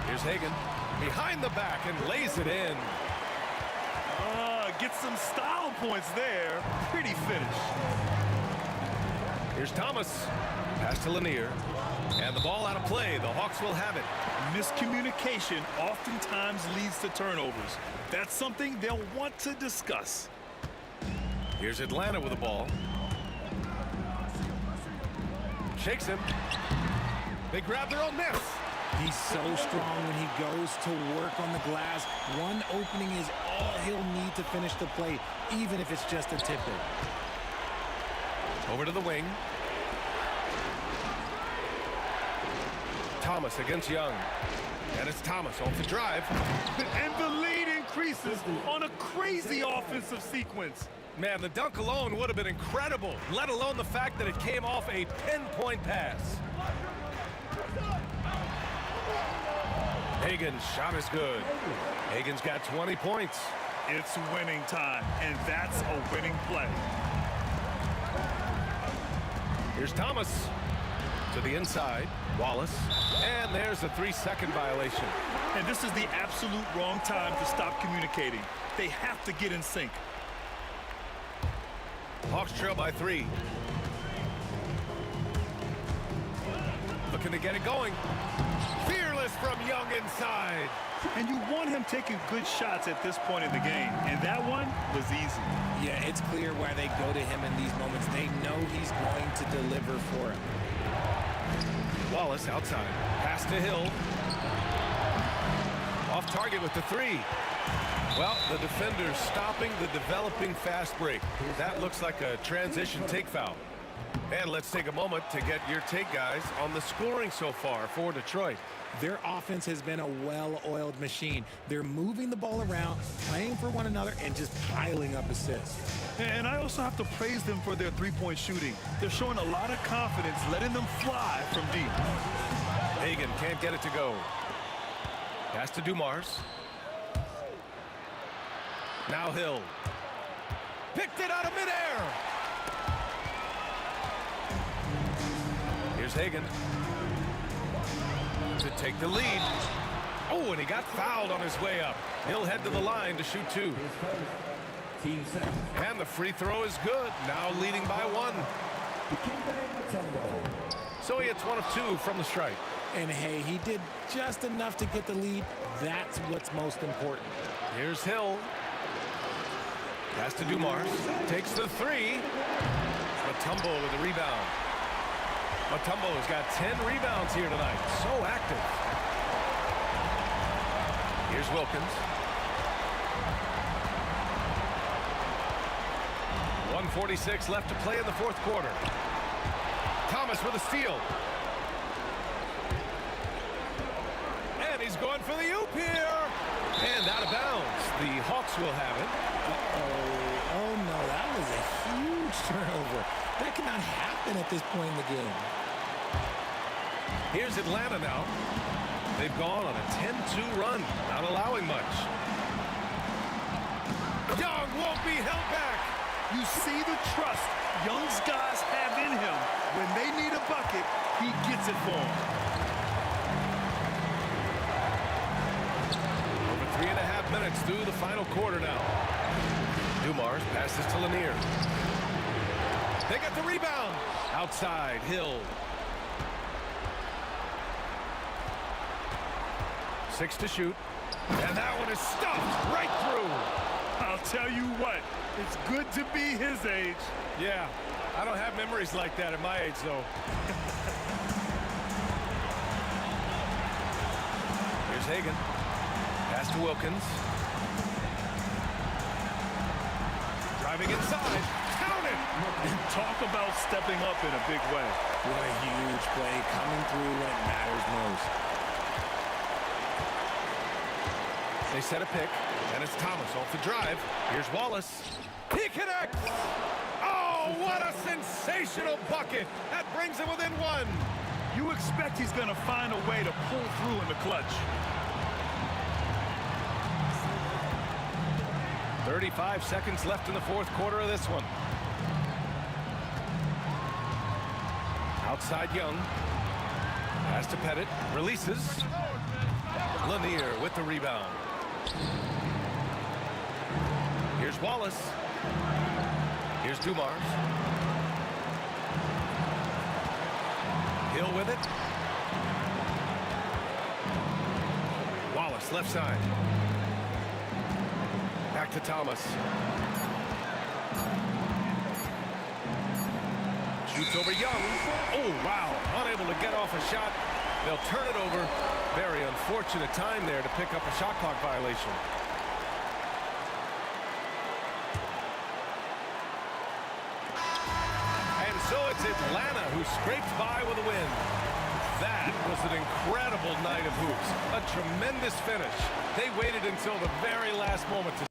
Here's Hagan. Behind the back and lays it in. Gets some style points there. Pretty finish. Here's Thomas. Pass to Lanier. And the ball out of play. The Hawks will have it. Miscommunication oftentimes leads to turnovers. That's something they'll want to discuss. Here's Atlanta with the ball. Shakes him. They grab their own miss. He's so strong when he goes to work on the glass. One opening is all he'll need to finish the play, even if it's just a tip-in. Over to the wing. Thomas against Young. And it's Thomas off the drive. And the lead increases on a crazy offensive sequence. Man, the dunk alone would have been incredible, let alone the fact that it came off a pinpoint pass. Hagan's shot is good. Hagan's got 20 points. It's winning time, and that's a winning play. Here's Thomas to the inside. Wallace. And there's a 3-second violation. And this is the absolute wrong time to stop communicating. They have to get in sync. Hawks trail by 3. Looking to get it going. Fearless from Young inside. And you want him taking good shots at this point in the game. And that one was easy. Yeah, it's clear why they go to him in these moments. They know he's going to deliver for him. Wallace outside. Pass to Hill. Off target with the three. Well, the defender stopping the developing fast break. That looks like a transition take foul. And let's take a moment to get your take, guys, on the scoring so far for Detroit. Their offense has been a well-oiled machine. They're moving the ball around, playing for one another, and just piling up assists. And I also have to praise them for their three-point shooting. They're showing a lot of confidence, letting them fly from deep. Hagan can't get it to go. Pass to Dumars. Now Hill. Picked it out of midair. Here's Hagan to take the lead. Oh, and he got fouled on his way up. He'll head to the line to shoot two. And the free throw is good. Now leading by one. So he hits one of two from the strike. And hey, he did just enough to get the lead. That's what's most important. Here's Hill. Pass to Dumars. Takes the three. Mutombo with the rebound. Mutombo's got 10 rebounds here tonight. So active. Here's Wilkins. 1:46 left to play in the fourth quarter. Thomas with a steal. And he's going for the oop here. And out of bounds. The Hawks will have it. Oh no, that was a huge turnover. That cannot happen at this point in the game. Here's Atlanta now. They've gone on a 10-2 run, not allowing much. Young won't be held back. You see the trust Young's guys have in him. When they need a bucket, he gets it for them. Over 3.5 minutes through the final quarter now. Dumars passes to Lanier. They got the rebound. Outside, Hill. 6 to shoot. And that one is stuffed right through. I'll tell you what, it's good to be his age. Yeah, I don't have memories like that at my age, though. Here's Hagan. Pass to Wilkins. Driving inside. Count it! Talk about stepping up in a big way. What a huge play, coming through when it matters most. They set a pick, and it's Thomas off the drive. Here's Wallace. He connects! Oh, what a sensational bucket! That brings him within one. You expect he's going to find a way to pull through in the clutch. 35 seconds left in the fourth quarter of this one. Outside Young. Pass to Pettit. Releases. Lanier with the rebound. Here's Wallace. Here's Dumars. Hill with it. Wallace left side. Back to Thomas. Shoots over Young. Oh, wow. Unable to get off a shot. They'll turn it over. Very unfortunate time there to pick up a shot clock violation. And so it's Atlanta who scraped by with a win. That was an incredible night of hoops. A tremendous finish. They waited until the very last moment to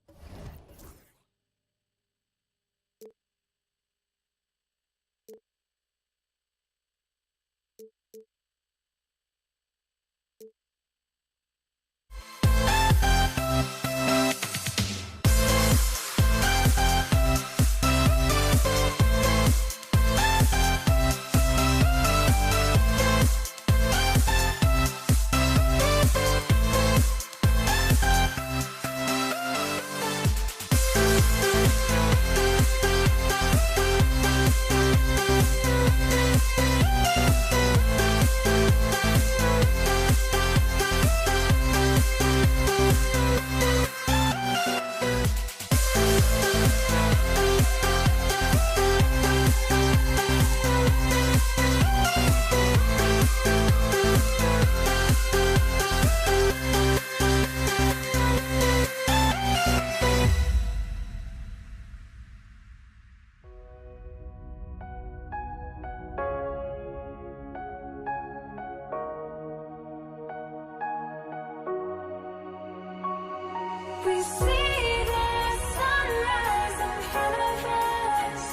We see the sunrise in front of us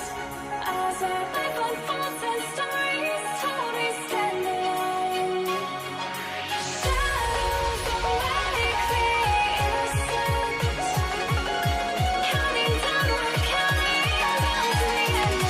as our life unfolds and stories told we stand alone. Shadows of likely innocence, counting down, we're counting down to the end.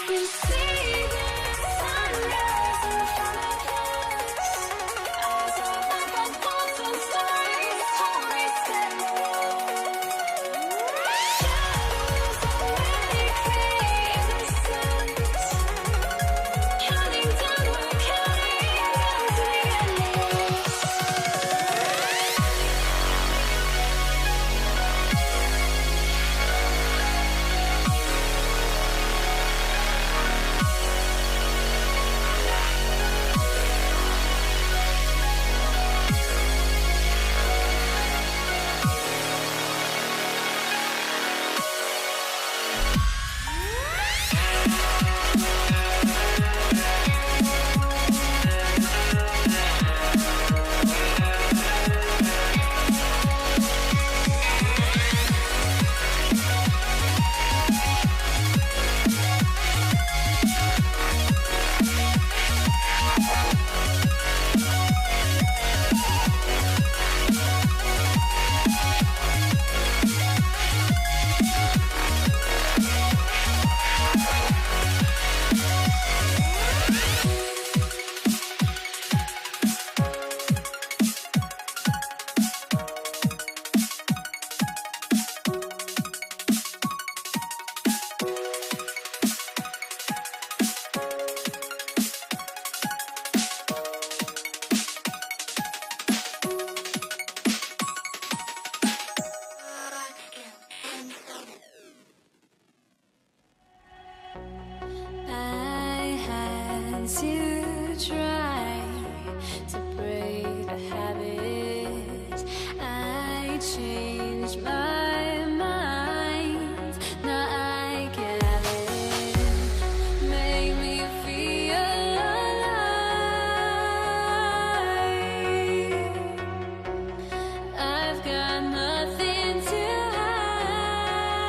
We see the sunrise in front of us as our life unfolds and stories told we stand alone. Shadows of likely innocence, counting down, we're counting down to the endless. I had to try to break the habit. I changed my mind. Now I get it. Make me feel alive. I've got nothing to hide.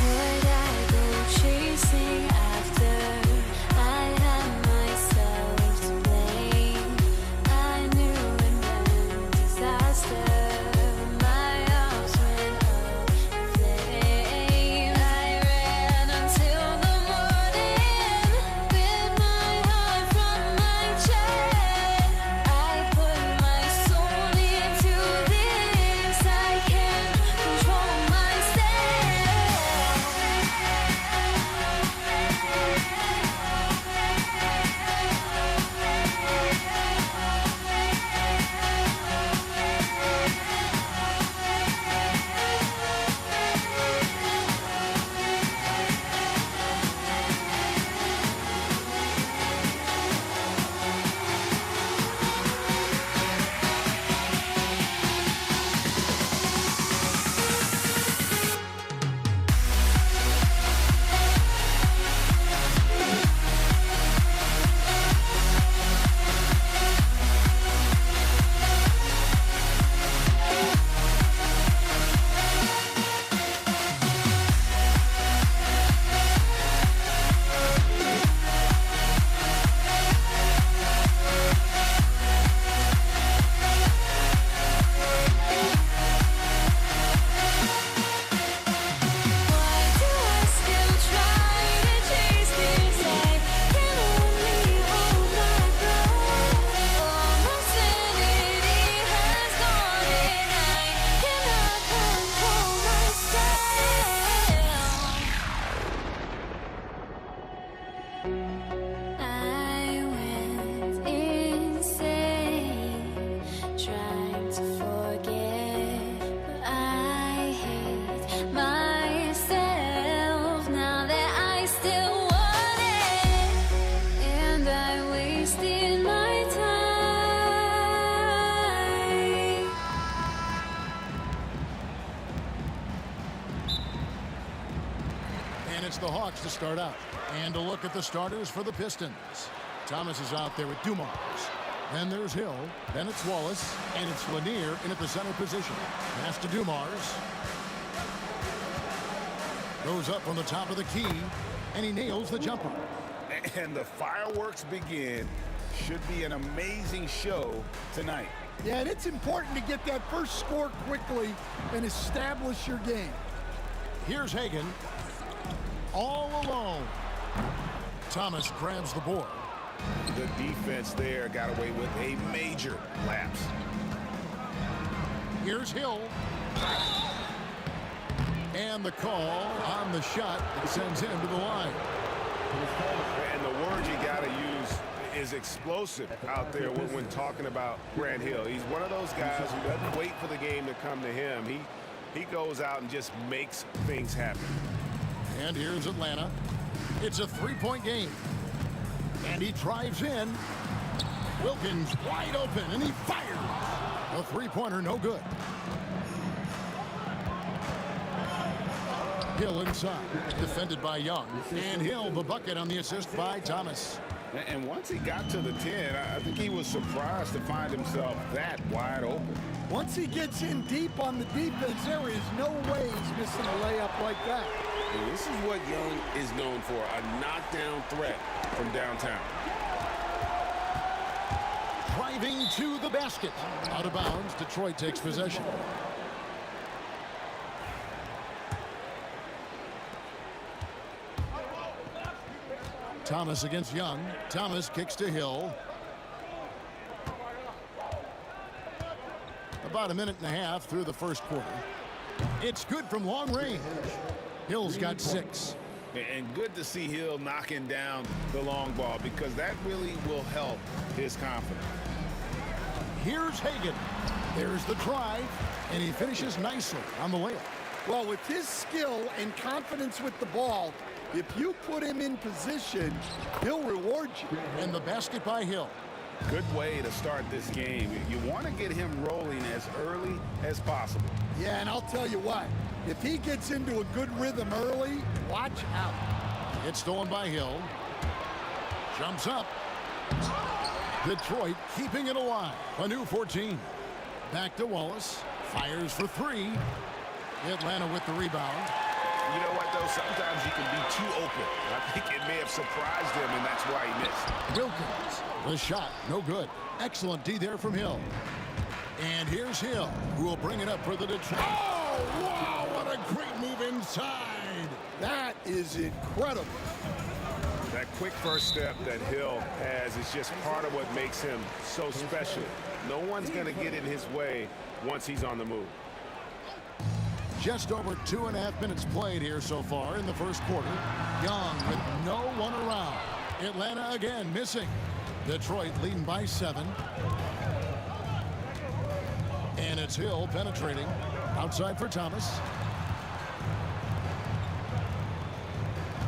Would I go chasing And it's the Hawks to start out. And a look at the starters for the Pistons. Thomas is out there with Dumars. Then there's Hill. Then it's Wallace. And it's Lanier in at the center position. Pass to Dumars. Goes up on the top of the key. And he nails the jumper. And the fireworks begin. Should be an amazing show tonight. Yeah, and it's important to get that first score quickly and establish your game. Here's Hagan. All alone. Thomas grabs the board. The defense there got away with a major lapse. Here's Hill. And the call on the shot that sends him to the line. And the word you got to use is explosive out there when talking about Grant Hill. He's one of those guys who doesn't wait for the game to come to him. He goes out and just makes things happen. And here's Atlanta. It's a three-point game. And he drives in. Wilkins wide open, and he fires. A three-pointer, no good. Hill inside, defended by Young. And Hill, the bucket on the assist by Thomas. And once he got to the 10, I think he was surprised to find himself that wide open. Once he gets in deep on the defense, there is no way he's missing a layup like that. And this is what Young is known for, a knockdown threat from downtown. Driving to the basket. Out of bounds, Detroit takes possession. Thomas against Young. Thomas kicks to Hill. About a minute and a half through the first quarter. It's good from long range. Hill's got 6. And good to see Hill knocking down the long ball because that really will help his confidence. Here's Hagan. There's the drive, and he finishes nicely on the layup. Well, with his skill and confidence with the ball, if you put him in position, he'll reward you. And the basket by Hill. Good way to start this game. You want to get him rolling as early as possible. Yeah, and I'll tell you what, if he gets into a good rhythm early, watch out. It's stolen by Hill. Jumps up. Detroit keeping it alive. A new 14. Back to Wallace. Fires for 3. Atlanta with the rebound. You know what, though? Sometimes you can be too open. I think it may have surprised him, and that's why he missed. Wilkins. The shot, no good. Excellent D there from Hill. And here's Hill, who will bring it up for the Detroit. Oh, wow, what a great move inside. That is incredible. That quick first step that Hill has is just part of what makes him so special. No one's going to get in his way once he's on the move. Just over 2.5 minutes played here so far in the first quarter. Young with no one around. Atlanta again missing. Detroit leading by 7. And it's Hill penetrating. Outside for Thomas.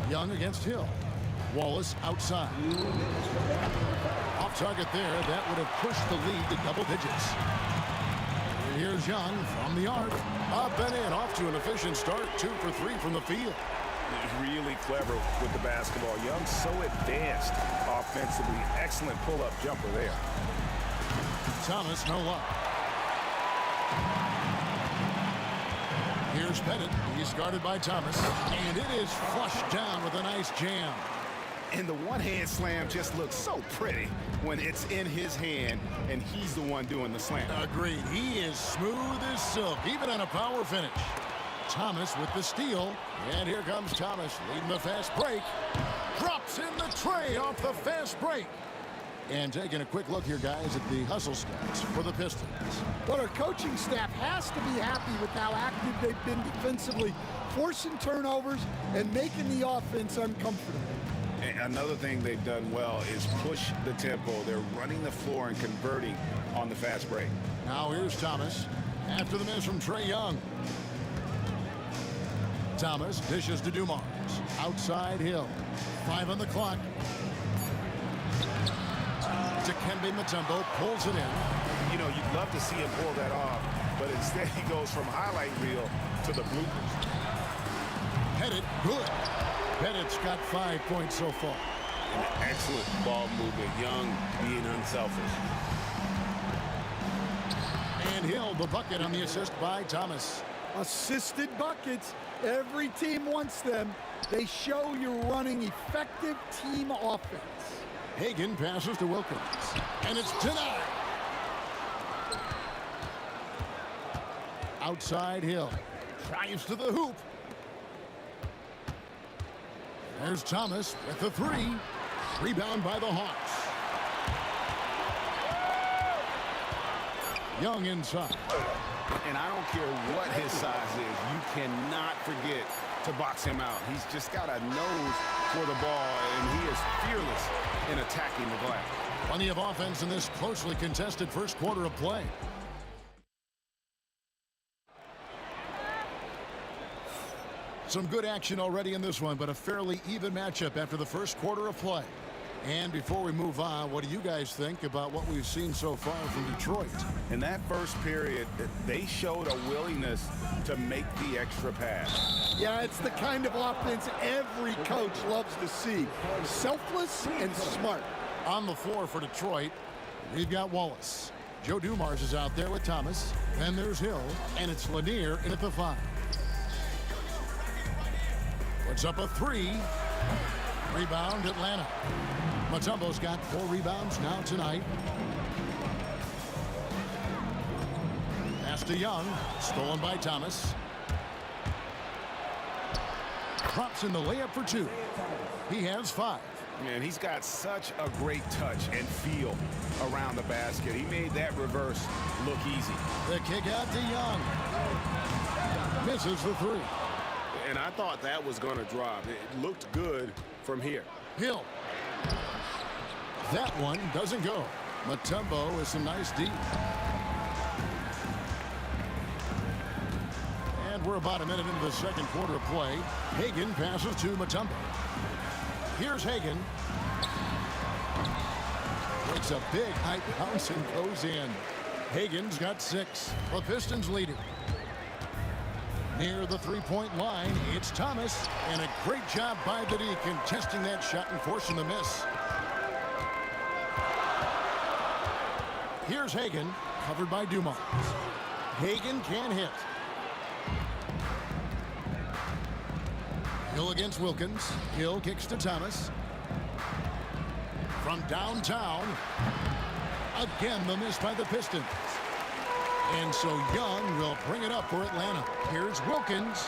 Young against Hill. Wallace outside. Off target there. That would have pushed the lead to double digits. And here's Young from the arc. Up and in. Off to an efficient start. 2 for 3 from the field. Really clever with the basketball. Young so advanced offensively. Excellent pull-up jumper there. Thomas, no luck. Here's Pettit. He's guarded by Thomas. And it is flushed down with a nice jam. And the one-hand slam just looks so pretty when it's in his hand and he's the one doing the slam. Agreed. He is smooth as silk, even on a power finish. Thomas with the steal. And here comes Thomas leading the fast break. Drops in the tray off the fast break. And taking a quick look here, guys, at the hustle stats for the Pistons. But our coaching staff has to be happy with how active they've been defensively, forcing turnovers and making the offense uncomfortable. And another thing they've done well is push the tempo. They're running the floor and converting on the fast break. Now here's Thomas after the miss from Trae Young. Thomas dishes to Dumars. Outside Hill. 5 on the clock. Dikembe Mutombo pulls it in. You know, you'd love to see him pull that off, but instead he goes from highlight reel to the bloopers. Pettit, good. Pettit's got 5 points so far. And an excellent ball movement. Young being unselfish. And Hill, the bucket on the assist by Thomas. Assisted buckets. Every team wants them. They show you're running effective team offense. Hagan passes to Wilkins. And it's denied. Outside Hill. Drives to the hoop. There's Thomas with the three. Rebound by the Hawks. Young inside. And I don't care what his size is, you cannot forget to box him out. He's just got a nose for the ball, and he is fearless in attacking the glass. Plenty of offense in this closely contested first quarter of play. Some good action already in this one, but a fairly even matchup after the first quarter of play. And before we move on, what do you guys think about what we've seen so far from Detroit? In that first period, they showed a willingness to make the extra pass. Yeah, it's the kind of offense every coach loves to see. Selfless and smart. On the floor for Detroit, we've got Wallace. Joe Dumars is out there with Thomas. Then there's Hill, and it's Lanier in at the 5. Puts up a 3. Rebound, Atlanta. Mutombo's got 4 rebounds now tonight. Pass to Young. Stolen by Thomas. Drops in the layup for 2. He has 5. Man, he's got such a great touch and feel around the basket. He made that reverse look easy. The kick out to Young. Misses the 3. And I thought that was going to drop. It looked good from here. Hill. That one doesn't go. Mutombo with some nice D. And we're about a minute into the second quarter of play. Hagan passes to Mutombo. Here's Hagan. Takes a big high bounce and goes in. Hagan's got 6. The Pistons lead it. Near the three-point line, it's Thomas. And a great job by the D contesting that shot and forcing the miss. Here's Hagan, covered by Dumars. Hagan can't hit. Hill against Wilkins. Hill kicks to Thomas. From downtown. Again, the miss by the Pistons. And so Young will bring it up for Atlanta. Here's Wilkins.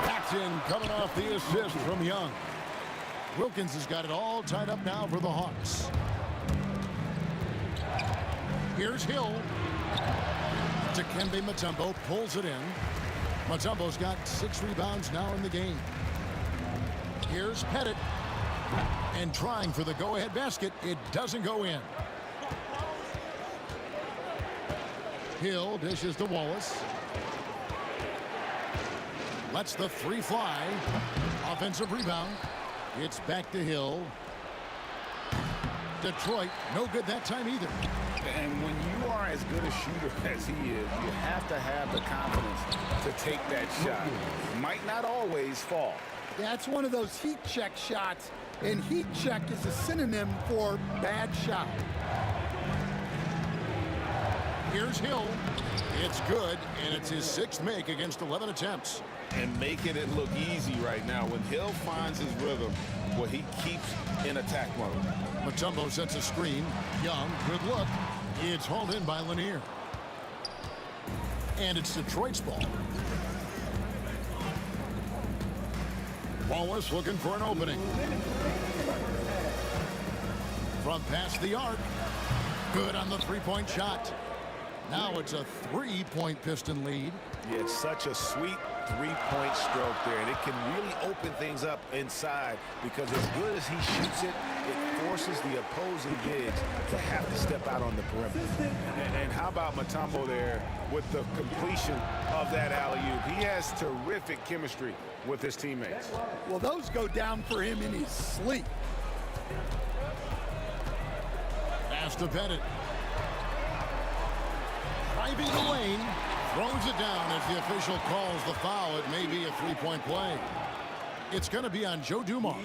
That's in, coming off the assist from Young. Wilkins has got it all tied up now for the Hawks. Here's Hill. Dikembe Mutombo pulls it in. Mutombo's got 6 rebounds now in the game. Here's Pettit. And trying for the go-ahead basket. It doesn't go in. Hill dishes to Wallace. Lets the 3 fly. Offensive rebound. It's back to Hill. Detroit, no good that time either. And when you are as good a shooter as he is, you have to have the confidence to take that shot. Might not always fall. That's one of those heat check shots, and heat check is a synonym for bad shot. Here's Hill. It's good, and it's his 6th make against 11 attempts. And making it look easy right now. When Hill finds his rhythm, well, he keeps in attack mode. Mutombo sets a screen. Young, good look. It's hauled in by Lanier. And it's Detroit's ball. Wallace looking for an opening. From past the arc. Good on the 3-point shot. Now it's a 3-point Piston lead. Yeah, it's such a sweet 3-point stroke there, and it can really open things up inside because as good as he shoots it, it forces the opposing bigs to have to step out on the perimeter. And how about Mutombo there with the completion of that alley-oop? He has terrific chemistry with his teammates. Well, those go down for him in his sleep. Pass to Pettit. Driving the lane. Throws it down as the official calls the foul. It may be a three-point play. It's going to be on Joe Dumars.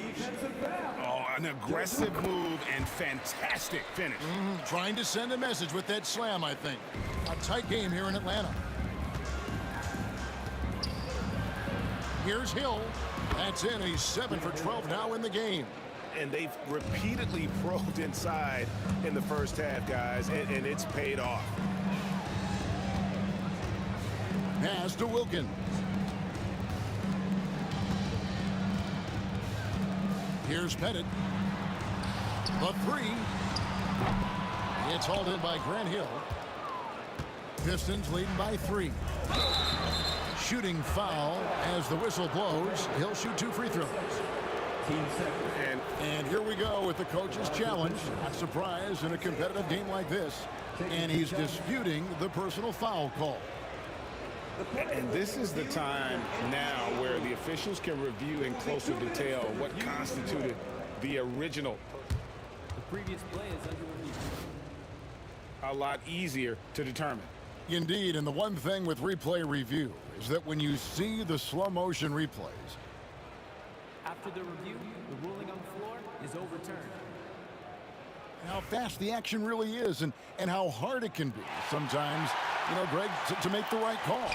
Oh, an aggressive move and fantastic finish. Trying to send a message with that slam, I think. A tight game here in Atlanta. Here's Hill. That's in. He's 7 for 12 now in the game. And they've repeatedly probed inside in the first half, guys, and it's paid off. Pass to Wilkins. Here's Pettit. The three. It's hauled in by Grant Hill. Pistons leading by 3. Shooting foul as the whistle blows. He'll shoot 2 free throws. And here we go with the coach's challenge. Not surprised in a competitive game like this. And he's disputing the personal foul call. And this is the time now where the officials can review in closer detail what constituted the original. The previous play is under review. A lot easier to determine. Indeed, and the one thing with replay review is that when you see the slow motion replays, After the review, the ruling on the floor is overturned. how fast the action really is and how hard it can be sometimes, you know, Greg, to make the right call.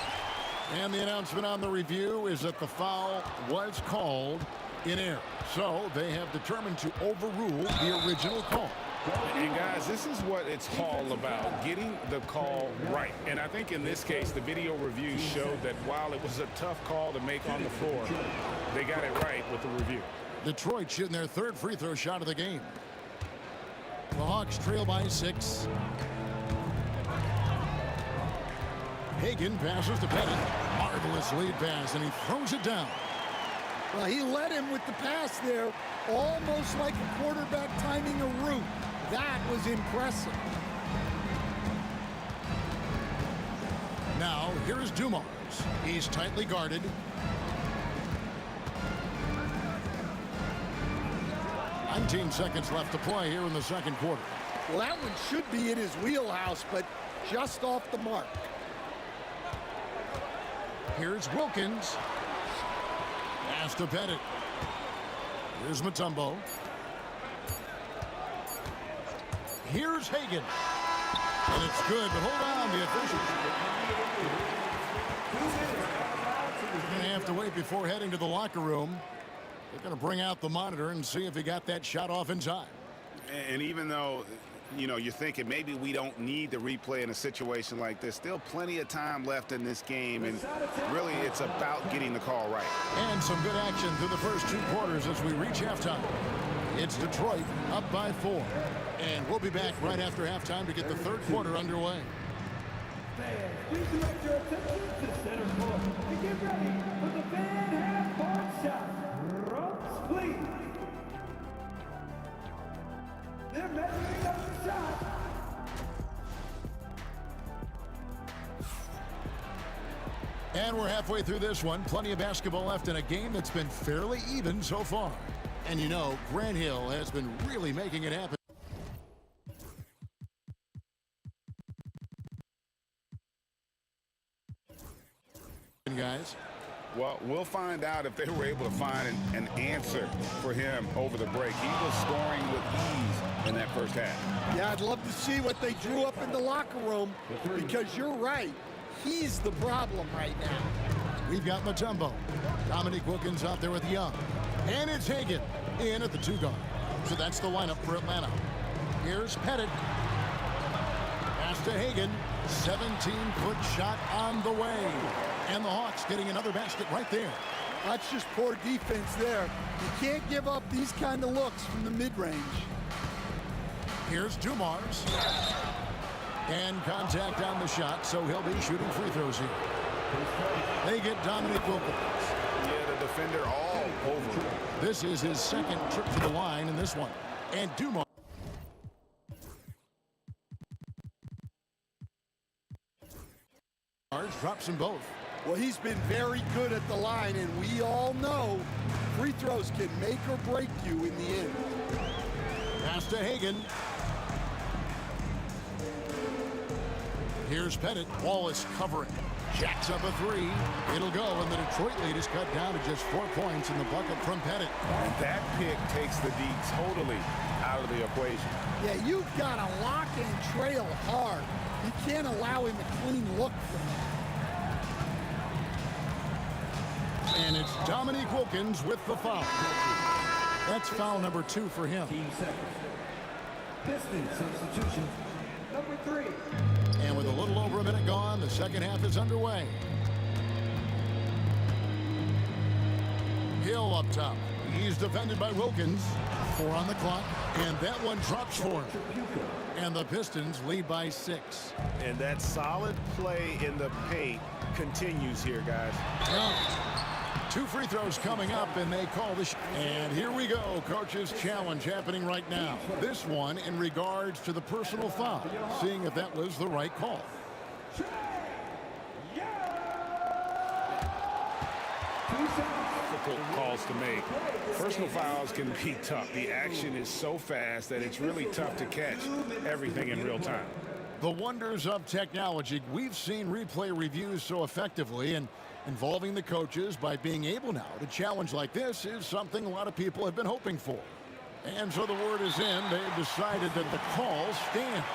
And the announcement on the review is that the foul was called in error. So they have determined to overrule the original call. And guys, this is what it's all about, getting the call right. And I think in this case, the video review showed that while it was a tough call to make on the floor, they got it right with the review. Detroit shooting their 3rd free throw shot of the game. The Hawks trail by 6. Hagan passes to Pettit. Marvelous lead pass, and he throws it down. Well, he led him with the pass there, almost like a quarterback timing a route. That was impressive. Now, here is Dumars. He's tightly guarded. Nineteen seconds left to play here in the second quarter. Well, that one should be in his wheelhouse, but just off the mark. Here's Wilkins. Pass to Pettit. Here's Mutombo. Here's Hagan. And it's good, but hold on, the officials. You're going to have to wait before heading to the locker room. They're going to bring out the monitor and see if he got that shot off in time. And even though, you know, you're thinking maybe we don't need the replay in a situation like this, still plenty of time left in this game, and really it's about getting the call right. And some good action through the first 2 quarters as we reach halftime. It's Detroit up by 4. And we'll be back right after halftime to get the 3rd quarter underway. Please direct your attention to center court and get ready for the fan half-court shot. Ropes, please. They're measuring up the shot. And we're halfway through this one. Plenty of basketball left in a game that's been fairly even so far. And you know, Grant Hill has been really making it happen. Guys. Well, we'll find out if they were able to find an answer for him over the break. He was scoring with ease in that first half. Yeah, I'd love to see what they drew up in the locker room, because you're right. He's the problem right now. We've got Mutombo. Dominique Wilkins out there with Young. And it's Hagan in at the 2 guard. So that's the lineup for Atlanta. Here's Pettit. Pass to Hagan. 17-foot shot on the way. And the Hawks getting another basket right there. That's just poor defense there. You can't give up these kind of looks from the mid-range. Here's Dumars. And contact on the shot, so he'll be shooting free throws here. They get Dominique Wilkins. Yeah, the defender all over. This is his 2nd trip to the line in this one. And Dumars. Drops them both. Well, he's been very good at the line, and we all know free throws can make or break you in the end. Pass to Hagan. Here's Pettit. Wallace covering. Jacks up a three. It'll go, and the Detroit lead is cut down to just 4 points in the bucket from Pettit. And that pick takes the D totally out of the equation. Yeah, you've got to lock and trail hard. You can't allow him a clean look from that. And it's Dominique Wilkins with the foul. That's foul number 2 for him. Pistons substitution number 3. And with a little over a minute gone, the second half is underway. Hill up top. He's defended by Wilkins. 4 on the clock, and that one drops for him. And the Pistons lead by 6. And that solid play in the paint continues here, guys. Young. 2 free throws coming up, and they call the shot. And here we go, coach's challenge happening right now. This one in regards to the personal foul, seeing if that was the right call. Difficult calls to make. Personal fouls can be tough. The action is so fast that it's really tough to catch everything in real time. The wonders of technology. We've seen replay reviews so effectively, and involving the coaches by being able now to challenge like this is something a lot of people have been hoping for. And so the word is in. They've decided that the call stands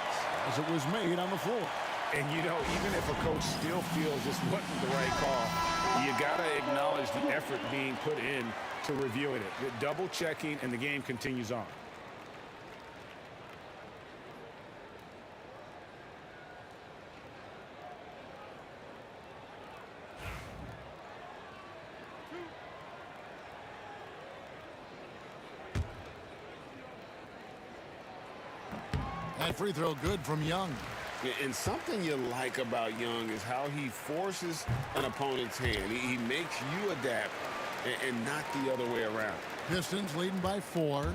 as it was made on the floor. And, you know, even if a coach still feels this wasn't the right call, you got to acknowledge the effort being put in to reviewing it. The double checking, and the game continues on. That free throw good from Young. And something you like about Young is how he forces an opponent's hand. He makes you adapt and not the other way around. Pistons leading by 4.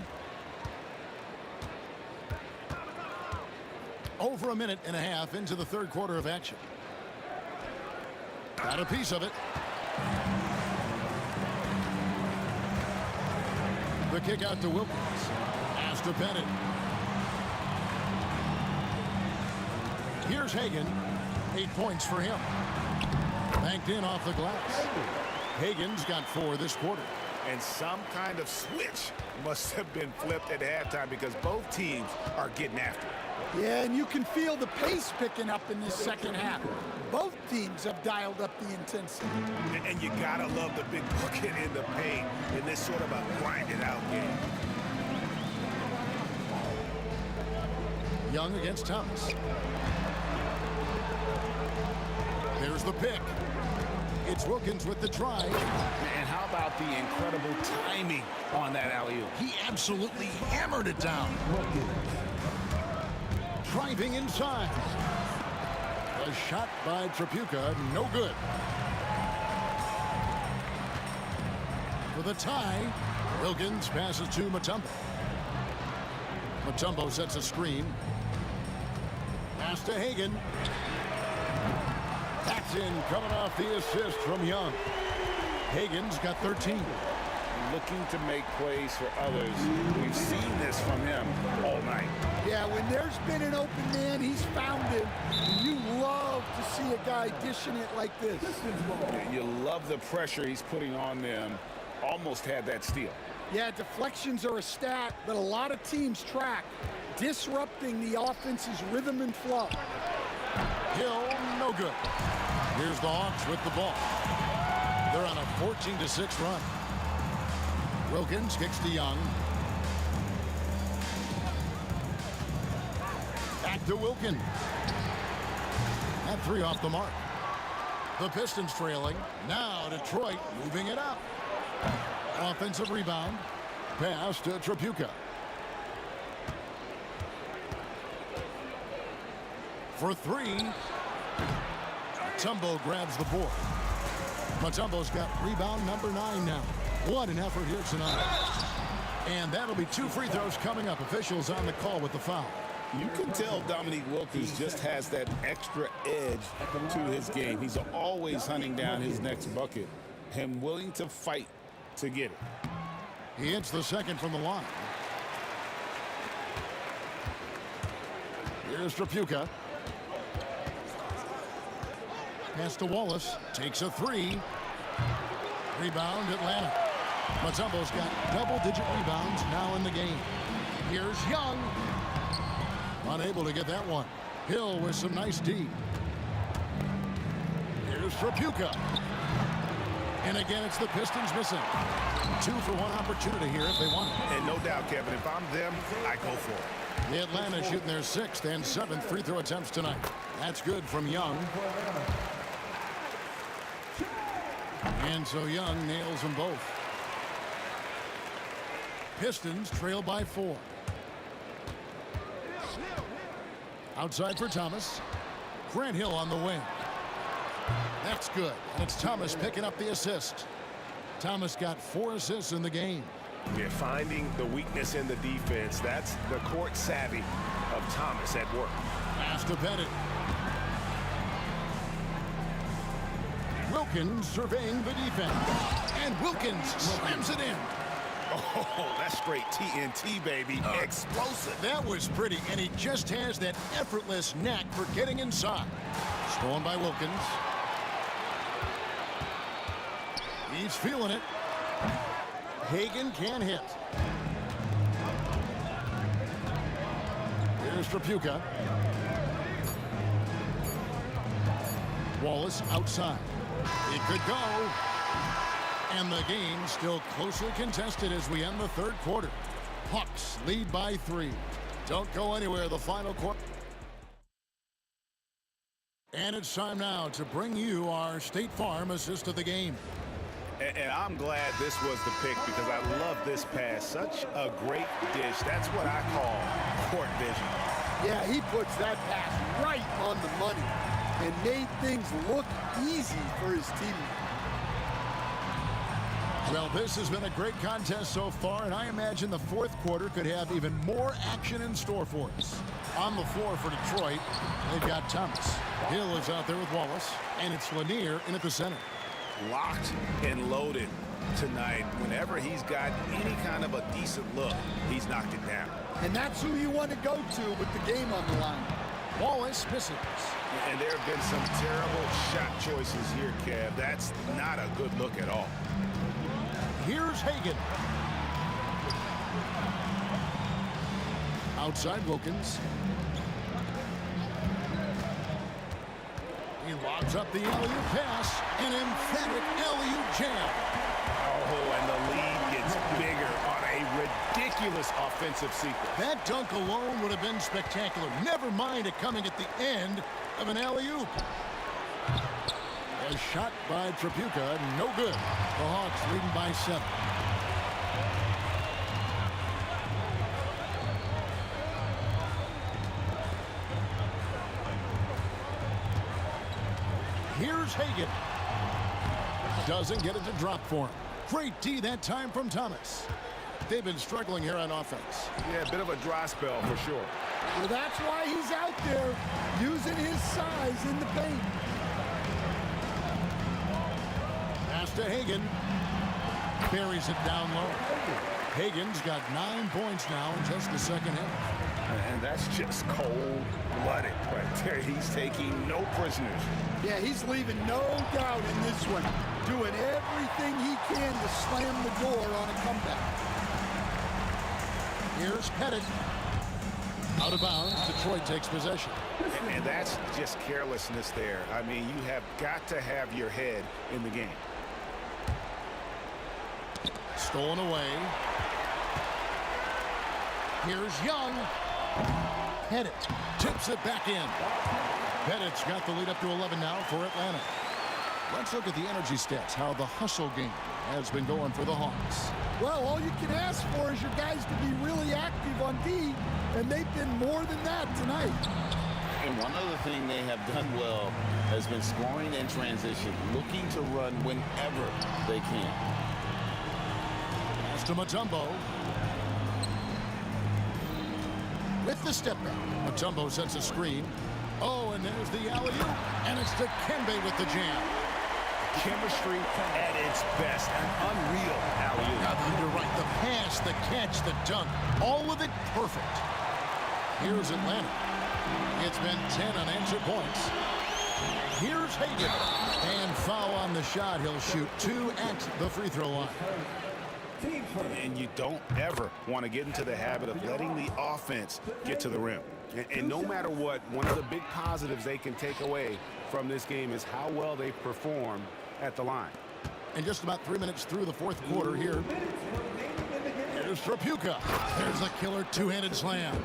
Over a minute and a half into the third quarter of action. Got a piece of it. The kick out to Wilkins. Pass to Pettit. Here's Hagan. 8 points for him. Banked in off the glass. Hagan's got 4 this quarter. And some kind of switch must have been flipped at halftime because both teams are getting after it. Yeah, and you can feel the pace picking up in this second half. Both teams have dialed up the intensity. And you gotta love the big bucket in the paint in this sort of a grinded out game. Young against Thomas. There's the pick. It's Wilkins with the try. And how about the incredible timing on that alley-oop? He absolutely hammered it down. Driving inside. A shot by Tripucka, no good. For the tie, Wilkins passes to Mutombo. Mutombo sets a screen. Pass to Hagan. That's in, coming off the assist from Young. Hagan's got 13. Looking to make plays for others. We've seen this from him all night. Yeah, when there's been an open man, he's found him. You love to see a guy dishing it like this. You love the pressure he's putting on them. Almost had that steal. Yeah, deflections are a stat that a lot of teams track, disrupting the offense's rhythm and flow. Hill, no good. Here's the Hawks with the ball. They're on a 14-6 run. Wilkins kicks to Young. Back to Wilkins. That 3 off the mark. The Pistons trailing. Now Detroit moving it up. Offensive rebound. Pass to Tripucka. For 3. Mutombo grabs the board. Mutombo's got rebound number 9 now. What an effort here tonight. And that'll be 2 free throws coming up. Officials on the call with the foul. You can tell Dominique Wilkins just has that extra edge to his game. He's always hunting down his next bucket and willing to fight to get it. He hits the second from the line. Here's Tripucka. Pass to Wallace. Takes a three. Rebound Atlanta. Mutombo's got double-digit rebounds now in the game. Here's Young. Unable to get that one. Hill with some nice D. Here's Trapuka. And again, it's the Pistons missing. 2 for 1 opportunity here if they want it. And no doubt, Kevin, if I'm them, I go for it. The Atlanta shooting their 6th and 7th free throw attempts tonight. That's good from Young. And so Young nails them both. Pistons trail by 4. Outside for Thomas. Grant Hill on the wing. That's good. And it's Thomas picking up the assist. Thomas got 4 assists in the game. Yeah, finding the weakness in the defense. That's the court savvy of Thomas at work. Pass to Bennett. Wilkins surveying the defense. And Wilkins slams it in. Oh, that's straight TNT, baby. Explosive. That was pretty, and he just has that effortless knack for getting inside. Stolen by Wilkins. He's feeling it. Hagan can't hit. Here's Trapuka. Wallace outside. It could go. And the game still closely contested as we end the 3rd quarter. Hawks lead by 3. Don't go anywhere. The final quarter. And it's time now to bring you our State Farm assist of the game. And I'm glad this was the pick because I love this pass. Such a great dish. That's what I call court vision. Yeah, he puts that pass right on the money and made things look easy for his teammates. Well, this has been a great contest so far, and I imagine the 4th quarter could have even more action in store for us. On the floor for Detroit, they've got Thomas. Hill is out there with Wallace, and it's Lanier in at the center. Locked and loaded tonight. Whenever he's got any kind of a decent look, he's knocked it down. And that's who you want to go to with the game on the line. Wallace misses. And there have been some terrible shot choices here, Kev. That's not a good look at all. Here's Hagan. Outside Wilkins. He lobs up the alley-oop pass. An emphatic alley-oop jam. Oh, and the lead gets bigger on a ridiculous offensive sequence. That dunk alone would have been spectacular. Never mind it coming at the end of an alley-oop. A shot by Trapuka, no good. The Hawks leading by 7. Here's Hagan. Doesn't get it to drop for him. Great D that time from Thomas. They've been struggling here on offense. Yeah, a bit of a dry spell for sure. Well, that's why he's out there using his size in the paint. Pass to Hagan. Buries it down low. Hagan's got 9 points now in just the 2nd half. And that's just cold-blooded right there. He's taking no prisoners. Yeah, he's leaving no doubt in this one. Doing everything he can to slam the door on a comeback. Here's Pettit. Out of bounds. Detroit takes possession. And that's just carelessness there. I mean, you have got to have your head in the game. Stolen away. Here's Young. Pettit tips it back in. Pettit's got the lead up to 11 now for Atlanta. Let's look at the energy stats, how the hustle game has been going for the Hawks. Well, all you can ask for is your guys to be really active on D, and they've been more than that tonight. And one other thing they have done well has been scoring in transition, looking to run whenever they can. Pass to Mutombo. With the step back. Mutombo sets a screen. Oh, and there's the alley-oop. And it's Dikembe with the jam. Chemistry at its best. An unreal alley-oop. You're right. The pass, the catch, the dunk. All of it perfect. Here's Atlanta. It's been 10 unanswered points. Here's Hagan. And foul on the shot. He'll shoot 2 at the free throw line. And you don't ever want to get into the habit of letting the offense get to the rim. And no matter what, one of the big positives they can take away from this game is how well they perform at the line. And just about 3 minutes through the fourth quarter here. Here's Trapuka. There's a killer two-handed slam.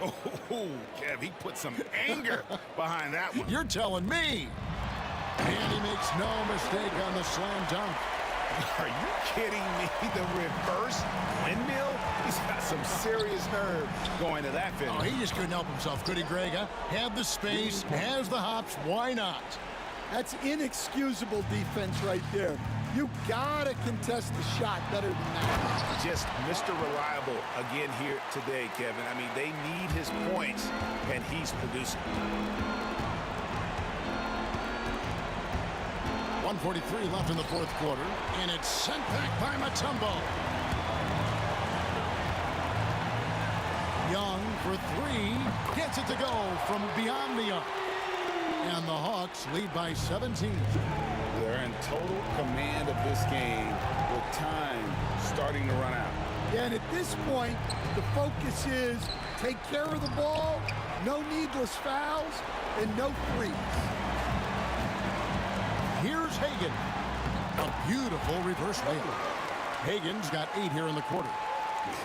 Oh, Kev, he put some anger behind that one. You're telling me. And he makes no mistake on the slam dunk. Are you kidding me? The reverse windmill? He's got some serious nerve going to that finish. Oh, he just couldn't help himself, could he, Greg? Huh? Had the space, has the hops. Why not? That's inexcusable defense right there. You gotta contest the shot better than that. Just Mr. Reliable again here today, Kevin. I mean, they need his points, and he's producing. 1:43 left in the fourth quarter, and it's sent back by Mutombo. Young for 3, gets it to go from beyond the arc. And the Hawks lead by 17. They're in total command of this game with time starting to run out. Yeah, and at this point, the focus is take care of the ball, no needless fouls, and no threes. Here's Hagan. A beautiful reverse layup. Hagan's got 8 here in the quarter.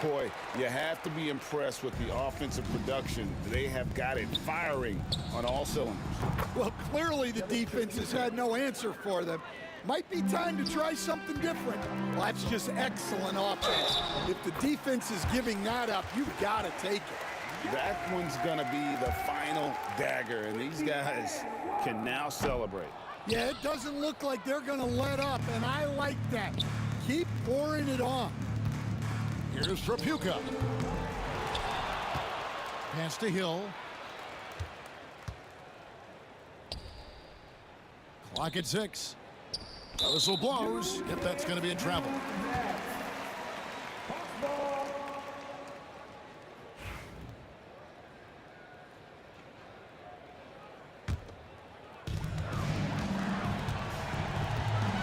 Boy, you have to be impressed with the offensive production. They have got it firing on all cylinders. Well, clearly the defense has had no answer for them. Might be time to try something different. Well, that's just excellent offense. If the defense is giving that up, you've got to take it. That one's going to be the final dagger, and these guys can now celebrate. Yeah, it doesn't look like they're going to let up, and I like that. Keep pouring it on. Here's Trapuka. Pass to Hill. Clock at 6. Whistle blows. If that's going to be in travel.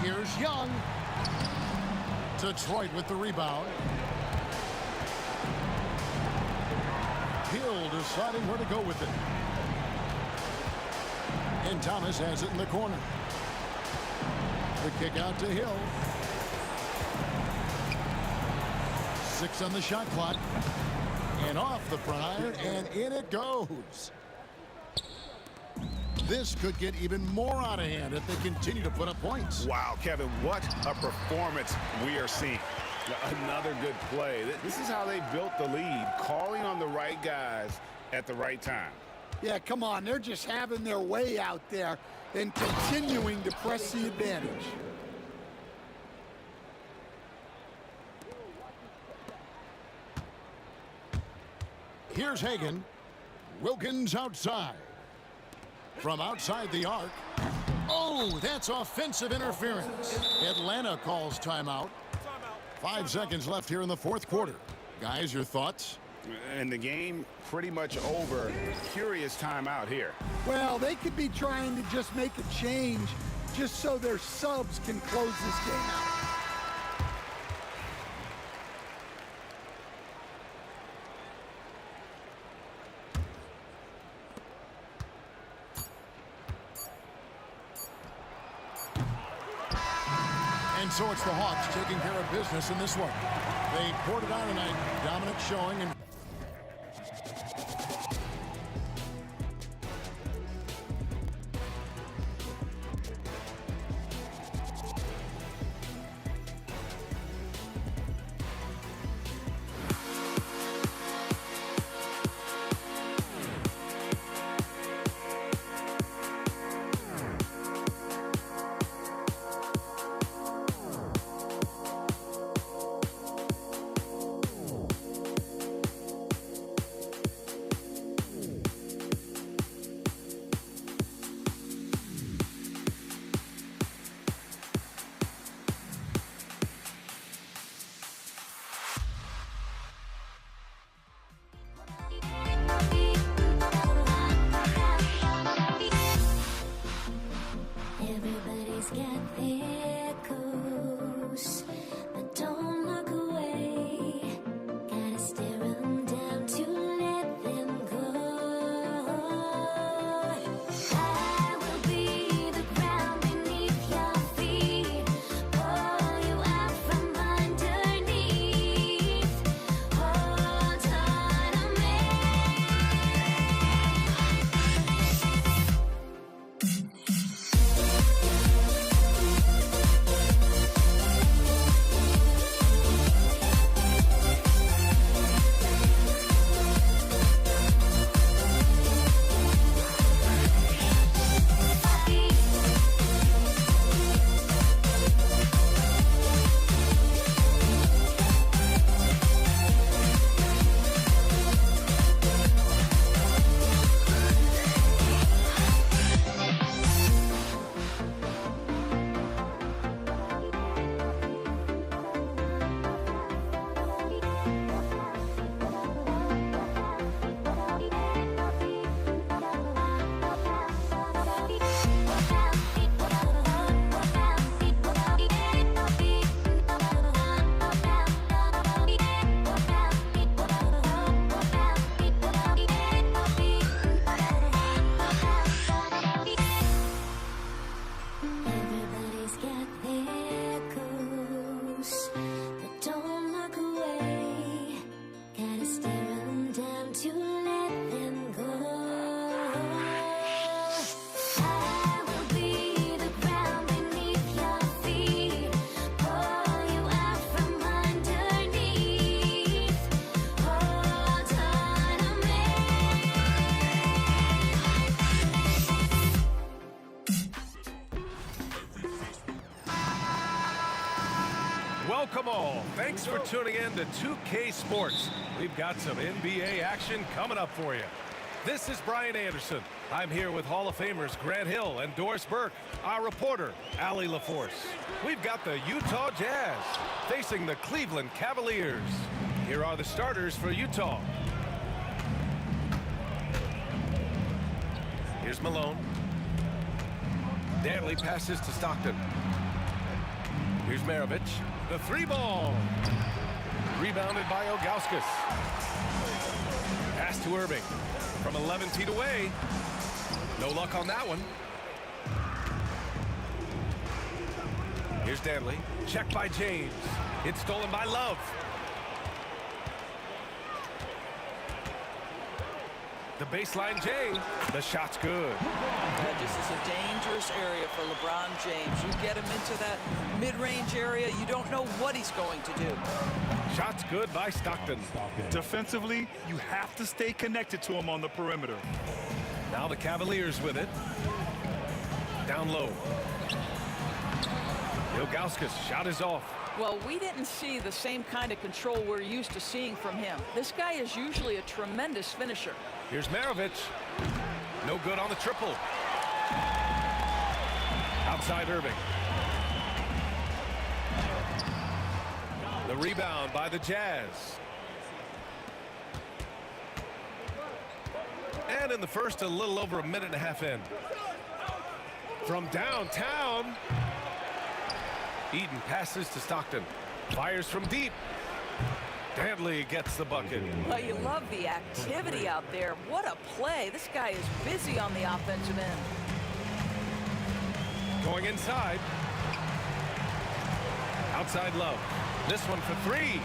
Here's Young. Detroit with the rebound. Hill deciding where to go with it. And Thomas has it in the corner. The kick out to Hill. 6 on the shot clock. And off the front iron, and in it goes. This could get even more out of hand if they continue to put up points. Wow, Kevin, what a performance we are seeing. Another good play. This is how they built the lead, calling on the right guys at the right time. Yeah, come on. They're just having their way out there and continuing to press the advantage. Here's Hagan. Wilkins outside. From outside the arc. Oh, that's offensive interference. Atlanta calls timeout. 5 seconds left here in the fourth quarter. Guys, your thoughts? And the game pretty much over. Curious timeout here. Well, they could be trying to just make a change just so their subs can close this game out. And so it's the Hawks taking care of business in this one. They poured it on tonight. Dominant showing. And close, but don't look away. Gotta stare 'em down to let them go. I will be the ground beneath your feet, pull you out from underneath. Hold on to me. Welcome all. Thanks for tuning in to 2K Sports. We've got some NBA action coming up for you. This is Brian Anderson. I'm here with Hall of Famers Grant Hill and Doris Burke, our reporter, Allie LaForce. We've got the Utah Jazz facing the Cleveland Cavaliers. Here are the starters for Utah. Here's Malone. Danley passes to Stockton. Here's Maravich. The three ball. Rebounded by Ilgauskas. Pass to Irving. From 11 feet away. No luck on that one. Here's Danley. Check by James. It's stolen by Love. The baseline J. The shot's good. Yeah, this is a dangerous area for LeBron James. You get him into that mid-range area, you don't know what he's going to do. Shot's good by Stockton. Defensively, you have to stay connected to him on the perimeter. Now the Cavaliers with it. Down low. Ilgauskas shot is off. Well, we didn't see the same kind of control we're used to seeing from him. This guy is usually a tremendous finisher. Here's Maravich. No good on the triple. Outside Irving. The rebound by the Jazz. And in the first, a little over a minute and a half in. From downtown. Eden passes to Stockton. Fires from deep. Danley gets the bucket. Well, you love the activity out there. What a play. This guy is busy on the offensive end. Going inside. Outside Love. This one for three.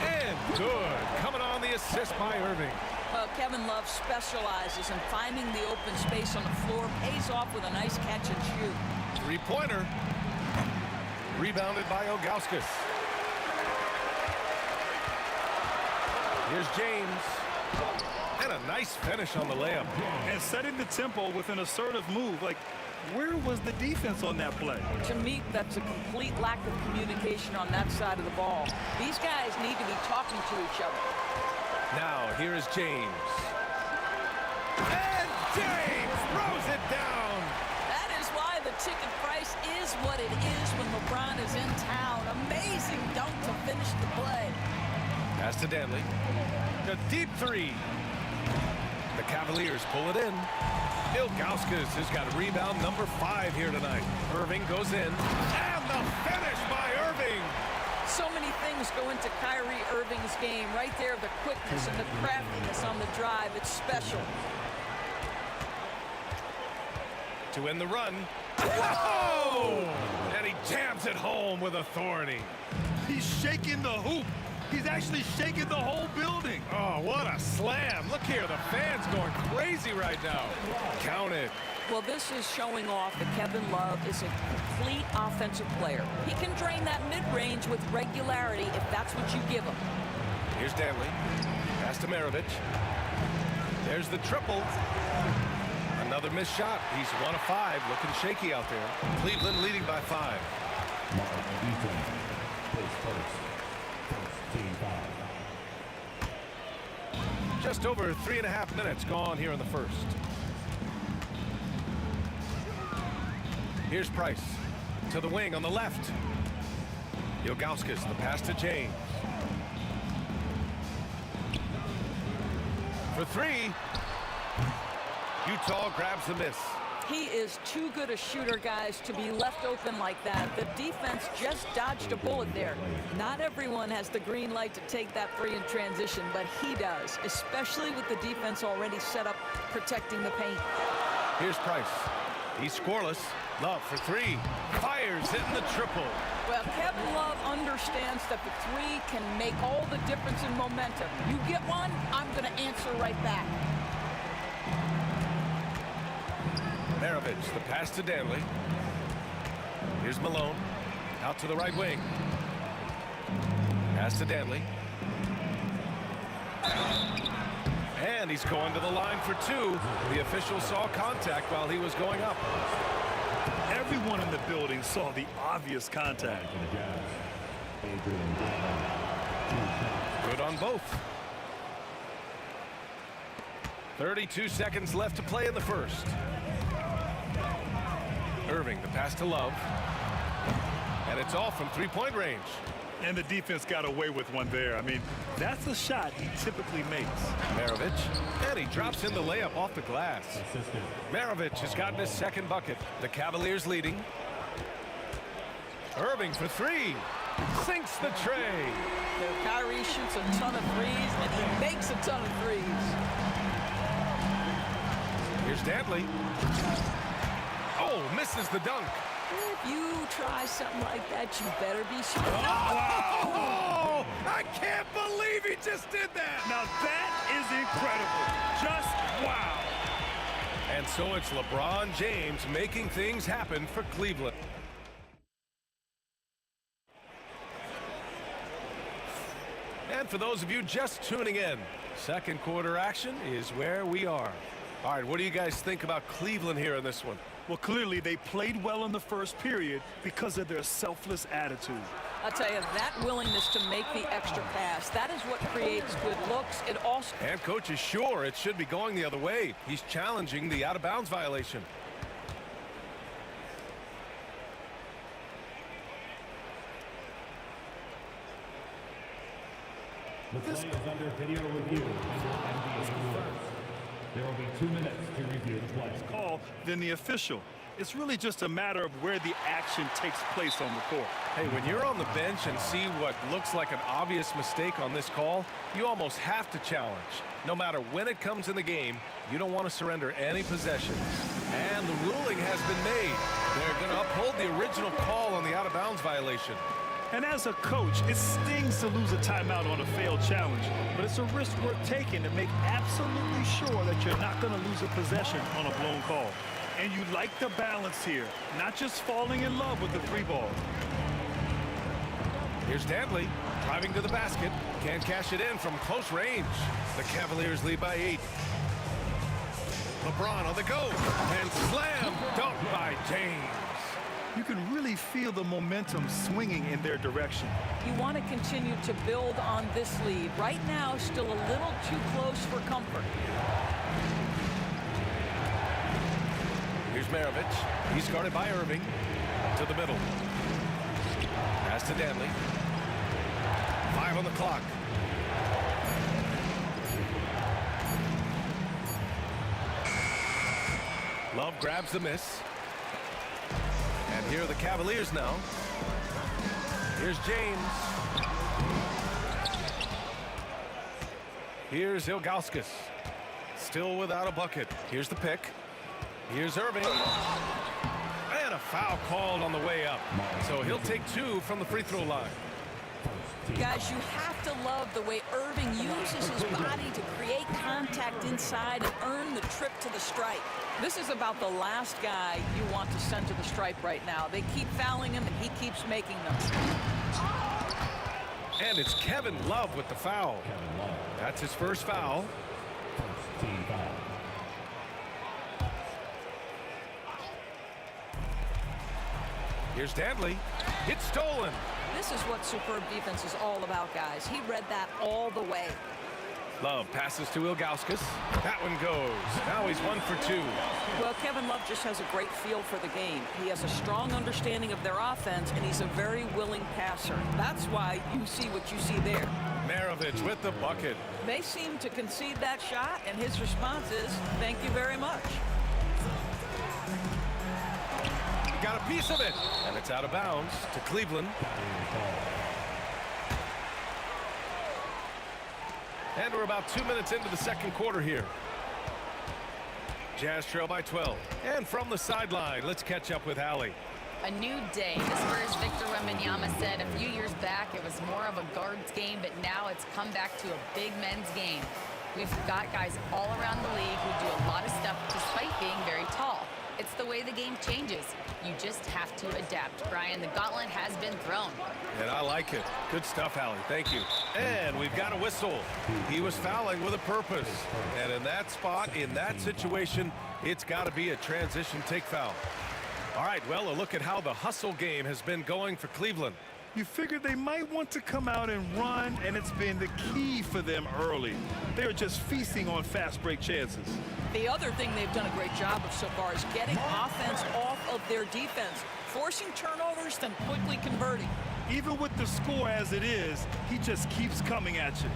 And good. Coming on the assist by Irving. Well, Kevin Love specializes in finding the open space on the floor. Pays off with a nice catch and shoot. Three-pointer. Rebounded by Ilgauskas. Here's James. And a nice finish on the layup. And setting the tempo with an assertive move. Like, where was the defense on that play? To me, that's a complete lack of communication on that side of the ball. These guys need to be talking to each other. Now, here is James. And James throws it down. That is why the ticket price is what it is when LeBron is in town. Amazing dunk to finish the play. Pass to Danley. The deep three. The Cavaliers pull it in. Ilgauskas has got a rebound number 5 here tonight. Irving goes in. And the finish by Irving. So many things go into Kyrie Irving's game. Right there, the quickness and the craftiness on the drive. It's special. To end the run. Whoa! And he jams it home with authority. He's shaking the hoop. He's actually shaking the whole building. Oh, what a slam. Look here, the fans going crazy right now. Count it. Well, this is showing off that Kevin Love is a complete offensive player. He can drain that mid-range with regularity if that's what you give him. Here's Danley. Pass to Maravich. There's the triple. Another missed shot. He's 1 of 5, looking shaky out there. Cleveland leading by 5. Just over 3.5 minutes gone here in the first. Here's Price to the wing on the left. Ilgauskas, the pass to James. For three. Utah grabs the miss. He is too good a shooter, guys, to be left open like that. The defense just dodged a bullet there. Not everyone has the green light to take that three in transition, but he does, especially with the defense already set up protecting the paint. Here's Price. He's scoreless. Love for three. Fires, hitting the triple. Well, Kevin Love understands that the three can make all the difference in momentum. You get one, I'm going to answer right back. Maravich, the pass to Danley. Here's Malone. Out to the right wing. Pass to Danley. And he's going to the line for two. The official saw contact while he was going up. Everyone in the building saw the obvious contact. Good on both. 32 seconds left to play in the first. Irving, the pass to Love. And it's all from three-point range. And the defense got away with one there. I mean, that's a shot he typically makes. Maravich, and he drops in the layup off the glass. Maravich has gotten his second bucket. The Cavaliers leading. Irving for three. Sinks the tray. Kyrie shoots a ton of threes, and he makes a ton of threes. Here's Danley. Oh, misses the dunk. If you try something like that, you better be sure. Oh, I can't believe he just did that. Now that is incredible. Just wow. And so it's LeBron James making things happen for Cleveland. And for those of you just tuning in, second quarter action is where we are. All right, what do you guys think about Cleveland here in this one? Well, clearly they played well in the first period because of their selfless attitude. I'll tell you, that willingness to make the extra pass, that is what creates good looks. It also... And coach is sure it should be going the other way. He's challenging the out-of-bounds violation. The play is under video review. There will be 2 minutes to review the play. Call than the official. It's really just a matter of where the action takes place on the court. Hey, when you're on the bench and see what looks like an obvious mistake on this call, you almost have to challenge. No matter when it comes in the game, you don't want to surrender any possessions. And the ruling has been made. They're going to uphold the original call on the out-of-bounds violation. And as a coach, it stings to lose a timeout on a failed challenge, but it's a risk worth taking to make absolutely sure that you're not going to lose a possession on a blown call. And you like the balance here, not just falling in love with the three ball. Here's Danley driving to the basket. Can't cash it in from close range. The Cavaliers lead by 8. LeBron on the go. And slam dunk by James. You can really feel the momentum swinging in their direction. You want to continue to build on this lead. Right now, still a little too close for comfort. Here's Maravich. He's guarded by Irving. To the middle. Pass to Danley. 5 on the clock. Love grabs the miss. And here are the Cavaliers now. Here's James. Here's Ilgauskas. Still without a bucket. Here's the pick. Here's Irving. And a foul called on the way up. So he'll take 2 from the free throw line. Guys, you have to love the way Irving uses his body to create contact inside and earn the trip to the stripe. This is about the last guy you want to send to the stripe right now. They keep fouling him, and he keeps making them. And it's Kevin Love with the foul. That's his first foul. First team foul. Here's Danley. It's stolen. This is what superb defense is all about, guys. He read that all the way. Love passes to Ilgauskas. That one goes. Now he's 1 for 2. Well, Kevin Love just has a great feel for the game. He has a strong understanding of their offense, and he's a very willing passer. That's why you see what you see there. Maravich with the bucket. They seem to concede that shot, and his response is, thank you very much. He got a piece of it, and it's out of bounds to Cleveland. And we're about 2 minutes into the second quarter here. Jazz trail by 12. And from the sideline, let's catch up with Allie. A new day. The Spurs' Victor Wembanyama said a few years back it was more of a guards game, but now it's come back to a big men's game. We've got guys all around the league who do a lot of stuff despite being very tall. It's the way the game changes. You just have to adapt. Brian, the gauntlet has been thrown. And I like it. Good stuff, Allie. Thank you. And we've got a whistle. He was fouling with a purpose. And in that spot, in that situation, it's got to be a transition take foul. All right, well, a look at how the hustle game has been going for Cleveland. You figured they might want to come out and run, and it's been the key for them early. They're just feasting on fast break chances. The other thing they've done a great job of so far is getting offense off of their defense, forcing turnovers, then quickly converting. Even with the score as it is, he just keeps coming at you.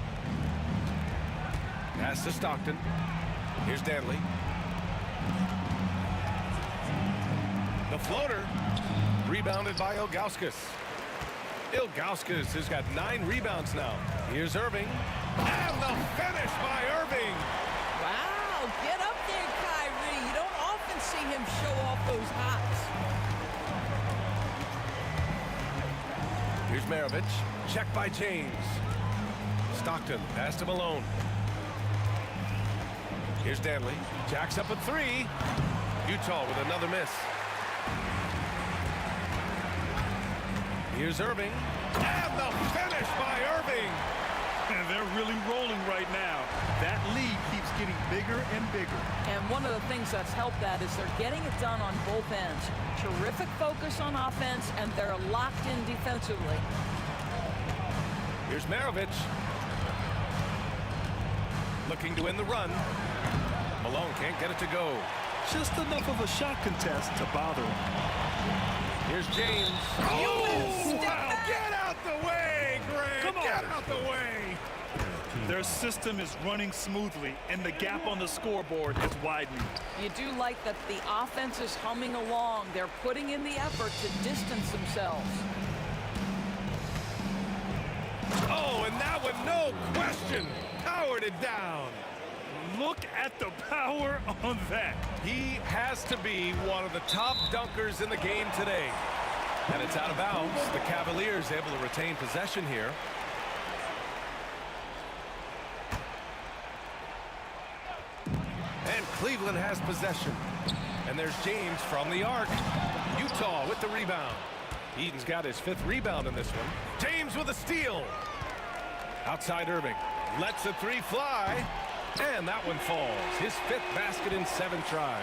Pass to Stockton. Here's Danley. The floater, rebounded by Ilgauskas. Ilgauskas has got 9 rebounds now. Here's Irving. And the finish by Irving. Wow, get up there, Kyrie. You don't often see him show off those hops. Here's Maravich. Check by James. Stockton, pass to Malone. Here's Danley. Jacks up a 3. Utah with another miss. Here's Irving. And the finish by Irving. And they're really rolling right now. That lead keeps getting bigger and bigger. And one of the things that's helped that is they're getting it done on both ends. Terrific focus on offense, and they're locked in defensively. Here's Maravich. Looking to win the run. Malone can't get it to go. Just enough of a shot contest to bother him. Here's James. Oh, wow. Get out the way, Grant. Come on. Get out the way. Their system is running smoothly, and the gap on the scoreboard is widening. You do like that the offense is humming along. They're putting in the effort to distance themselves. Oh, and that one, no question, powered it down. Look at the power on that. He has to be one of the top dunkers in the game today. And it's out of bounds. The Cavaliers able to retain possession here. And Cleveland has possession. And there's James from the arc. Utah with the rebound. Eden's got his 5th rebound in this one. James with a steal. Outside Irving. Lets a 3 fly. And that one falls. His 5th basket in 7 tries.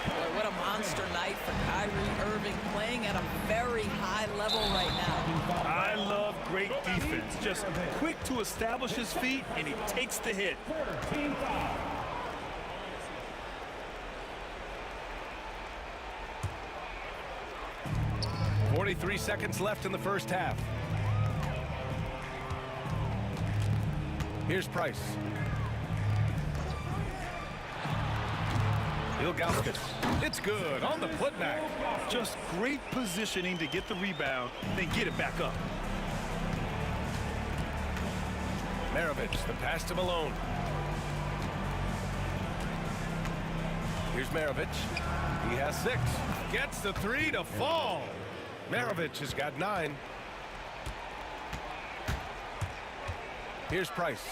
Boy, what a monster night for Kyrie Irving, playing at a very high level right now. I love great defense. Just quick to establish his feet, and he takes the hit. 43 seconds left in the first half. Here's Price. Ilgauskas. It's good on the putback. Just great positioning to get the rebound, then get it back up. Maravich, the pass to Malone. Here's Maravich. He has 6. Gets the 3 to fall. Maravich has got 9. Here's Price.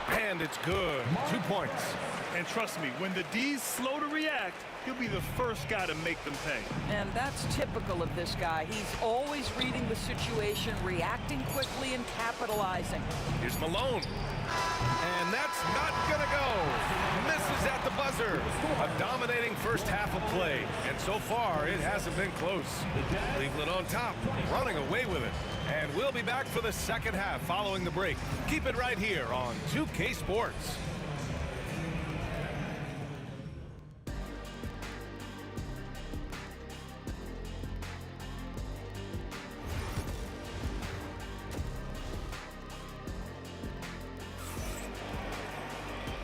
And it's good. 2 points. And trust me, when the D's slow to react, he'll be the first guy to make them pay. And that's typical of this guy. He's always reading the situation, reacting quickly, and capitalizing. Here's Malone. And that's not gonna go. Misses at the buzzer. A dominating first half of play. And so far, it hasn't been close. Cleveland on top, running away with it. And we'll be back for the second half following the break. Keep it right here on 2K Sports.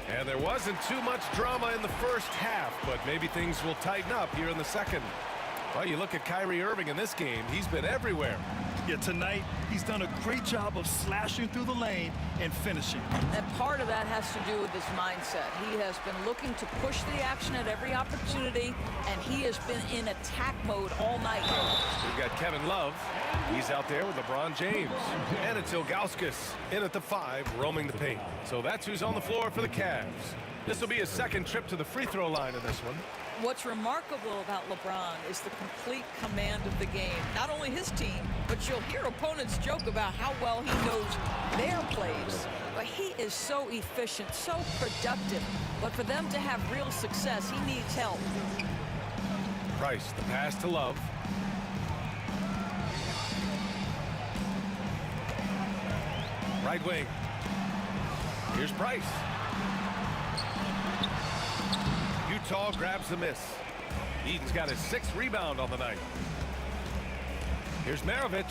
And there wasn't too much drama in the first half, but maybe things will tighten up here in the second. Well, you look at Kyrie Irving in this game, he's been everywhere. Yeah, tonight, he's done a great job of slashing through the lane and finishing. And part of that has to do with his mindset. He has been looking to push the action at every opportunity, and he has been in attack mode all night. We've got Kevin Love. He's out there with LeBron James. And it's Ilgauskas in at the 5, roaming the paint. So that's who's on the floor for the Cavs. This will be his second trip to the free throw line in this one. What's remarkable about LeBron is the complete command of the game. Not only his team, but you'll hear opponents joke about how well he knows their plays. But he is so efficient, so productive. But for them to have real success, he needs help. Price, the pass to Love. Right wing. Here's Price. Utah grabs the miss. Eden's got his 6th rebound on the night. Here's Maravich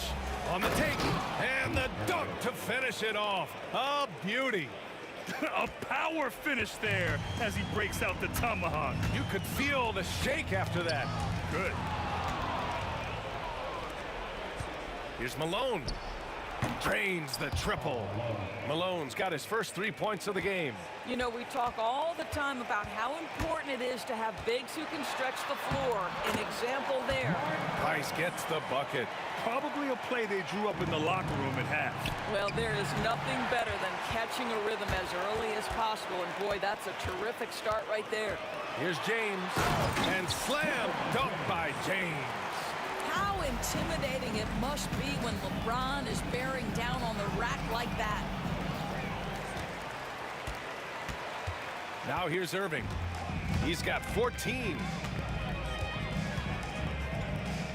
on the take. And the dunk to finish it off. A beauty. A power finish there as he breaks out the tomahawk. You could feel the shake after that. Good. Here's Malone. Drains the triple. Malone's got his first 3 points of the game. You know, we talk all the time about how important it is to have bigs who can stretch the floor. An example there. Price gets the bucket. Probably a play they drew up in the locker room at half. Well, there is nothing better than catching a rhythm as early as possible. And boy, that's a terrific start right there. Here's James. And slam dunk by James. How intimidating it must be when LeBron is bearing down on the rack like that. Now here's Irving. He's got 14.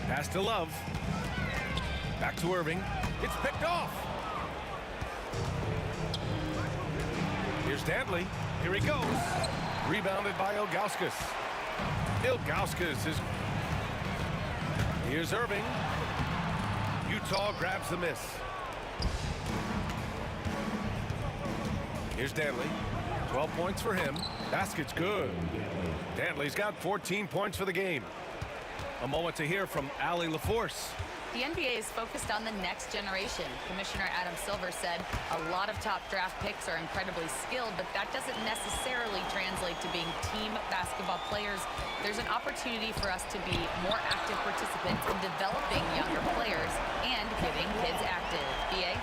Pass to Love. Back to Irving. It's picked off. Here's Dantley. Here he goes. Rebounded by Ilgauskas. Ilgauskas is... Here's Irving. Utah grabs the miss. Here's Dantley. 12 points for him. Basket's good. Dantley's got 14 points for the game. A moment to hear from Allie LaForce. The NBA is focused on the next generation. Commissioner Adam Silver said a lot of top draft picks are incredibly skilled, but that doesn't necessarily translate to being team basketball players. There's an opportunity for us to be more active participants in developing younger players and getting kids active. BA?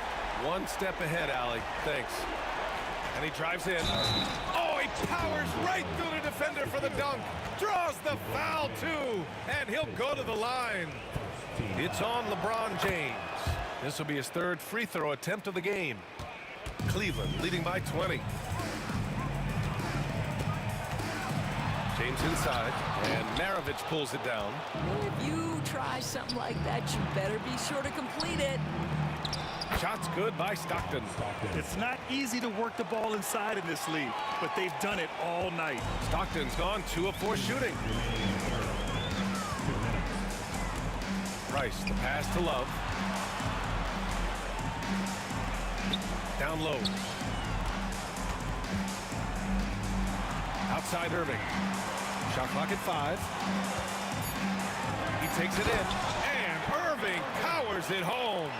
One step ahead, Allie. Thanks. And he drives in. Oh, he powers right through the defender for the dunk. Draws the foul, too. And he'll go to the line. It's on LeBron James. This will be his 3rd free throw attempt of the game. Cleveland leading by 20. James inside, and Maravich pulls it down. If you try something like that, you better be sure to complete it. Shot's good by Stockton. It's not easy to work the ball inside in this league, but they've done it all night. Stockton's gone 2 of 4 shooting. Price, the pass to Love. Down low. Outside Irving. Shot clock at 5. He takes it in. And Irving powers it home.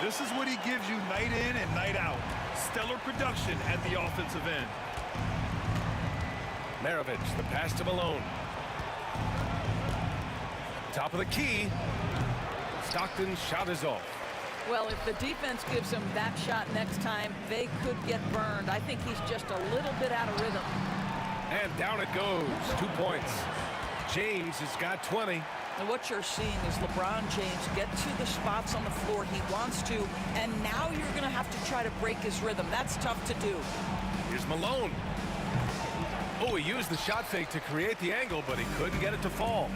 This is what he gives you night in and night out. Stellar production at the offensive end. Maravich, the pass to Malone. Top of the key. Stockton's shot is off. Well, if the defense gives him that shot next time, they could get burned. I think he's just a little bit out of rhythm. And down it goes. 2 points. James has got 20. And what you're seeing is LeBron James get to the spots on the floor he wants to, and now you're going to have to try to break his rhythm. That's tough to do. Here's Malone. Oh, he used the shot fake to create the angle, but he couldn't get it to fall.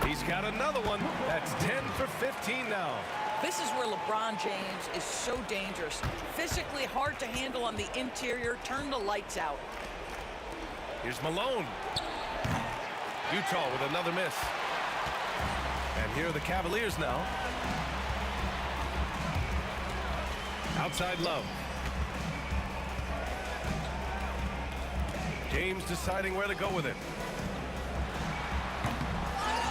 He's got another one. That's 10 for 15 now. This is where LeBron James is so dangerous. Physically hard to handle on the interior. Turn the lights out. Here's Malone. Utah with another miss. And here are the Cavaliers now. Outside Love. James deciding where to go with it.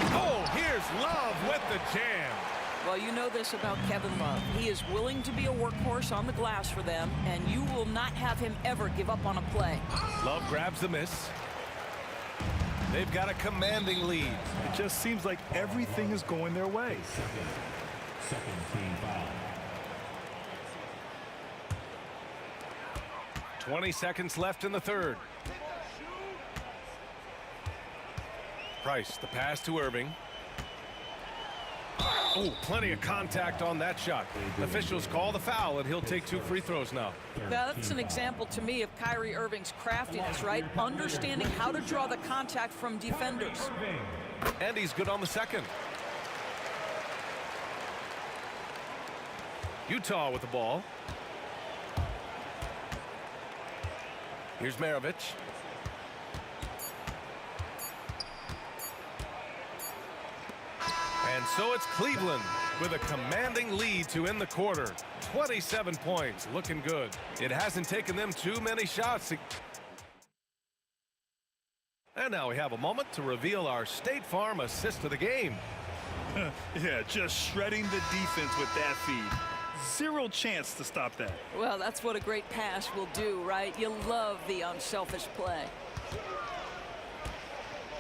Oh, here's Love with the jam. Well, you know this about Kevin Love. He is willing to be a workhorse on the glass for them, and you will not have him ever give up on a play. Love grabs the miss. They've got a commanding lead. It just seems like everything is going their way. Second team foul. 20 seconds left in the third. Price, the pass to Irving. Oh, plenty of contact on that shot. Officials call the foul, and he'll take 2 free throws now. That's an example to me of Kyrie Irving's craftiness, right? Understanding how to draw the contact from defenders. And he's good on the second. Utah with the ball. Here's Maravich. And so it's Cleveland with a commanding lead to end the quarter. 27 points, looking good. It hasn't taken them too many shots. And now we have a moment to reveal our State Farm assist of the game. Yeah, just shredding the defense with that feed. Zero chance to stop that. Well, that's what a great pass will do, right? You love the unselfish play.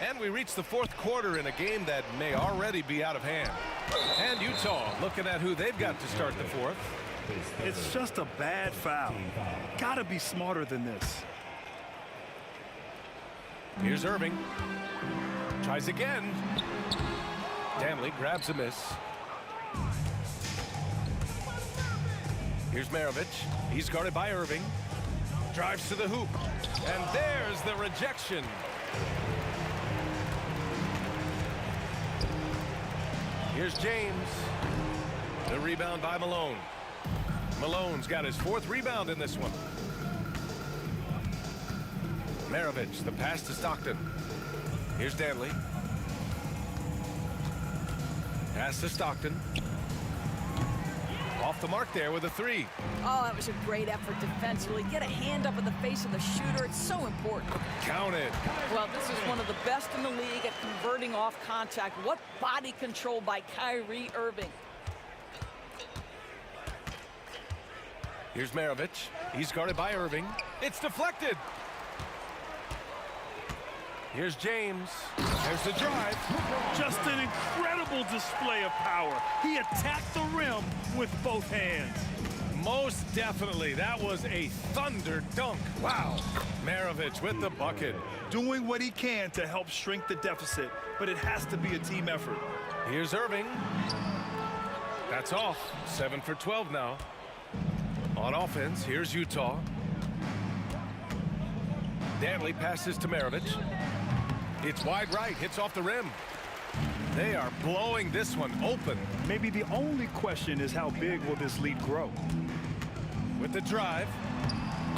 And we reach the fourth quarter in a game that may already be out of hand. And Utah looking at who they've got to start the fourth. It's just a bad foul. Gotta be smarter than this. Here's Irving. Tries again. Danley grabs a miss. Here's Maravich. He's guarded by Irving. Drives to the hoop. And there's the rejection. Here's James. The rebound by Malone. Malone's got his 4th rebound in this one. Maravich, the pass to Stockton. Here's Danley. Pass to Stockton. Off the mark there with a 3. Oh, that was a great effort defensively. Get a hand up in the face of the shooter. It's so important. Count it. Well, this is one of the best in the league at converting off contact. What body control by Kyrie Irving. Here's Maravich. He's guarded by Irving. It's deflected. Here's James. There's the drive. Just an incredible display of power. He attacked the rim with both hands. Most definitely. That was a thunder dunk. Wow. Maravich with the bucket. Doing what he can to help shrink the deficit, but it has to be a team effort. Here's Irving. That's off. 7 for 12 now. On offense, here's Utah. Danley passes to Maravich. It's wide right, hits off the rim. They are blowing this one open. Maybe the only question is how big will this lead grow? With the drive.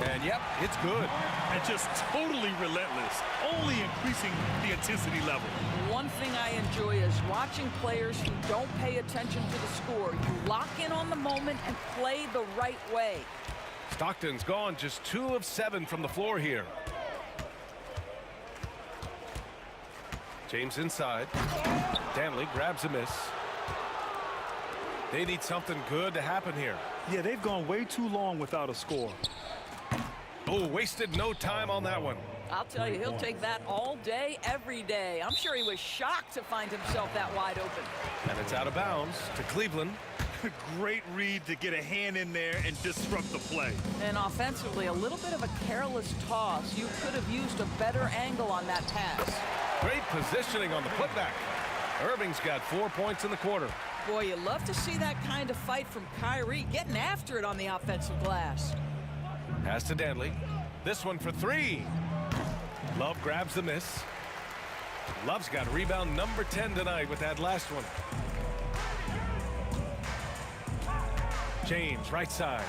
And yep, it's good. And just totally relentless, only increasing the intensity level. One thing I enjoy is watching players who don't pay attention to the score. You lock in on the moment and play the right way. Stockton's gone just 2 of 7 from the floor here. James inside. Danley grabs a miss. They need something good to happen here. Yeah, they've gone way too long without a score. Oh, wasted no time on that one. I'll tell you, he'll take that all day, every day. I'm sure he was shocked to find himself that wide open. And it's out of bounds to Cleveland. Great read to get a hand in there and disrupt the play. And offensively, a little bit of a careless toss. You could have used a better angle on that pass. Great positioning on the putback. Irving's got 4 points in the quarter. Boy, you love to see that kind of fight from Kyrie, getting after it on the offensive glass. Pass to Danley. This one for 3. Love grabs the miss. Love's got rebound number 10 tonight with that last one. James, right side.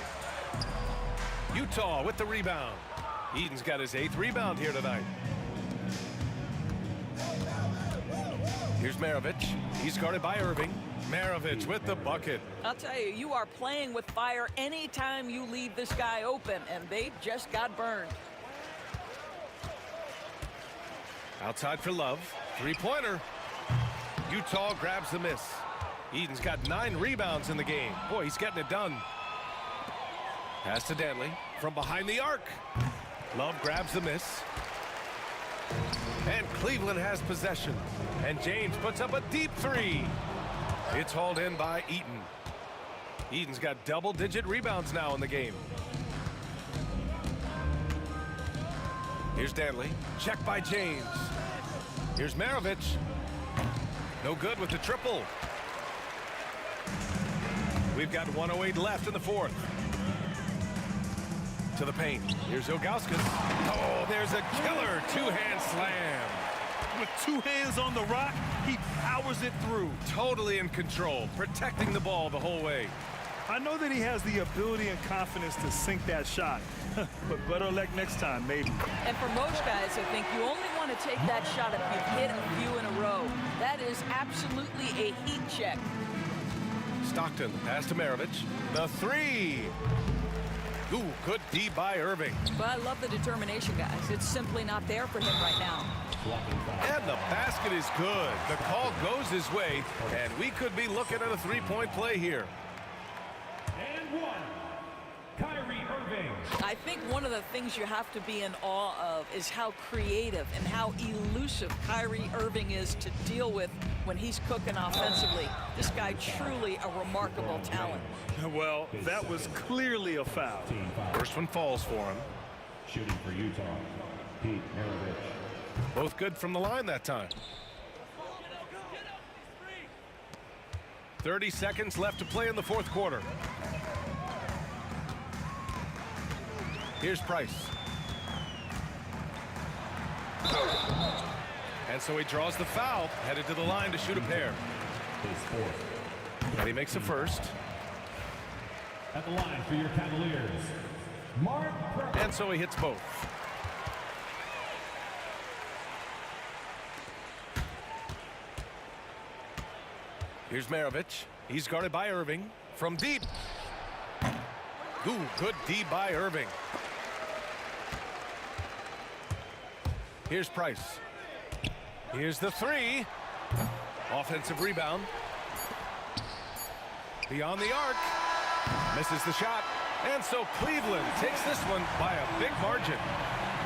Utah with the rebound. Eden's got his 8th rebound here tonight. Here's Maravich. He's guarded by Irving. Maravich with the bucket. I'll tell you, you are playing with fire anytime you leave this guy open, and they just got burned. Outside for Love. 3-pointer. Utah grabs the miss. Eden's got 9 rebounds in the game. Boy, he's getting it done. Pass to Danley from behind the arc. Love grabs the miss. And Cleveland has possession. And James puts up a deep 3. It's hauled in by Eaton. Eden's got double-digit rebounds now in the game. Here's Danley. Check by James. Here's Maravich. No good with the triple. We've got 1:08 left in the fourth. To the paint. Here's Ilgauskas. Oh, there's a killer two-hand slam. With 2 hands on the rock, he powers it through. Totally in control, protecting the ball the whole way. I know that he has the ability and confidence to sink that shot. But better luck next time, maybe. And for most guys, I think you only want to take that shot if you've hit a few in a row. That is absolutely a heat check. Stockton, pass to Maravich. The 3. Ooh, good D by Irving. But I love the determination, guys. It's simply not there for him right now. And the basket is good. The call goes his way, and we could be looking at a 3-point play here. And 1. Kyrie Irving. I think one of the things you have to be in awe of is how creative and how elusive Kyrie Irving is to deal with when he's cooking offensively. This guy truly a remarkable talent. Well, that was clearly a foul. First one falls for him. Shooting for Utah, Pete Maravich. Both good from the line that time. 30 seconds left to play in the fourth quarter. Here's Price. And so he draws the foul, headed to the line to shoot a pair. And he makes the first. At the line for your Cavaliers, Mark Perkins. And so he hits both. Here's Maravich. He's guarded by Irving from deep. Ooh, good D by Irving. Here's Price. Here's the 3. Offensive rebound. Beyond the arc. Misses the shot. And so Cleveland takes this one by a big margin.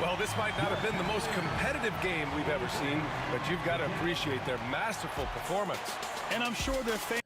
Well, this might not have been the most competitive game we've ever seen, but you've got to appreciate their masterful performance. And I'm sure their fans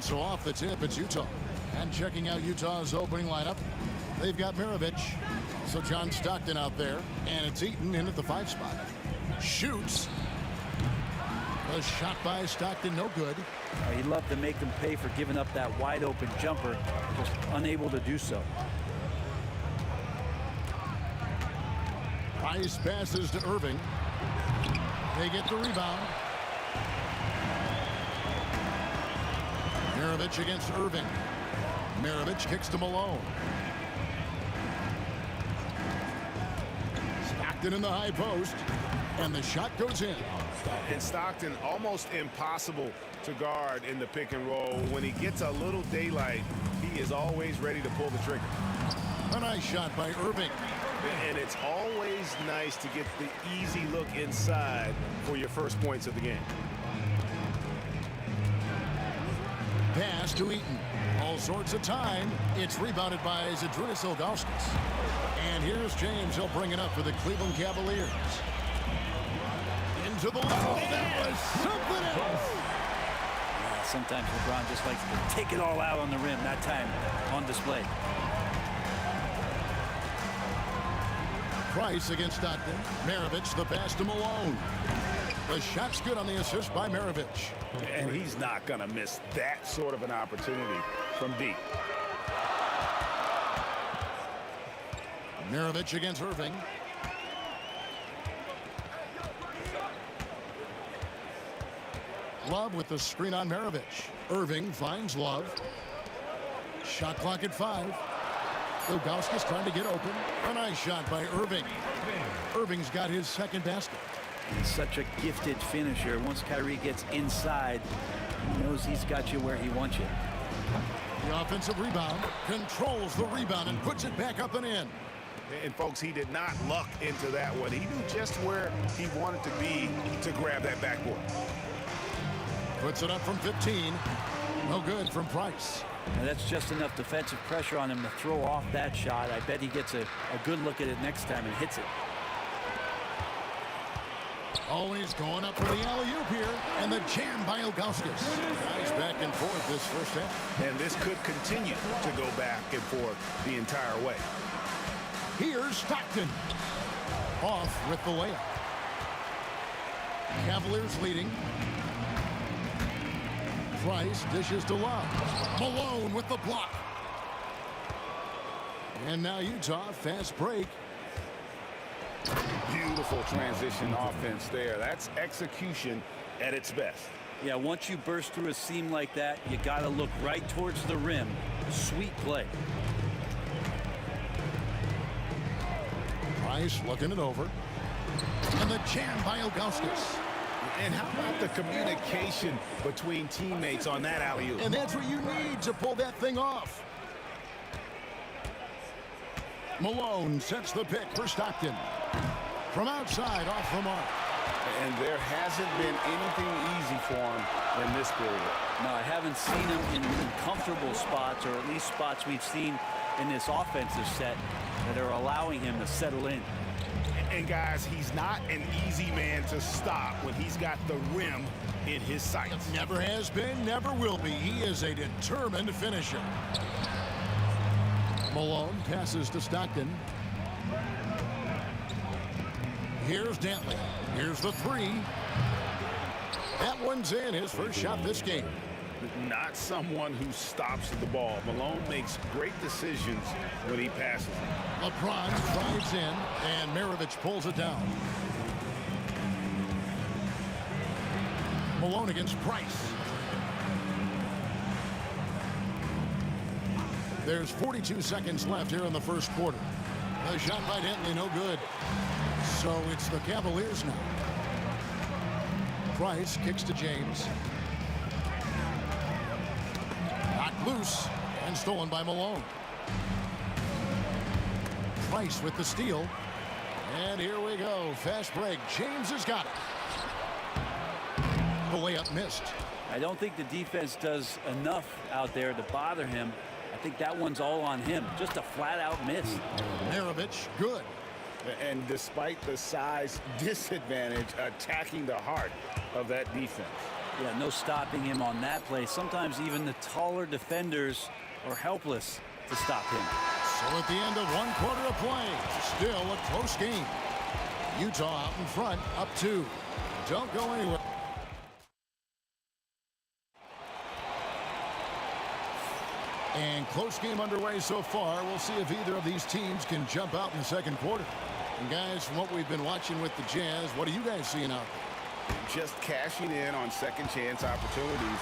So off the tip, it's Utah. And checking out Utah's opening lineup, they've got Maravich. So John Stockton out there, and it's Eaton in at the 5 spot. Shoots. A shot by Stockton, no good. He'd love to make them pay for giving up that wide open jumper, just unable to do so. Price passes to Irving. They get the rebound. Maravich against Irving. Maravich kicks to Malone. Stockton in the high post, and the shot goes in. And Stockton almost impossible to guard in the pick and roll. When he gets a little daylight, he is always ready to pull the trigger. A nice shot by Irving. And it's always nice to get the easy look inside for your first points of the game. Pass to Eaton. All sorts of time. It's rebounded by Zydrunas Ilgauskas. And here's James. He'll bring it up for the Cleveland Cavaliers. Into the level. That was something else. Yeah, sometimes LeBron just likes to take it all out on the rim. That time on display. Price against Stockton. Maravich the pass to Malone. The shot's good on the assist by Maravich. And he's not going to miss that sort of an opportunity from deep. Maravich against Irving. Love with the screen on Maravich. Irving finds Love. Shot clock at 5. Ilgauskas trying to get open. A nice shot by Irving. Irving's got his second basket. He's such a gifted finisher. Once Kyrie gets inside, he knows he's got you where he wants you. The offensive rebound, controls the rebound and puts it back up and in. And folks, he did not luck into that one. He knew just where he wanted to be to grab that backboard. Puts it up from 15. No good from Price. And that's just enough defensive pressure on him to throw off that shot. I bet he gets a good look at it next time and hits it. Always going up for the alley-oop here, and the jam by Ilgauskas. Nice back and forth this first half. And this could continue to go back and forth the entire way. Here's Stockton. Off with the layup. Cavaliers leading. Price dishes to Love. Malone with the block. And now Utah, fast break. Beautiful transition offense there. That's execution at its best. Yeah, once you burst through a seam like that, you got to look right towards the rim. Sweet play. Price looking it over. And the jam by Ilgauskas. And how about the communication between teammates on that alley-oop? And that's what you need to pull that thing off. Malone sets the pick for Stockton. From outside, off the mark. And there hasn't been anything easy for him in this period. No, I haven't seen him in comfortable spots, or at least spots we've seen in this offensive set that are allowing him to settle in. And guys, he's not an easy man to stop when he's got the rim in his sights. Never has been, never will be. He is a determined finisher. Malone passes to Stockton. Here's Dantley. Here's the 3. That one's in, his first shot this game. Not someone who stops the ball. Malone makes great decisions when he passes. LeBron drives in, and Maravich pulls it down. Malone against Price. There's 42 seconds left here in the first quarter. The shot by Dantley, no good. So it's the Cavaliers now. Price kicks to James. Knocked loose and stolen by Malone. Price with the steal. And here we go. Fast break. James has got it. The layup missed. I don't think the defense does enough out there to bother him. I think that one's all on him. Just a flat-out miss. Maravich, good. And despite the size disadvantage, attacking the heart of that defense. Yeah, no stopping him on that play. Sometimes even the taller defenders are helpless to stop him. So at the end of 1 quarter of play, still a close game. Utah out in front, up 2. Don't go anywhere. And close game underway so far. We'll see if either of these teams can jump out in the second quarter. And guys, from what we've been watching with the Jazz, what are you guys seeing out there? Just cashing in on second chance opportunities.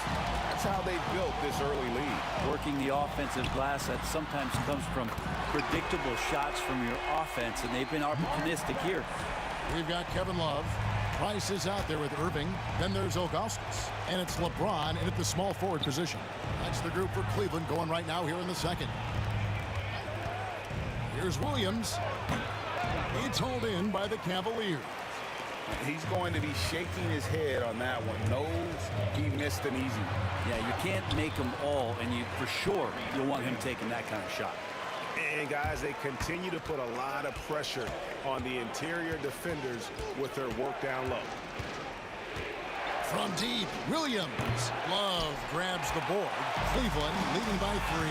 That's how they built this early lead. Working the offensive glass, that sometimes comes from predictable shots from your offense, and they've been opportunistic here. We've got Kevin Love. Price is out there with Irving. Then there's Ilgauskas. And it's LeBron in at the small forward position. That's the group for Cleveland going right now here in the second. Here's Williams. It's hauled in by the Cavaliers. He's going to be shaking his head on that one. Knows he missed an easy one. Yeah, you can't make them all, and you for sure you'll want him taking that kind of shot. And guys, they continue to put a lot of pressure on the interior defenders with their work down low. From deep, Williams. Love grabs the board. Cleveland leading by 3.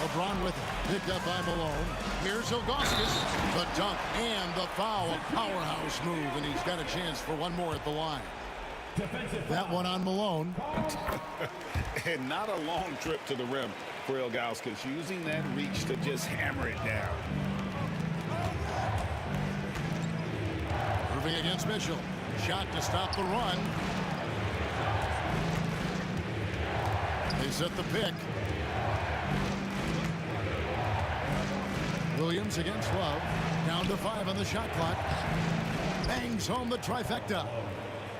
LeBron with it. Picked up by Malone. Here's Ilgauskas. The dunk and the foul. A powerhouse move, and he's got a chance for one more at the line. That one on Malone. And not a long trip to the rim for Ilgauskas, using that reach to just hammer it down. Irving against Mitchell. Shot to stop the run. They set the pick. Williams against Love. Down to 5 on the shot clock. Bangs home the trifecta.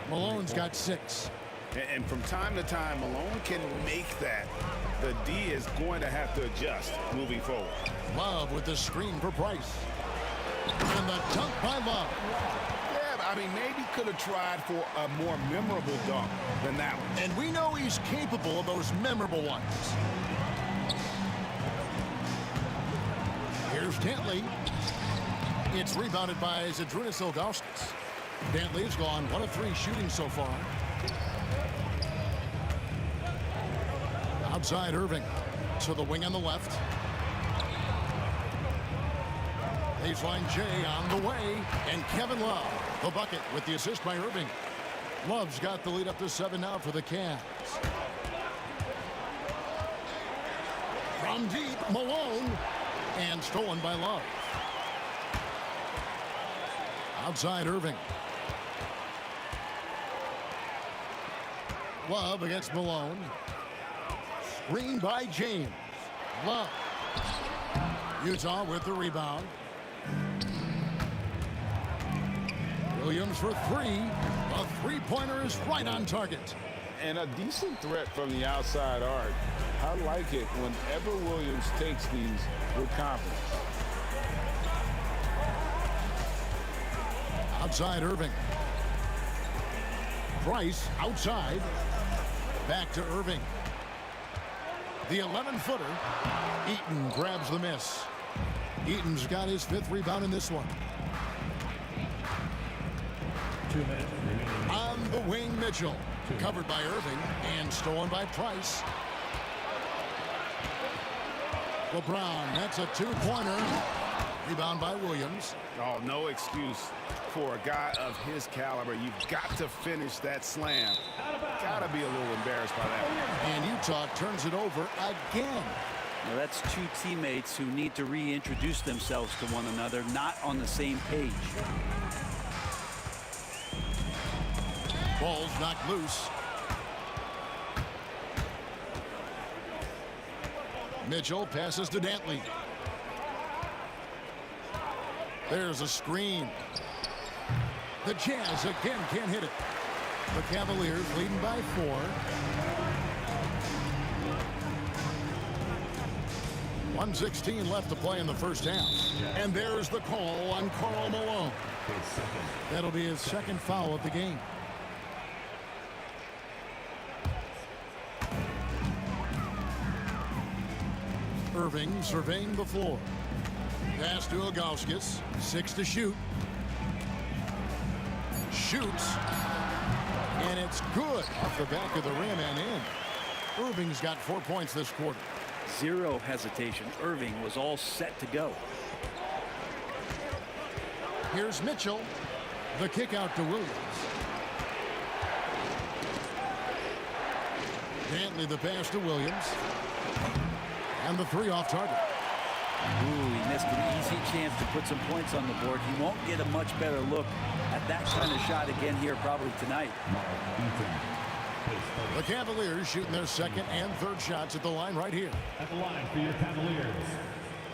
Malone's got 6. And from time to time, Malone can make that. The D is going to have to adjust moving forward. Love with the screen for Price. And the dunk by Love. I mean, maybe could have tried for a more memorable dunk than that one. And we know he's capable of those memorable ones. Here's Dantley. It's rebounded by Zydrunas Ilgauskas. Dantley's gone 1 of 3 shooting so far. Outside Irving. To the wing on the left. Baseline J on the way. And Kevin Love. The bucket with the assist by Irving. Love's got the lead up to 7 now for the Cavs. From deep, Malone. And stolen by Love. Outside Irving. Love against Malone. Screen by James. Love. Utah with the rebound. Williams for 3. A three-pointer is right on target. And a decent threat from the outside arc. I like it whenever Williams takes these with confidence. Outside Irving. Price outside. Back to Irving. The 11-footer. Eaton grabs the miss. Eaton's got his 5th rebound in this one. 2 minutes remaining. On the wing, Mitchell. Covered by Irving and stolen by Price. LeBron, that's a 2-pointer. Rebound by Williams. Oh, no excuse for a guy of his caliber. You've got to finish that slam. Got to be a little embarrassed by that. And Utah turns it over again. Now that's 2 teammates who need to reintroduce themselves to one another, not on the same page. Ball's knocked loose. Mitchell passes to Dantley. There's a screen. The Jazz again can't hit it. The Cavaliers leading by 4. .116 left to play in the first half. And there's the call on Karl Malone. That'll be his 2nd foul of the game. Irving surveying the floor. Pass to Ilgauskas. 6 to shoot. Shoots. And it's good off the back of the rim and in. Irving's got 4 points this quarter. Zero hesitation. Irving was all set to go. Here's Mitchell. The kick out to Williams. Dantley the pass to Williams. And the three off target. Ooh, he missed an easy chance to put some points on the board. He won't get a much better look at that kind of shot again here probably tonight. The Cavaliers shooting their second and third shots at the line right here. At the line for your Cavaliers,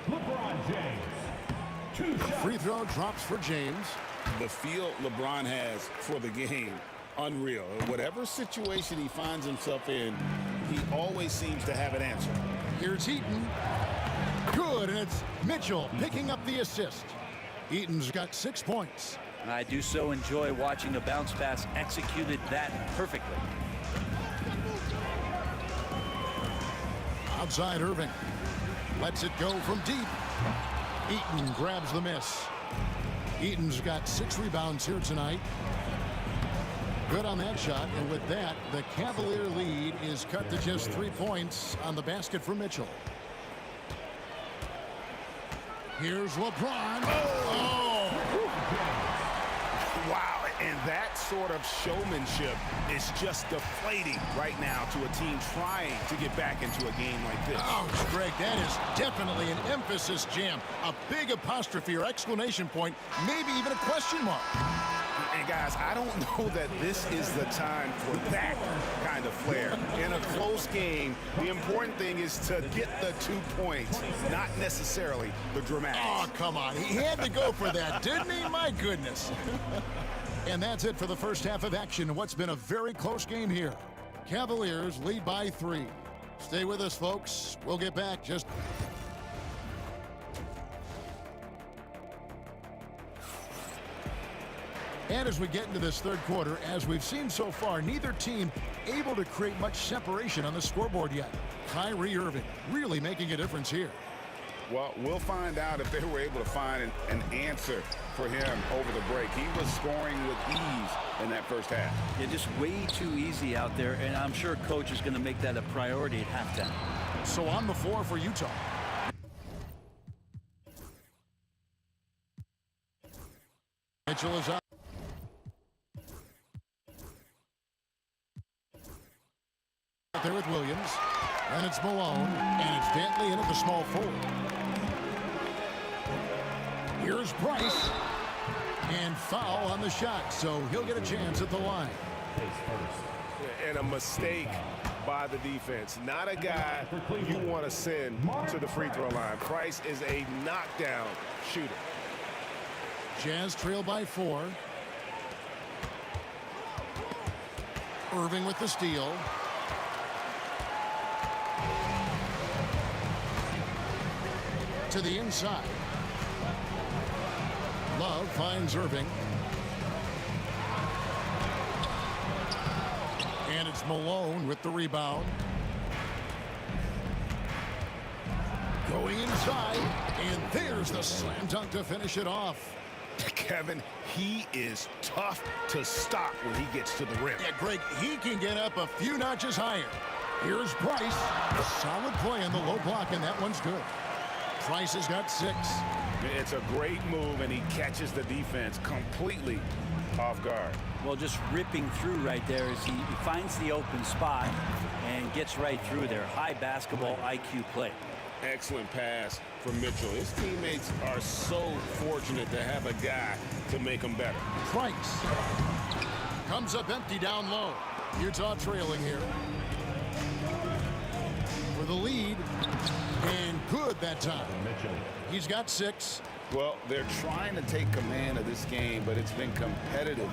LeBron James. 2 shots. Free throw drops for James. The feel LeBron has for the game, unreal. Whatever situation he finds himself in, he always seems to have an answer. Here's Eaton. Good, and it's Mitchell picking up the assist. Eaton's got 6 points. And I do so enjoy watching a bounce pass executed that perfectly. Outside Irving. Lets it go from deep. Eaton grabs the miss. Eaton's got 6 rebounds here tonight. Good on that shot, and with that, the Cavalier lead is cut to just 3 points on the basket for Mitchell. Here's LeBron. Oh! Wow, and that sort of showmanship is just deflating right now to a team trying to get back into a game like this. Ouch, Greg, that is definitely an emphasis jam. A big apostrophe or exclamation point, maybe even a question mark. And guys, I don't know that this is the time for that kind of flair. In a close game, the important thing is to get the 2 points, not necessarily the dramatics. Oh, come on. He had to go for that, didn't he? My goodness. And that's it for the first half of action in what's been a very close game here. Cavaliers lead by 3. Stay with us, folks. We'll get back just... And as we get into this third quarter, as we've seen so far, neither team able to create much separation on the scoreboard yet. Kyrie Irving really making a difference here. Well, we'll find out if they were able to find an answer for him over the break. He was scoring with ease in that first half. Yeah, just way too easy out there, and I'm sure coach is going to make that a priority at halftime. So on the floor for Utah. Mitchell is up. There with Williams, and it's Malone, and it's Dantley in at the small forward. Here's Price, and foul on the shot, so he'll get a chance at the line. And a mistake by the defense. Not a guy you want to send to the free throw line. Price is a knockdown shooter. Jazz trail by 4. Irving with the steal. To the inside. Love finds Irving. And it's Malone with the rebound. Going inside, and there's the slam dunk to finish it off. Kevin, he is tough to stop when he gets to the rim. Yeah, Greg, he can get up a few notches higher. Here's Price. A solid play on the low block, and that one's good. Price has got 6. It's a great move, and he catches the defense completely off guard. Well, just ripping through right there as he finds the open spot and gets right through there. High basketball IQ play. Excellent pass from Mitchell. His teammates are so fortunate to have a guy to make them better. Price comes up empty down low. Utah trailing here. For the lead, and good that time. He's got 6. Well, they're trying to take command of this game, but it's been competitive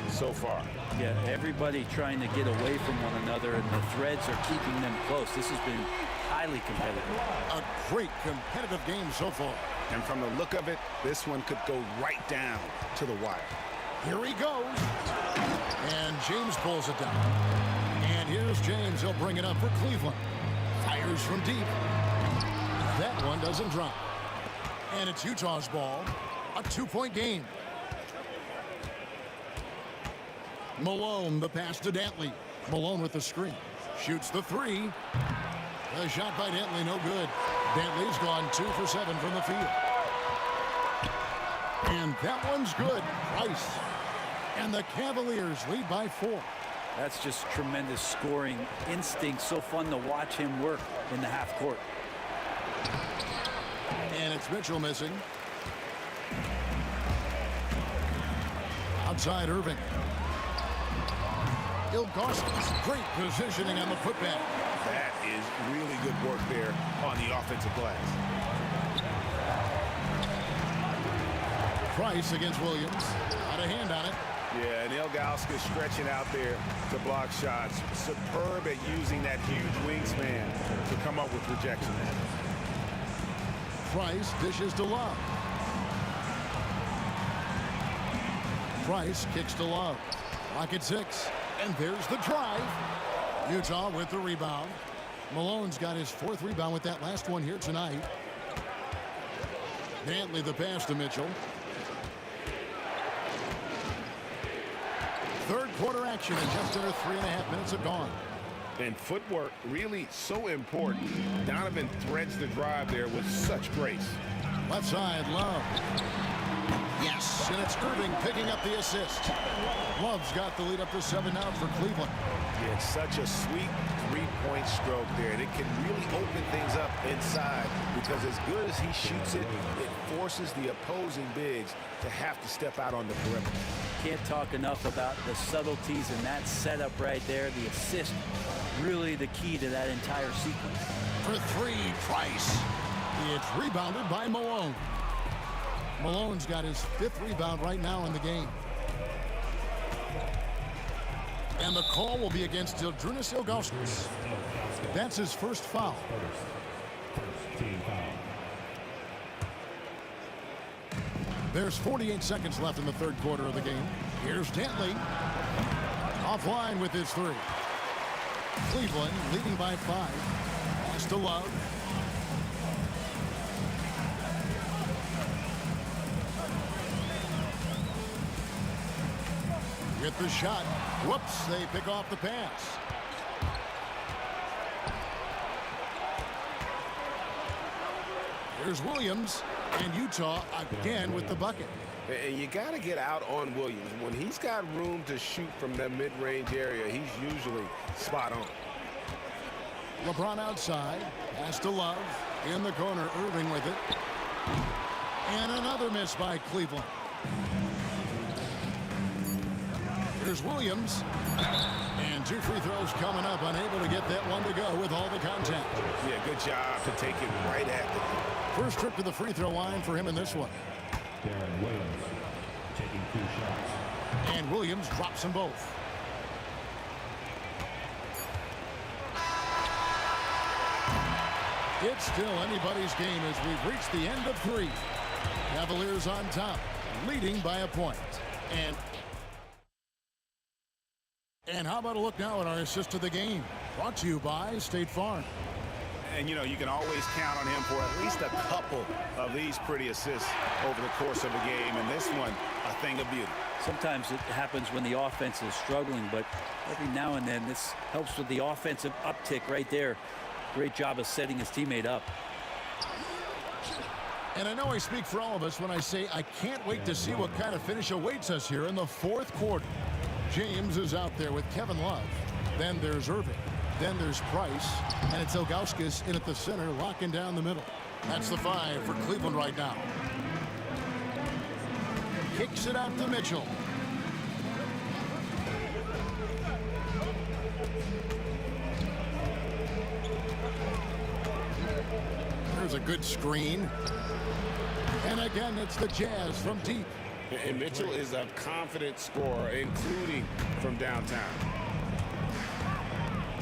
so far. Yeah, everybody trying to get away from one another, and the threads are keeping them close. This has been highly competitive. A great competitive game so far. And from the look of it, this one could go right down to the wire. Here he goes. And James pulls it down. And here's James. He'll bring it up for Cleveland. Fires from deep. That one doesn't drop. And it's Utah's ball. A 2-point game. Malone, the pass to Dantley. Malone with the screen. Shoots the three. The shot by Dantley, no good. Dantley's gone 2 for 7 from the field. And that one's good. Price. And the Cavaliers lead by 4. That's just tremendous scoring instinct. So fun to watch him work in the half court. And it's Mitchell missing. Outside Irving. Ilgauskas, great positioning on the putback. That is really good work there on the offensive glass. Price against Williams. Got a hand on it. Yeah, and Ilgauskas stretching out there to block shots. Superb at using that huge wingspan to come up with rejection. Price dishes to Love. Price kicks to Love. Rocket 6. And there's the drive. Utah with the rebound. Malone's got his 4th rebound with that last one here tonight. Dantley the pass to Mitchell. Third quarter action and just under 3.5 minutes have gone. And footwork really so important. Donovan threads the drive there with such grace. Left side, Love. Yes, and it's Irving picking up the assist. Love's got the lead up to 7 now for Cleveland. Yeah, it's such a sweet three-point stroke there, and it can really open things up inside because as good as he shoots it, it forces the opposing bigs to have to step out on the perimeter. Can't talk enough about the subtleties in that setup right there. The assist, really the key to that entire sequence. For 3, Price. It's rebounded by Malone. Malone's got his 5th rebound right now in the game. And the call will be against Ildrunas Ilgauskas. That's his first foul. There's 48 seconds left in the third quarter of the game. Here's Dantley. Offline with his 3. Cleveland leading by 5. Pass to Love. Get the shot. Whoops, they pick off the pass. Here's Williams, and Utah again with the bucket. And you got to get out on Williams. When he's got room to shoot from that mid-range area, he's usually spot on. LeBron outside. Pass to Love. In the corner, Irving with it. And another miss by Cleveland. Here's Williams. And 2 free throws coming up. Unable to get that one to go with all the contact. Yeah, good job to take it right at the first trip to the free throw line for him in this one. Darren Williams taking 2 shots. And Williams drops them both. It's still anybody's game as we've reached the end of 3. Cavaliers on top, leading by a point. And how about a look now at our assist of the game? Brought to you by State Farm. And, you know, you can always count on him for at least a couple of these pretty assists over the course of a game. And this one, a thing of beauty. Sometimes it happens when the offense is struggling, but every now and then this helps with the offensive uptick right there. Great job of setting his teammate up. And I know I speak for all of us when I say I can't wait to see what kind of finish awaits us here in the fourth quarter. James is out there with Kevin Love. Then there's Irving. Then there's Price. And it's Ilgauskas in at the center, locking down the middle. That's the 5 for Cleveland right now. Kicks it out to Mitchell. There's a good screen. And again, it's the Jazz from deep. And Mitchell is a confident scorer, including from downtown.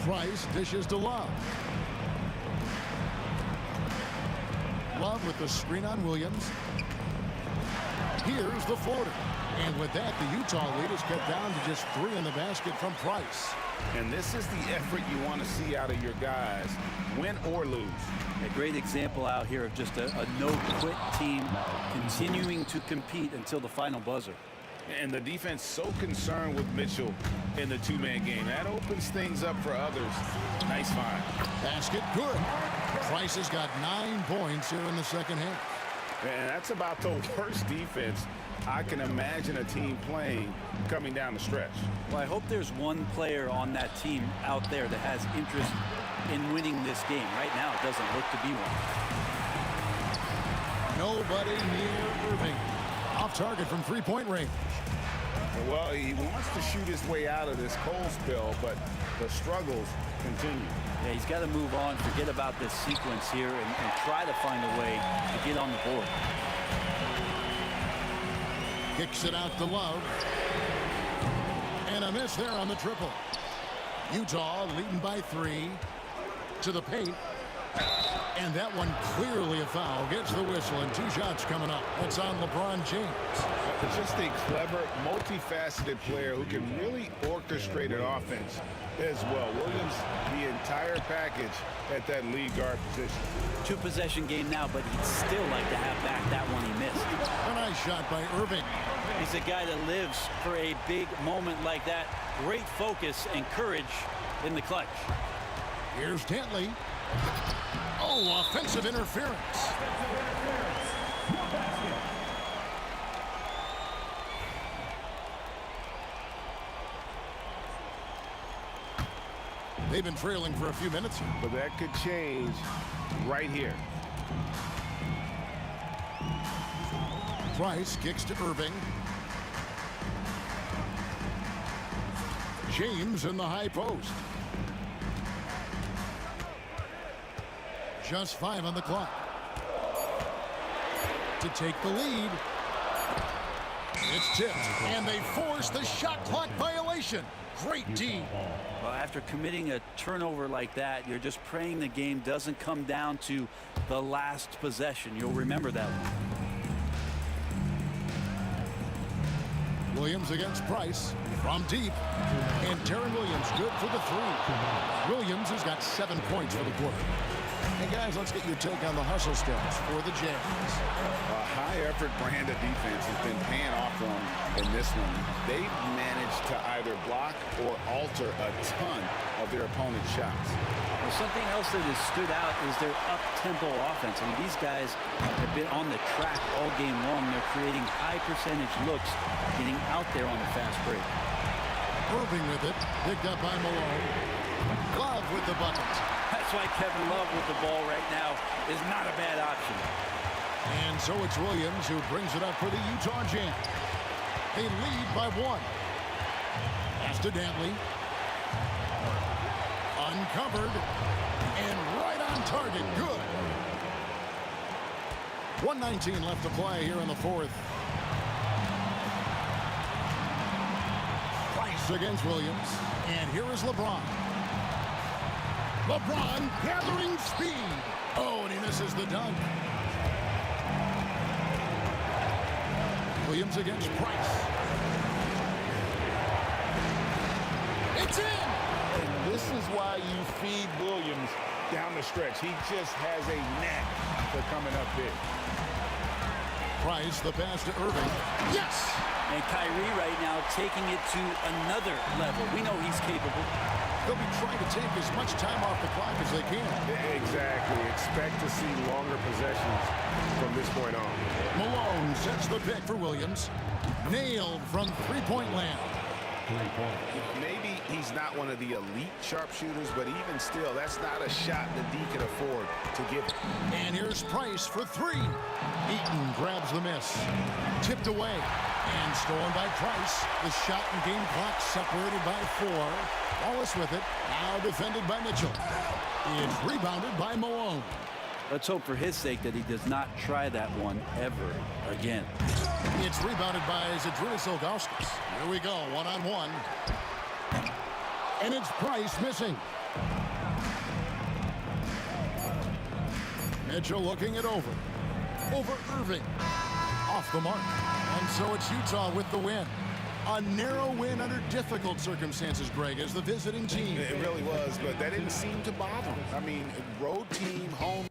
Price dishes to Love. Love with the screen on Williams. Here's the floater. And with that, the Utah lead is cut down to just 3 in the basket from Price. And this is the effort you want to see out of your guys, win or lose. A great example out here of just a no-quit team continuing to compete until the final buzzer. And the defense so concerned with Mitchell in the two-man game. That opens things up for others. Nice find. Basket good. Price has got 9 points here in the second half. And that's about the worst defense I can imagine a team playing coming down the stretch. Well, I hope there's one player on that team out there that has interest in winning this game. Right now, it doesn't look to be one. Nobody near Irving. Off target from three-point range. Well, he wants to shoot his way out of this cold spell, but the struggles continue. Yeah, he's got to move on, forget about this sequence here, and try to find a way to get on the board. Kicks it out to Love. And a miss there on the triple. Utah leading by 3 to the paint. And that one clearly a foul. Gets the whistle, and 2 shots coming up. That's on LeBron James. Just a clever, multifaceted player who can really orchestrate an offense as well. Williams, the entire package at that lead guard position. 2-possession game now, but he'd still like to have back that one he missed. A nice shot by Irving. He's a guy that lives for a big moment like that. Great focus and courage in the clutch. Here's Dantley. Oh, offensive interference. They've been trailing for a few minutes here. But that could change right here. Price kicks to Irving. James in the high post. Just 5 on the clock. To take the lead. It's tipped, and they force the shot clock violation. Great D. Well, after committing a turnover like that, you're just praying the game doesn't come down to the last possession. You'll remember that one. Williams against Price from deep. And Darren Williams good for the 3. Williams has got 7 points for the quarter. Hey, guys, let's get your take on the hustle stats for the Jazz. A high-effort brand of defense has been paying off for them in this one. They've managed to either block or alter a ton of their opponent's shots. Well, something else that has stood out is their up-tempo offense. I mean, these guys have been on the track all game long. They're creating high-percentage looks, getting out there on the fast break. Irving with it, picked up by Malone. Love with the bucket. That's why Kevin Love with the ball right now is not a bad option. And so it's Williams who brings it up for the Utah Jazz. They lead by 1. Pass to Dantley. Uncovered. And right on target. Good. 1:19 left to play here in the 4th. Price against Williams. And here is LeBron. LeBron gathering speed. Oh, and he misses the dunk. Williams against Price. It's in! And this is why you feed Williams down the stretch. He just has a knack for coming up big. Price, the pass to Irving. Yes! And Kyrie right now taking it to another level. We know he's capable. They'll be trying to take as much time off the clock as they can. Exactly. Expect to see longer possessions from this point on. Malone sets the pick for Williams. Nailed from three-point land. Maybe he's not one of the elite sharpshooters, but even still, that's not a shot that D can afford to give. And here's Price for 3. Eaton grabs the miss. Tipped away. And stolen by Price. The shot and game clock separated by 4. Wallace with it. Now defended by Mitchell. It's rebounded by Malone. Let's hope for his sake that he does not try that one ever again. It's rebounded by Zydrunas Ilgauskas. Here we go, 1-on-1. And it's Price missing. Mitchell looking it over. Over Irving. Off the mark. And so it's Utah with the win. A narrow win under difficult circumstances, Greg, as the visiting team. It really was, but that didn't seem to bother him. I mean, road team, home